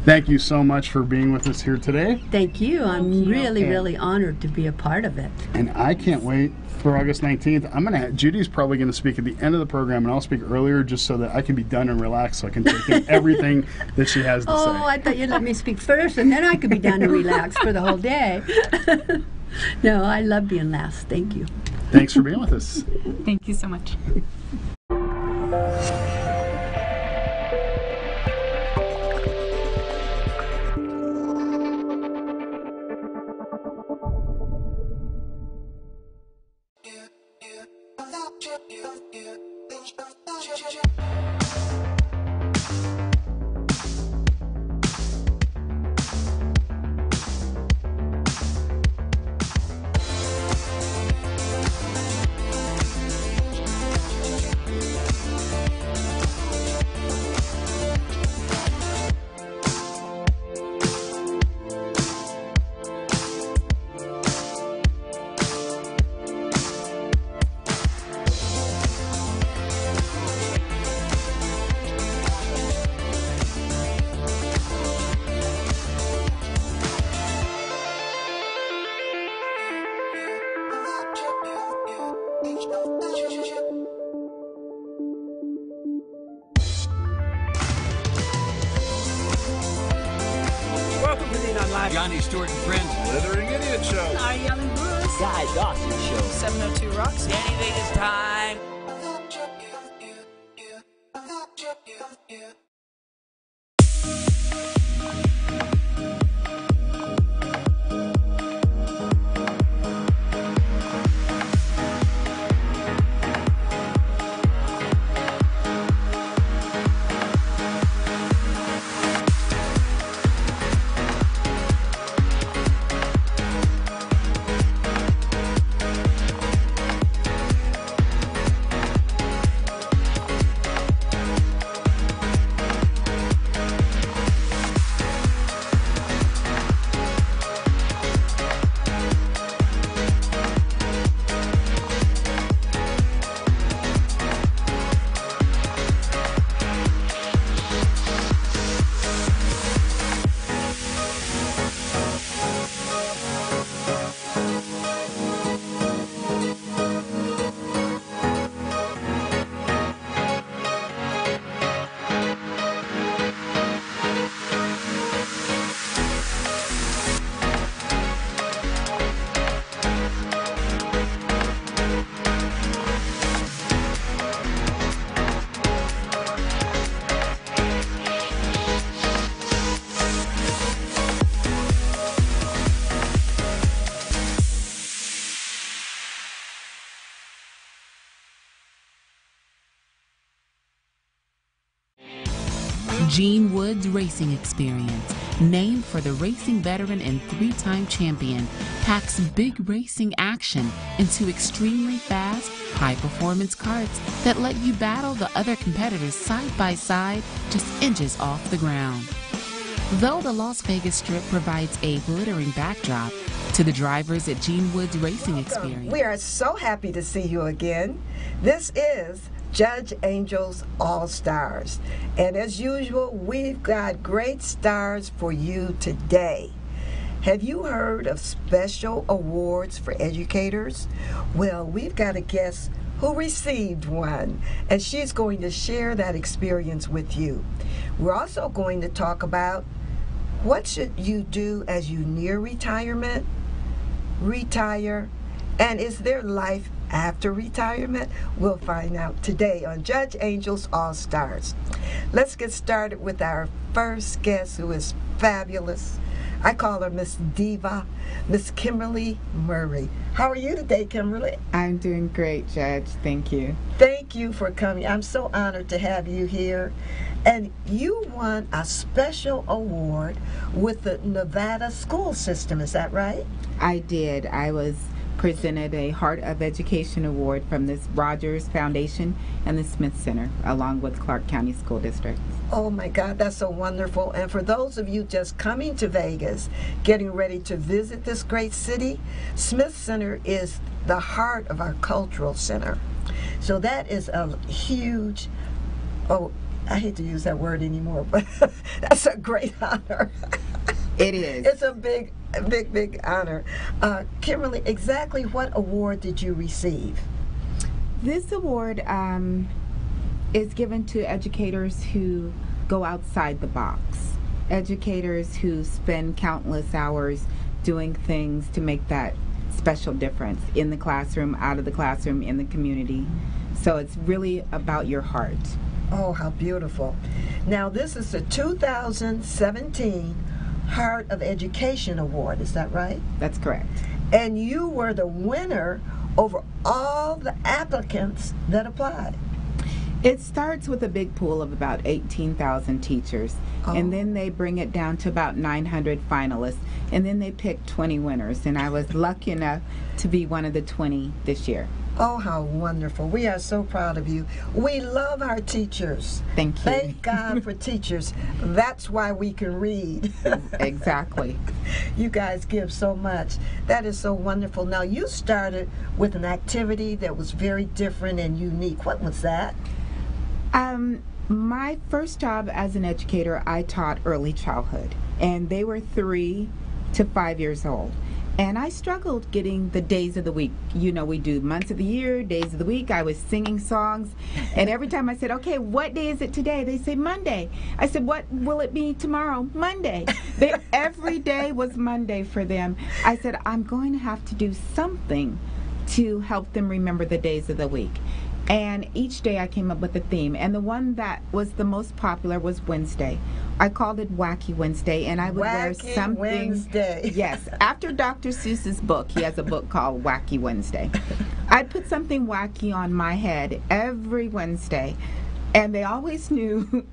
thank you so much for being with us here today. Thank you. I'm really honored to be a part of it. And I can't wait for August 19th. Judy's probably going to speak at the end of the program, and I'll speak earlier just so that I can be done and relaxed, so I can take in everything that she has to say. Oh, I thought you'd let me speak first, and then I could be done and relaxed for the whole day. No, I love being last. Thank you. Thanks for being with us. Thank you so much. Welcome to the Unlive. Johnny Stewart and Friends. Slithering Idiot Show. Hi, Yelling Bruce. Guy Dawson Show. 702 Rocks. Danny Vegas time. Gene Woods Racing Experience, named for the racing veteran and 3-time champion, packs big racing action into extremely fast, high-performance karts that let you battle the other competitors side by side, just inches off the ground. Though the Las Vegas Strip provides a glittering backdrop to the drivers at Gene Woods Racing Experience. We are so happy to see you again. This is Judge Angel's All-Stars. And as usual, we've got great stars for you today. Have you heard of special awards for educators? Well, we've got a guest who received one, and she's going to share that experience with you. We're also going to talk about what should you do as you near retirement, retire, and is there life after retirement? We'll find out today on Judge Angel's All-Stars. Let's get started with our first guest, who is fabulous. I call her Miss Diva, Miss Kimberly Murray. How are you today, Kimberly? I'm doing great, Judge. Thank you. Thank you for coming. I'm so honored to have you here. And you won a special award with the Nevada school system, is that right? I did. I was presented a Heart of Education Award from this Rogers Foundation and the Smith Center, along with Clark County School District. Oh my God, that's so wonderful. And for those of you just coming to Vegas, getting ready to visit this great city, Smith Center is the heart of our cultural center. So that is a huge, I hate to use that word anymore, but that's a great honor. It is. It's a big honor. Kimberly, exactly what award did you receive? This award is given to educators who go outside the box, educators who spend countless hours doing things to make that special difference in the classroom, out of the classroom, in the community. So it's really about your heart. Oh, how beautiful. Now, this is the 2017 Heart of Education Award, is that right? That's correct. And you were the winner over all the applicants that applied. It starts with a big pool of about 18,000 teachers, and then they bring it down to about 900 finalists, and then they pick 20 winners, and I was lucky enough to be one of the 20 this year. Oh, how wonderful. We are so proud of you. We love our teachers. Thank you. Thank God for teachers. That's why we can read. Exactly. You guys give so much. That is so wonderful. Now, you started with an activity that was very different and unique. What was that? My first job as an educator, I taught early childhood, and they were 3 to 5 years old. And I struggled getting the days of the week. You know, we do months of the year, days of the week. I was singing songs. And every time I said, okay, what day is it today? They say Monday. I said, what will it be tomorrow? Monday. Every day was Monday for them. I said, I'm going to have to do something to help them remember the days of the week. And each day I came up with a theme. And the one that was the most popular was Wednesday. I called it Wacky Wednesday, and I would wear something. Wednesday. Yes, after Dr. Seuss's book, he has a book called Wacky Wednesday. I'd put something wacky on my head every Wednesday, and they always knew.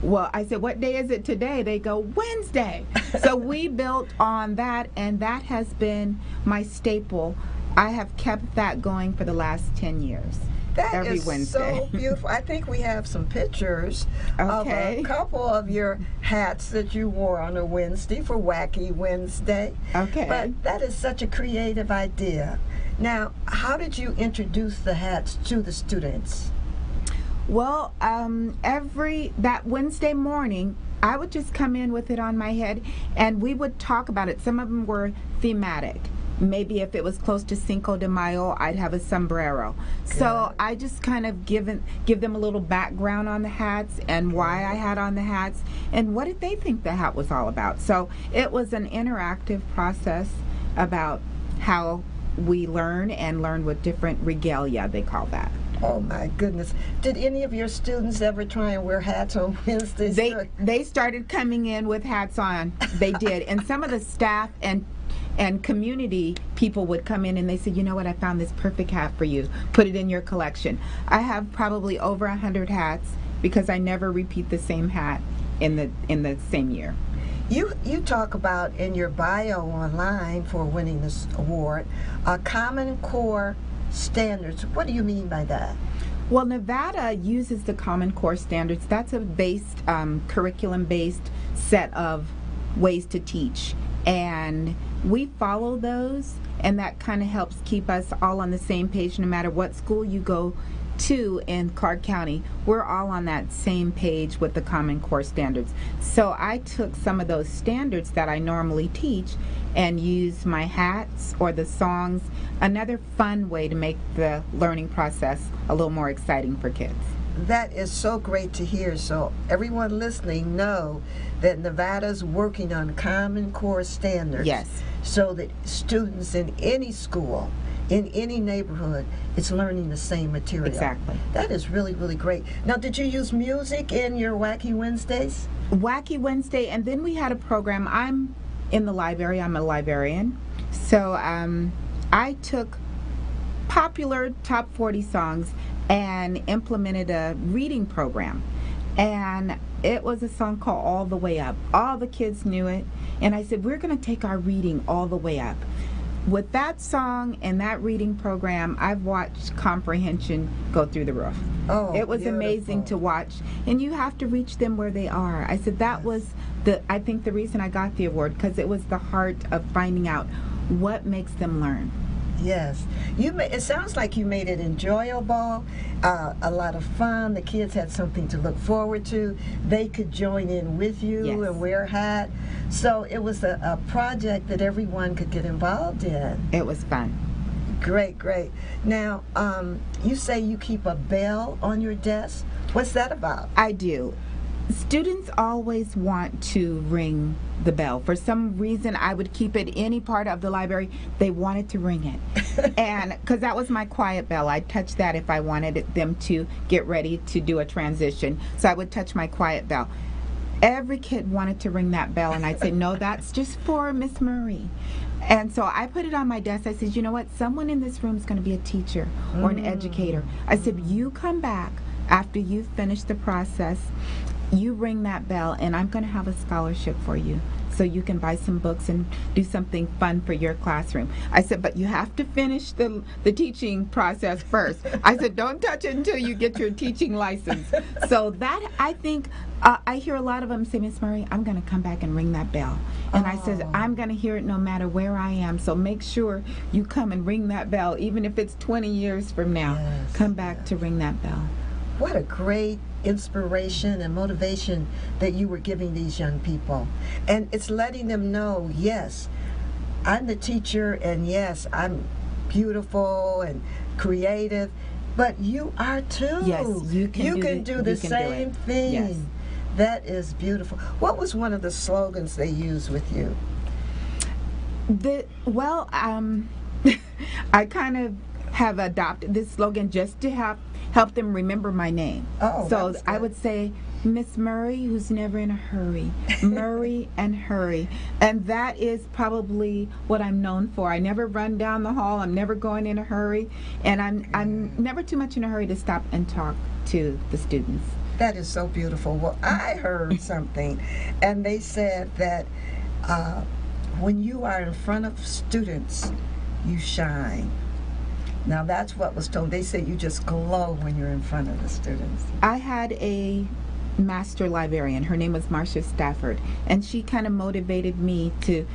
Well, I said, what day is it today? They go, Wednesday. So we built on that, and that has been my staple. I have kept that going for the last 10 years. That every is Wednesday. So beautiful. I think we have some pictures of a couple of your hats that you wore on a Wednesday for Wacky Wednesday. Okay. But that is such a creative idea. Now, how did you introduce the hats to the students? Well, that Wednesday morning, I would just come in with it on my head, and we would talk about it. Some of them were thematic. Maybe if it was close to Cinco de Mayo, I'd have a sombrero. Good. So I just kind of give them a little background on the hats and why I had on the hats and what did they think the hat was all about. So it was an interactive process about how we learn with different regalia, they call that. Oh my goodness. Did any of your students ever try and wear hats on Wednesdays? They started coming in with hats on. They did. And some of the staff and community people would come in and they said, you know what, I found this perfect hat for you. Put it in your collection. I have probably over 100 hats because I never repeat the same hat in the same year. You talk about in your bio online for winning this award, Common Core standards. What do you mean by that? Well, Nevada uses the Common Core standards. That's a curriculum-based set of ways to teach. And we follow those, and that kind of helps keep us all on the same page no matter what school you go to in Clark County. We're all on that same page with the Common Core standards. So I took some of those standards that I normally teach and used my hats or the songs, another fun way to make the learning process a little more exciting for kids. That is so great to hear. So everyone listening know that Nevada's working on Common Core standards. Yes. So that students in any school, in any neighborhood, is learning the same material. Exactly. That is really, really great. Now, did you use music in your Wacky Wednesdays? Wacky Wednesday, and then we had a program. I'm in the library. I'm a librarian. So I took popular top 40 songs and implemented a reading program. And it was a song called All the Way Up. All the kids knew it. And I said, we're going to take our reading all the way up. With that song and that reading program, I've watched comprehension go through the roof. Oh, it was amazing to watch. And you have to reach them where they are. I said that was I think the reason I got the award, because it was the heart of finding out what makes them learn. Yes. It sounds like you made it enjoyable, a lot of fun. The kids had something to look forward to. They could join in with you and wear a hat. So it was a project that everyone could get involved in. It was fun. Great, great. Now, you say you keep a bell on your desk. What's that about? I do. Students always want to ring the bell. For some reason, I would keep it any part of the library. They wanted to ring it. And because that was my quiet bell, I'd touch that if I wanted them to get ready to do a transition. So I would touch my quiet bell. Every kid wanted to ring that bell, and I'd say, no, that's just for Miss Murray. And so I put it on my desk. I said, you know what? Someone in this room is going to be a teacher or an educator. I said, you come back after you've finished the process. You ring that bell, and I'm going to have a scholarship for you so you can buy some books and do something fun for your classroom. I said, but you have to finish the teaching process first. I said, don't touch it until you get your teaching license. So that, I think, I hear a lot of them say, Miss Murray, I'm going to come back and ring that bell. And I said, I'm going to hear it no matter where I am, so make sure you come and ring that bell, even if it's 20 years from now. Yes, come back to ring that bell. What a great inspiration and motivation that you were giving these young people. And it's letting them know, yes, I'm the teacher, and yes, I'm beautiful and creative, but you are too. Yes, you can do the same thing. Yes. That is beautiful. What was one of the slogans they used with you? I kind of have adopted this slogan just to help them remember my name. So I would say, Miss Murray, who's never in a hurry. Murray and hurry. And that is probably what I'm known for. I never run down the hall. I'm never going in a hurry. And I'm never too much in a hurry to stop and talk to the students. That is so beautiful. Well, I heard something, and they said that when you are in front of students, you shine. Now, that's what was told. They said you just glow when you're in front of the students. I had a master librarian. Her name was Marcia Stafford, and she kind of motivated me to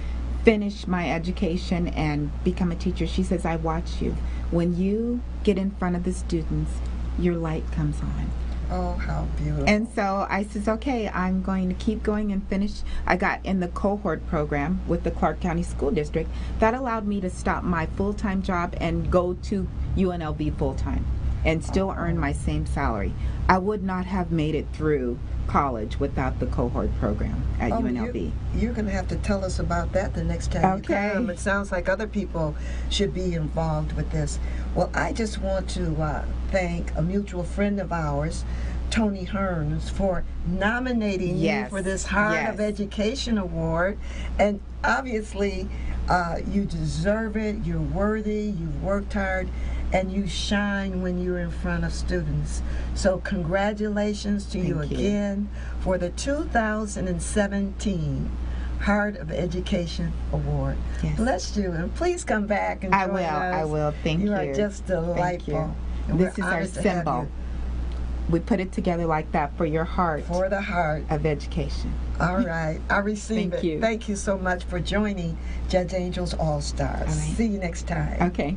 finish my education and become a teacher. She says, I watch you. When you get in front of the students, your light comes on. Oh, how beautiful. And so I says, okay, I'm going to keep going and finish. I got in the cohort program with the Clark County School District. That allowed me to stop my full-time job and go to UNLV full-time and still earn my same salary. I would not have made it through college without the cohort program at UNLV. You're going to have to tell us about that the next time you come. It sounds like other people should be involved with this. Well, I just want to thank a mutual friend of ours, Tony Hearns for nominating you Yes, for this Heart yes. of Education Award. And obviously, you deserve it. You're worthy. You've worked hard. And you shine when you're in front of students. So congratulations to you Thank you. again for the 2017 Heart of Education Award. Yes. Bless you, and please come back and I join will. us. I will. Thank you. You are just delightful. Thank you. And This we're is our honored to have symbol. you. We put it together like that for your heart. For the heart of education. All right, I receive Thank it. you. Thank you so much for joining Judge Angel's All Stars. All right. See you next time. Okay.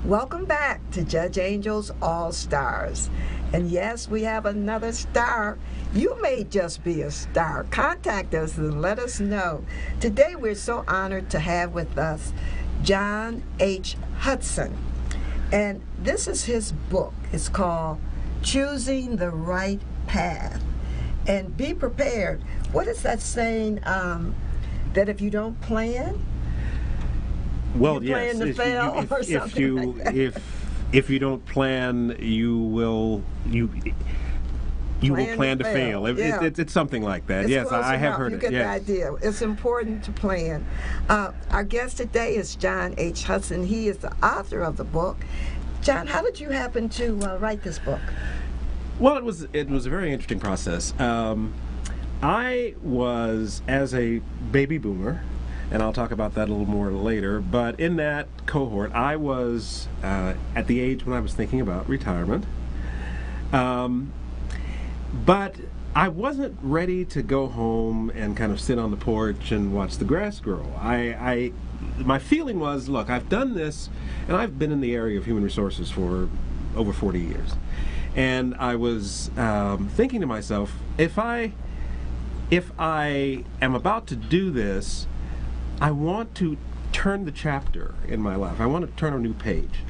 Welcome back to Judge Angel's All Stars. And yes, we have another star. You may just be a star. Contact us and let us know. Today we're so honored to have with us John H. Hudson. And this is his book. It's called Choosing the Right Path. And be prepared. What is that saying? That if you don't plan, well, you yes. plan to fail or something like that. If you don't plan, you will plan to fail. Yeah. It's something like that. It's yes, close I have enough. heard You it. get the Yes. idea. It's important to plan. Our guest today is John H. Hudson. He is the author of the book. John, how did you happen to write this book? Well, it was a very interesting process. I was, as a baby boomer, and I'll talk about that a little more later, but in that cohort, I was at the age when I was thinking about retirement. But I wasn't ready to go home and kind of sit on the porch and watch the grass grow. My feeling was, look, I've done this, and I've been in the area of human resources for over 40 years. And I was thinking to myself, if I am about to do this, I want to turn the chapter in my life. I want to turn a new page.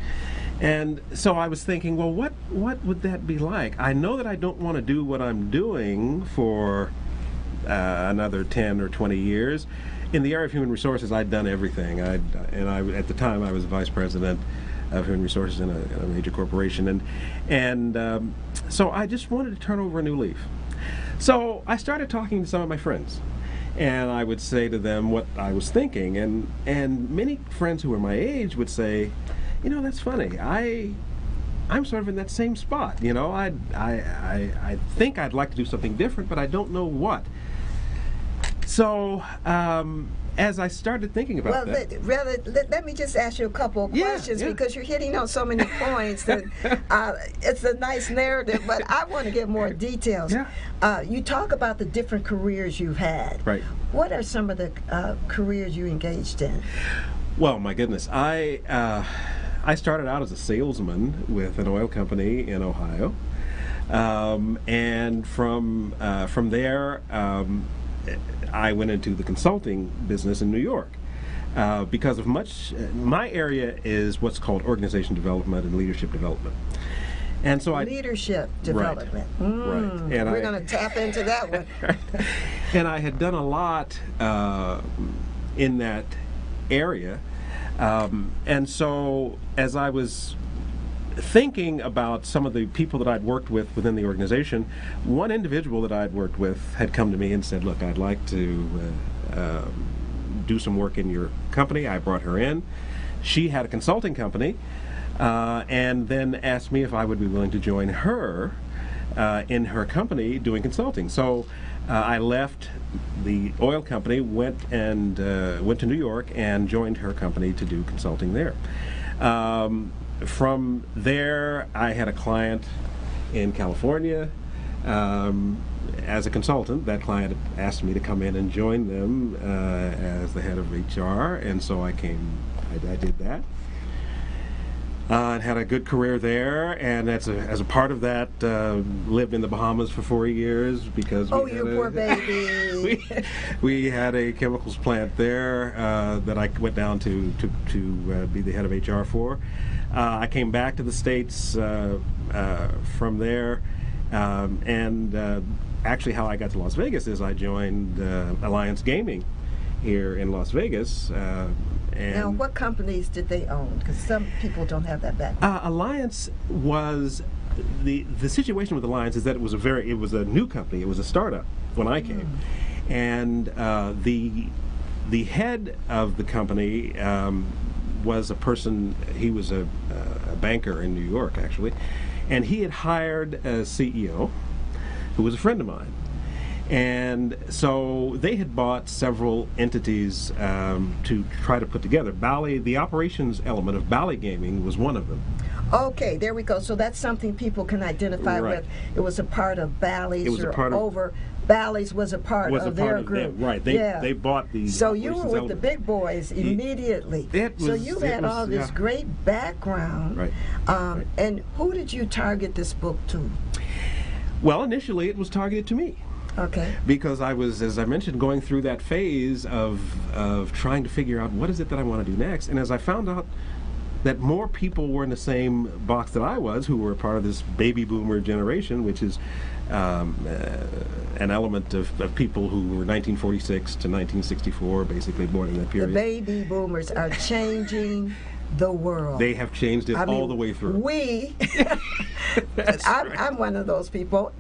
And so I was thinking, well, what would that be like? I know that I don't want to do what I'm doing for another 10 or 20 years. In the area of human resources, I'd done everything. At the time, I was vice president of human resources in a major corporation, and so I just wanted to turn over a new leaf. So I started talking to some of my friends, and I would say to them what I was thinking, and many friends who were my age would say, you know, that's funny. I'm sort of in that same spot. You know, I think I'd like to do something different, but I don't know what. So as I started thinking about that, let me just ask you a couple of questions because you're hitting on so many points that it's a nice narrative, but I want to get more details. You talk about the different careers you've had. Right. What are some of the careers you engaged in? Well, my goodness, I started out as a salesman with an oil company in Ohio, and from there, I went into the consulting business in New York. Because of my area is what's called organization development and leadership development. And so leadership development. Right. And we're going to tap into that one. And I had done a lot in that area. And so as I was thinking about some of the people that I'd worked with within the organization, one individual that I'd worked with had come to me and said, look, I'd like to do some work in your company. I brought her in. She had a consulting company, and then asked me if I would be willing to join her in her company doing consulting. So I left the oil company, went to New York and joined her company to do consulting there. From there, I had a client in California. As a consultant, that client asked me to come in and join them as the head of HR, and so I did that. And had a good career there, and as a part of that, lived in the Bahamas for 4 years because poor baby. we had a chemicals plant there that I went down to be the head of HR for. I came back to the States from there, and actually how I got to Las Vegas is I joined Alliance Gaming here in Las Vegas. Now, what companies did they own? Because some people don't have that background. Alliance was the situation with Alliance is that it was a new company. It was a startup when I came, and the head of the company was a person. He was a banker in New York, actually, and he had hired a CEO who was a friend of mine. And so they had bought several entities to try to put together. The operations element of Bally Gaming was one of them. Okay, there we go. So that's something people can identify with. It was a part of Bally's. Bally's was a part of their group. Right. They bought these. So you were with the big boys immediately. So you had all this great background. Right. And who did you target this book to? Well, initially it was targeted to me. Okay. Because I was, as I mentioned, going through that phase of trying to figure out what is it that I want to do next. And as I found out that more people were in the same box that I was, who were a part of this baby boomer generation, which is an element of people who were 1946 to 1964, basically born in that period. The baby boomers are changing the world. They have changed it all the way through. I'm one of those people.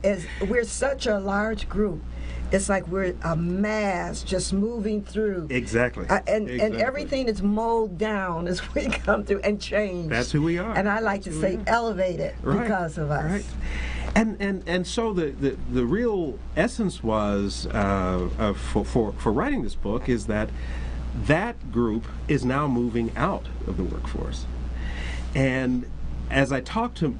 We're such a large group. It's like we're a mass just moving through. Exactly. And everything is mowed down as we come through and change. That's who we are. And I like to say elevated because of us. Right. And so the real essence was for writing this book is that group is now moving out of the workforce. And as I talked to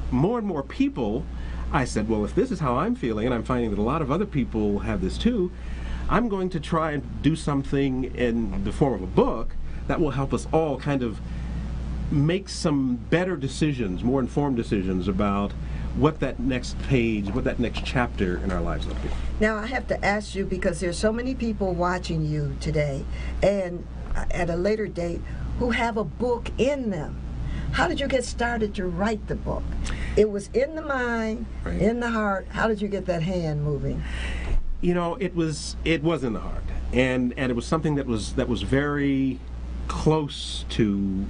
more and more people, I said, well, if this is how I'm feeling, and I'm finding that a lot of other people have this too, I'm going to try and do something in the form of a book that will help us all kind of make some better decisions, more informed decisions about what that next page, what that next chapter in our lives will be. Now, I have to ask you, because there's so many people watching you today and at a later date who have a book in them. How did you get started to write the book? It was in the mind, in the heart. How did you get that hand moving? You know, it was in the heart, and it was something that was very close to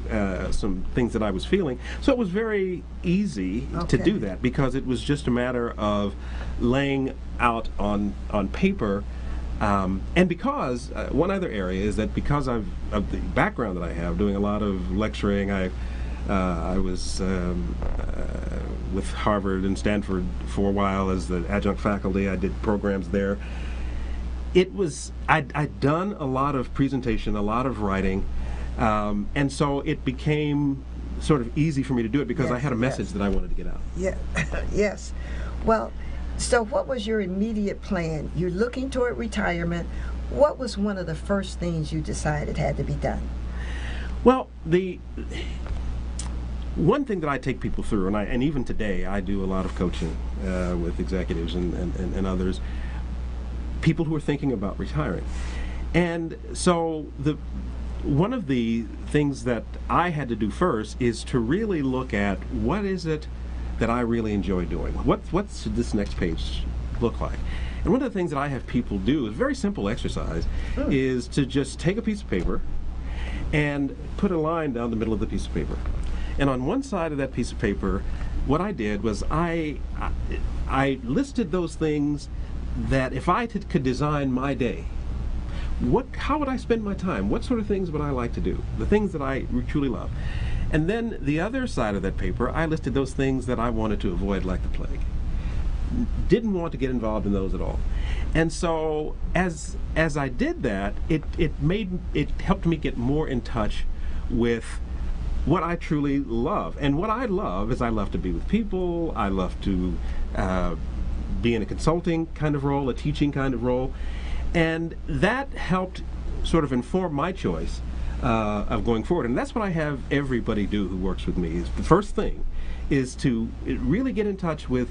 some things that I was feeling. So it was very easy to do that, because it was just a matter of laying out on paper. And because one other area is that because of the background that I have, doing a lot of lecturing, I was with Harvard and Stanford for a while as the adjunct faculty. I did programs there. I'd done a lot of presentation, a lot of writing, and so it became sort of easy for me to do it because I had a message that I wanted to get out. Yeah, yes. Well, so what was your immediate plan? You're looking toward retirement. What was one of the first things you decided had to be done? Well, the one thing that I take people through, and even today I do a lot of coaching with executives and others. people who are thinking about retiring. And so one of the things that I had to do first is to really look at what is it that I really enjoy doing. What should this next page look like? And one of the things that I have people do is a very simple exercise, is to just take a piece of paper and put a line down the middle of the piece of paper. And on one side of that piece of paper, what I did was I listed those things that if I could design my day, how would I spend my time? What sort of things would I like to do? The things that I truly love. And then the other side of that paper, I listed those things that I wanted to avoid like the plague. Didn't want to get involved in those at all. And so as I did that, it helped me get more in touch with what I truly love. And what I love is I love to be with people. I love to be in a consulting kind of role, a teaching kind of role. And that helped sort of inform my choice of going forward. And that's what I have everybody do who works with me. The first thing is to really get in touch with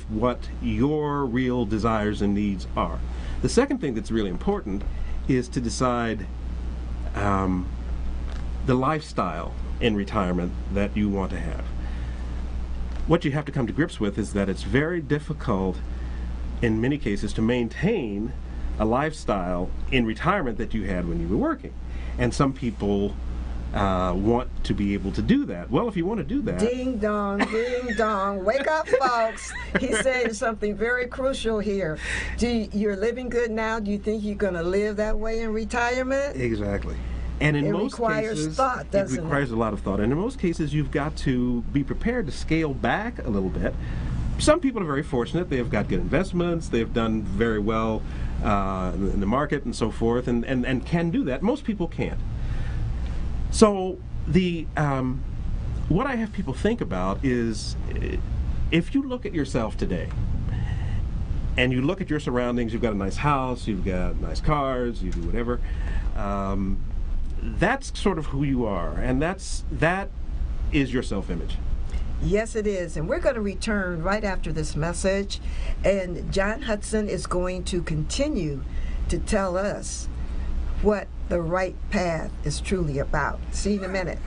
what your real desires and needs are. The second thing that's really important is to decide the lifestyle in retirement that you want to have. What you have to come to grips with is that it's very difficult in many cases to maintain a lifestyle in retirement that you had when you were working. And some people want to be able to do that. Well, if you want to do that... Ding dong, ding dong. Wake up, folks. He's saying something very crucial here. You're living good now. Do you think you're going to live that way in retirement? Exactly. And in most cases, thought, doesn't it requires a lot of thought. And in most cases, you've got to be prepared to scale back a little bit. Some people are very fortunate. They've got good investments. They've done very well in the market and so forth, and can do that. Most people can't. So what I have people think about is, if you look at yourself today, and you look at your surroundings, you've got a nice house, you've got nice cars, you do whatever, that's sort of who you are, and that is your self-image. Yes, it is. And we're going to return right after this message. And John Hudson is going to continue to tell us what the right path is truly about. See you in a minute.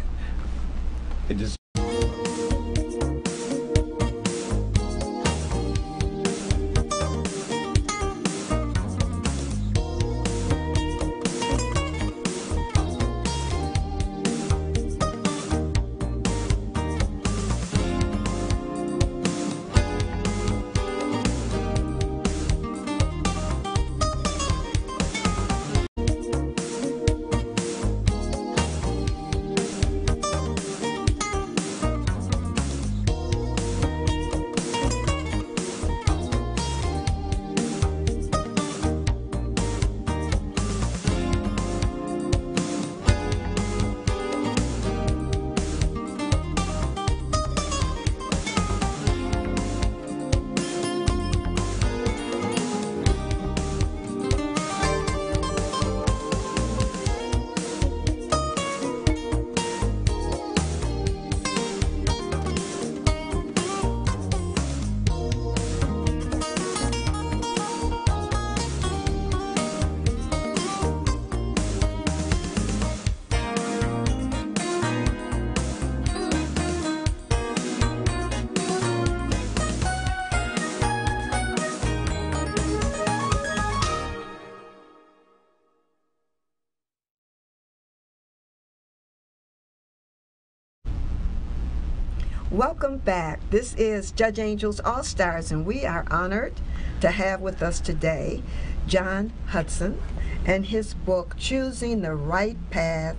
Welcome back. This is Judge Angel's All-Stars, and we are honored to have with us today John Hudson and his book, Choosing the Right Path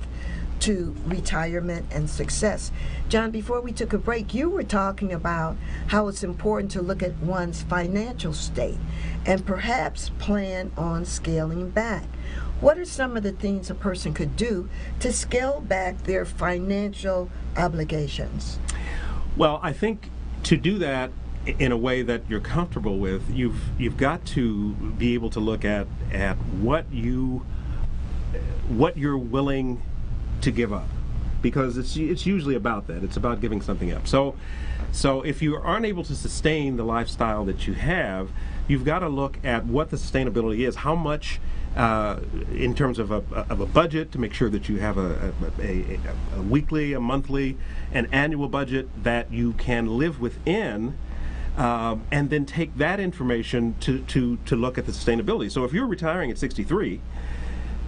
to Retirement and Success. John, before we took a break, you were talking about how it's important to look at one's financial state and perhaps plan on scaling back. What are some of the things a person could do to scale back their financial obligations? Well, I think to do that in a way that you're comfortable with, you've got to be able to look at what you're willing to give up. because it's usually about that. It's about giving something up. So if you aren't able to sustain the lifestyle that you have, you've got to look at what the sustainability is. How much, in terms of a budget, to make sure that you have a weekly, a monthly, an annual budget that you can live within. And then take that information to look at the sustainability. So if you're retiring at 63,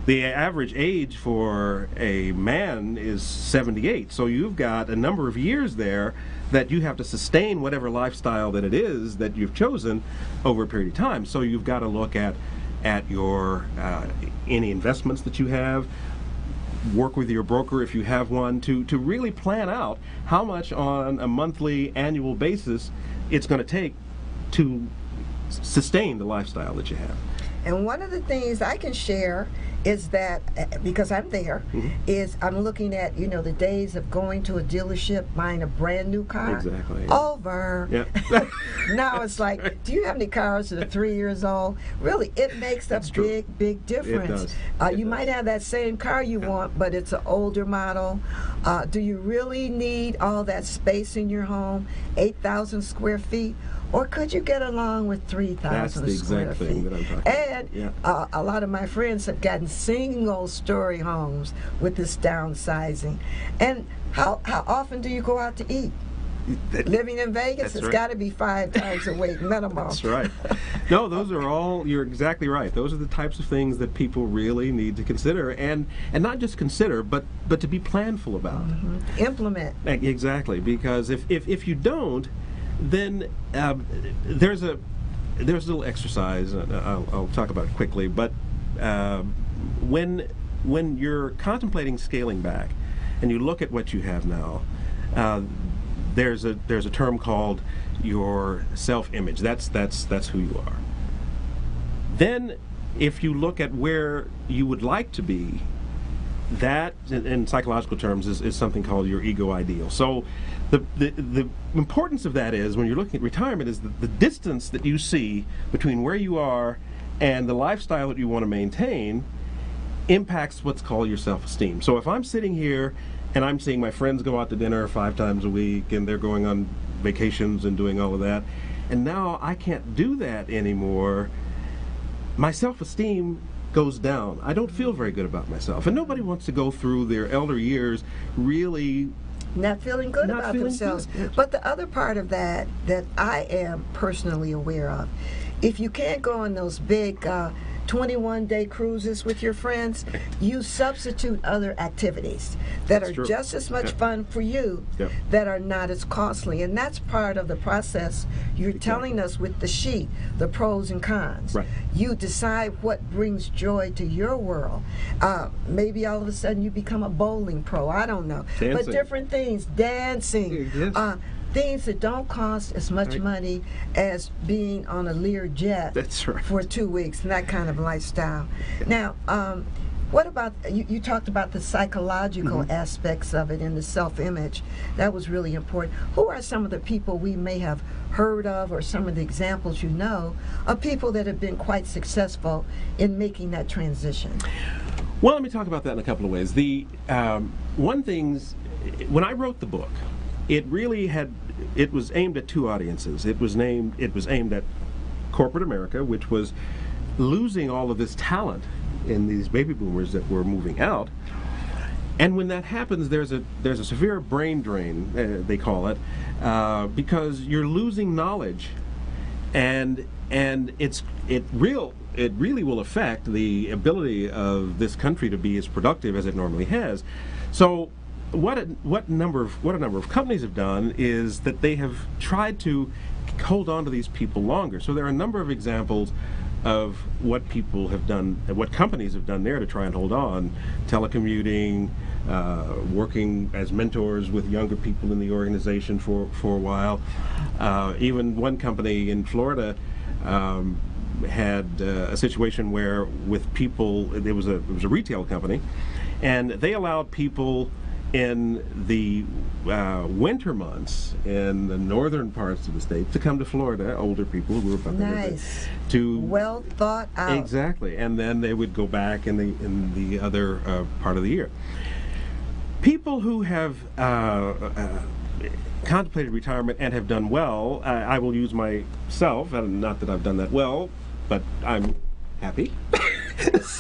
the average age for a man is 78. So you've got a number of years there that you have to sustain whatever lifestyle that it is that you've chosen over a period of time. So you've got to look at your any investments that you have, work with your broker if you have one, to really plan out how much on a monthly, annual basis it's going to take to sustain the lifestyle that you have. And one of the things I can share is that, because I'm there, is I'm looking at, the days of going to a dealership, buying a brand new car. Exactly. Yeah. Over. Yeah. Now it's like, do you have any cars that are 3 years old? Really, it makes a big difference. It does. You might have that same car you want, but it's an older model. Do you really need all that space in your home, 8,000 square feet? Or could you get along with 3,000 square feet? That's the exact thing that I'm talking about. And a lot of my friends have gotten single-story homes with this downsizing. And how often do you go out to eat? Living in Vegas, it's got to be 5 times a week minimum. That's right. No, those are all, you're exactly right. Those are the types of things that people really need to consider, and not just consider, but to be planful about. Implement. Exactly, because if you don't, then there's a little exercise. I'll talk about it quickly. But when you're contemplating scaling back, and you look at what you have now, there's a term called your self-image. That's who you are. Then, if you look at where you would like to be, that, in psychological terms, is something called your ego ideal. So the importance of that is, when you're looking at retirement, is the distance that you see between where you are and the lifestyle that you want to maintain impacts what's called your self-esteem. So if I'm sitting here and I'm seeing my friends go out to dinner 5 times a week, and they're going on vacations and doing all of that, and now I can't do that anymore, my self-esteem goes down. I don't feel very good about myself. And nobody wants to go through their elder years really not feeling good about themselves. Good. But the other part of that I am personally aware of, if you can't go on those big 21-day cruises with your friends, you substitute other activities that are just as much fun for you, that are not as costly. And that's part of the process you're telling us with the sheet, the pros and cons. Right. You decide what brings joy to your world. Maybe all of a sudden you become a bowling pro, I don't know. Dancing. But different things, dancing. Things that don't cost as much money as being on a Lear jet for 2 weeks, and that kind of lifestyle. Now, what about, you talked about the psychological aspects of it and the self-image. That was really important. Who are some of the people we may have heard of, or some of the examples you know, of people that have been quite successful in making that transition? Well, let me talk about that in a couple of ways. The one thing's, when I wrote the book, it was aimed at 2 audiences. It was aimed at corporate America, which was losing all of this talent in these baby boomers that were moving out. And when that happens, there's a severe brain drain, they call it, because you're losing knowledge, and it really will affect the ability of this country to be as productive as it normally has. So what a number of companies have done is that they have tried to hold on to these people longer. So there are a number of examples of what people have done, what companies have done there to try and hold on. Telecommuting, working as mentors with younger people in the organization for a while. Even one company in Florida had a situation where, with people, it was a retail company, and they allowed people in the winter months in the northern parts of the state to come to Florida, older people who were about to well thought out. Exactly, and then they would go back in the other part of the year. people who have contemplated retirement and have done well, I will use myself, and not that I've done that well, but I'm happy.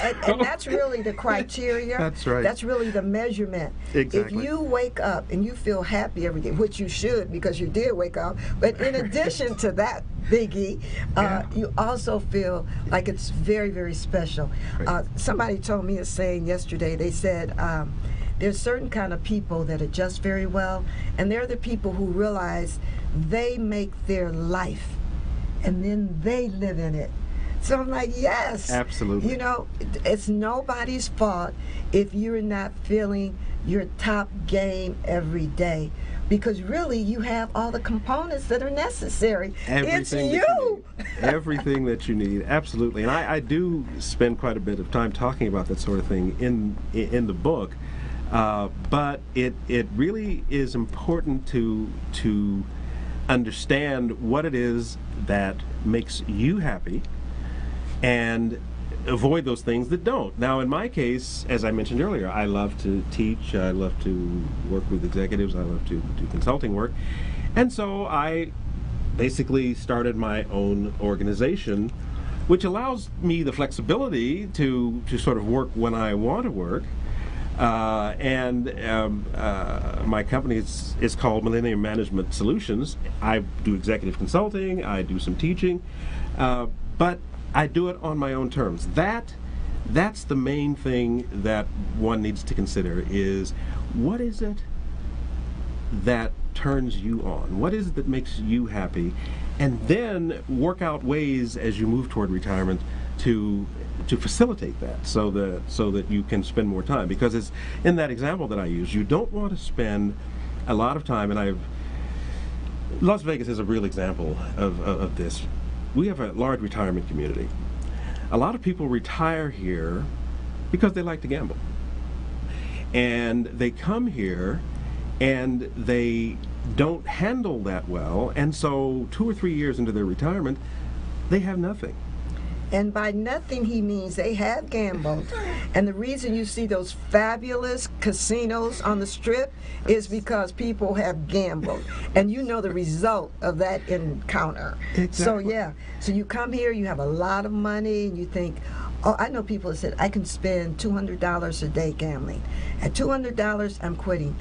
And that's really the criteria. That's right. That's really the measurement. Exactly. If you wake up and you feel happy every day, which you should because you did wake up, but in addition to that, Biggie, you also feel like it's very, very special. Right. Somebody told me a saying yesterday. They said, there's certain kind of people that adjust very well, and they're the people who realize they make their life, and then they live in it. So I'm like, yes. Absolutely. You know, it's nobody's fault if you're not feeling your top game every day, because really you have all the components that are necessary. Everything it's you. Everything that you need, absolutely. And I do spend quite a bit of time talking about that sort of thing in the book. But it really is important to understand what it is that makes you happy and avoid those things that don't. Now, in my case, as I mentioned earlier, I love to teach, I love to work with executives, I love to do consulting work, and so I basically started my own organization, which allows me the flexibility to sort of work when I want to work. My company is called Millennium Management Solutions. I do executive consulting, I do some teaching, but I do it on my own terms. That's the main thing that one needs to consider is, what is it that turns you on? What is it that makes you happy? And then work out ways as you move toward retirement to facilitate that, so that you can spend more time. Because it's in that example that I use, you don't want to spend a lot of time, and Las Vegas is a real example of this. We have a large retirement community. A lot of people retire here because they like to gamble. And they come here and they don't handle that well, and so 2 or 3 years into their retirement, they have nothing. And by nothing, he means they have gambled. And the reason you see those fabulous casinos on the Strip is because people have gambled. And you know the result of that encounter. Exactly. So, yeah. So you come here, you have a lot of money, and you think, oh, I know people that said, I can spend $200 a day gambling. At $200, I'm quitting.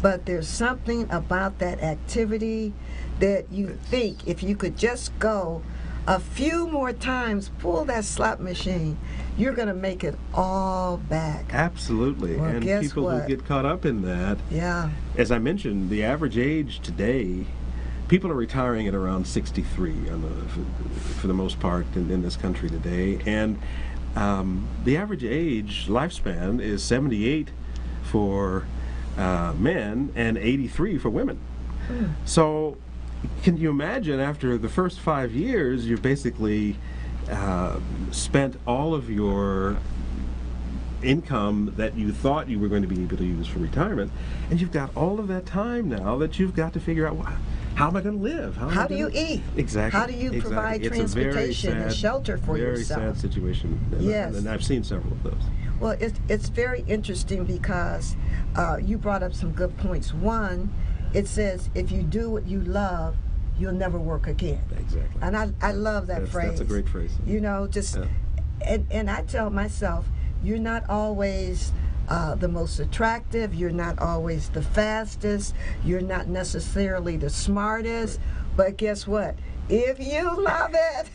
But there's something about that activity that you think if you could just go a few more times, pull that slot machine, you're going to make it all back. Absolutely. Well, and guess people what? who get caught up in that, yeah. As I mentioned, the average age today, people are retiring at around 63 for the most part in this country today. And the average age lifespan is 78 for men and 83 for women. So can you imagine, after the first 5 years, you've basically spent all of your income that you thought you were going to be able to use for retirement, and you've got all of that time now that you've got to figure out, how am I going to live? How do you eat? Exactly. How do you provide transportation and shelter for yourself? Very sad situation. Yes. And I've seen several of those. Well, it's very interesting because you brought up some good points. One, it says, if you do what you love, you'll never work again. Exactly. And I love that phrase. That's a great phrase. You know, just, and I tell myself, you're not always the most attractive, you're not always the fastest, you're not necessarily the smartest, but guess what? If you love it,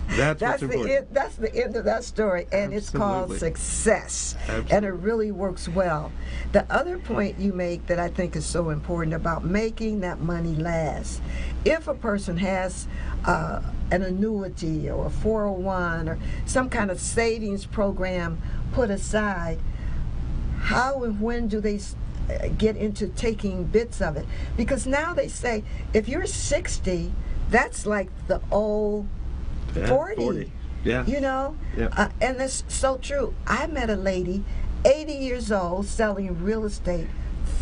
that's the end of that story, and it's called success. Absolutely. And it really works well. The other point you make that I think is so important about making that money last, if a person has an annuity or a 401 or some kind of savings program put aside, how and when do they get into taking bits of it? Because now they say, if you're 60, that's like the old 40. Yeah. You know? Yeah. And that's so true. I met a lady, 80 years old, selling real estate.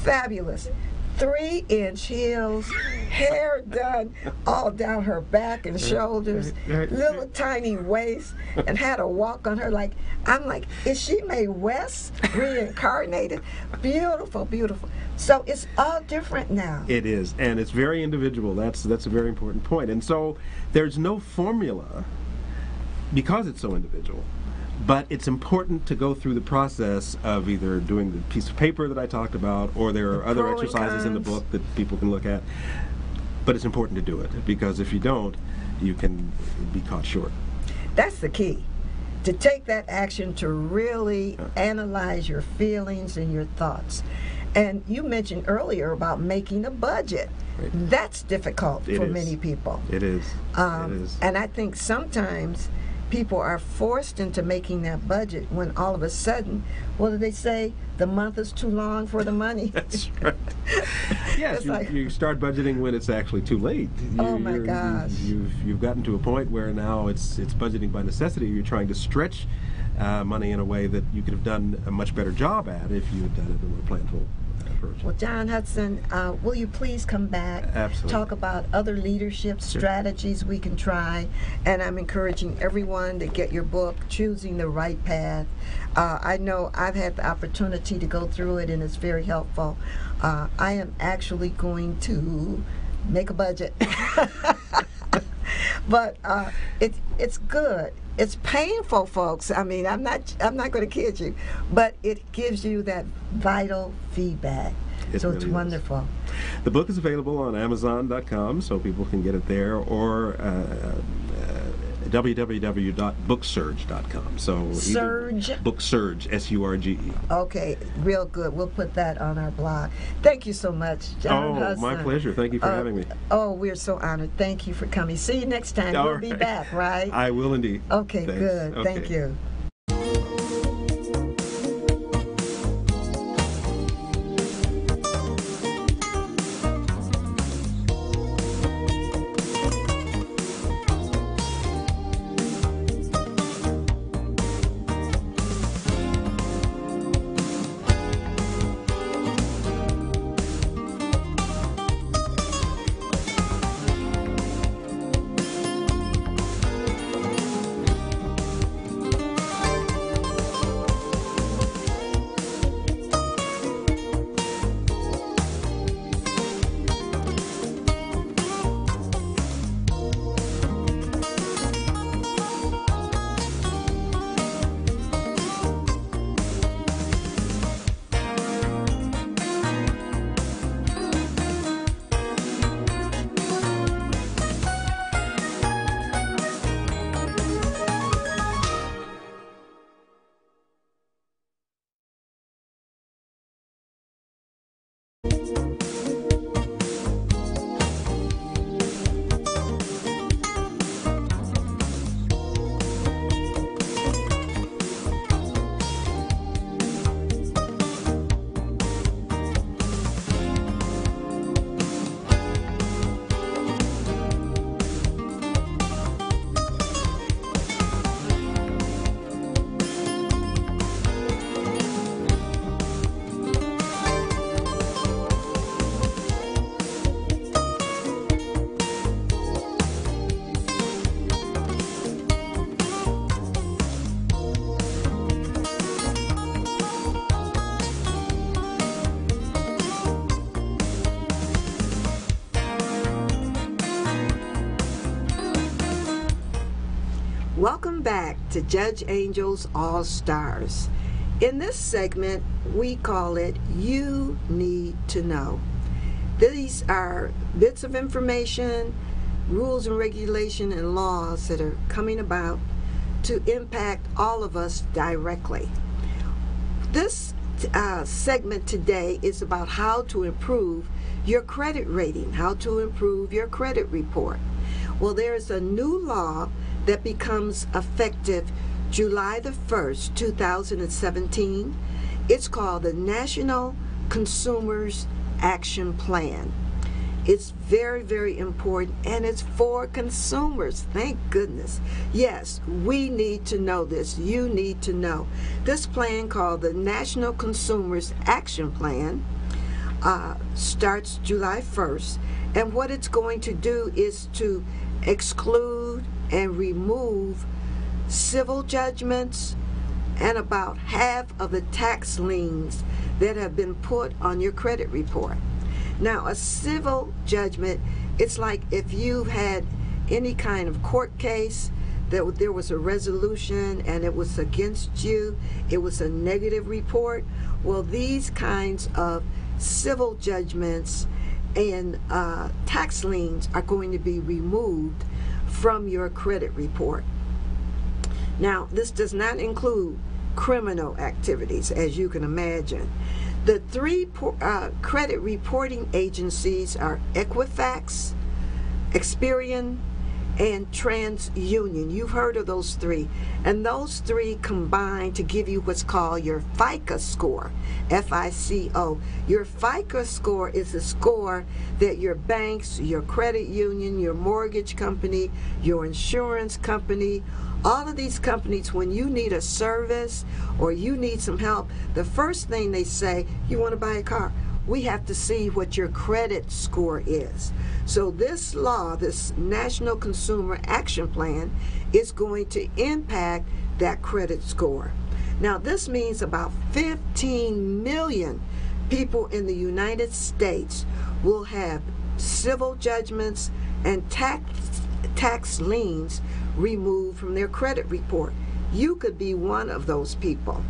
Fabulous. 3-inch heels, hair done all down her back and shoulders, little tiny waist, and had a walk on her like, I'm like, is she Mae West reincarnated? Beautiful, beautiful. So it's all different now. It is, and it's very individual. That's a very important point. And so there's no formula because it's so individual. But it's important to go through the process of either doing the piece of paper that I talked about, or there are other exercises in the book that people can look at. But it's important to do it, because if you don't, you can be caught short. That's the key. To take that action to really analyze your feelings and your thoughts. And you mentioned earlier about making a budget. Right. That's difficult for many people. It is. It is. And I think sometimes people are forced into making that budget when all of a sudden, what do they say? The month is too long for the money. That's right. Yes, you start budgeting when it's actually too late. Oh my gosh. You've gotten to a point where now it's budgeting by necessity. You're trying to stretch money in a way that you could have done a much better job at if you had done it in a more planful approach. Well, John Hudson, will you please come back, talk about other leadership strategies we can try, and I'm encouraging everyone to get your book, Choosing the Right Path. I know I've had the opportunity to go through it, and it's very helpful. I am actually going to make a budget. But it's good. It's painful, folks. I mean, I'm not going to kid you, but it gives you that vital feedback. So it's wonderful. The book is available on Amazon.com, so people can get it there, or www.booksurge.com. So Surge? Booksurge, S-U-R-G-E. Okay, real good. We'll put that on our blog. Thank you so much, John Hudson. My pleasure. Thank you for having me. Oh, we're so honored. Thank you for coming. See you next time. You'll be back, right? I will indeed. Okay, Thanks. good. Okay. Thank you. Welcome back to Judge Angel's All Stars. In this segment, we call it You Need to Know. These are bits of information, rules and regulation and laws that are coming about to impact all of us directly. This segment today is about how to improve your credit rating, how to improve your credit report. Well, there's a new law that becomes effective July the 1st, 2017. It's called the National Consumers Action Plan. It's very, very important, and it's for consumers. Thank goodness. Yes, we need to know this. You need to know. This plan, called the National Consumers Action Plan, starts July 1st. And what it's going to do is to exclude and remove civil judgments and about half of the tax liens that have been put on your credit report. Now, a civil judgment, it's like if you had any kind of court case that there was a resolution and it was against you, it was a negative report. Well, these kinds of civil judgments and tax liens are going to be removed from your credit report. Now, this does not include criminal activities, as you can imagine. The three credit reporting agencies are Equifax, Experian, and TransUnion. You've heard of those three. And those three combine to give you what's called your FICO score, F-I-C-O. Your FICO score is a score that your banks, your credit union, your mortgage company, your insurance company, all of these companies, when you need a service or you need some help, the first thing they say, you want to buy a car, we have to see what your credit score is. So this law, this National Consumer Action Plan, is going to impact that credit score. Now, this means about 15 million people in the United States will have civil judgments and tax liens removed from their credit report. You could be one of those people.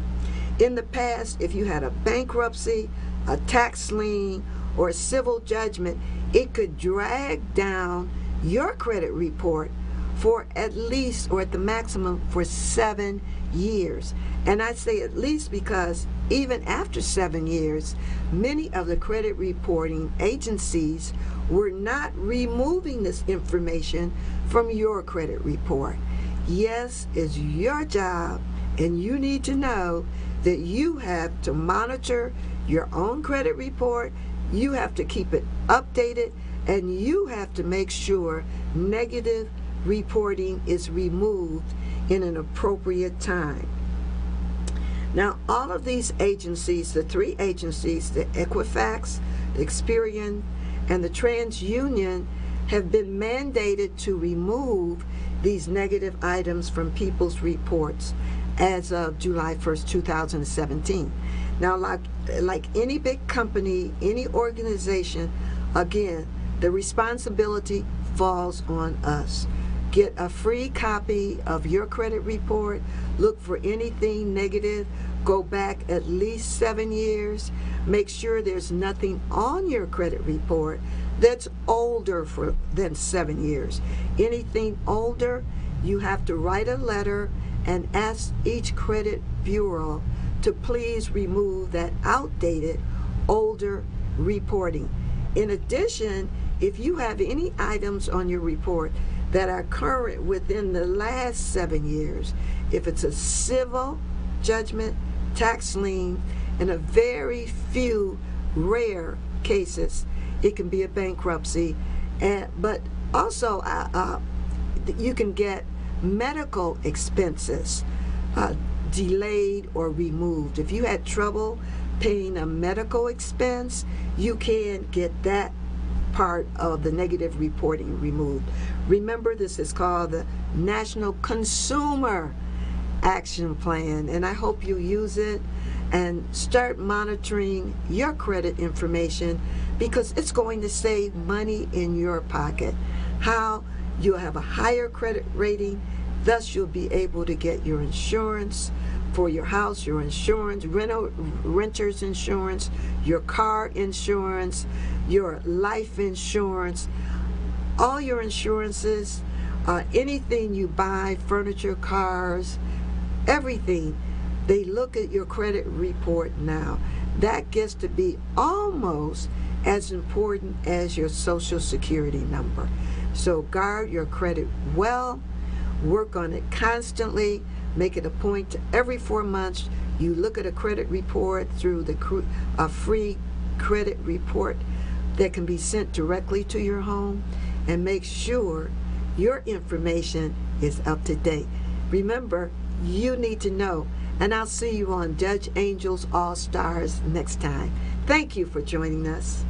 In the past, if you had a bankruptcy, a tax lien, or a civil judgment, it could drag down your credit report for at least, or at the maximum, for 7 years. And I say at least because even after 7 years, many of the credit reporting agencies were not removing this information from your credit report. Yes, it's your job, and you need to know that you have to monitor your own credit report, you have to keep it updated, and you have to make sure negative reporting is removed in an appropriate time. Now, all of these agencies, the three agencies, the Equifax, the Experian, and the TransUnion, have been mandated to remove these negative items from people's reports as of July 1st, 2017. Now, like any big company, any organization, again, the responsibility falls on us. Get a free copy of your credit report. Look for anything negative. Go back at least 7 years. Make sure there's nothing on your credit report that's older than 7 years. Anything older, you have to write a letter and ask each credit bureau to please remove that outdated, older reporting. In addition, if you have any items on your report that are current within the last 7 years, if it's a civil judgment, tax lien, in a very few rare cases, it can be a bankruptcy. But also, you can get medical expenses delayed or removed. If you had trouble paying a medical expense, you can get that part of the negative reporting removed. Remember, this is called the National Consumer Action Plan, and I hope you use it and start monitoring your credit information, because it's going to save money in your pocket. How? You'll have a higher credit rating, thus you'll be able to get your insurance for your house, your insurance, renter's insurance, your car insurance, your life insurance, all your insurances, anything you buy, furniture, cars, everything. They look at your credit report now. That gets to be almost as important as your Social Security number. So guard your credit well, work on it constantly, make it a point to every 4 months you look at a credit report through a free credit report that can be sent directly to your home, and make sure your information is up to date. Remember, you need to know. And I'll see you on Judge Angel's All Stars next time. Thank you for joining us.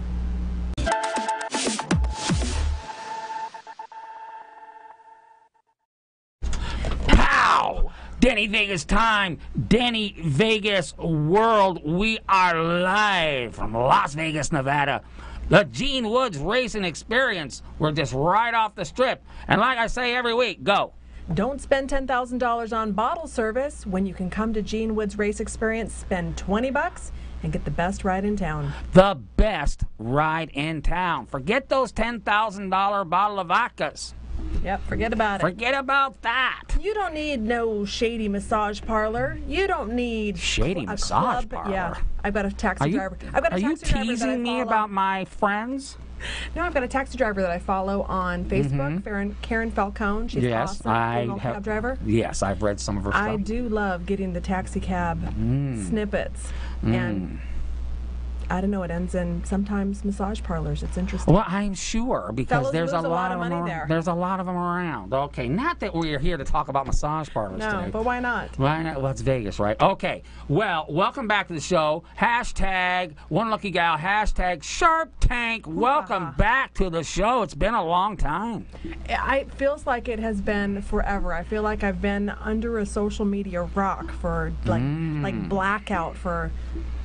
Pow! Denny Vegas time. Denny Vegas world. We are live from Las Vegas, Nevada. The Gene Woods Racing Experience. We're just right off the strip. And like I say every week, go. Don't spend $10,000 on bottle service when you can come to Gene Woods Race Experience, spend $20 and get the best ride in town. The best ride in town. Forget those $10,000 bottle of vodkas. Yep, forget about it. Forget about that. You don't need no shady massage parlor. You don't need shady massage parlor. Yeah, I've got a taxi driver. I've got a taxi driver. Are you teasing me about my friends? No, I've got a taxi driver that I follow on Facebook, Karen Falcone. She's awesome. Female cab driver. Yes, I've read some of her stuff. I do love getting the taxi cab snippets. And I don't know, it ends in sometimes massage parlors. It's interesting. Well, I'm sure, because Fellas there's a lot of money them. there. There's a lot of them around. Okay, not that we're here to talk about massage parlors No, today. but why not? Why not? Well, it's Vegas, right? Okay. Well, welcome back to the show. Hashtag One Lucky Gal. Hashtag Shark Tank. Welcome back to the show. It's been a long time. It feels like it has been forever. I feel like I've been under a social media rock for like blackout for,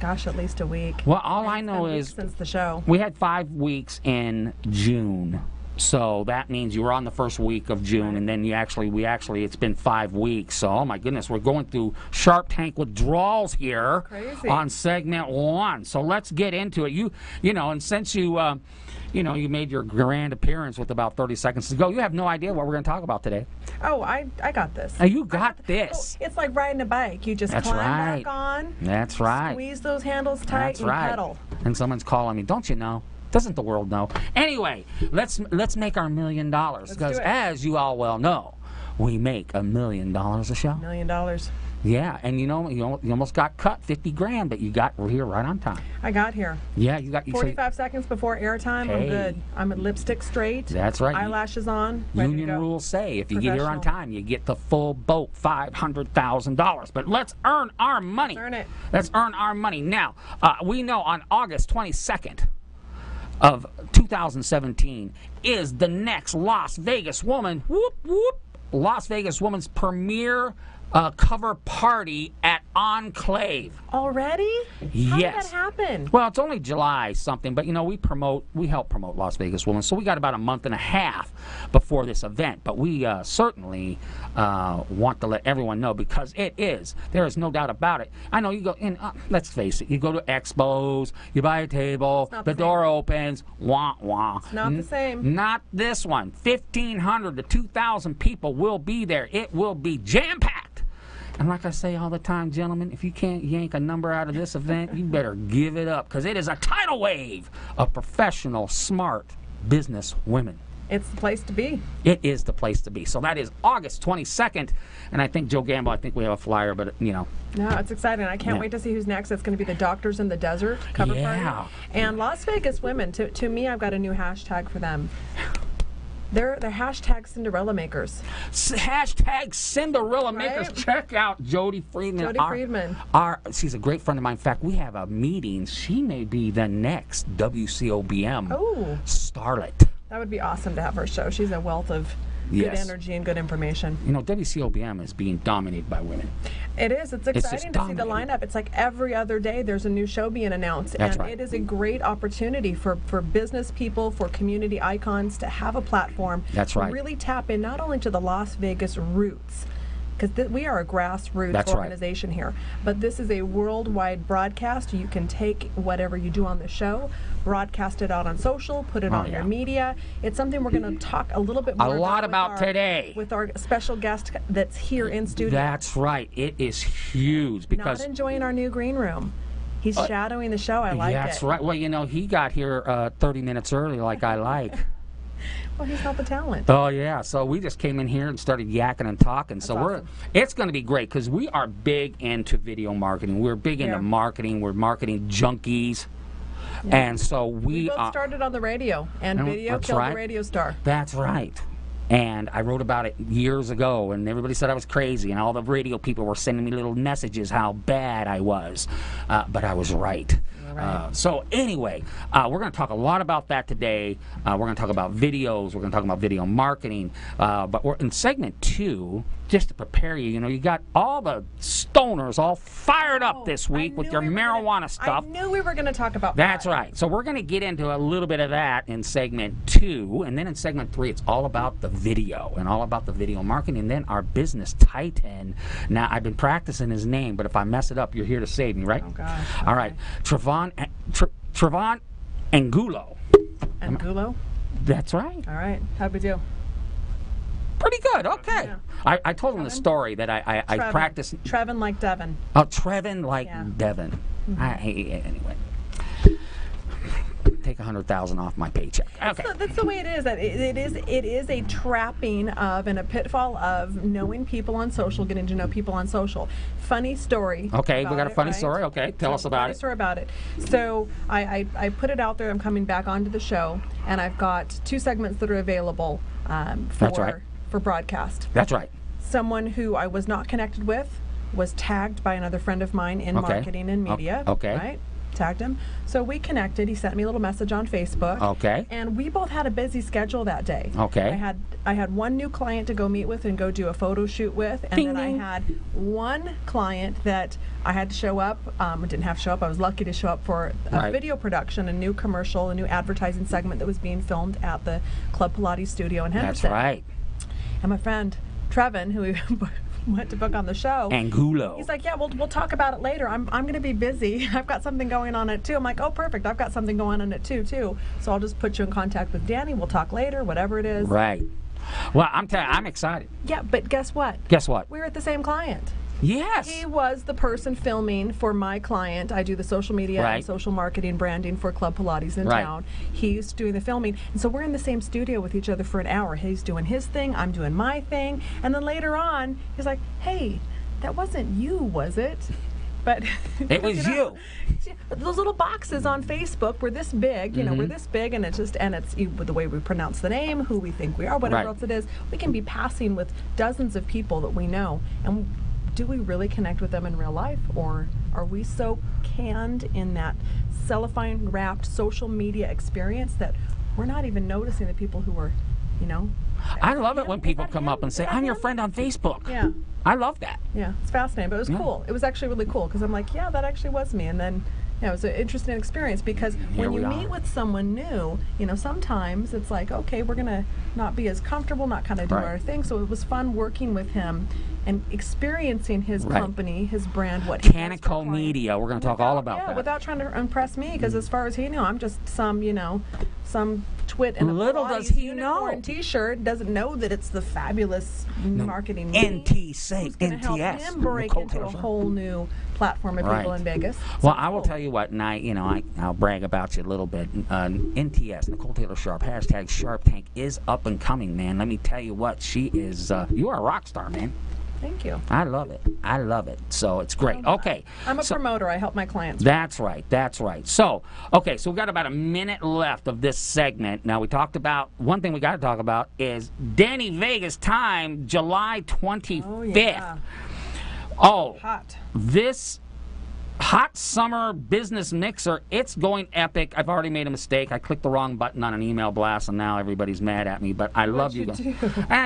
gosh, at least a week. Well, all I know is since the show. We had 5 weeks in June. So that means you were on the first week of June, and then it's been 5 weeks. So, oh my goodness, we're going through Shark Tank withdrawals here on segment 1. So let's get into it. You know, and since you made your grand appearance with about 30 seconds to go, you have no idea what we're going to talk about today. Oh, I got this. Oh, you got this. Oh, it's like riding a bike. You just climb back on. That's right. Squeeze those handles tight and pedal. And someone's calling me. Don't you know? Doesn't the world know? Anyway, let's make our $1 million, because as you all well know, we make $1 million a show. $1 million. Yeah, and you almost got cut 50 grand, but you were here right on time. I got here. Yeah, you got 45 seconds before airtime. I'm good. I'm at lipstick straight. That's right. Eyelashes on. Union rules say if you get here on time, you get the full boat, $500,000. But let's earn our money. Earn it. Let's earn our money. Now, we know on August 22nd of 2017 is the next Las Vegas Woman. Whoop whoop. Las Vegas Woman's premiere cover party at Enclave. Already? Yes. How did that happen? Well, it's only July something, but we help promote Las Vegas Women, so we got about a month and a half before this event. But we certainly want to let everyone know, because there is no doubt about it. I know you go in, let's face it, you go to expos, you buy a table, the door opens, wah wah. It's not the same. Not this one. 1,500 to 2,000 people will be there. It will be jam-packed. And like I say all the time, gentlemen, if you can't yank a number out of this event, you better give it up, because it is a tidal wave of professional, smart business women. It's the place to be. It is the place to be. So that is August 22nd. And I think, Joe Gamble, we have a flyer, but, No, it's exciting. I can't wait to see who's next. It's going to be the Doctors in the Desert cover party. And Las Vegas Women, to me, I've got a new hashtag for them. They're hashtag Cinderella makers. Hashtag Cinderella makers. Check out Jody Friedman. She's a great friend of mine. In fact, we have a meeting. She may be the next WCOBM starlet. That would be awesome to have her show. She's a wealth of good energy and good information. WCOBM is being dominated by women. It is. It's exciting to see the lineup. It's like every other day there's a new show being announced. That's and right. It is a great opportunity for business people, for community icons to have a platform. That's right. To really tap in not only to the Las Vegas roots, because we are a grassroots organization here, but this is a worldwide broadcast. You can take whatever you do on the show, broadcast it out on social, put it on your media. It's something we're going to talk a little bit more about today with our special guest that's here in studio. That's right. It is huge, because not enjoying our new green room. He's shadowing the show. I like it. That's right. Well, he got here 30 minutes early, like I like. Well, he's not the talent. Oh, yeah. So we just came in here and started yakking and talking. That's awesome. It's going to be great, because we are big into video marketing. We're big into marketing. We're marketing junkies. Yeah. And so we both started on the radio, and video killed the radio star. That's right. And I wrote about it years ago, and everybody said I was crazy, and all the radio people were sending me little messages how bad I was. But I was right. Right. So anyway, we're going to talk a lot about that today. We're going to talk about videos. We're going to talk about video marketing. But we're in segment 2, just to prepare you. You know, you got all the stoners all fired up this week with your marijuana stuff. I knew we were going to talk about That's right. So we're going to get into a little bit of that in segment 2, and then in segment 3, it's all about the video and all about the video marketing. And then our business titan. Now, I've been practicing his name, but if I mess it up, you're here to save me, right? Oh, gosh. All right. Trevon Angulo. Angulo? That's right. All right. How'd we do? Pretty good. Okay. Yeah. I told him the story that I practiced. Trevin like Devin. Oh, Trevin like Devin. Mm-hmm. Anyway. Take 100,000 off my paycheck. Okay. That's the way it is. That it is a trapping of and a pitfall of knowing people on social, getting to know people on social. Funny story. Okay, we got a funny story. Okay, tell us about it. Funny story about it. So I put it out there. I'm coming back onto the show, and I've got 2 segments that are available for broadcast. That's right. Someone who I was not connected with was tagged by another friend of mine in marketing and media. Okay. Right? Tagged him. So we connected. He sent me a little message on Facebook. Okay. And we both had a busy schedule that day. Okay. I had one new client to go meet with and go do a photo shoot with, and then I had one client that I had to show up. I didn't have to show up. I was lucky to show up for a video production, a new commercial, a new advertising segment that was being filmed at the Club Pilates studio in Henderson. That's right. And my friend Trevin, who we went to book on the show, Angulo. He's like, yeah, we'll talk about it later. I'm going to be busy. I've got something going on at 2. I'm like, oh, perfect. I've got something going on at 2 too. So I'll just put you in contact with Danny. We'll talk later, whatever it is. Right. Well, I'm excited. Yeah, but guess what? Guess what? We're at the same client. Yes. He was the person filming for my client. I do the social media and social marketing branding for Club Pilates in town. He's doing the filming. And so we're in the same studio with each other for an hour. He's doing his thing, I'm doing my thing. And then later on, he's like, hey, that wasn't you, was it? But it was you. Those little boxes on Facebook were this big, you know, we're this big, and it's the way we pronounce the name, who we think we are, whatever else it is. We can be passing with dozens of people that we know, and do we really connect with them in real life, or are we so canned in that cellophane wrapped social media experience that we're not even noticing the people who are, you know? I love it when people come up and say, I'm your friend on Facebook. Yeah. I love that. Yeah, it's fascinating, but it was cool. It was actually really cool because I'm like, yeah, that actually was me. And then, yeah, it was an interesting experience because when you meet with someone new, you know, sometimes it's like, okay, we're going to not be as comfortable, not kind of do our thing. So it was fun working with him and experiencing his company, his brand, what he Canico Media. We're going to talk all about that. Without trying to impress me, because as far as he knew, I'm just some, you know, some twit in a little does he know T-shirt, doesn't know that it's the fabulous marketing NTS him break into a whole new platform of people in Vegas. Well, I will tell you what, and I'll brag about you a little bit. NTS, Nicole Taylor Sharp, hashtag Sharp Tank is up and coming, man. Let me tell you what, she is, you are a rock star, man. Thank you. I love it. I love it. So it's great. Okay. I'm a promoter. I help my clients. That's right. That's right. So, okay, so we've got about a minute left of this segment. Now, we talked about, one thing we got to talk about is Danny Vegas time, July 25th. Oh, yeah. Oh, hot. This hot summer business mixer, it's going epic. I've already made a mistake. I clicked the wrong button on an email blast, and now everybody's mad at me, but I love you guys.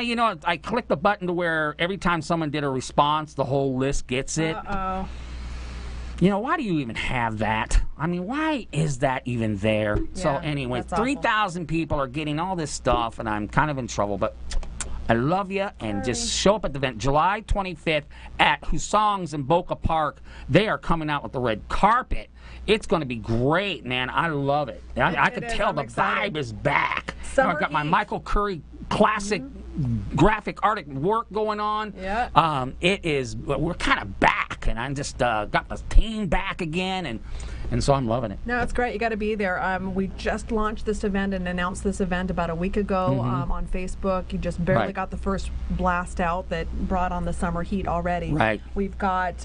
You know, I clicked the button to where every time someone did a response, the whole list gets it. Uh-oh. You know, why do you even have that? I mean, why is that even there? Yeah, so anyway, 3,000 people are getting all this stuff, and I'm kind of in trouble, but I love you, and just show up at the event July 25th at Husong's in Boca Park. They are coming out with the red carpet. It's going to be great, man. I love it. I can tell the vibe is back. I've got my Michael Curry classic graphic artist work going on. Yeah. We're kind of back, and I just got the team back again, and so I'm loving it. No, it's great. You got to be there. We just launched this event and announced this event about a week ago on Facebook. You just barely got the first blast out that brought on the summer heat already. Right. We've got,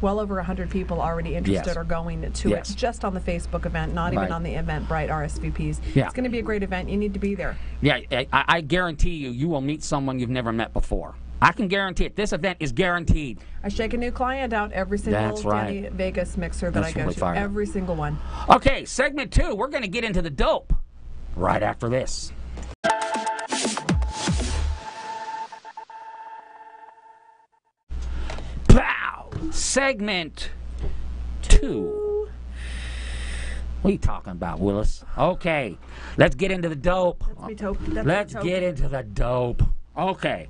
well over 100 people already interested or going to it just on the Facebook event, not even on the Eventbrite RSVPs. Yeah. It's going to be a great event. You need to be there. Yeah, I guarantee you will meet someone you've never met before. I can guarantee it. This event is guaranteed. I shake a new client out every single That's right. Danny Vegas mixer that That's I go really to. fired up. Every single one. Okay, segment 2. We're going to get into the dope right after this. Pow! Segment 2. What are you talking about, Willis? Okay, let's get into the dope. Let's get into the dope. Okay.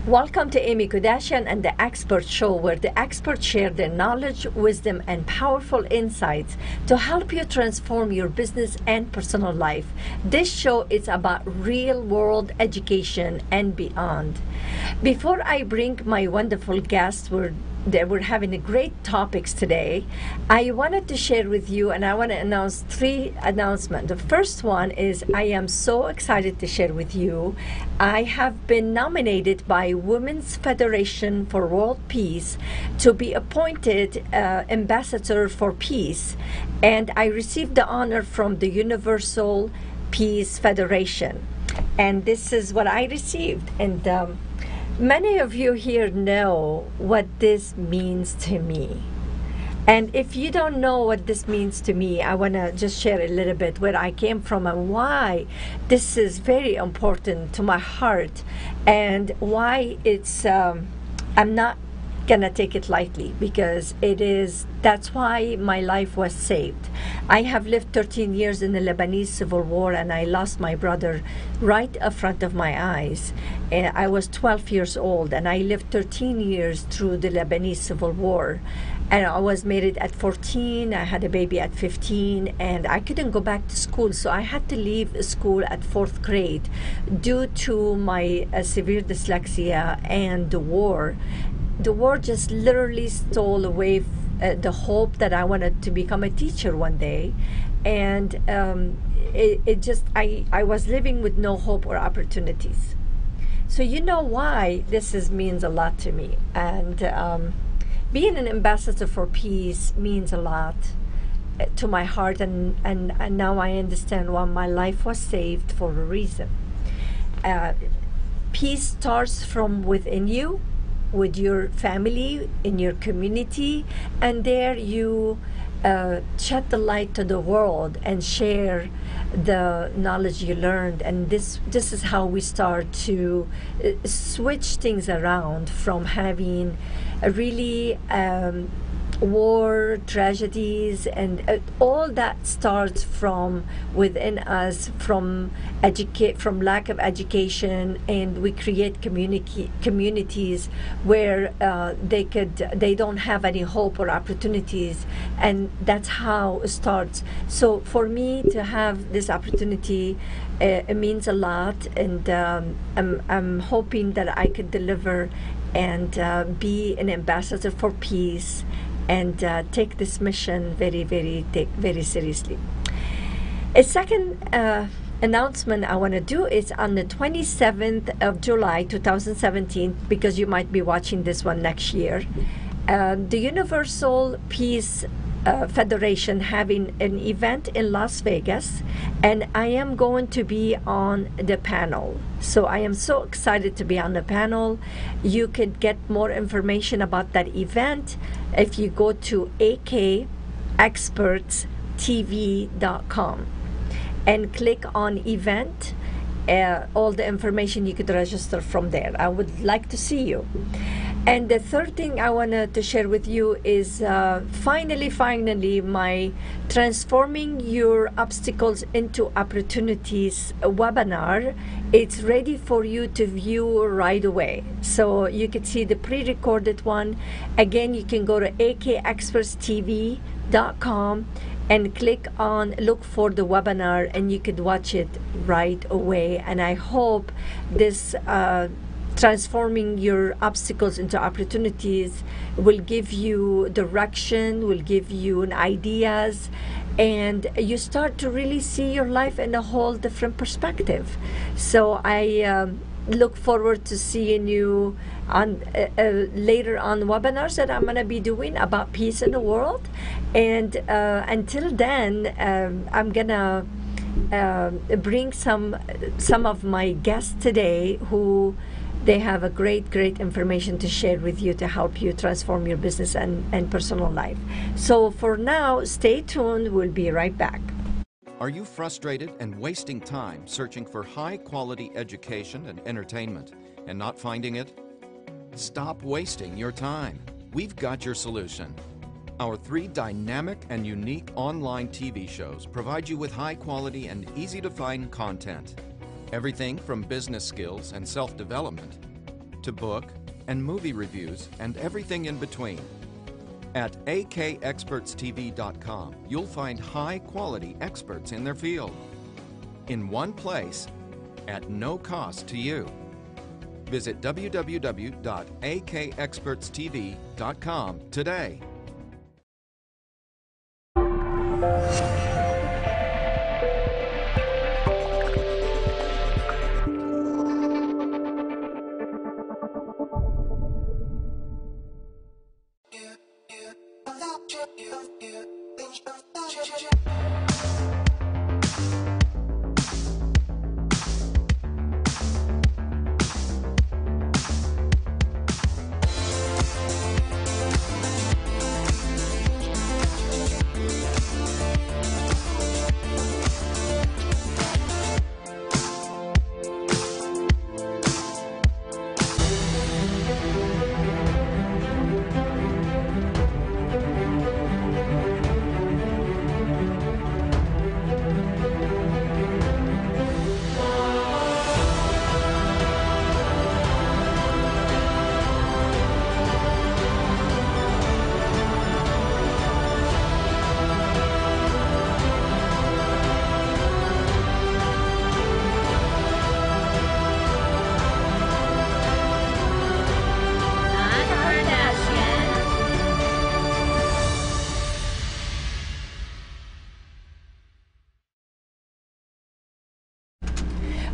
Welcome to Amy Kardashian and the Expert Show, where the experts share their knowledge, wisdom, and powerful insights to help you transform your business and personal life. This show is about real-world education and beyond. Before I bring my wonderful guests, we're having a great topics today. I wanted to share with you, and I want to announce 3 announcements. The first one is I am so excited to share with you. I have been nominated by Women's Federation for World Peace to be appointed Ambassador for Peace, and I received the honor from the Universal Peace Federation. And this is what I received. And many of you here know what this means to me. And if you don't know what this means to me, I want to just share a little bit where I came from and why this is very important to my heart, and why it's I'm not gonna take it lightly, because that's why my life was saved. I have lived 13 years in the Lebanese civil war, and I lost my brother right in front of my eyes. And I was 12 years old, and I lived 13 years through the Lebanese civil war. And I was married at 14, I had a baby at 15, and I couldn't go back to school, so I had to leave school at 4th grade due to my severe dyslexia and the war. The war just literally stole away the hope that I wanted to become a teacher one day. And I was living with no hope or opportunities. So you know why this means a lot to me. And being an ambassador for peace means a lot to my heart. And now I understand why my life was saved for a reason. Peace starts from within you, with your family, in your community, and there you shed the light to the world and share the knowledge you learned. And this is how we start to switch things around from having a really war, tragedies, and all that starts from within us, from lack of education, and we create communities where they don't have any hope or opportunities, and that's how it starts. So for me to have this opportunity, it means a lot, and I'm hoping that I could deliver and be an ambassador for peace, and take this mission very seriously. A second announcement I want to do is on the 27th of July 2017, because you might be watching this one next year. The Universal Peace Federation having an event in Las Vegas, and I am going to be on the panel. So I am so excited to be on the panel. You could get more information about that event if you go to akexpertstv.com and click on event. All the information, you could register from there. I would like to see you. And the third thing I wanted to share with you is finally my Transforming Your Obstacles into Opportunities webinar. It's ready for you to view right away. So you can see the pre-recorded one. Again, you can go to akexpertstv.com and click on look for the webinar, and you could watch it right away. And I hope this Transforming Your Obstacles into Opportunities will give you direction, will give you ideas, and you start to really see your life in a whole different perspective. So I look forward to seeing you on later on webinars that I'm going to be doing about peace in the world. And until then, I'm going to bring some of my guests today who they have a great information to share with you to help you transform your business and personal life. So for now, stay tuned. We'll be right back. Are you frustrated and wasting time searching for high-quality education and entertainment and not finding it? Stop wasting your time. We've got your solution. Our 3 dynamic and unique online TV shows provide you with high-quality and easy-to-find content. Everything from business skills and self-development to book and movie reviews and everything in between. At akexpertstv.com, you'll find high-quality experts in their field in one place at no cost to you. Visit www.akexpertstv.com today.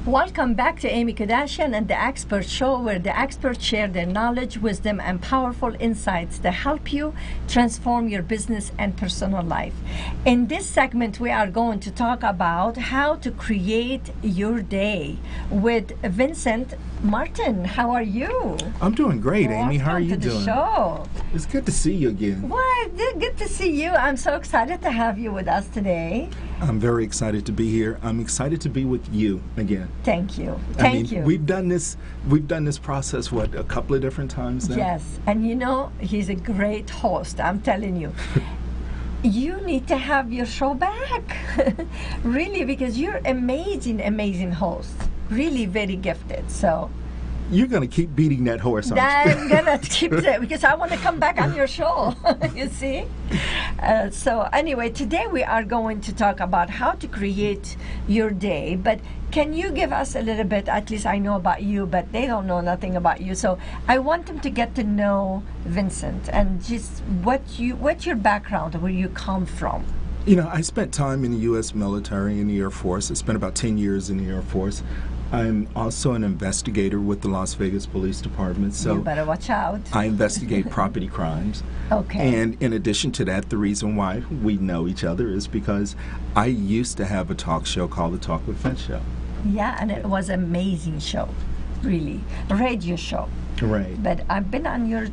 Welcome back to Amy Kardashian and the Expert Show, where the experts share their knowledge, wisdom, and powerful insights to help you transform your business and personal life. In this segment, we are going to talk about how to create your day with Vincent Martin. How are you? I'm doing great, Amy. How are you Welcome to the doing? show. It's good to see you again. Well, good to see you. I'm so excited to have you with us today. I'm very excited to be here. I'm excited to be with you again. Thank you. I mean, Thank you. We've done this process, what, a couple of different times now? Yes, and you know, he's a great host, I'm telling you. You need to have your show back. Really, because you're amazing host. Really very gifted, so. You're going to keep beating that horse, aren't you? I'm going to keep it, because I want to come back on your show, you see? So anyway, today we are going to talk about how to create your day, but can you give us a little bit, at least I know about you, but they don't know nothing about you, so I want them to get to know Vincent and just what's your background, where you come from. You know, I spent time in the U.S. military, in the Air Force. I spent about 10 years in the Air Force. I'm also an investigator with the Las Vegas Police Department. So you better watch out. I investigate property crimes. Okay. And in addition to that, the reason why we know each other is because I used to have a talk show called The Talk with Vince Show. Yeah, and it was an amazing show, really. A radio show. Right. But I've been on your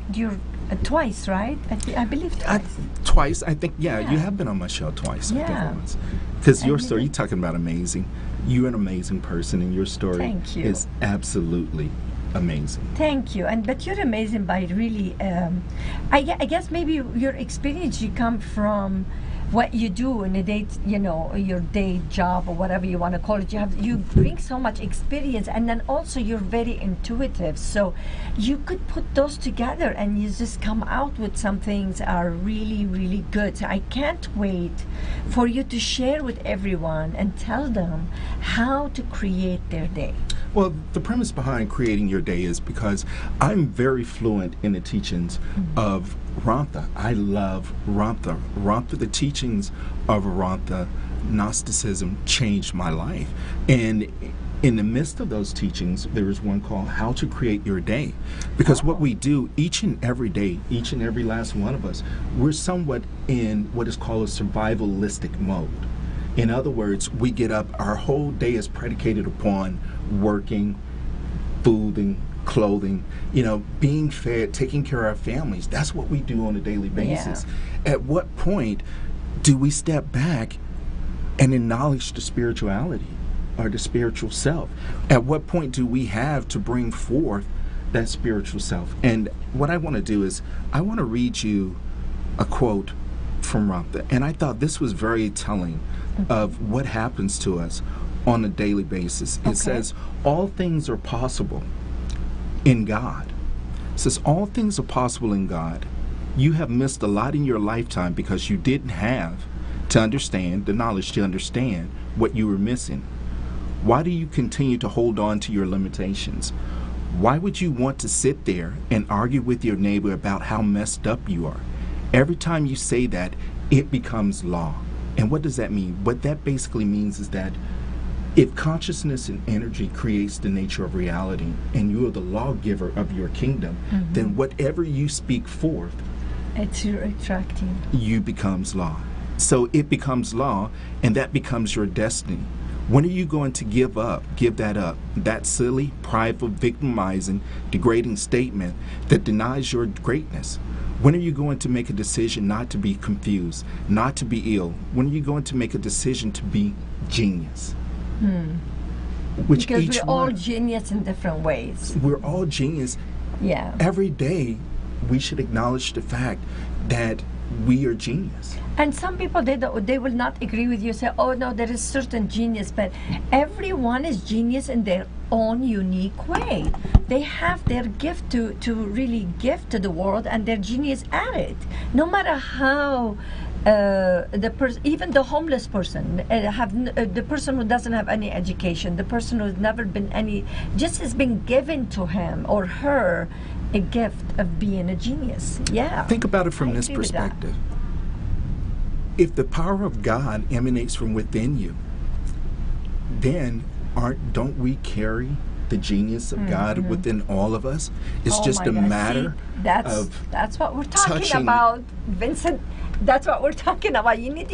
twice, right? I believe twice. Twice, I think, yeah, you have been on my show twice. Yeah. I think once. Because your story, you're talking about amazing. You're an amazing person, and your story Thank you. is absolutely amazing. Thank you. But you're amazing by really, I guess maybe your experience, you come from what you do in a day, you know, your day job or whatever you want to call it. You bring so much experience, and then also you're very intuitive. So you could put those together and you just come out with some things are really, really good. So I can't wait for you to share with everyone and tell them how to create their day. Well, the premise behind creating your day is because I'm very fluent in the teachings of Ramtha. I love Ramtha. Ramtha, the teachings of Ramtha, Gnosticism changed my life. And in the midst of those teachings, there is one called How to Create Your Day. Because what we do each and every day, each and every last one of us, we're somewhat in what is called a survivalistic mode. In other words, we get up, our whole day is predicated upon working, fooding, clothing, you know, being fed, taking care of our families. That's what we do on a daily basis. Yeah. At what point do we step back and acknowledge the spirituality or the spiritual self? At what point do we have to bring forth that spiritual self? And what I want to do is I want to read you a quote from Ramtha, and I thought this was very telling of what happens to us on a daily basis. It says, all things are possible in God. It says all things are possible in God. You have missed a lot in your lifetime because you didn't have to understand the knowledge to understand what you were missing. Why do you continue to hold on to your limitations? Why would you want to sit there and argue with your neighbor about how messed up you are? Every time you say that, it becomes law. And what does that mean? What that basically means is that if consciousness and energy creates the nature of reality, and you are the lawgiver of your kingdom, then whatever you speak forth, it's attracting. You becomes law. So it becomes law, and that becomes your destiny. When are you going to give that up, that silly, prideful, victimizing, degrading statement that denies your greatness? When are you going to make a decision not to be confused, not to be ill? When are you going to make a decision to be genius? Which because each we're all genius in different ways. We're all genius. Yeah. Every day, we should acknowledge the fact that we are genius. And some people, they will not agree with you, say, oh no, there is certain genius, but everyone is genius in their own unique way. They have their gift to really give to the world, and they're genius at it. No matter how even the homeless person, the person who doesn't have any education, the person who's never been just has been given to him or her a gift of being a genius. Yeah. Think about it from this perspective. If the power of God emanates from within you, then don't we carry the genius of God within all of us? It's just a matter of that's what we're talking about, Vincent. That's what we're talking about. You need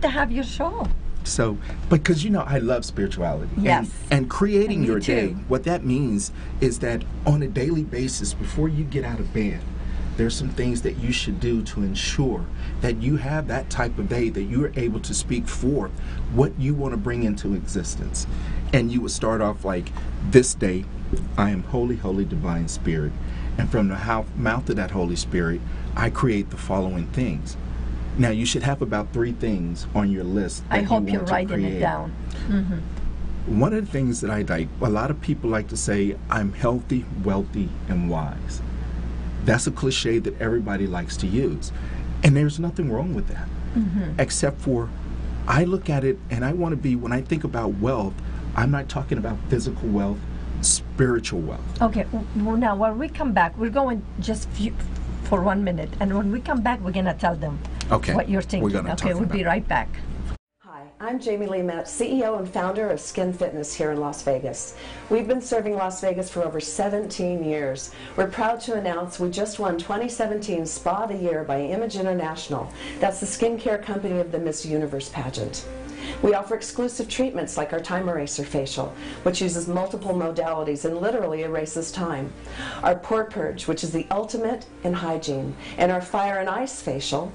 to have your show. So, because I love spirituality. Yes. And creating your day, what that means is that on a daily basis, before you get out of bed, there's some things that you should do to ensure that you have that type of day, that you're able to speak forth what you want to bring into existence. And you would start off like, this day, I am holy, holy, divine spirit. And from the mouth of that Holy Spirit, I create the following things. Now, you should have about 3 things on your list that I hope you you're want writing to create. it down. One of the things that I like, a lot of people like to say, I'm healthy, wealthy, and wise. That's a cliche that everybody likes to use. And there's nothing wrong with that. Except for, I look at it and I want to be, when I think about wealth, I'm not talking about physical wealth, spiritual wealth. Okay, well, now when we come back, we're going just for 1 minute. And when we come back, we're going to tell them what you're thinking. Okay, we'll be right back. I'm Jamie Lee Metz, CEO and founder of Skin Fitness here in Las Vegas. We've been serving Las Vegas for over 17 years. We're proud to announce we just won 2017 Spa of the Year by Image International. That's the skincare company of the Miss Universe pageant. We offer exclusive treatments like our Time Eraser Facial, which uses multiple modalities and literally erases time. Our Pore Purge, which is the ultimate in hygiene. And our Fire and Ice Facial,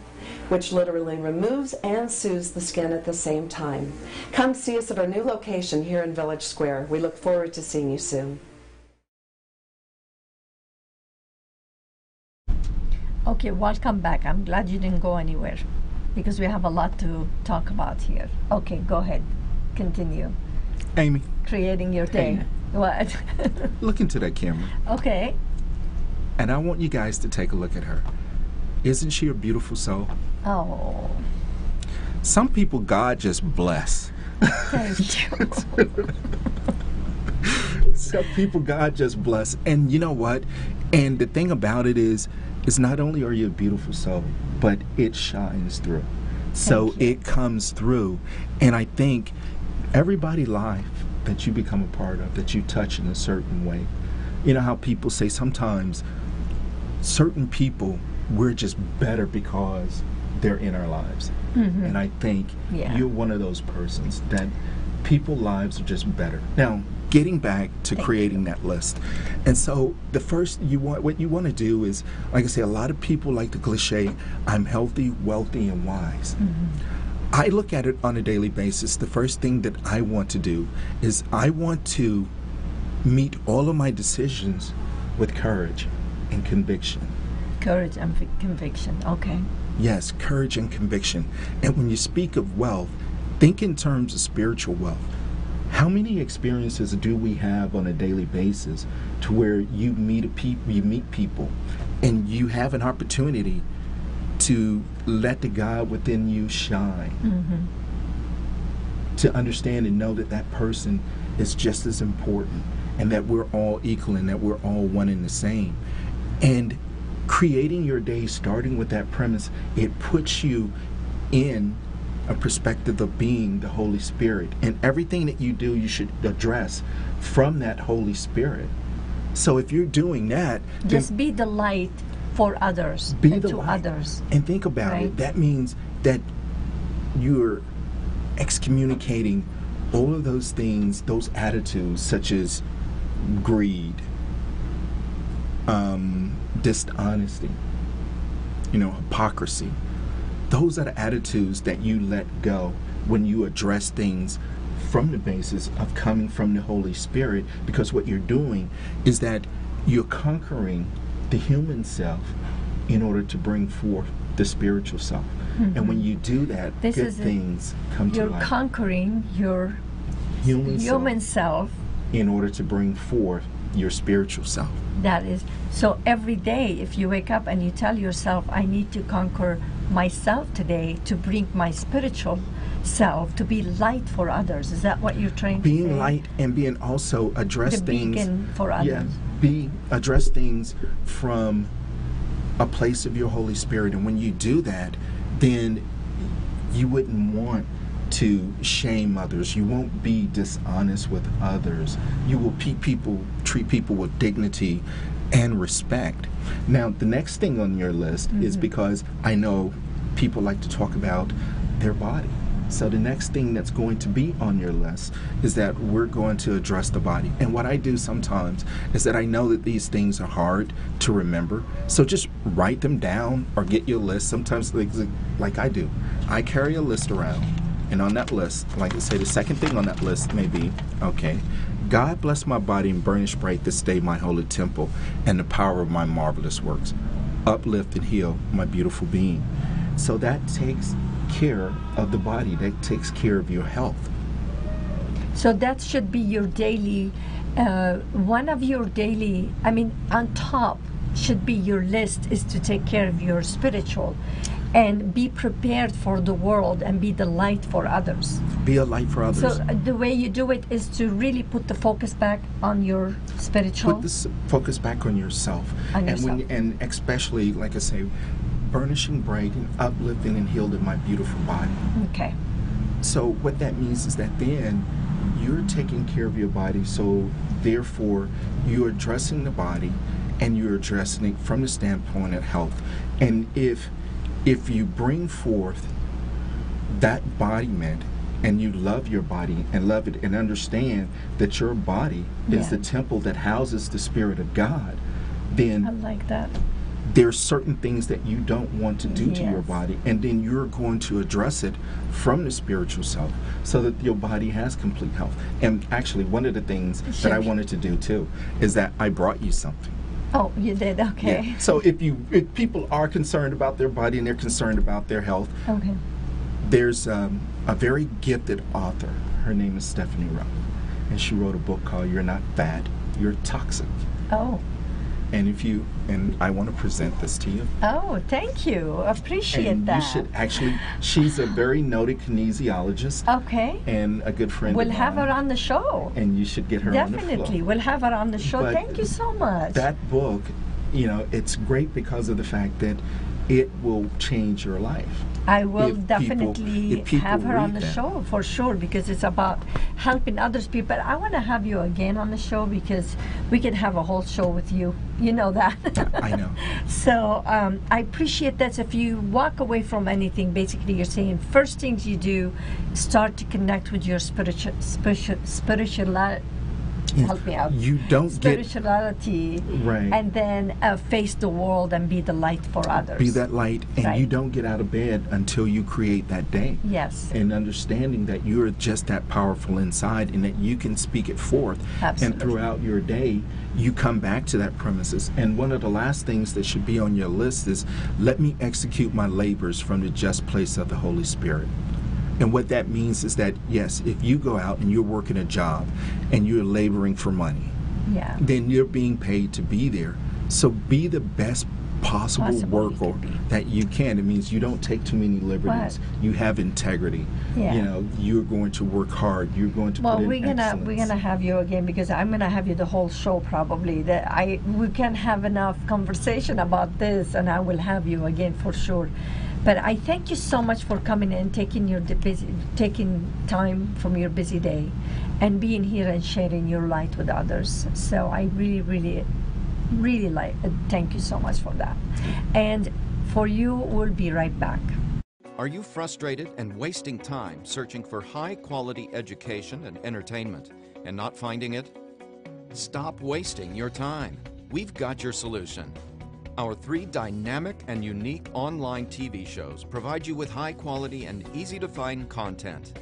which literally removes and soothes the skin at the same time. Come see us at our new location here in Village Square. We look forward to seeing you soon. Okay, welcome back. I'm glad you didn't go anywhere because we have a lot to talk about here. Okay, go ahead. Continue. Amy. Creating your day. Amy. What? Look into that camera. Okay. And I want you guys to take a look at her. Isn't she a beautiful soul? Oh. Some people God just bless. Thank you. Some people God just bless. And you know what? And the thing about it is not only are you a beautiful soul, but it shines through. So it comes through. And I think everybody's life that you become a part of, that you touch in a certain way. You know how people say sometimes certain people, we're just better because they're in our lives. And I think you're one of those persons that people's lives are just better. Now, getting back to creating that list. And so the first what you want to do is, like I say, a lot of people like the cliche, I'm healthy, wealthy, and wise. I look at it on a daily basis. The first thing that I want to do is I want to meet all of my decisions with courage and conviction. Courage and conviction, okay. Yes, courage and conviction. And when you speak of wealth, think in terms of spiritual wealth. How many experiences do we have on a daily basis to where you meet people and you have an opportunity to let the God within you shine, to understand and know that that person is just as important, and that we're all equal, and that we're all one and the same. And creating your day, starting with that premise, it puts you in a perspective of being the Holy Spirit, and everything that you do, you should address from that Holy Spirit. So if you're doing that, just be the light for others, to others. And think about it. That means that you're excommunicating all of those things, those attitudes such as greed, dishonesty, hypocrisy. Those are the attitudes that you let go when you address things from the basis of coming from the Holy Spirit, because what you're doing is that you're conquering the human self in order to bring forth the spiritual self. And when you do that, good things come to life. You're conquering your human self in order to bring forth your spiritual self. That is. So every day, if you wake up and you tell yourself, I need to conquer myself today to bring my spiritual self to be light for others. Is that what you're trying to say? Being light and being also address the things beacon for others. Address things from a place of your Holy Spirit. And when you do that, then you wouldn't want to shame others. You won't be dishonest with others. You will treat people with dignity and respect. Now, the next thing on your list is, because I know people like to talk about their body. So the next thing that's going to be on your list is that we're going to address the body. And what I do sometimes is that I know that these things are hard to remember. So just write them down or get your list. Sometimes, like I do, I carry a list around. And on that list, like I say, the second thing on that list may be, God bless my body and burnish bright this day my holy temple and the power of my marvelous works. Uplift and heal my beautiful being. So that takes care of the body. That takes care of your health. So that should be your daily, one of your daily, on top should be your list is to take care of your spiritual and be prepared for the world and be the light for others. Be a light for others. So the way you do it is to really put the focus back on your spiritual. Put the focus back on yourself. And especially, like I say, burnishing bright and uplifting and healed my beautiful body. Okay. So what that means is that then you're taking care of your body, so therefore you're addressing the body and you're addressing it from the standpoint of health. And if you bring forth that embodiment and you love your body and love it and understand that your body is the temple that houses the Spirit of God, then I like that. There's certain things that you don't want to do to your body, and then you're going to address it from the spiritual self so that your body has complete health. And actually, one of the things that I wanted to do too is that I brought you something. Oh, you did? Okay. Yeah. So if people are concerned about their body and they're concerned about their health, there's a very gifted author. Her name is Stephanie Rupp, and she wrote a book called You're Not Fat, You're Toxic. Oh. And I want to present this to you. Oh, thank you. Appreciate that. You should actually, she's a very noted kinesiologist. Okay. And a good friend of mine. We'll have her on the show. And you should get her on the show. Definitely. We'll have her on the show. But thank you so much. That book, it's great because of the fact that it will change your life. I will definitely have her on the show for sure, because it's about helping others people. But I want to have you again on the show because we can have a whole show with you. You know that. I know. So I appreciate that. So if you walk away from anything, basically you're saying first things you do, start to connect with your spirituality. Help me out. You don't spirituality, right, and then face the world and be the light for others. Be that light, and you don't get out of bed until you create that day. Yes. And understanding that you're just that powerful inside, and that you can speak it forth. Absolutely. And throughout your day, you come back to that premises. And one of the last things that should be on your list is, let me execute my labors from the just place of the Holy Spirit. And what that means is that, yes, if you go out and you're working a job and you're laboring for money, then you're being paid to be there. So be the best possible worker that you can. It means you don't take too many liberties. You have integrity. You know, you're going to work hard. You're going to put in excellence. We're gonna have you again, because I'm gonna have you the whole show probably. We can't have enough conversation about this, and I will have you again for sure. But I thank you so much for coming and taking time from your busy day and being here and sharing your light with others. So I really thank you so much for that. And for you, we'll be right back. Are you frustrated and wasting time searching for high-quality education and entertainment and not finding it? Stop wasting your time. We've got your solution. Our 3 dynamic and unique online TV shows provide you with high-quality and easy-to-find content.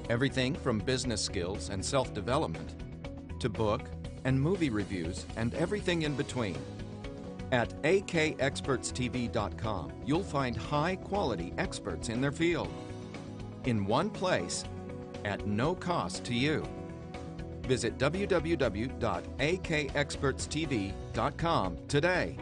Everything from business skills and self-development to book and movie reviews and everything in between. At akexpertstv.com, you'll find high-quality experts in their field in one place at no cost to you. Visit www.akexpertstv.com today.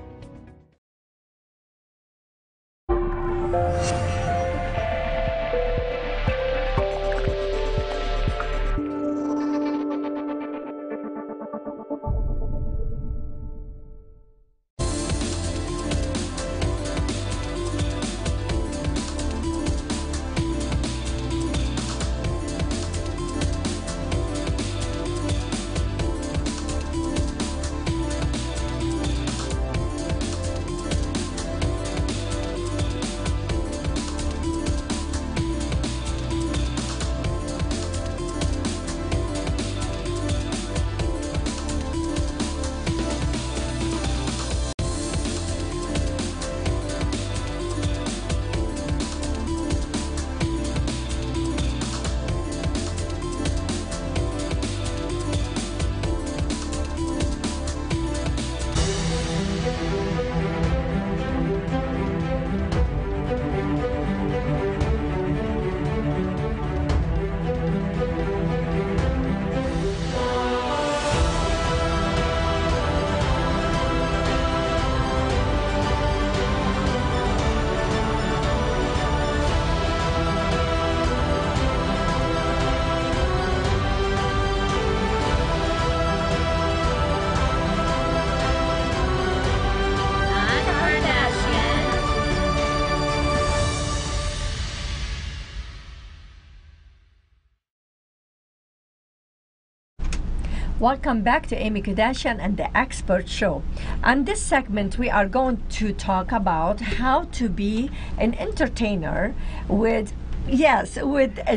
Welcome back to Amy Kardashian and the Expert Show. On this segment, we are going to talk about how to be an entertainer with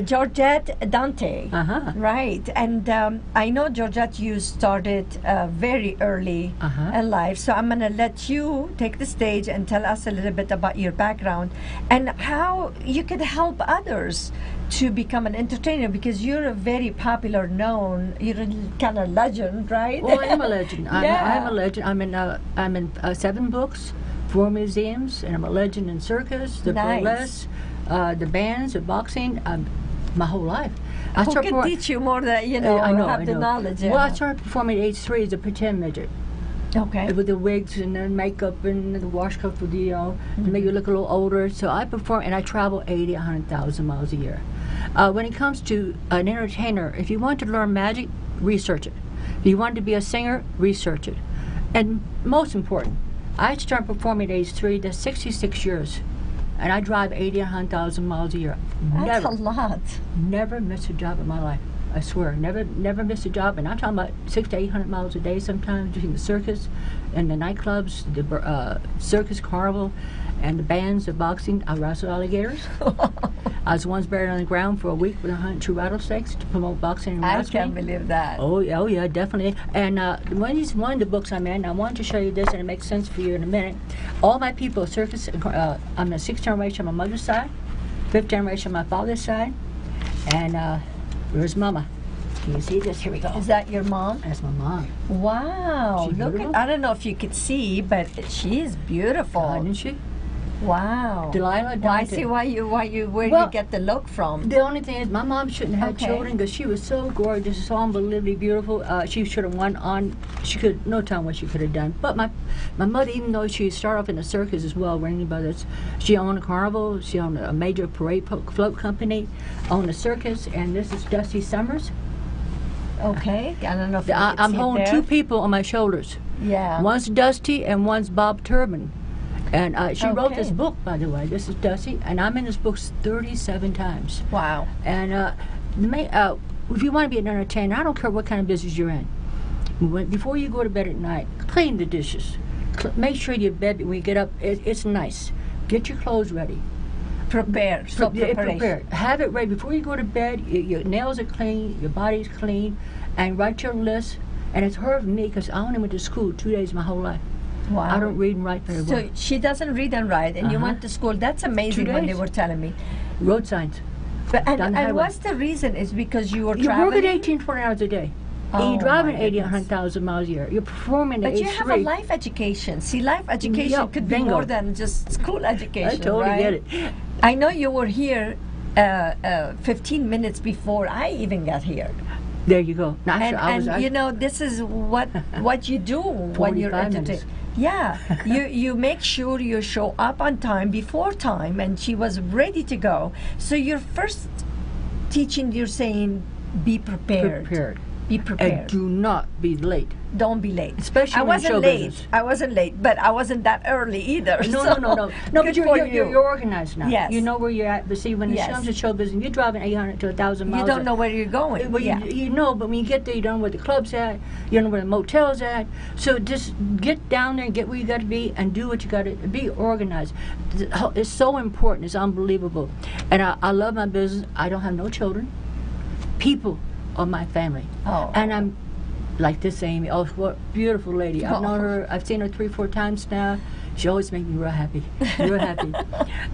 Georgette Dante. Right. And I know, Georgette, you started very early in life, so I'm going to let you take the stage and tell us a little bit about your background and how you could help others to become an entertainer, because you're a very popular, known, you're a kind of legend, right? Well, I am a legend. I'm a legend. I'm in 7 books, 4 museums, and I'm a legend in circus, the burlesque, the bands, the boxing, my whole life. Who can teach you more that, you know, have the knowledge? Well, I started performing at age 3 as a pretend midget. Okay. With the wigs and the makeup and the wash cup with the, to make you look a little older. So I perform, and I travel 80, 100,000 miles a year. When it comes to an entertainer, if you want to learn magic, research it. If you want to be a singer, research it. And most important, I started performing at age 3, that's 66 years. And I drive 80, 100,000 miles a year. That's a lot. Never missed a job in my life. I swear, never missed a job. And I'm talking about 600 to 800 miles a day sometimes, between the circus and the nightclubs, the circus, carnival, and the bands, the boxing. I wrestled alligators. I was once buried on the ground for a week with 102 rattlesnakes to promote boxing and wrestling. I can't believe that. Oh yeah, definitely. And one of the books I'm in, I wanted to show you this, and it makes sense for you in a minute. All my people, circus, I'm the 6th generation on my mother's side, 5th generation on my father's side, and where's Mama? Can you see this? Here we go. Is that your mom? That's my mom. Wow. Look at, I don't know if you could see, but she is beautiful. Isn't she? Wow. Delilah Dante. Well, I see where you get the look from. The only thing is, my mom shouldn't have had children because she was so gorgeous, so unbelievably beautiful. She should have went on. She could no telling what she could have done. But my mother, even though she started off in the circus as well, Rainy Brothers, she owned a carnival. She owned a major parade float company, owned a circus, and this is Dusty Summers. Okay, I don't know if I'm holding two people on my shoulders. Yeah. One's Dusty and one's Bob Turbin. And she wrote this book, by the way. This is Dusty, and I'm in this book 37 times. Wow. And if you want to be an entertainer, I don't care what kind of business you're in. Before you go to bed at night, clean the dishes. Make sure your bed, when you get up, it's nice. Get your clothes ready. Prepared. Prepared. Have it ready. Before you go to bed, your nails are clean, your body's clean, and write your list. And it's hard for me because I only went to school 2 days my whole life. Wow. I don't read and write very well. So she doesn't read and write, and you went to school. That's amazing when they were telling me. Road signs. But, and what's the reason? Is because you were You're traveling? working 18, 20 hours a day. Oh, you're driving my 80, goodness. 100,000 miles a year. You're performing at But age you have 3. a life education. See, life education Yeah, could be bingo. more than just school education, I totally right? get it. I know you were here 15 minutes before I even got here. There you go. Now, And you know, this is what you do when you're 45 entertained. minutes. Yeah, you make sure you show up on time, before time, and she was ready to go. So your first teaching, you're saying, be prepared. Be prepared. And do not be late. Don't be late. Especially I in wasn't show late. business. I wasn't late, but I wasn't that early either. No, so no, but good you're for you. organized now. Yes. You know where you're at. But see, when it Yes. comes to show business, you're driving 800 to 1,000 miles. You don't know where you're going. Well, Yeah. you know, but when you get there, you don't know where the club's at. You don't know where the motel's at. So just get down there and get where you got to be and do what you got to be organized. It's so important. It's unbelievable. And I love my business. I don't have no children. People are my family. Oh. And I'm like this Amy. Oh, what a beautiful lady. I've known her. I've seen her 3-4 times now. She always makes me real happy. Real happy.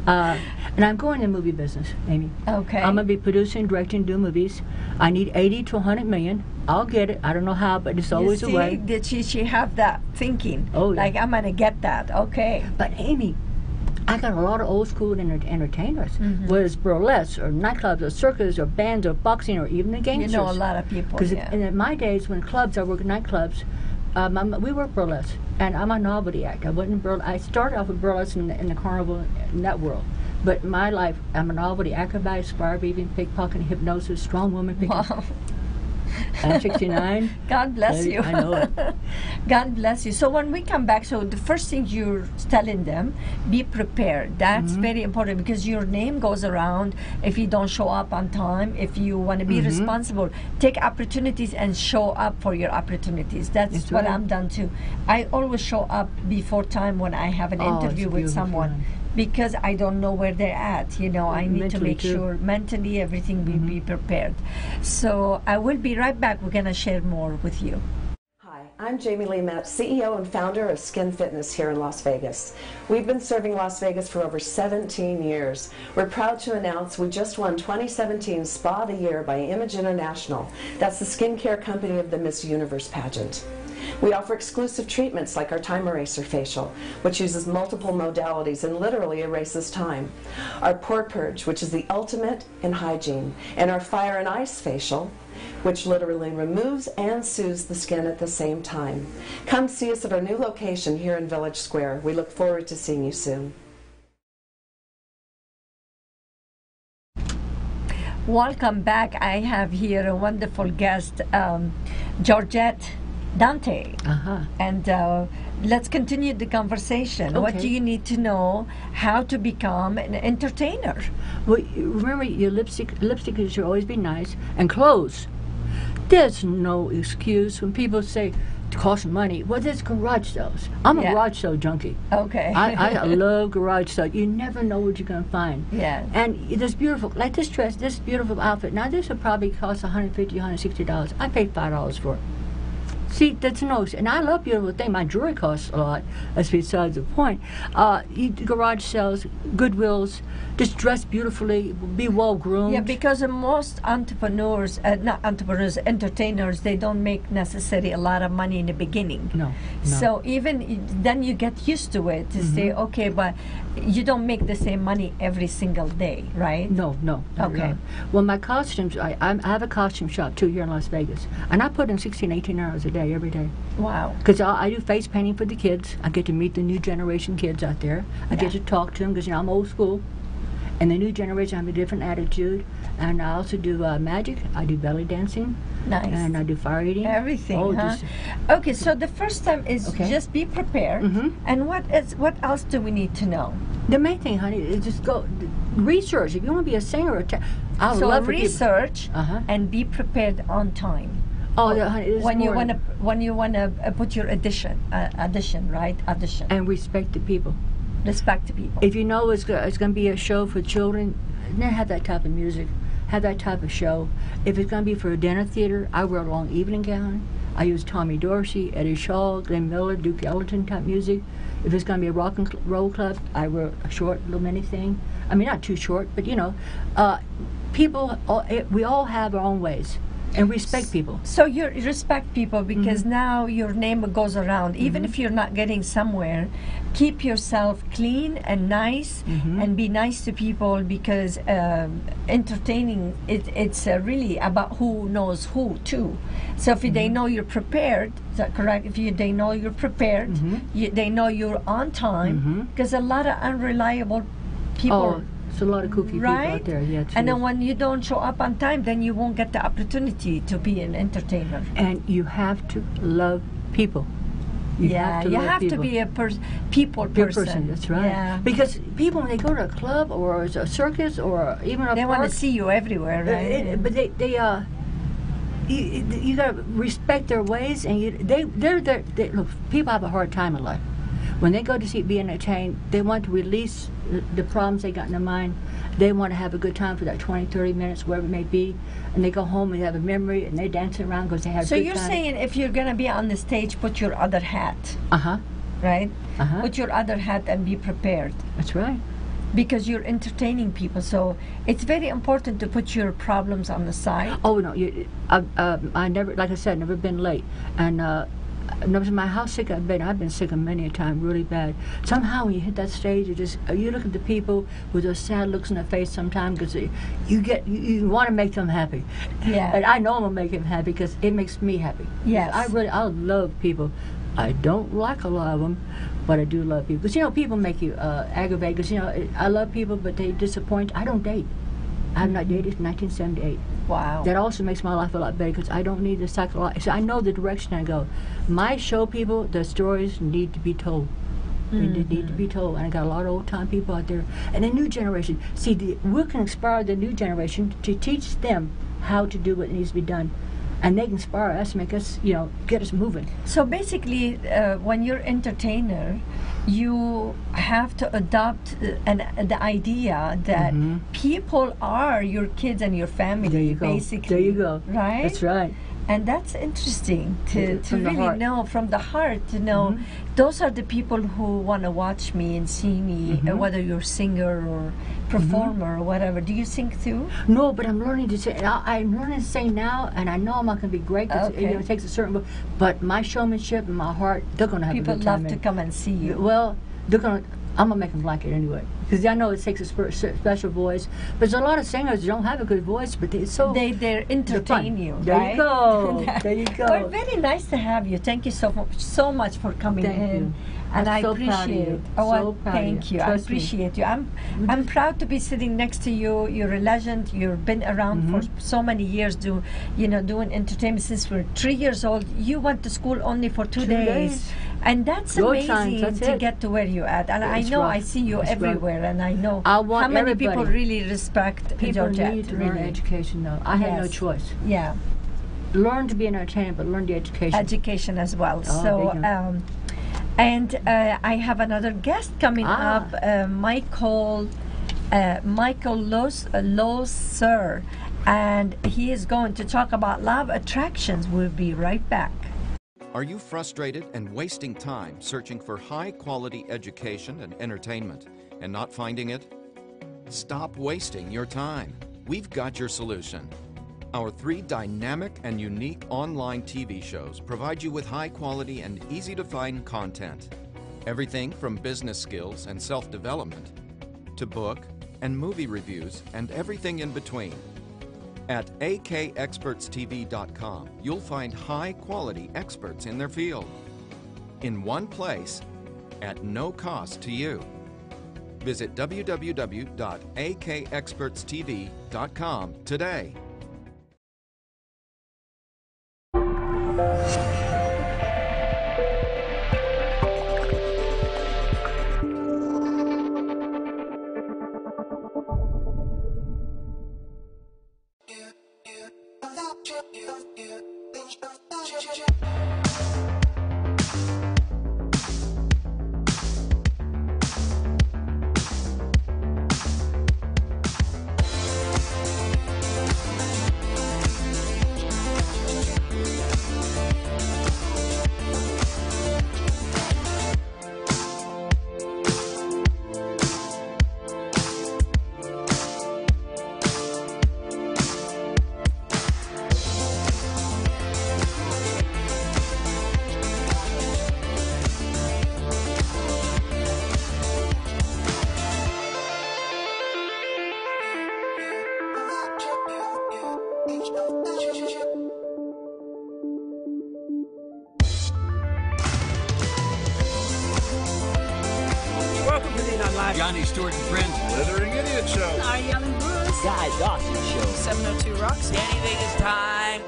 And I'm going in the movie business, Amy. Okay. I'm going to be producing, directing, doing movies. I need 80 to 100 million. I'll get it. I don't know how, but it's always you a see, way. Did she have that thinking? Oh, yeah. Like, I'm going to get that. Okay. But Amy, I got a lot of old school entertainers, Mm-hmm. whether it's burlesque or nightclubs or circus or bands or boxing or even the gangsters. You know a lot of people, Because yeah. in my days when clubs, I worked in nightclubs, we were burlesque, and I'm a novelty act. I started off with burlesque in the carnival, in that world. But in my life, I'm a novelty acrobat, spire weaving, pickpocketing, hypnosis, strong woman. Wow. I'm 69. God bless you. I know it. God bless you. So when we come back, so the first thing you're telling them, be prepared. That's very important because your name goes around if you don't show up on time, if you want to be responsible. Take opportunities and show up for your opportunities. That's what right. I'm done too. I always show up before time when I have an interview it's with beautiful. someone. Because I don't know where they're at, you know, I need to Mentally, make too. sure mentally everything will be prepared. So I will be right back. We're going to share more with you. Hi, I'm Jamie Lee Metz, CEO and founder of Skin Fitness here in Las Vegas. We've been serving Las Vegas for over 17 years. We're proud to announce we just won 2017 Spa of the Year by Image International. That's the skincare company of the Miss Universe pageant. We offer exclusive treatments like our Time Eraser Facial, which uses multiple modalities and literally erases time. Our Pore Purge, which is the ultimate in hygiene. And our Fire and Ice Facial, which literally removes and soothes the skin at the same time. Come see us at our new location here in Village Square. We look forward to seeing you soon. Welcome back. I have here a wonderful guest, Georgette Dante. And let's continue the conversation. What Okay. do you need to know how to become an entertainer? Well, remember, your lipstick should always be nice. And clothes. There's no excuse when people say it costs money. Well, there's garage sales. I'm a garage sale junkie. Okay. I love garage sales. You never know what you're going to find. Yeah. And this beautiful, like this dress, this beautiful outfit. Now, this would probably cost $150, $160. I paid $5 for it. See, that's no, and I love beautiful things. My jewelry costs a lot. That's besides the point. Garage sales, Goodwills, just dress beautifully, be well groomed. Yeah, because most entrepreneurs, not entrepreneurs, entertainers, they don't make necessarily a lot of money in the beginning. No. So even then you get used to it to say, okay, but you don't make the same money every single day, right? No. Okay. Well, my costumes, I have a costume shop too here in Las Vegas, and I put in 16, 18 hours a day, every day. Wow. Because I do face painting for the kids. I get to meet the new generation kids out there. I get to talk to them because, I'm old school. And the new generation have a different attitude. And I also do magic. I do belly dancing. Nice. And I do fire eating. Everything, Oh, huh? Okay, so the first time is just be prepared. And what else do we need to know? The main thing, honey, is just go research. If you want to be a singer or I would so love for research and be prepared on time. Oh, honey, when you want to put your audition, right? Audition. And respect the people. Respect the people. If you know it's going to be a show for children, then have that type of music, have that type of show. If it's going to be for a dinner theater, I wear a long evening gown. I use Tommy Dorsey, Eddie Shaw, Glenn Miller, Duke Ellington type music. If it's going to be a rock and roll club, I wear a short little mini thing. I mean, not too short, but people, we all have our own ways. And respect people. So you respect people because now your name goes around. Even if you're not getting somewhere, keep yourself clean and nice and be nice to people because entertaining, it's really about who knows who too. So if they know you're prepared, is that correct? If they know you're prepared, they know you're on time because a lot of unreliable people. There's a lot of kooky people out there, yeah. And then when you don't show up on time, then you won't get the opportunity to be an entertainer. And you have to love people. You have to be a people person. That's right. Yeah. Because people, when they go to a club or a circus or even a they park, want to see you everywhere, right? But you got to respect their ways, and look, people have a hard time in life. When they go to be entertained, they want to release the problems they got in their mind. They want to have a good time for that 20, 30 minutes, wherever it may be. And they go home and they have a memory and they dance around because they have so a good you're time. saying if you're going to be on the stage, put your other hat. Right? Put your other hat and be prepared. That's right. Because you're entertaining people. So it's very important to put your problems on the side. Oh, no. I never, like I said, never been late. And no matter how sick I've been sick many a time, really bad. Somehow when you hit that stage, you look at the people with those sad looks in their face sometimes because you want to make them happy. Yeah. And I know I'm going to make them happy because it makes me happy. Yes. I love people. I don't like a lot of them, but I do love people. Because, people make you aggravate. Because, I love people, but they disappoint. I don't date. I have not dated since 1978. Wow. That also makes my life a lot better because I don't need the psychological. So I know the direction I go. My show people, the stories need to be told. They need to be told. And I got a lot of old-time people out there. And the new generation. See, we can inspire the new generation to teach them how to do what needs to be done. And they can inspire us, make us, get us moving. So basically, when you're an entertainer, you have to adopt the idea that people are your kids and your family. There you go. Basically. There you go. Right? That's right. And that's interesting to really know from the heart, to know those are the people who want to watch me and see me, whether you're a singer or performer or whatever. Do you sing too? No, but I'm learning to sing. I'm learning to sing now, and I know I'm not going to be great. It takes a certain, but my showmanship and my heart, they're going to have people a good time. love to come and see you. Well, I'm going to make them like it anyway. Because I know it takes a special voice. But there's a lot of singers who don't have a good voice, but they entertain you, There right? you go. There you go. Well, very nice to have you. Thank you so much for coming in. And I appreciate it. Thank you. I appreciate you. I'm proud to be sitting next to you. You're a legend. You've been around for so many years, doing entertainment since we're 3 years old. You went to school only for 2 days. And that's amazing to get to where you're at. And I know I see you everywhere, and I know how many people really respect Georgette. People need to learn education, though. I had no choice. Yeah. Learn to be an entertainer, but learn the education. Education as well. And I have another guest coming up, Michael Loser, and he is going to talk about love attractions. We'll be right back. Are you frustrated and wasting time searching for high-quality education and entertainment and not finding it? Stop wasting your time. We've got your solution. Our 3 dynamic and unique online TV shows provide you with high-quality and easy-to-find content. Everything from business skills and self-development to book and movie reviews and everything in between. At akexpertstv.com, you'll find high-quality experts in their field. In one place, at no cost to you. Visit www.akexpertstv.com today. Johnny Stewart and Friends, Slithering Idiot Show, Our Young Bruce, Guy Dawson Show, 702 Rocks, Danny Vegas Time.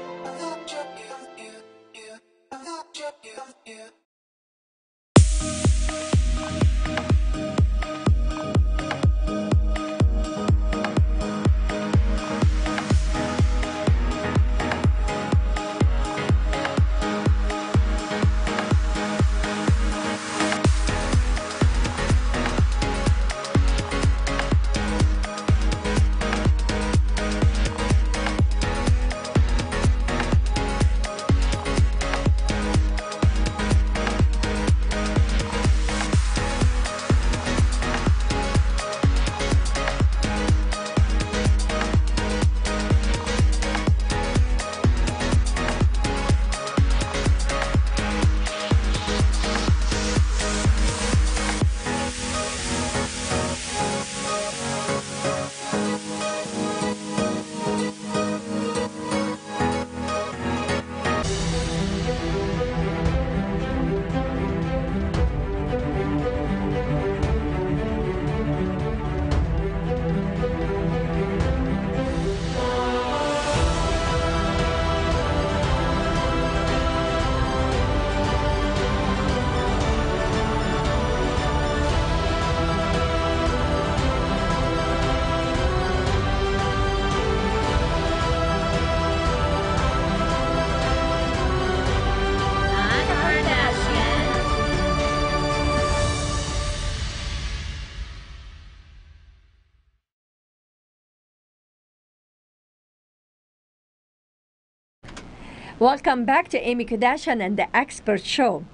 Welcome back to Amy Kardashian and the Expert Show.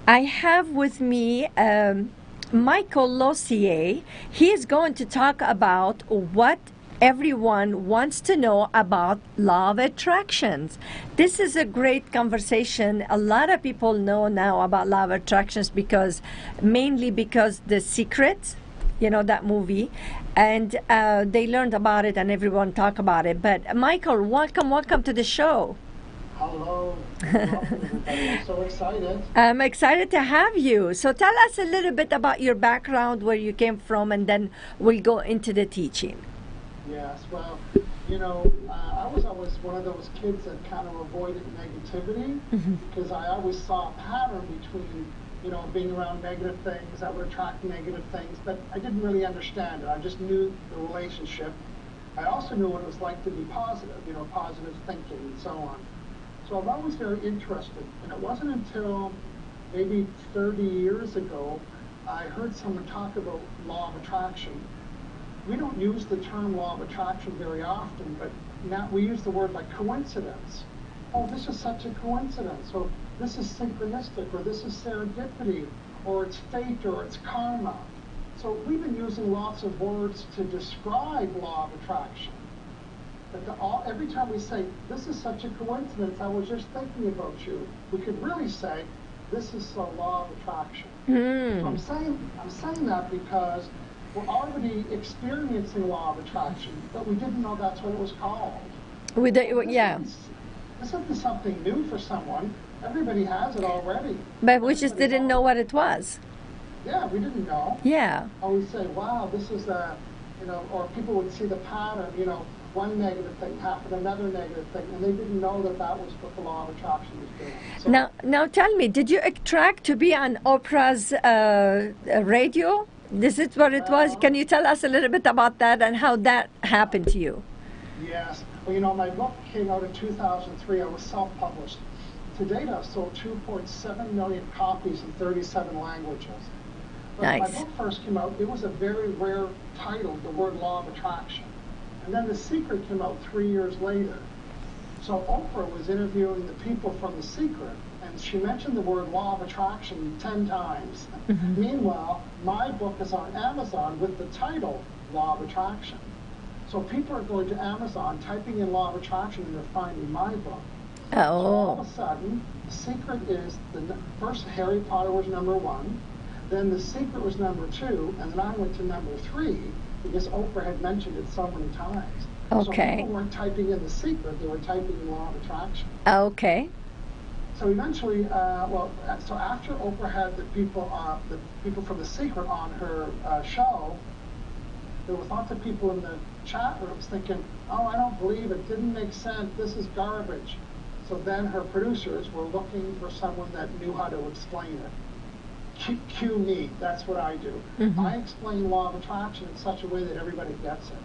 I have with me Michael Lossier. He is going to talk about what everyone wants to know about law of attractions. This is a great conversation. A lot of people know now about law of attractions mainly because The Secret, you know, that movie, and they learned about it and everyone talk about it. But Michael, welcome to the show. Hello. I'm so excited. I'm excited to have you. So tell us a little bit about your background, where you came from, and then we'll go into the teaching. Yes, well, you know, I was always one of those kids that kind of avoided negativity because I always saw a pattern between, you know, being around negative things, I would attract negative things, but I didn't really understand it. I just knew the relationship. I also knew what it was like to be positive, you know, positive thinking and so on. So I'm always very interested, and it wasn't until maybe 30 years ago I heard someone talk about law of attraction. We don't use the term law of attraction very often, but now we use the word like coincidence. oh, this is such a coincidence, or this is synchronistic, or this is serendipity, or it's fate, or it's karma. So we've been using lots of words to describe law of attraction. But every time we say, this is such a coincidence, I was just thinking about you, we could really say, this is the law of attraction. So I'm saying that because we're already experiencing law of attraction, but we didn't know that's what it was called. This isn't something new for someone. Everybody has it already. But we just didn't know what it was. Yeah, we didn't know. Yeah. Or we'd say, wow, this is or people would see the pattern, one negative thing happened, another negative thing, and they didn't know that that was what the law of attraction was doing. So now tell me, did you extract to be on Oprah's radio? This is what it was. Can you tell us a little bit about that and how that happened to you? Yes. Well, my book came out in 2003. I was self-published. To date, I've sold 2.7 million copies in 37 languages. But Nice. when my book first came out, it was a very rare title, The Word Law of Attraction. And then The Secret came out 3 years later. So Oprah was interviewing the people from The Secret, and she mentioned the word law of attraction 10 times. Meanwhile, my book is on Amazon with the title Law of Attraction. So people are going to Amazon, typing in law of attraction, and they're finding my book. So all of a sudden, The Secret is first Harry Potter was #1, then The Secret was #2, and then I went to #3 because Oprah had mentioned it so many times. So people weren't typing in The Secret, they were typing in law of attraction. Okay. So eventually, so after Oprah had the people from The Secret on her show, there was lots of people in the chat rooms thinking, oh, I don't believe it, didn't make sense, this is garbage. So then her producers were looking for someone that knew how to explain it. Cue me, that's what I do. I explain law of attraction in such a way that everybody gets it.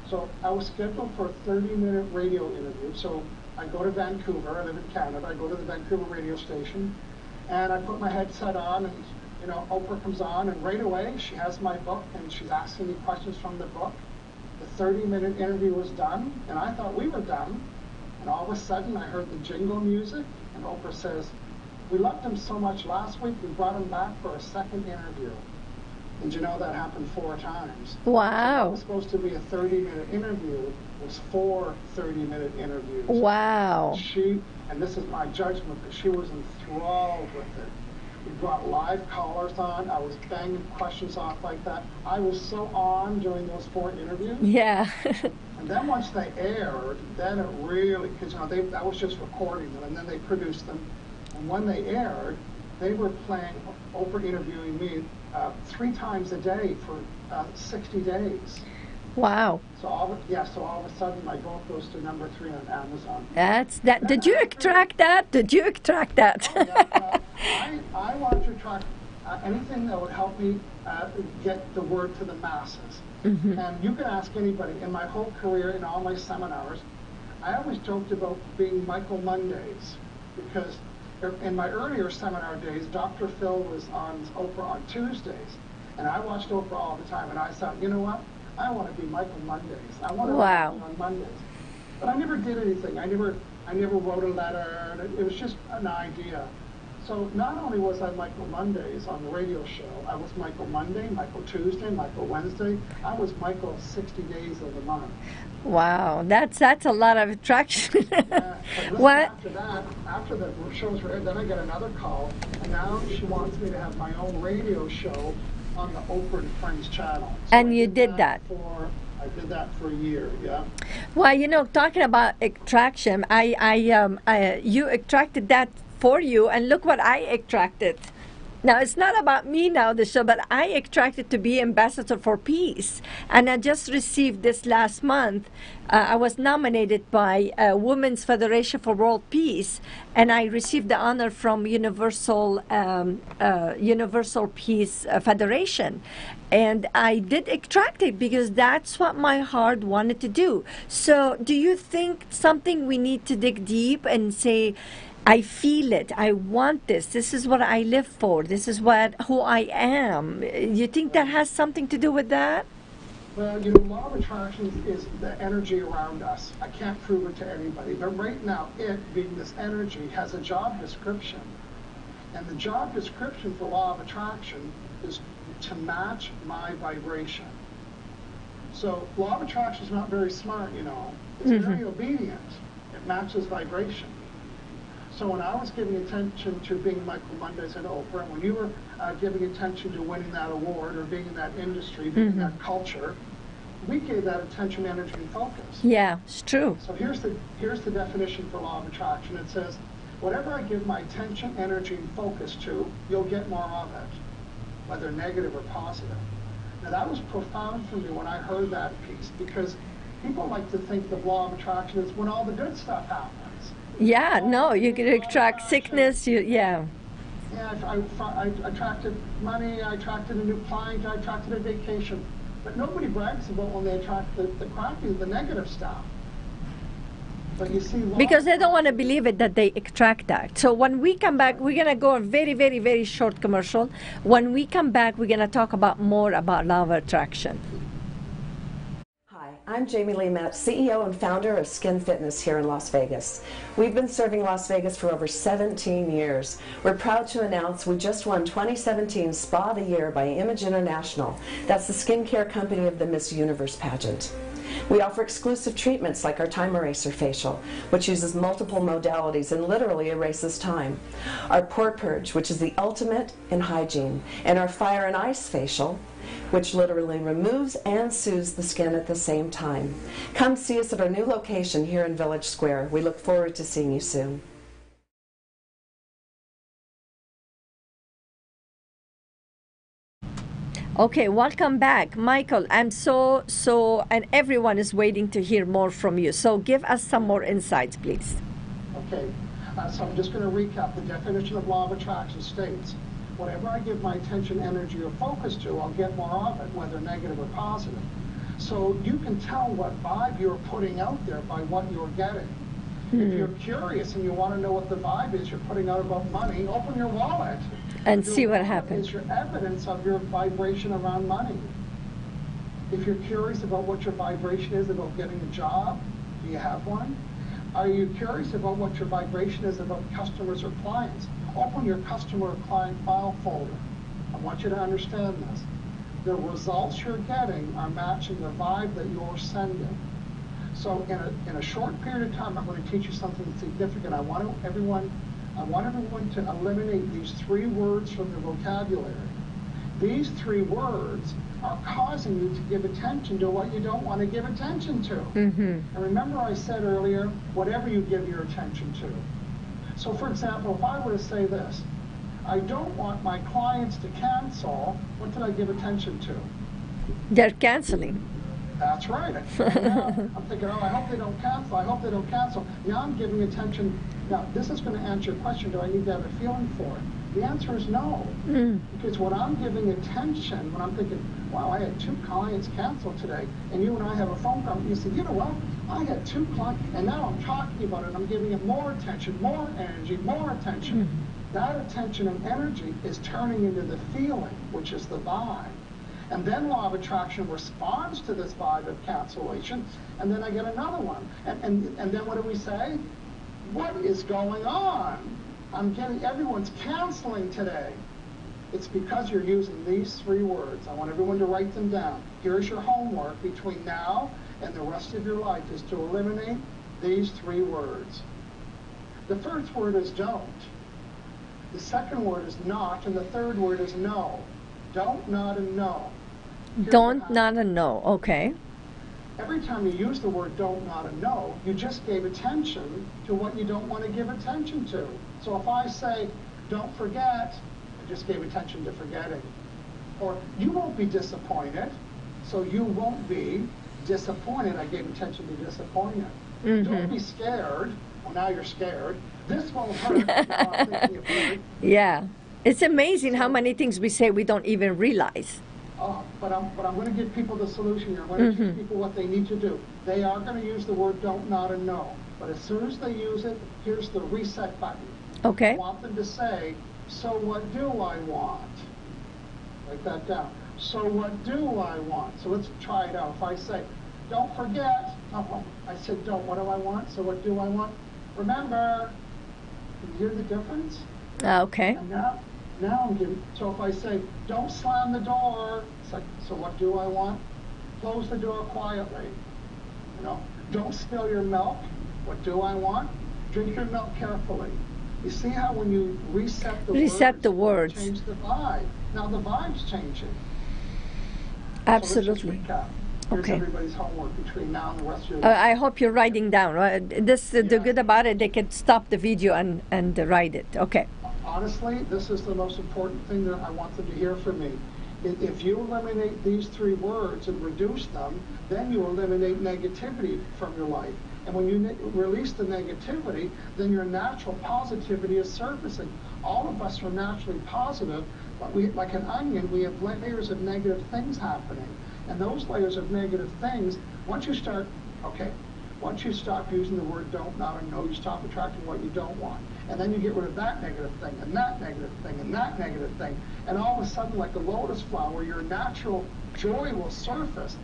So I was scheduled for a 30-minute radio interview. So I go to Vancouver, I live in Canada, I go to the Vancouver radio station, and I put my headset on, and Oprah comes on, and right away she has my book, and she's asking me questions from the book. The 30-minute interview was done, and I thought we were done, and all of a sudden I heard the jingle music, and Oprah says, we loved him so much last week, we brought him back for a second interview. And that happened 4 times. Wow. So it was supposed to be a 30-minute interview. It was 4 30-minute interviews. Wow. And this is my judgment, but she was enthralled with it. We brought live callers on. I was banging questions off like that. I was so on during those 4 interviews. Yeah. And then once they aired, then it really, because I was just recording them, and then they produced them. And when they aired, they were playing Oprah interviewing me 3 times a day for 60 days. Wow. So all of a sudden my book goes to #3 on Amazon. That's that. Did you extract that? I want to attract anything that would help me get the word to the masses. And you can ask anybody. In my whole career, in all my seminars, I always joked about being Michael Mondays, because in my earlier seminar days, Dr. Phil was on Oprah on Tuesdays, and I watched Oprah all the time, and I thought, you know what? I want to be Michael Mondays. I want to be on Mondays. But I never did anything. I never wrote a letter. It was just an idea. So not only was I Michael Mondays on the radio show, I was Michael Monday, Michael Tuesday, Michael Wednesday. I was Michael 60 days of the month. Wow, that's a lot of attraction. What? After the shows were aired, then I got another call, and now she wants me to have my own radio show on the Oprah and Friends channel. So and you did that? I did that for a year, yeah. Well, talking about attraction, you extracted that for you, and look what I extracted. Now, it's not about me now, the show, but I extracted to be ambassador for peace. And I just received this last month. I was nominated by Women's Federation for World Peace, and I received the honor from Universal Peace Federation. And I did extract it because that's what my heart wanted to do. So do you think something we need to dig deep and say, I feel it. I want this. This is what I live for. This is who I am. You think that has something to do with that? Well, you know, law of attraction is the energy around us. I can't prove it to anybody, but right now, it, being this energy, has a job description. And the job description for law of attraction is to match my vibration. So law of attraction is not very smart, you know. It's very obedient. It matches vibration. So when I was giving attention to being Michael Mondays at Oprah, and when you were giving attention to winning that award or being in that industry, being in that culture, we gave that attention, energy, and focus. Yeah, it's true. So here's the definition for law of attraction. It says, whatever I give my attention, energy, and focus to, you'll get more of it, whether negative or positive. Now that was profound for me when I heard that piece, because people like to think the law of attraction is when all the good stuff happens. Yeah, no, you can attract sickness, yeah. Yeah, I attracted money, I attracted a new client, I attracted a vacation. But nobody brags about when they attract the crappy, the negative stuff. But you see, because they don't want to believe it that they attract that. So when we come back, we're going to go a very, very, very short commercial. When we come back, we're going to talk about more about law of attraction. I'm Jamie Lee Metz, CEO and founder of Skin Fitness here in Las Vegas. We've been serving Las Vegas for over 17 years. We're proud to announce we just won 2017 Spa of the Year by Image International. That's the skincare company of the Miss Universe pageant. We offer exclusive treatments like our Time Eraser Facial, which uses multiple modalities and literally erases time. Our Pore Purge, which is the ultimate in hygiene. And our Fire and Ice Facial, which literally removes and soothes the skin at the same time. Come see us at our new location here in Village Square. We look forward to seeing you soon. Okay, welcome back. Michael, I'm and everyone is waiting to hear more from you. So give us some more insights, please. Okay, so I'm just going to recap. The definition of law of attraction states, whatever I give my attention, energy, or focus to, I'll get more of it, whether negative or positive. So you can tell what vibe you're putting out there by what you're getting. If you're curious and you want to know what the vibe is you're putting out about money, open your wallet. And see what happens. It's your evidence of your vibration around money. If you're curious about what your vibration is about getting a job, do you have one? Are you curious about what your vibration is about customers or clients? Open your customer or client file folder. I want you to understand this. The results you're getting are matching the vibe that you're sending. So in a short period of time, I'm going to teach you something significant. I want everyone to eliminate these 3 words from the vocabulary. These 3 words are causing you to give attention to what you don't want to give attention to. And remember I said earlier, whatever you give your attention to. So for example, if I were to say this, I don't want my clients to cancel, what did I give attention to? They're canceling. That's right. I'm thinking, oh, I hope they don't cancel. I hope they don't cancel. Now I'm giving attention. Now, this is going to answer your question, do I need to have a feeling for it? The answer is no. Because when I'm giving attention, when I'm thinking, wow, I had 2 clients cancel today, and you and I have a phone call, you say, you know what? I had 2 clients, and now I'm talking about it, and I'm giving it more attention, more energy, more attention. That attention and energy is turning into the feeling, which is the vibe. And then law of attraction responds to this vibe of cancellation, and then I get another one. And then what do we say? What is going on? Everyone's canceling today. It's because you're using these 3 words. I want everyone to write them down. Here's your homework between now and the rest of your life, is to eliminate these 3 words. The first word is don't. The second word is not, and the third word is no. Don't, not, and no. Don't, not, and no. Okay. Every time you use the word don't, not, and no, you just gave attention to what you don't want to give attention to. So if I say, don't forget, I just gave attention to forgetting. Or you won't be disappointed, so you won't be disappointed. I gave attention to disappointed. Don't be scared. Well, now you're scared. This won't hurt. Now I'm thinking of hurt. Yeah. It's amazing how many things we say we don't even realize. But I'm going to give people the solution here. I'm going to teach people what they need to do. They are going to use the word don't, not, and no. But as soon as they use it, here's the reset button. Okay. I want them to say, so what do I want? Write that down. so what do I want? So let's try it out. If I say, don't forget, I said don't, what do I want? So what do I want? Remember, can you hear the difference? Okay. And now I'm giving, so if I say, don't slam the door, it's like, so what do I want? Close the door quietly. You know, don't spill your milk. What do I want? Drink your milk carefully. You see how when you reset the words, change the vibe. Now the vibe's changing. Absolutely. So let's just recap. Here's Okay. everybody's homework between now and the rest of your I hope you're writing down. Right? This the good about it. They can stop the video and write it. Okay. Honestly, this is the most important thing that I want them to hear from me. If you eliminate these 3 words and reduce them, then you eliminate negativity from your life. And when you release the negativity, then your natural positivity is surfacing. All of us are naturally positive, but we, like an onion, we have layers of negative things happening. And those layers of negative things, once you stop using the word don't, not, and no, you stop attracting what you don't want. And then you get rid of that negative thing, and that negative thing, and that negative thing. And all of a sudden, like a lotus flower, your natural joy will surface.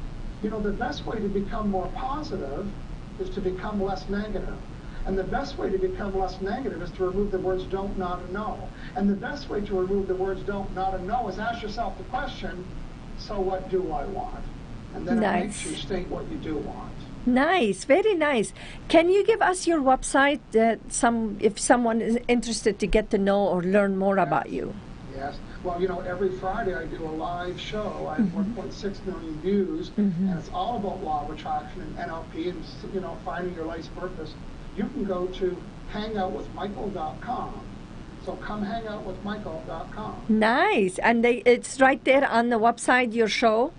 You know, the best way to become more positive is to become less negative. And the best way to become less negative is to remove the words don't, not, and no. And the best way to remove the words don't, not, and no is ask yourself the question, so what do I want? And then it makes you state what you do want. Nice, very nice. Can you give us your website if someone is interested to get to know or learn more about you? Yes. Well, you know, every Friday I do a live show. I have 1.6 million views, and it's all about law of attraction and NLP and, you know, finding your life's purpose. You can go to hangoutwithmichael.com. So come hangoutwithmichael.com. Nice. And it's right there on the website, your show?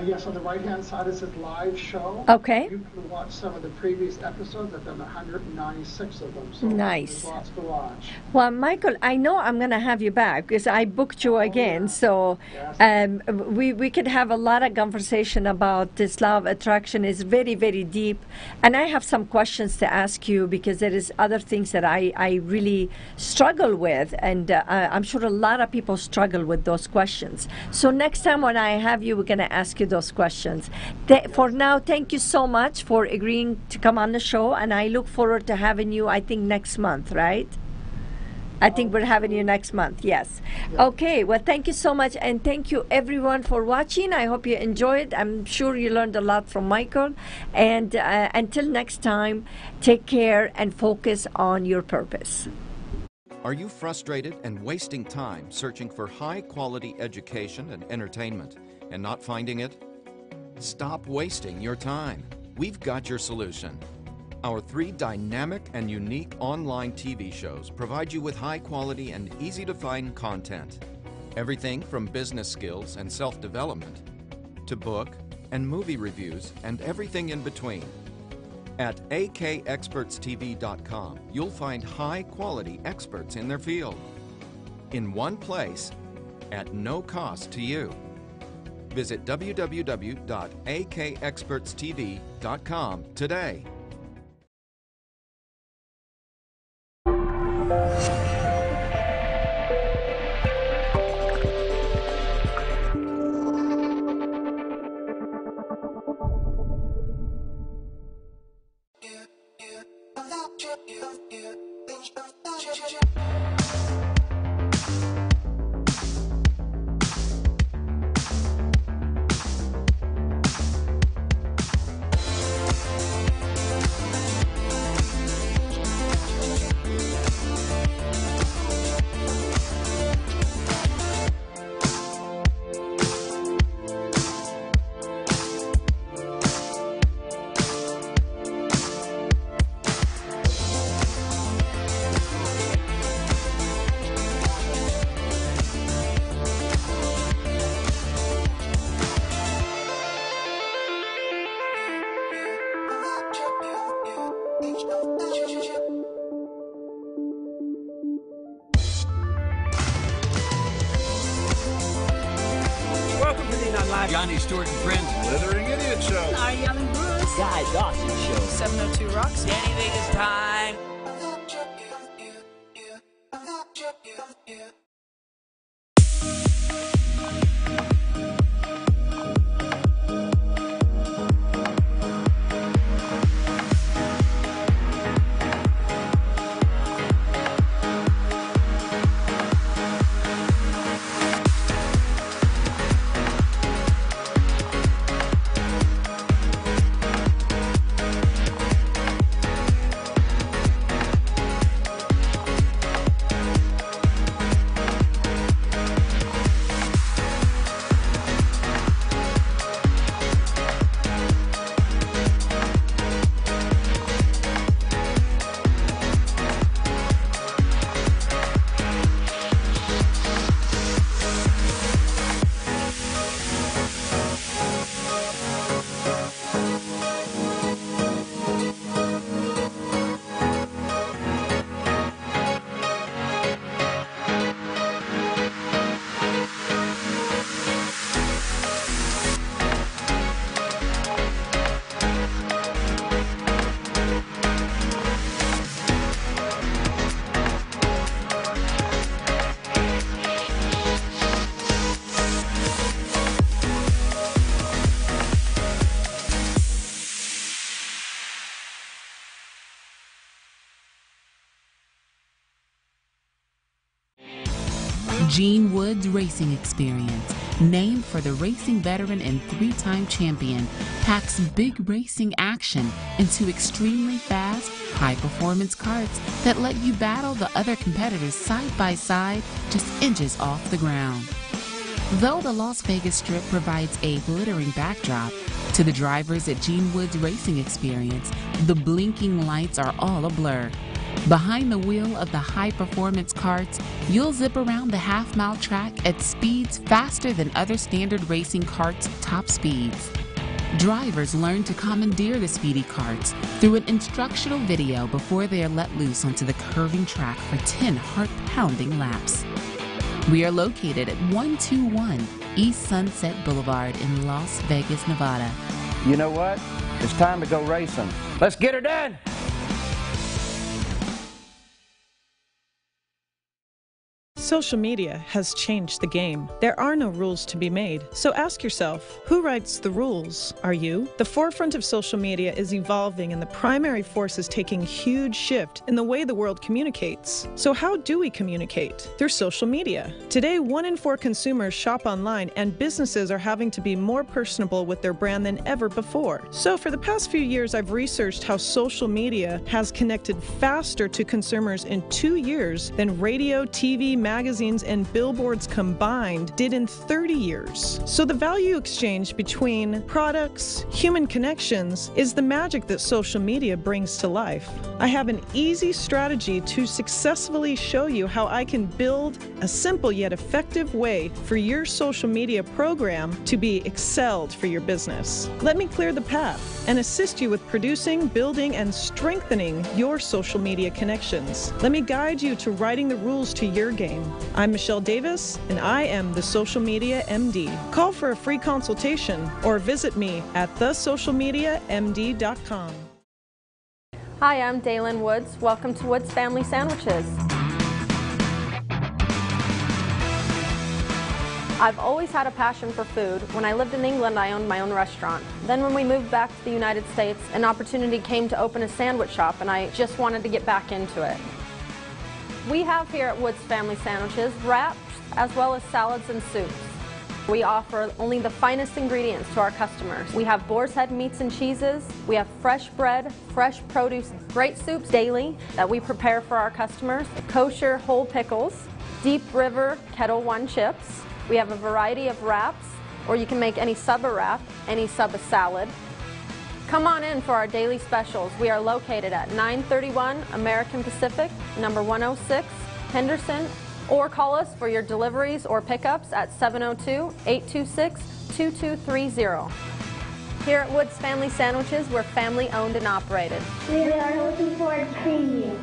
Yes, on the right-hand side is a live show. Okay. You can watch some of the previous episodes. I've done 196 of them, so nice. There's lots to watch. Well, Michael, I know I'm going to have you back because I booked you again. So we could have a lot of conversation about this law of attraction. Is very, very deep. And I have some questions to ask you because there is other things that I really struggle with. And I'm sure a lot of people struggle with those questions. So next time when I have you, we're going to ask you those questions. For now, thank you so much for agreeing to come on the show, and I look forward to having you, I think, next month, right? I think we're having you next month, yes. Okay, well, thank you so much, and thank you, everyone, for watching. I hope you enjoyed. I'm sure you learned a lot from Michael. And until next time, take care and focus on your purpose. Are you frustrated and wasting time searching for high-quality education and entertainment and not finding it? Stop wasting your time. We've got your solution. Our 3 dynamic and unique online TV shows provide you with high-quality and easy-to-find content. Everything from business skills and self-development to book and movie reviews and everything in between. At akexpertstv.com, you'll find high-quality experts in their field in one place at no cost to you. Visit www.akexpertstv.com today. Welcome to the non-live Johnny Stewart and Friends Slithering Idiot Show. Our Young and Bruce. Guy Dawson Show. 702 Rocks. Danny Vegas time. Gene Wood's Racing Experience, named for the racing veteran and 3-time champion, packs big racing action into extremely fast, high-performance karts that let you battle the other competitors side by side, just inches off the ground. Though the Las Vegas Strip provides a glittering backdrop, to the drivers at Gene Wood's Racing Experience, the blinking lights are all a blur. Behind the wheel of the high-performance karts, you'll zip around the half-mile track at speeds faster than other standard racing karts' top speeds. Drivers learn to commandeer the speedy karts through an instructional video before they are let loose onto the curving track for 10 heart-pounding laps. We are located at 121 East Sunset Boulevard in Las Vegas, Nevada. You know what? It's time to go racing. Let's get her done! Social media has changed the game. There are no rules to be made. So ask yourself, who writes the rules? Are you? The forefront of social media is evolving, and the primary force is taking a huge shift in the way the world communicates. So how do we communicate? Through social media. Today, 1 in 4 consumers shop online, and businesses are having to be more personable with their brand than ever before. So for the past few years, I've researched how social media has connected faster to consumers in 2 years than radio, TV, magazines, and billboards combined did in 30 years. So the value exchange between products, human connections, is the magic that social media brings to life. I have an easy strategy to successfully show you how I can build a simple yet effective way for your social media program to be excelled for your business. Let me clear the path and assist you with producing, building, and strengthening your social media connections. Let me guide you to writing the rules to your game. I'm Michelle Davis, and I am the Social Media MD. Call for a free consultation or visit me at thesocialmediamd.com. Hi, I'm Daylin Woods. Welcome to Woods Family Sandwiches. I've always had a passion for food. When I lived in England, I owned my own restaurant. Then when we moved back to the United States, an opportunity came to open a sandwich shop, and I just wanted to get back into it. We have here at Woods Family Sandwiches wraps as well as salads and soups. We offer only the finest ingredients to our customers. We have boar's head meats and cheeses. We have fresh bread, fresh produce, great soups daily that we prepare for our customers, kosher whole pickles, Deep River Kettle One chips. We have a variety of wraps, or you can make any sub a wrap, any sub a salad. Come on in for our daily specials. We are located at 931 American Pacific, number 106, Henderson, or call us for your deliveries or pickups at 702-826-2230. Here at Woods Family Sandwiches, we're family owned and operated. We are looking forward to seeing you.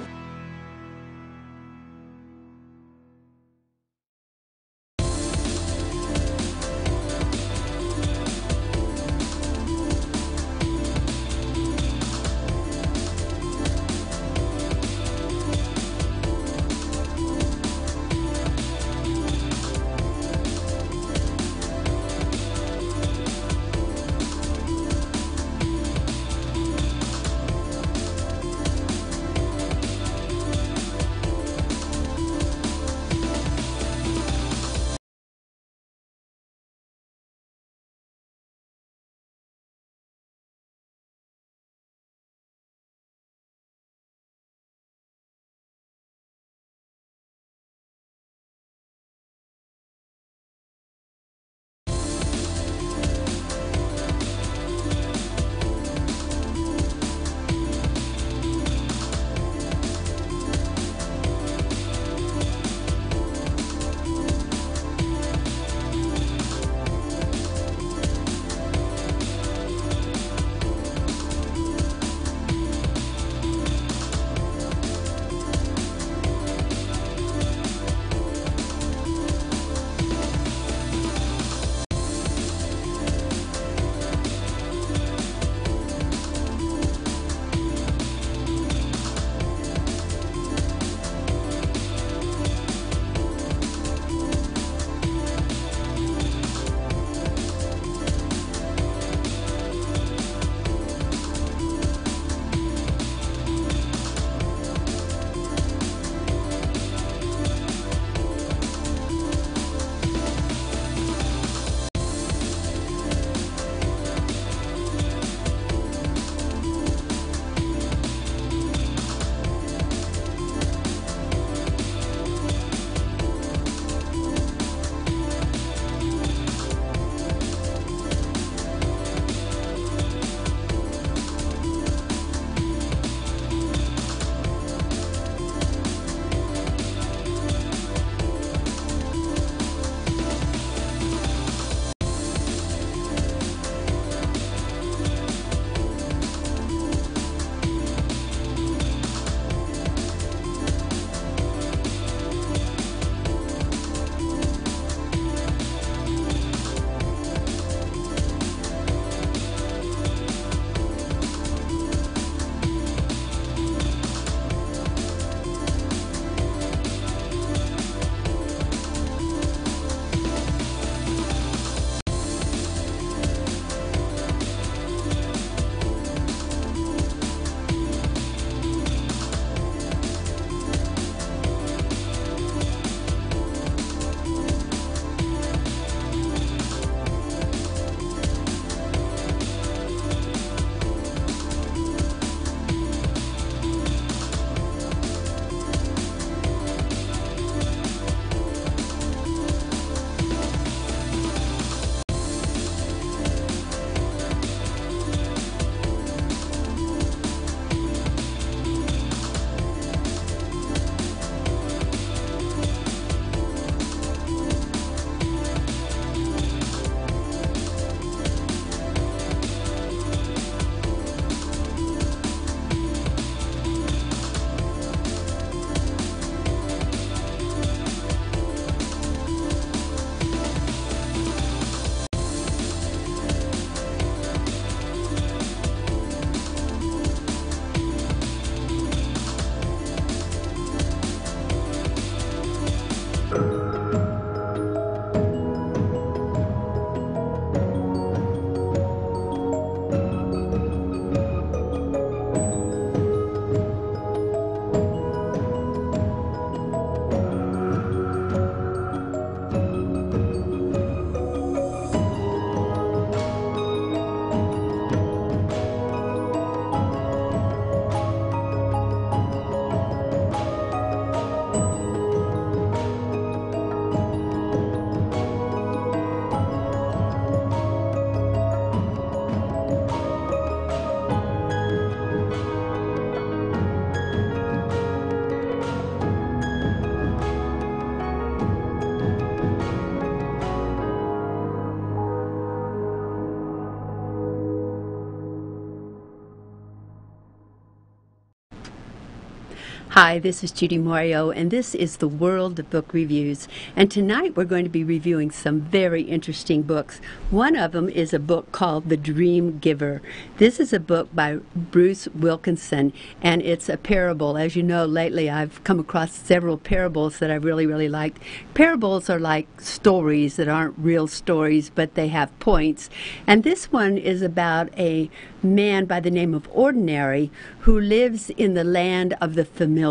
Hi, this is Judy Mario, and this is the World of Book Reviews. And tonight we're going to be reviewing some very interesting books. One of them is a book called The Dream Giver. This is a book by Bruce Wilkinson, and it's a parable. As you know, lately I've come across several parables that I really liked. Parables are like stories that aren't real stories, but they have points. And this one is about a man by the name of Ordinary who lives in the land of the familiar.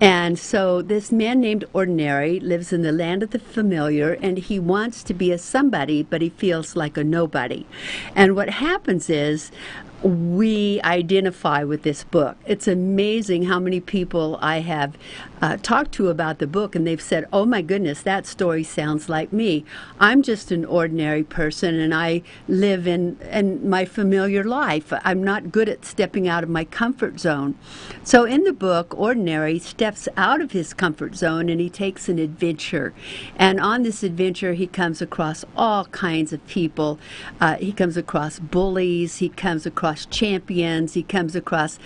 And so this man named Ordinary lives in the land of the familiar, and he wants to be a somebody, but he feels like a nobody. And what happens is we identify with this book. It's amazing how many people I have talked to about the book, and they've said, oh my goodness, that story sounds like me. I'm just an ordinary person, and I live in my familiar life. I'm not good at stepping out of my comfort zone. So in the book, Ordinary steps out of his comfort zone, and he takes an adventure. And on this adventure, he comes across all kinds of people. He comes across bullies, he comes across champions, he comes across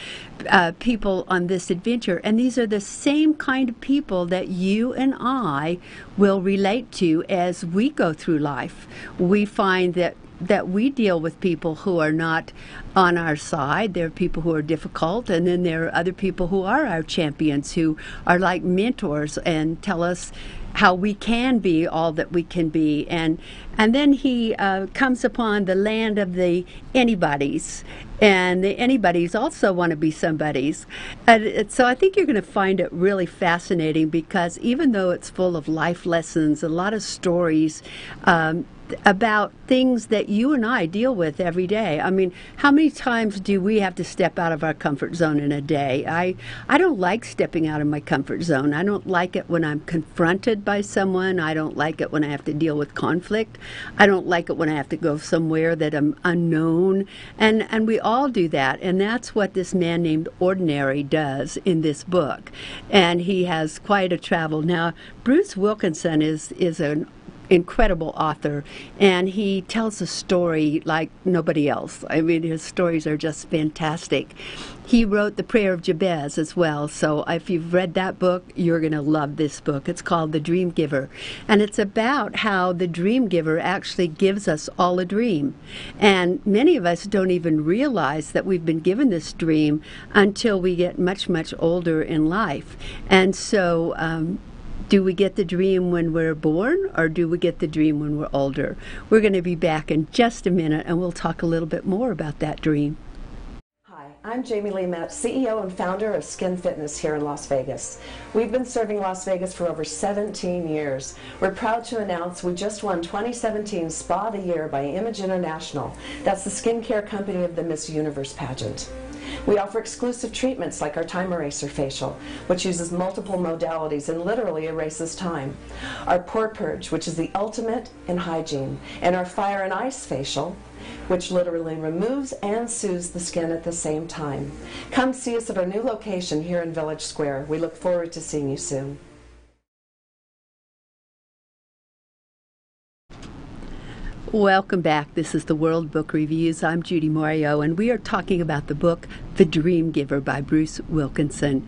people on this adventure, and these are the same kind of people that you and I will relate to as we go through life. We find that we deal with people who are not on our side. There are people who are difficult, and then there are other people who are our champions, who are like mentors and tell us how we can be all that we can be. And then he comes upon the land of the anybodies, and the anybodies also want to be somebodies. And so I think you're going to find it really fascinating, because even though it's full of life lessons, a lot of stories about things that you and I deal with every day. I mean, how many times do we have to step out of our comfort zone in a day? I don't like stepping out of my comfort zone. I don't like it when I'm confronted by someone. I don't like it when I have to deal with conflict. I don't like it when I have to go somewhere that I'm unknown. And we all do that. And that's what this man named Ordinary does in this book. And he has quite a travel. Now, Bruce Wilkinson is an incredible author, and he tells a story like nobody else. I mean, his stories are just fantastic. He wrote The Prayer of Jabez as well, so if you've read that book, you're going to love this book. It's called The Dream Giver, and it's about how the dream giver actually gives us all a dream. And many of us don't even realize that we've been given this dream until we get much older in life. And so do we get the dream when we're born, or do we get the dream when we're older? We're going to be back in just a minute, and we'll talk a little bit more about that dream. Hi, I'm Jamie Lee Metz, CEO and founder of Skin Fitness here in Las Vegas. We've been serving Las Vegas for over 17 years. We're proud to announce we just won 2017 Spa of the Year by Image International. That's the skincare company of the Miss Universe pageant. We offer exclusive treatments like our Time Eraser Facial, which uses multiple modalities and literally erases time. Our Pore Purge, which is the ultimate in hygiene. And our Fire and Ice Facial, which literally removes and soothes the skin at the same time. Come see us at our new location here in Village Square. We look forward to seeing you soon. Welcome back. This is the World Book Reviews. I'm Judy Mario, and we are talking about the book The Dream Giver by Bruce Wilkinson.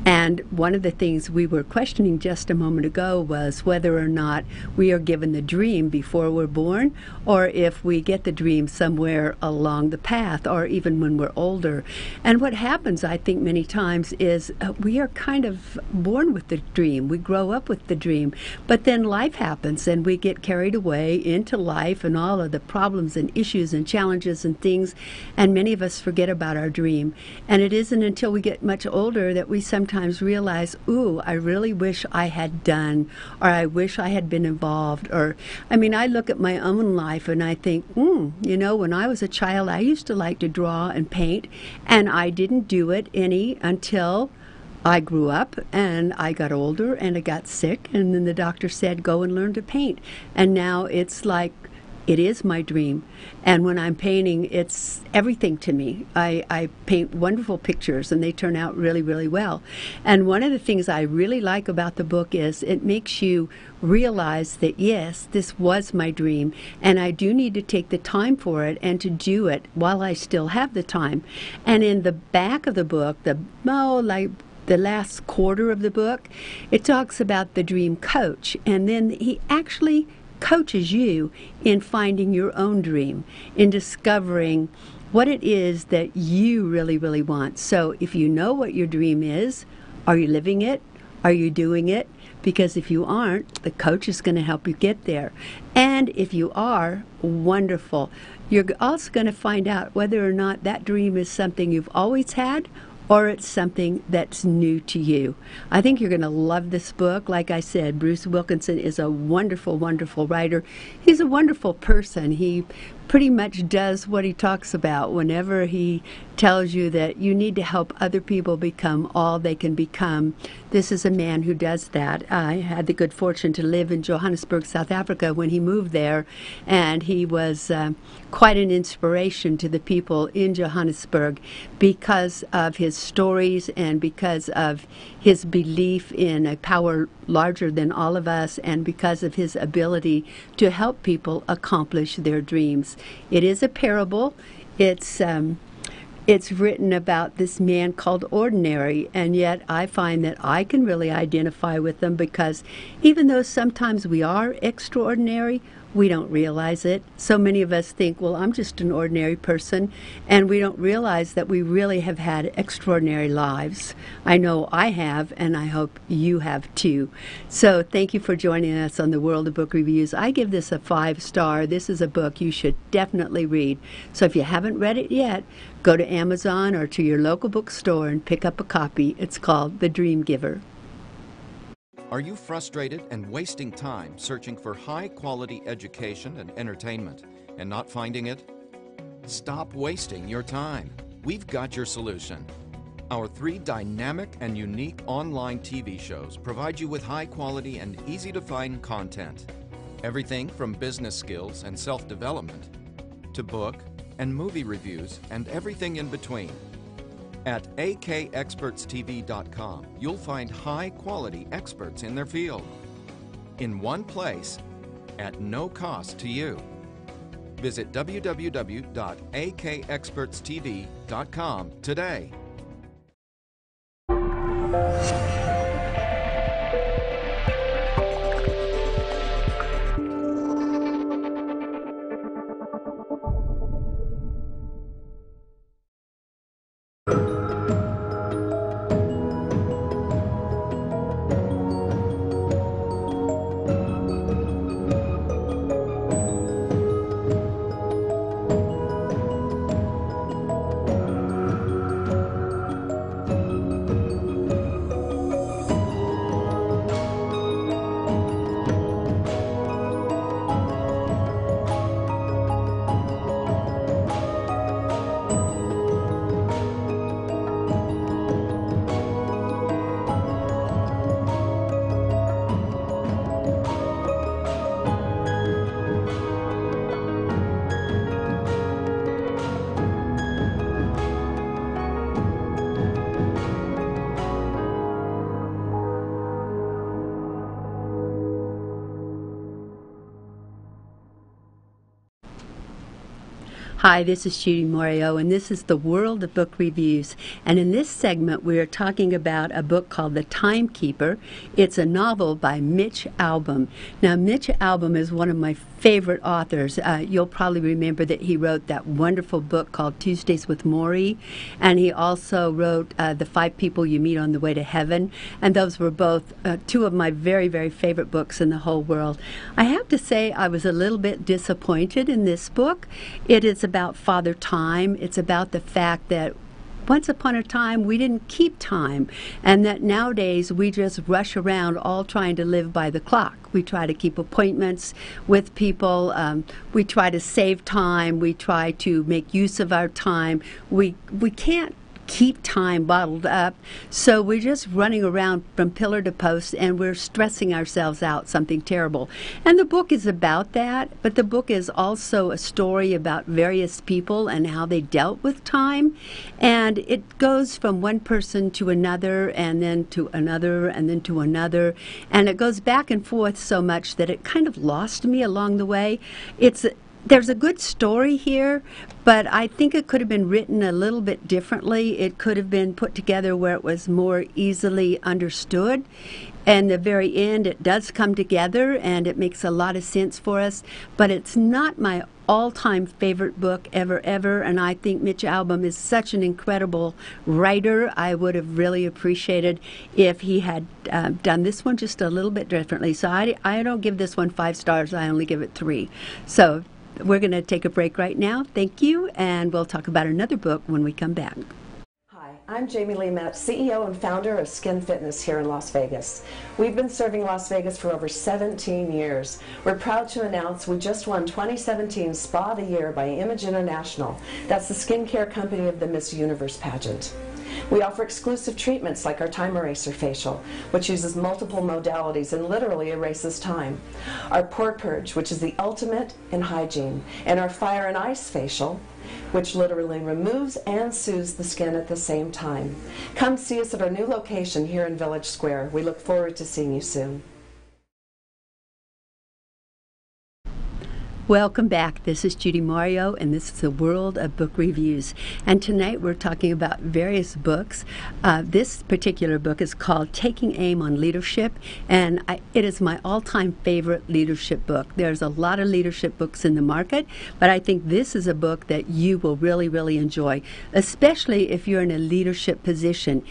And one of the things we were questioning just a moment ago was whether or not we are given the dream before we're born, or if we get the dream somewhere along the path, or even when we're older. And what happens, I think, many times is we are kind of born with the dream. We grow up with the dream. But then life happens, and we get carried away into life and all of the problems and issues and challenges and things, and many of us forget about our dream. And it isn't until we get much older that we sometimes realize, ooh, I really wish I had done, or I wish I had been involved. Or, I mean, I look at my own life and I think, you know, when I was a child, I used to like to draw and paint, and I didn't do it any until I grew up and I got older and I got sick, and then the doctor said, go and learn to paint. And now it's like, it is my dream. And when I'm painting, it's everything to me. I paint wonderful pictures, and they turn out really well. And one of the things I really like about the book is it makes you realize that, yes, this was my dream, and I do need to take the time for it and to do it while I still have the time. And in the back of the book, the last quarter of the book, it talks about the dream coach, and then he actually coaches you in finding your own dream, in discovering what it is that you really, really want. So if you know what your dream is, are you living it? Are you doing it? Because if you aren't, the coach is going to help you get there. And if you are, wonderful. You're also going to find out whether or not that dream is something you've always had or it's something that's new to you. I think you're going to love this book. Like I said, Bruce Wilkinson is a wonderful, wonderful writer. He's a wonderful person. He pretty much does what he talks about whenever he tells you that you need to help other people become all they can become. This is a man who does that. I had the good fortune to live in Johannesburg, South Africa when he moved there, and he was quite an inspiration to the people in Johannesburg because of his stories and because of his belief in a power larger than all of us and because of his ability to help people accomplish their dreams. It is a parable. It's written about this man called Ordinary, and yet I find that I can really identify with them because even though sometimes we are extraordinary, we don't realize it. So many of us think, well, I'm just an ordinary person, and we don't realize that we really have had extraordinary lives. I know I have, and I hope you have too. So thank you for joining us on the World of Book Reviews. I give this a 5-star. This is a book you should definitely read. So if you haven't read it yet, go to Amazon or to your local bookstore and pick up a copy. It's called The Dream Giver. Are you frustrated and wasting time searching for high-quality education and entertainment and not finding it? Stop wasting your time. We've got your solution. Our 3 dynamic and unique online TV shows provide you with high-quality and easy-to-find content. Everything from business skills and self-development to book and movie reviews and everything in between. At akexpertstv.com, you'll find high-quality experts in their field, in one place, at no cost to you. Visit www.akexpertstv.com today. Hi, this is Judy Morio, and this is the World of Book Reviews. And in this segment, we are talking about a book called The Timekeeper. It's a novel by Mitch Albom. Now, Mitch Albom is one of my favorite authors. You'll probably remember that he wrote that wonderful book called Tuesdays with Morrie, and he also wrote The 5 People You Meet on the Way to Heaven, and those were both 2 of my very, very favorite books in the whole world. I have to say I was a little bit disappointed in this book. It is about Father Time. It's about the fact that once upon a time we didn't keep time, and that nowadays we just rush around all trying to live by the clock. We try to keep appointments with people. We try to save time. We try to make use of our time. We can't keep time bottled up, so we're just running around from pillar to post, and we're stressing ourselves out, something terrible. And the book is about that, but the book is also a story about various people and how they dealt with time, and it goes from one person to another, and then to another, and then to another, and it goes back and forth so much that it kind of lost me along the way. there's a good story here, but I think it could have been written a little bit differently. It could have been put together where it was more easily understood. And the very end, it does come together, and it makes a lot of sense for us. But it's not my all-time favorite book ever, and I think Mitch Albom is such an incredible writer. I would have really appreciated if he had done this one just a little bit differently. So I don't give this one 5 stars. I only give it 3. So we're going to take a break right now. Thank you, and we'll talk about another book when we come back. I'm Jamie Lee Metz, CEO and founder of Skin Fitness here in Las Vegas. We've been serving Las Vegas for over 17 years. We're proud to announce we just won 2017 Spa of the Year by Image International. That's the skincare company of the Miss Universe pageant. We offer exclusive treatments like our Time Eraser Facial, which uses multiple modalities and literally erases time. Our Pore Purge, which is the ultimate in hygiene. And our Fire and Ice Facial, which literally removes and soothes the skin at the same time. Come see us at our new location here in Village Square. We look forward to seeing you soon. Welcome back. This is Judy Mario, and this is the World of Book Reviews. And tonight we're talking about various books. This particular book is called Taking Aim on Leadership, and it is my all-time favorite leadership book. There's a lot of leadership books in the market, but I think this is a book that you will really, really enjoy, especially if you're in a leadership position.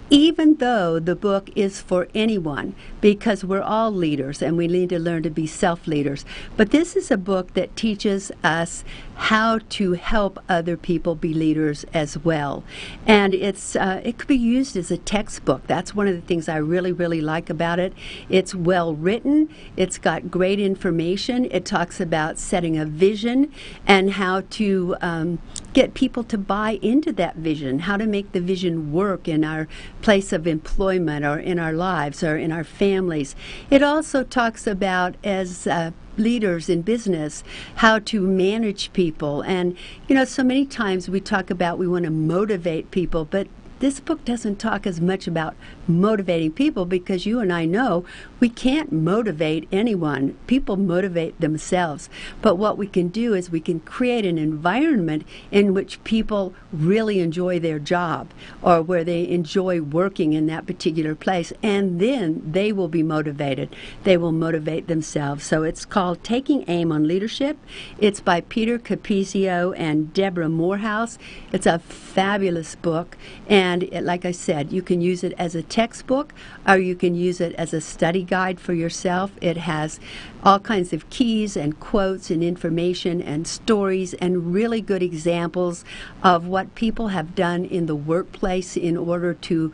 Even though the book is for anyone, because we're all leaders and we need to learn to be self-leaders. But this is a book that teaches us how to help other people be leaders as well. And it could be used as a textbook. That's one of the things I really, really like about it. It's well written. It's got great information. It talks about setting a vision and how to get people to buy into that vision, how to make the vision work in our place of employment or in our lives or in our families. It also talks about, as leaders in business, how to manage people. And, you know, so many times we talk about we want to motivate people, but this book doesn't talk as much about motivating people, because you and I know we can't motivate anyone. People motivate themselves. But what we can do is we can create an environment in which people really enjoy their job, or where they enjoy working in that particular place, and then they will be motivated. They will motivate themselves. So it's called Taking Aim on Leadership. It's by Peter Capizio and Deborah Morehouse. It's a fabulous book, and like I said, you can use it as a textbook, or you can use it as a study guide for yourself. It has all kinds of keys and quotes and information and stories and really good examples of what people have done in the workplace in order to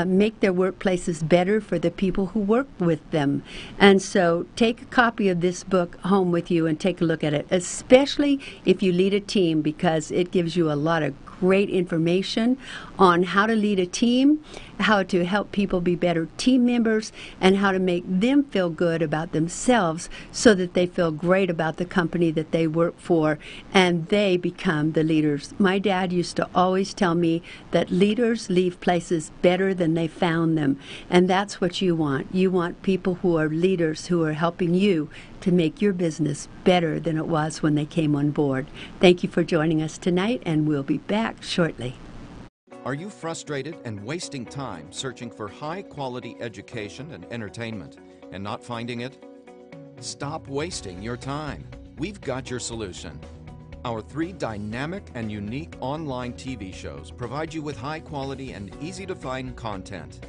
make their workplaces better for the people who work with them. And so take a copy of this book home with you and take a look at it, especially if you lead a team, because it gives you a lot of great information on how to lead a team, how to help people be better team members, and how to make them feel good about themselves so that they feel great about the company that they work for and they become the leaders. My dad used to always tell me that leaders leave places better than they found them, and that's what you want. You want people who are leaders, who are helping you to make your business better than it was when they came on board. Thank you for joining us tonight, and we'll be back shortly. Are you frustrated and wasting time searching for high-quality education and entertainment and not finding it? Stop wasting your time. We've got your solution. Our 3 dynamic and unique online TV shows provide you with high-quality and easy-to-find content.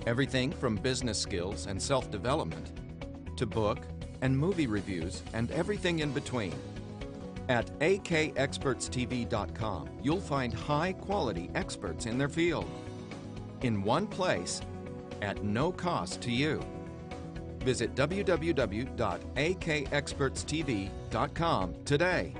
Everything from business skills and self-development to book and movie reviews and everything in between. At akexpertstv.com, you'll find high-quality experts in their field in one place at no cost to you. Visit www.akexpertstv.com today.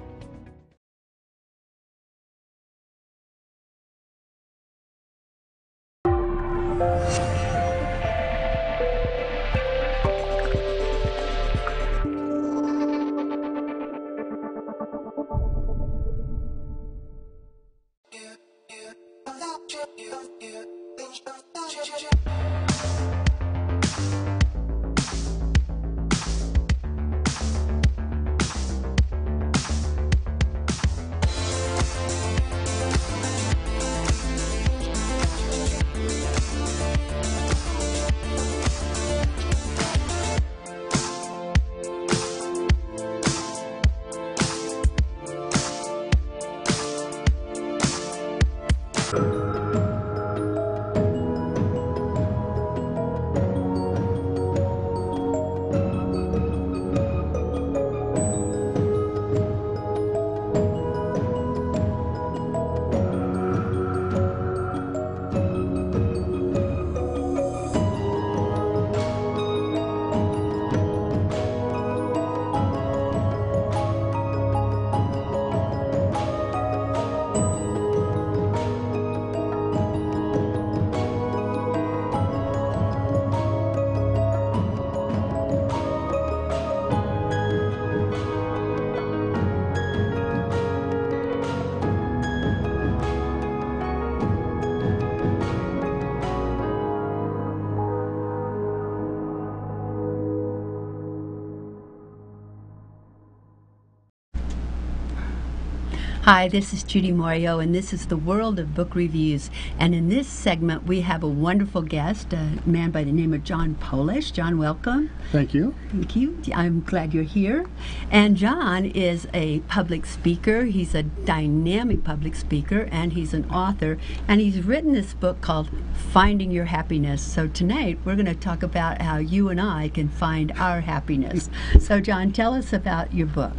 Hi, this is Judy Morio, and this is the World of Book Reviews. And in this segment, we have a wonderful guest, a man by the name of John Polish. John, welcome. Thank you. Thank you. I'm glad you're here. And John is a public speaker. He's a dynamic public speaker, and he's an author. And he's written this book called Finding Your Happiness. So tonight, we're going to talk about how you and I can find our happiness. So, John, tell us about your book.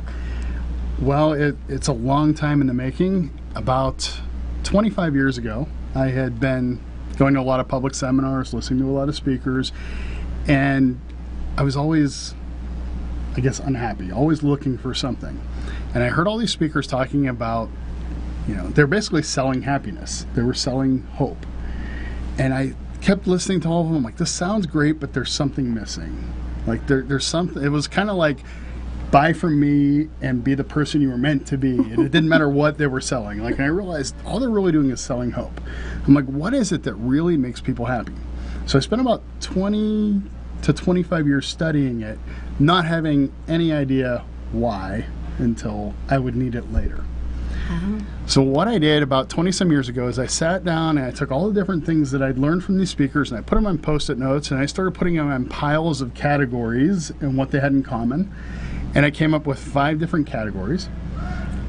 Well, it's a long time in the making. About 25 years ago, I had been going to a lot of public seminars, listening to a lot of speakers, and I was always, I guess, unhappy, always looking for something. And I heard all these speakers talking about, they're basically selling happiness. They were selling hope. And I kept listening to all of them. I'm like, this sounds great, but there's something missing. Like, there's something. It was kind of like, buy from me and be the person you were meant to be. And it didn't matter what they were selling. Like, and I realized all they're really doing is selling hope. I'm like, what is it that really makes people happy? So I spent about 20 to 25 years studying it, not having any idea why until I would need it later. So what I did about 20-some years ago is I sat down and I took all the different things that I'd learned from these speakers and I put them on Post-it notes and I started putting them on piles of categories and what they had in common. And I came up with 5 different categories.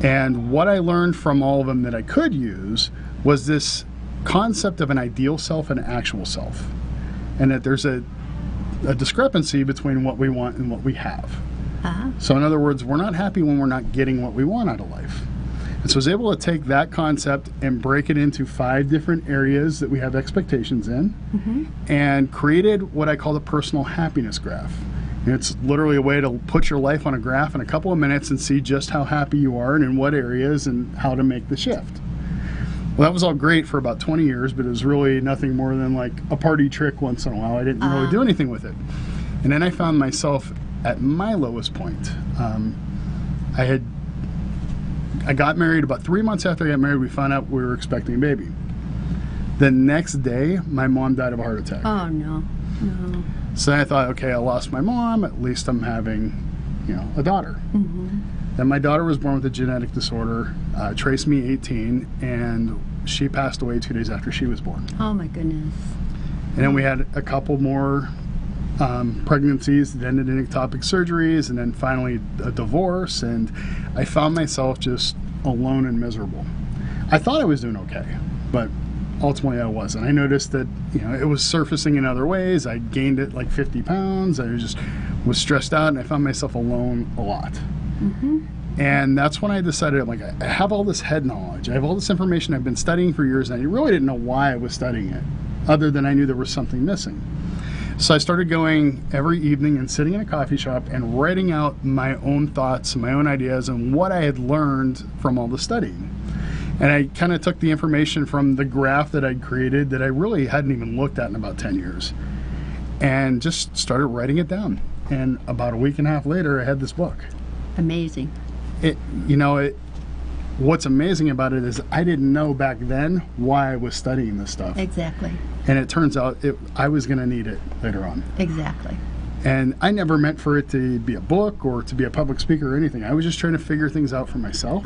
And what I learned from all of them that I could use was this concept of an ideal self and an actual self. And that there's a discrepancy between what we want and what we have. So in other words, we're not happy when we're not getting what we want out of life. And so I was able to take that concept and break it into 5 different areas that we have expectations in, and created what I call the personal happiness graph. And it's literally a way to put your life on a graph in a couple of minutes and see just how happy you are and in what areas and how to make the shift. Well, that was all great for about 20 years, but it was really nothing more than like a party trick once in a while. I didn't really do anything with it. And then I found myself at my lowest point. I got married about 3 months after I got married. We found out we were expecting a baby. The next day, my mom died of a heart attack. Oh, no. So I thought, okay, I lost my mom. At least I'm having, a daughter. Then my daughter was born with a genetic disorder, trisomy 18, and she passed away 2 days after she was born. Oh, my goodness. And then we had a couple more pregnancies that ended in ectopic surgeries, and then finally a divorce, and I found myself just alone and miserable. I thought I was doing okay, but ultimately I wasn't. I noticed that it was surfacing in other ways. I gained it like 50 pounds. I was stressed out, and I found myself alone a lot. And that's when I decided, I'm like, I have all this head knowledge. I have all this information I've been studying for years, and I really didn't know why I was studying it, other than I knew there was something missing. So I started going every evening and sitting in a coffee shop and writing out my own thoughts and my own ideas and what I had learned from all the studying. And I kind of took the information from the graph that I'd created that I really hadn't even looked at in about 10 years and just started writing it down. And about a week and a half later, I had this book. Amazing. What's amazing about it is I didn't know back then why I was studying this stuff. Exactly. And it turns out I was going to need it later on. Exactly. And I never meant for it to be a book or to be a public speaker or anything. I was just trying to figure things out for myself.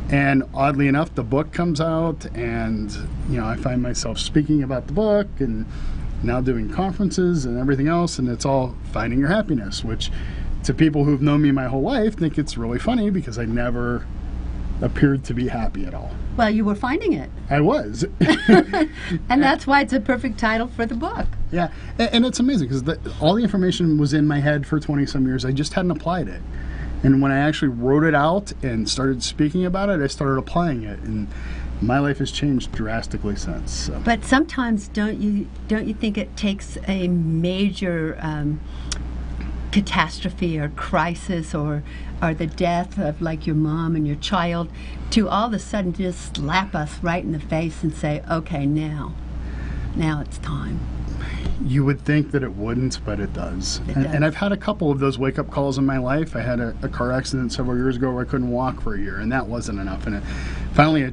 And oddly enough, the book comes out, and I find myself speaking about the book and now doing conferences and everything else, and it's all finding your happiness, which to people who've known me my whole life think it's really funny because I never appeared to be happy at all. Well, you were finding it. I was. And that's why it's a perfect title for the book. Yeah, and it's amazing because all the information was in my head for 20-some years. I just hadn't applied it. And when I actually wrote it out and started speaking about it, I started applying it. And my life has changed drastically since. So. But sometimes don't you think it takes a major catastrophe or crisis or the death of like your mom and your child to all of a sudden just slap us right in the face and say, okay, now it's time? You would think that it wouldn't, but it does. And I've had a couple of those wake-up calls in my life. I had a car accident several years ago where I couldn't walk for a year, and that wasn't enough. And finally,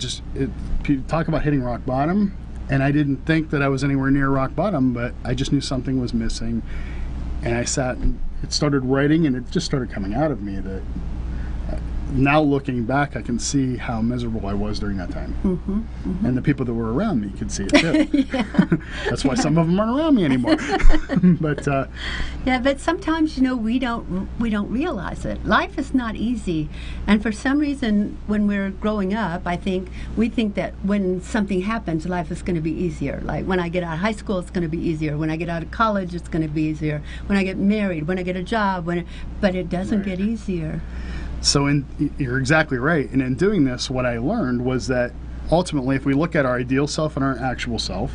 people talk about hitting rock bottom, and I didn't think that I was anywhere near rock bottom, but I just knew something was missing. And I sat and it started writing, and it just started coming out of me that now looking back, I can see how miserable I was during that time. Mm-hmm, mm-hmm. And the people that were around me could see it too. That's why some of them aren't around me anymore. But yeah, but sometimes we don't realize it. Life is not easy, and for some reason, when we're growing up, I think we think that when something happens, life is going to be easier. Like when I get out of high school, it's going to be easier. When I get out of college, it's going to be easier. When I get married, when I get a job, but it doesn't get easier. So you're exactly right. And in doing this, what I learned was that ultimately, if we look at our ideal self and our actual self,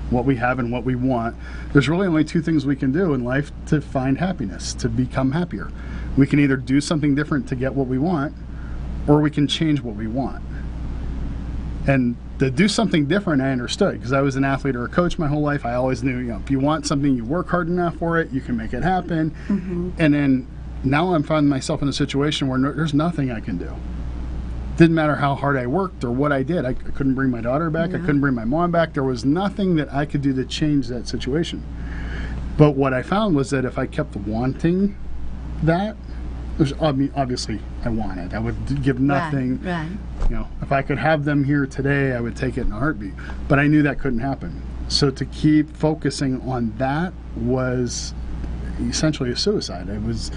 what we have and what we want, there's really only two things we can do in life to find happiness, to become happier. We can either do something different to get what we want, or we can change what we want. And to do something different, I understood, because I was an athlete or a coach my whole life. I always knew, if you want something, you work hard enough for it, you can make it happen. Mm-hmm. And then now I'm finding myself in a situation where there's nothing I can do. Didn't matter how hard I worked or what I did. I couldn't bring my daughter back. Yeah. I couldn't bring my mom back. There was nothing that I could do to change that situation. But what I found was that if I kept wanting that, which obviously I want it. I would give nothing. Right. If I could have them here today, I would take it in a heartbeat. But I knew that couldn't happen. So to keep focusing on that was essentially a suicide. It was,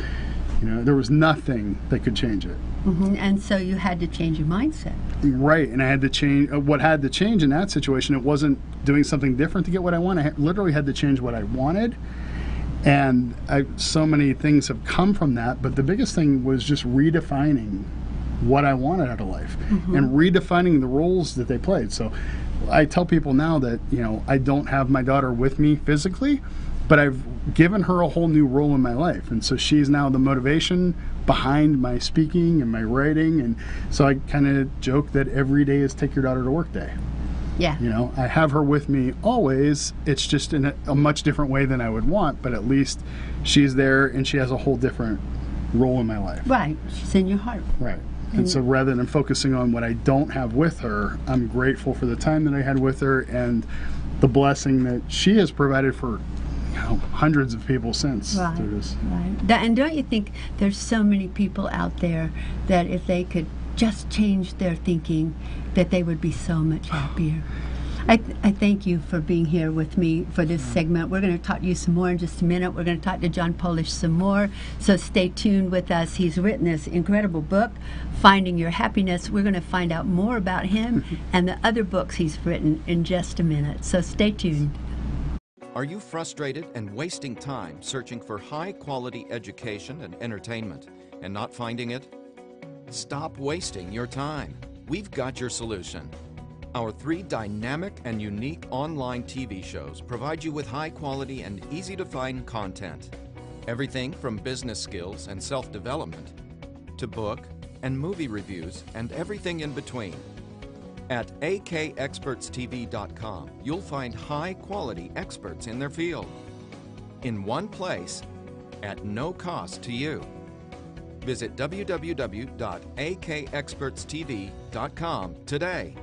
there was nothing that could change it. Mm-hmm. And so you had to change your mindset. Right, and I had to change. What had to change in that situation, it wasn't doing something different to get what I wanted. I literally had to change what I wanted. And so many things have come from that, but the biggest thing was just redefining what I wanted out of life, mm-hmm. and redefining the roles that they played. So I tell people now that, I don't have my daughter with me physically, but I've given her a whole new role in my life. And so she's now the motivation behind my speaking and my writing. And so I kind of joke that every day is take your daughter to work day. Yeah. I have her with me always. It's just in a much different way than I would want, but at least she's there and she has a whole different role in my life. Right. She's in your heart. Right. And so rather than focusing on what I don't have with her, I'm grateful for the time that I had with her and the blessing that she has provided for hundreds of people since. Right, through this. Right. And don't you think there's so many people out there that if they could just change their thinking, that they would be so much happier? I thank you for being here with me for this segment. We're going to talk to you some more in just a minute. We're going to talk to John Polish some more, so stay tuned with us. He's written this incredible book, Finding Your Happiness. We're going to find out more about him and the other books he's written in just a minute, so stay tuned. Are you frustrated and wasting time searching for high-quality education and entertainment and not finding it? Stop wasting your time. We've got your solution. Our 3 dynamic and unique online TV shows provide you with high-quality and easy-to-find content. Everything from business skills and self-development to book and movie reviews and everything in between. At akexpertstv.com, you'll find high-quality experts in their field, in one place, at no cost to you. Visit www.akexpertstv.com today.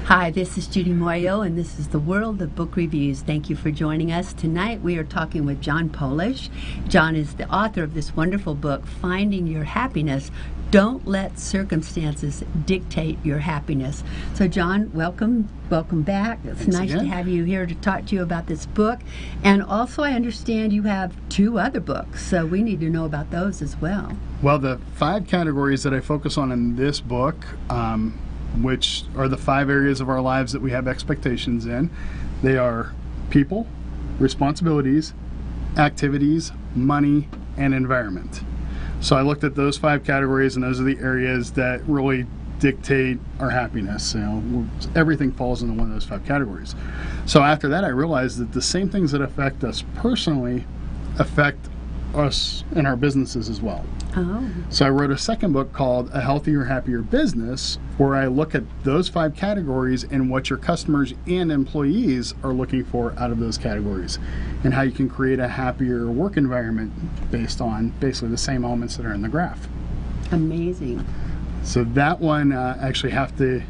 Hi, this is Judy Moyo, and this is the World of Book Reviews. Thank you for joining us. Tonight we are talking with John Polish. John is the author of this wonderful book, Finding Your Happiness. Don't let circumstances dictate your happiness. So, John, welcome back. It's nice to have you here to talk to you about this book. And also, I understand you have 2 other books, so we need to know about those as well. Well, the 5 categories that I focus on in this book, which are the 5 areas of our lives that we have expectations in. They are people, responsibilities, activities, money, and environment. So I looked at those 5 categories, and those are the areas that really dictate our happiness. Everything falls into one of those 5 categories. So after that, I realized that the same things that affect us personally affect us in our businesses as well. Oh. So I wrote a second book called A Healthier, Happier Business, where I look at those 5 categories and what your customers and employees are looking for out of those categories, and how you can create a happier work environment based on basically the same elements that are in the graph. Amazing. So that one actually have to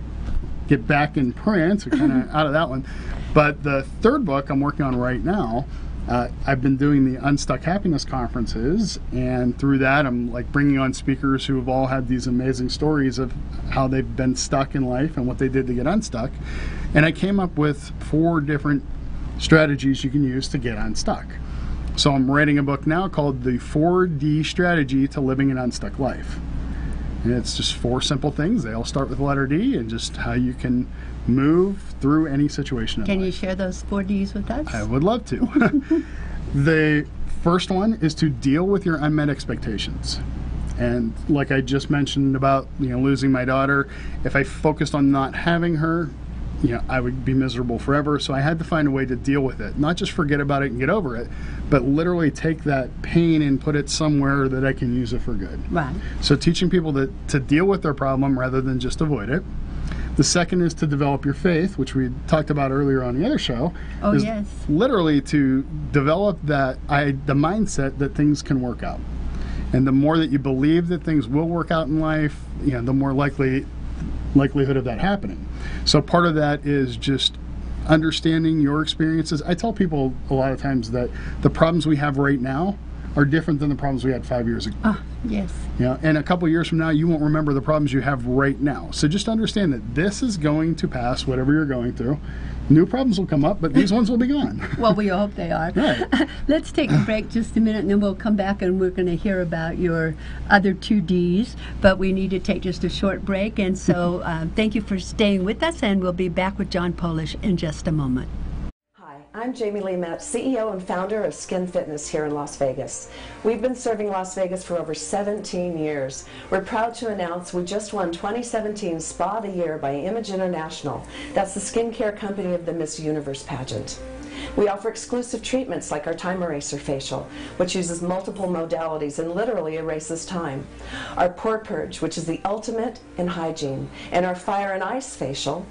get back in print, so kind of out of that one. But the third book I'm working on right now, I've been doing the Unstuck Happiness conferences, and through that I'm like bringing on speakers who have all had these amazing stories of how they've been stuck in life and what they did to get unstuck. And I came up with 4 different strategies you can use to get unstuck. So I'm writing a book now called The 4D Strategy to Living an Unstuck Life. And it's just 4 simple things. They all start with the letter D, and just how you can move through any situation in life. Can you share those 4 Ds with us? I would love to. The first one is to deal with your unmet expectations. And like I just mentioned about losing my daughter, if I focused on not having her, I would be miserable forever. So I had to find a way to deal with it. Not just forget about it and get over it, but literally take that pain and put it somewhere that I can use it for good. Right. So teaching people to deal with their problem rather than just avoid it. The second is to develop your faith, which we talked about earlier on the other show. Oh, is yes. Literally to develop the mindset that things can work out. And the more that you believe that things will work out in life, the more likelihood of that happening. So part of that is just understanding your experiences. I tell people a lot of times that the problems we have right now are different than the problems we had 5 years ago. Oh, yes. And a couple years from now, you won't remember the problems you have right now. So just understand that this is going to pass, whatever you're going through. New problems will come up, but these ones will be gone. Well, we hope they are. Right. Let's take a break just a minute, and then we'll come back and we're going to hear about your other 2 Ds. But we need to take just a short break, and so thank you for staying with us, and we'll be back with John Polish in just a moment. I'm Jamie Lee Metz, CEO and founder of Skin Fitness here in Las Vegas. We've been serving Las Vegas for over 17 years. We're proud to announce we just won 2017 Spa of the Year by Image International. That's the skincare company of the Miss Universe pageant. We offer exclusive treatments like our Time Eraser facial, which uses multiple modalities and literally erases time. Our Pore Purge, which is the ultimate in hygiene, and our Fire and Ice facial,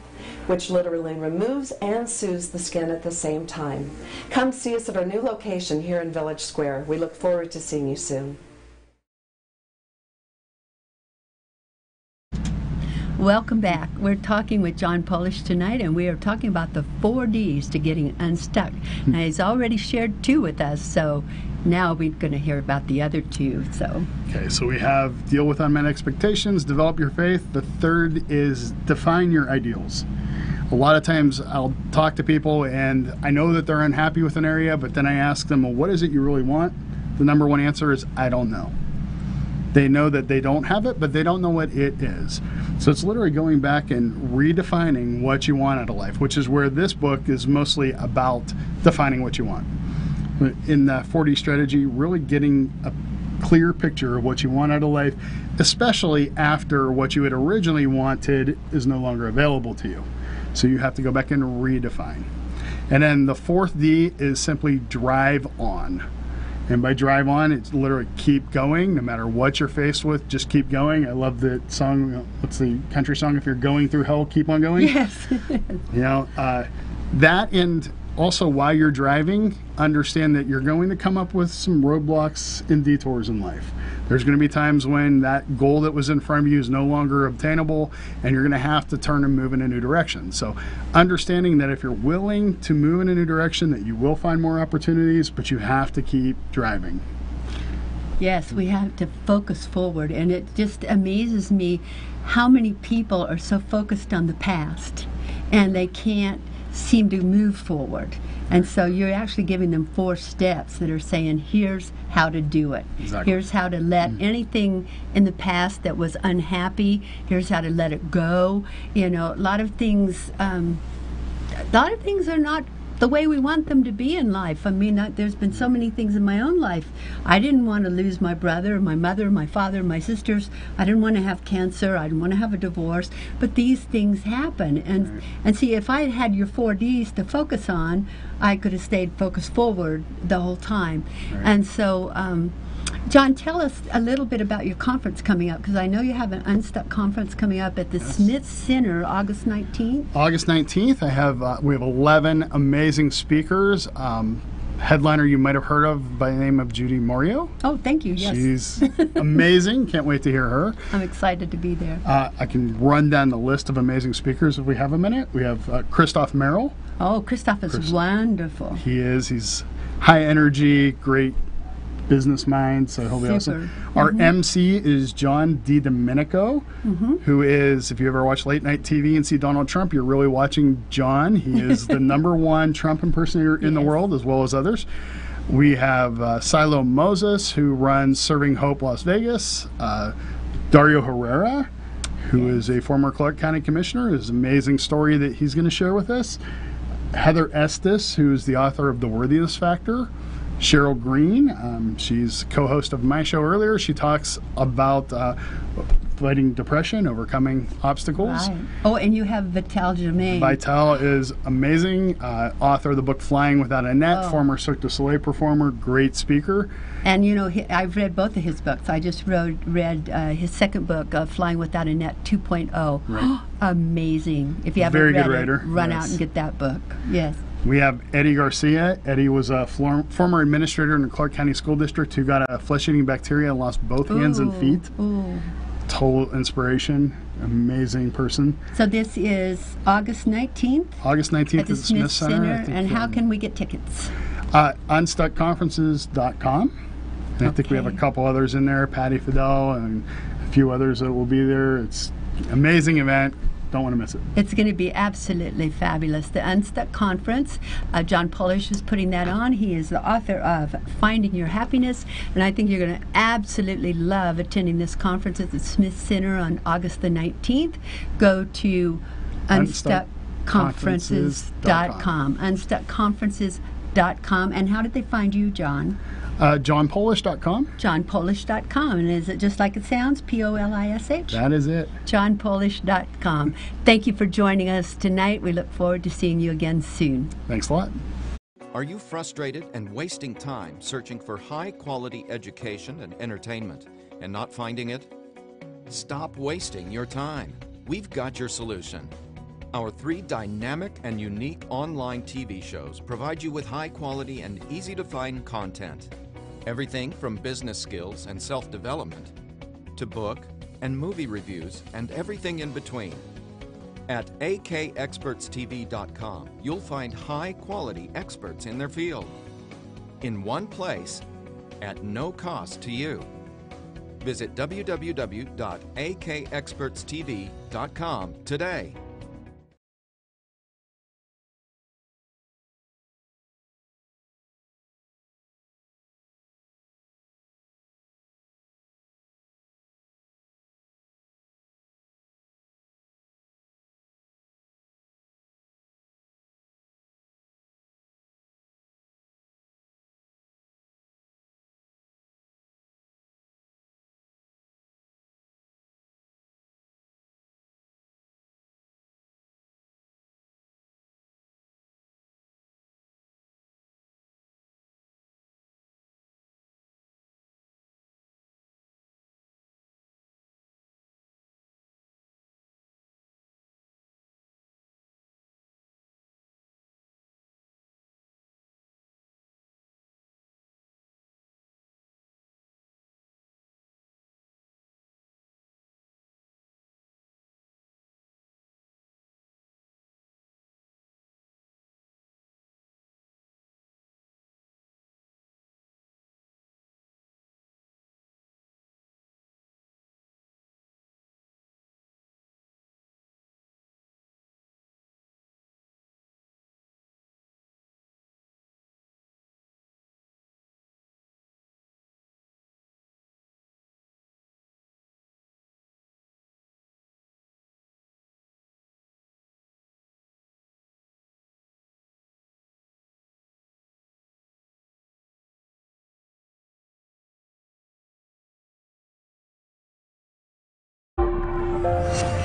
which literally removes and soothes the skin at the same time. Come see us at our new location here in Village Square. We look forward to seeing you soon. Welcome back. We're talking with John Polish tonight, and we are talking about the 4 Ds to getting unstuck. Now, he's already shared 2 with us, so now we're going to hear about the other 2. Okay, so we have deal with unmet expectations, develop your faith. The third is define your ideals. A lot of times I'll talk to people and I know that they're unhappy with an area, but then I ask them, well, what is it you really want? The number 1 answer is, I don't know. They know that they don't have it, but they don't know what it is. So it's literally going back and redefining what you want out of life, which is where this book is mostly about defining what you want. In the 4D strategy, really getting a clear picture of what you want out of life, especially after what you had originally wanted is no longer available to you. So you have to go back and redefine. And then the 4th D is simply drive on. And by drive on, it's literally keep going, no matter what you're faced with, just keep going. I love the song, what's the country song? If you're going through hell, keep on going. Yes. That and also, while you're driving, understand that you're going to come up with some roadblocks and detours in life. There's going to be times when that goal that was in front of you is no longer obtainable, and you're going to have to turn and move in a new direction. So understanding that if you're willing to move in a new direction, that you will find more opportunities, but you have to keep driving. Yes, we have to focus forward, and it just amazes me how many people are so focused on the past, and they can't seem to move forward. And so you're actually giving them 4 steps that are saying, here's how to do it. Exactly. Here's how to let anything in the past that was unhappy, here's how to let it go. You know, a lot of things are not the way we want them to be in life. I mean, there's been so many things in my own life. I didn't want to lose my brother, my mother, my father, my sisters. I didn't want to have cancer. I didn't want to have a divorce. But these things happen. And see, if I had had your 4 Ds to focus on, I could have stayed focused forward the whole time. Right. And so, John, tell us a little bit about your conference coming up, because I know you have an Unstuck conference coming up at the Smith Center, August 19th. August 19th, we have 11 amazing speakers. Headliner you might have heard of by the name of Judy Morio. Oh, thank you. Yes. She's amazing. Can't wait to hear her. I'm excited to be there. I can run down the list of amazing speakers if we have a minute. We have Christoph Merrill. Oh, Christoph is wonderful. He is. He's high energy, great business mind, so he'll be awesome. Our MC is John DiDomenico, who is, if you ever watch late night TV and see Donald Trump, you're really watching John. He is the #1 Trump impersonator in the world, as well as others. We have Silo Moses, who runs Serving Hope Las Vegas. Dario Herrera, who is a former Clark County Commissioner, his amazing story that he's going to share with us. Heather Estes, who is the author of The Worthiness Factor. Cheryl Green, she's co-host of my show earlier. She talks about fighting depression, overcoming obstacles. Right. Oh, and you have Vital Germain. Vital is amazing, author of the book Flying Without a Net, former Cirque du Soleil performer, great speaker. And you know, I've read both of his books. I just read his second book, Flying Without a Net 2.0. Right. Amazing. If you haven't Very read good it, writer. run out and get that book. Yes. We have Eddie Garcia. Eddie was a former administrator in the Clark County School District who got a flesh-eating bacteria and lost both hands and feet. Ooh. Total inspiration. Amazing person. So this is August 19th? August 19th at the Smith Center. And how can we get tickets? Unstuckconferences.com. And I think we have a couple others in there, Patty Fidel and a few others that will be there. It's an amazing event. Don't want to miss it. It's going to be absolutely fabulous. The Unstuck Conference, John Polish is putting that on. He is the author of Finding Your Happiness, and I think you're going to absolutely love attending this conference at the Smith Center on August the 19th. Go to unstuckconferences.com. Unstuckconferences.com. And how did they find you, John? JohnPolish.com. JohnPolish.com. And is it just like it sounds? Polish? That is it. JohnPolish.com. Thank you for joining us tonight. We look forward to seeing you again soon. Thanks a lot. Are you frustrated and wasting time searching for high-quality education and entertainment and not finding it? Stop wasting your time. We've got your solution. Our 3 dynamic and unique online TV shows provide you with high-quality and easy-to-find content. Everything from business skills and self-development to book and movie reviews and everything in between. At akexpertstv.com, you'll find high-quality experts in their field in one place at no cost to you. Visit www.akexpertstv.com today. Bye.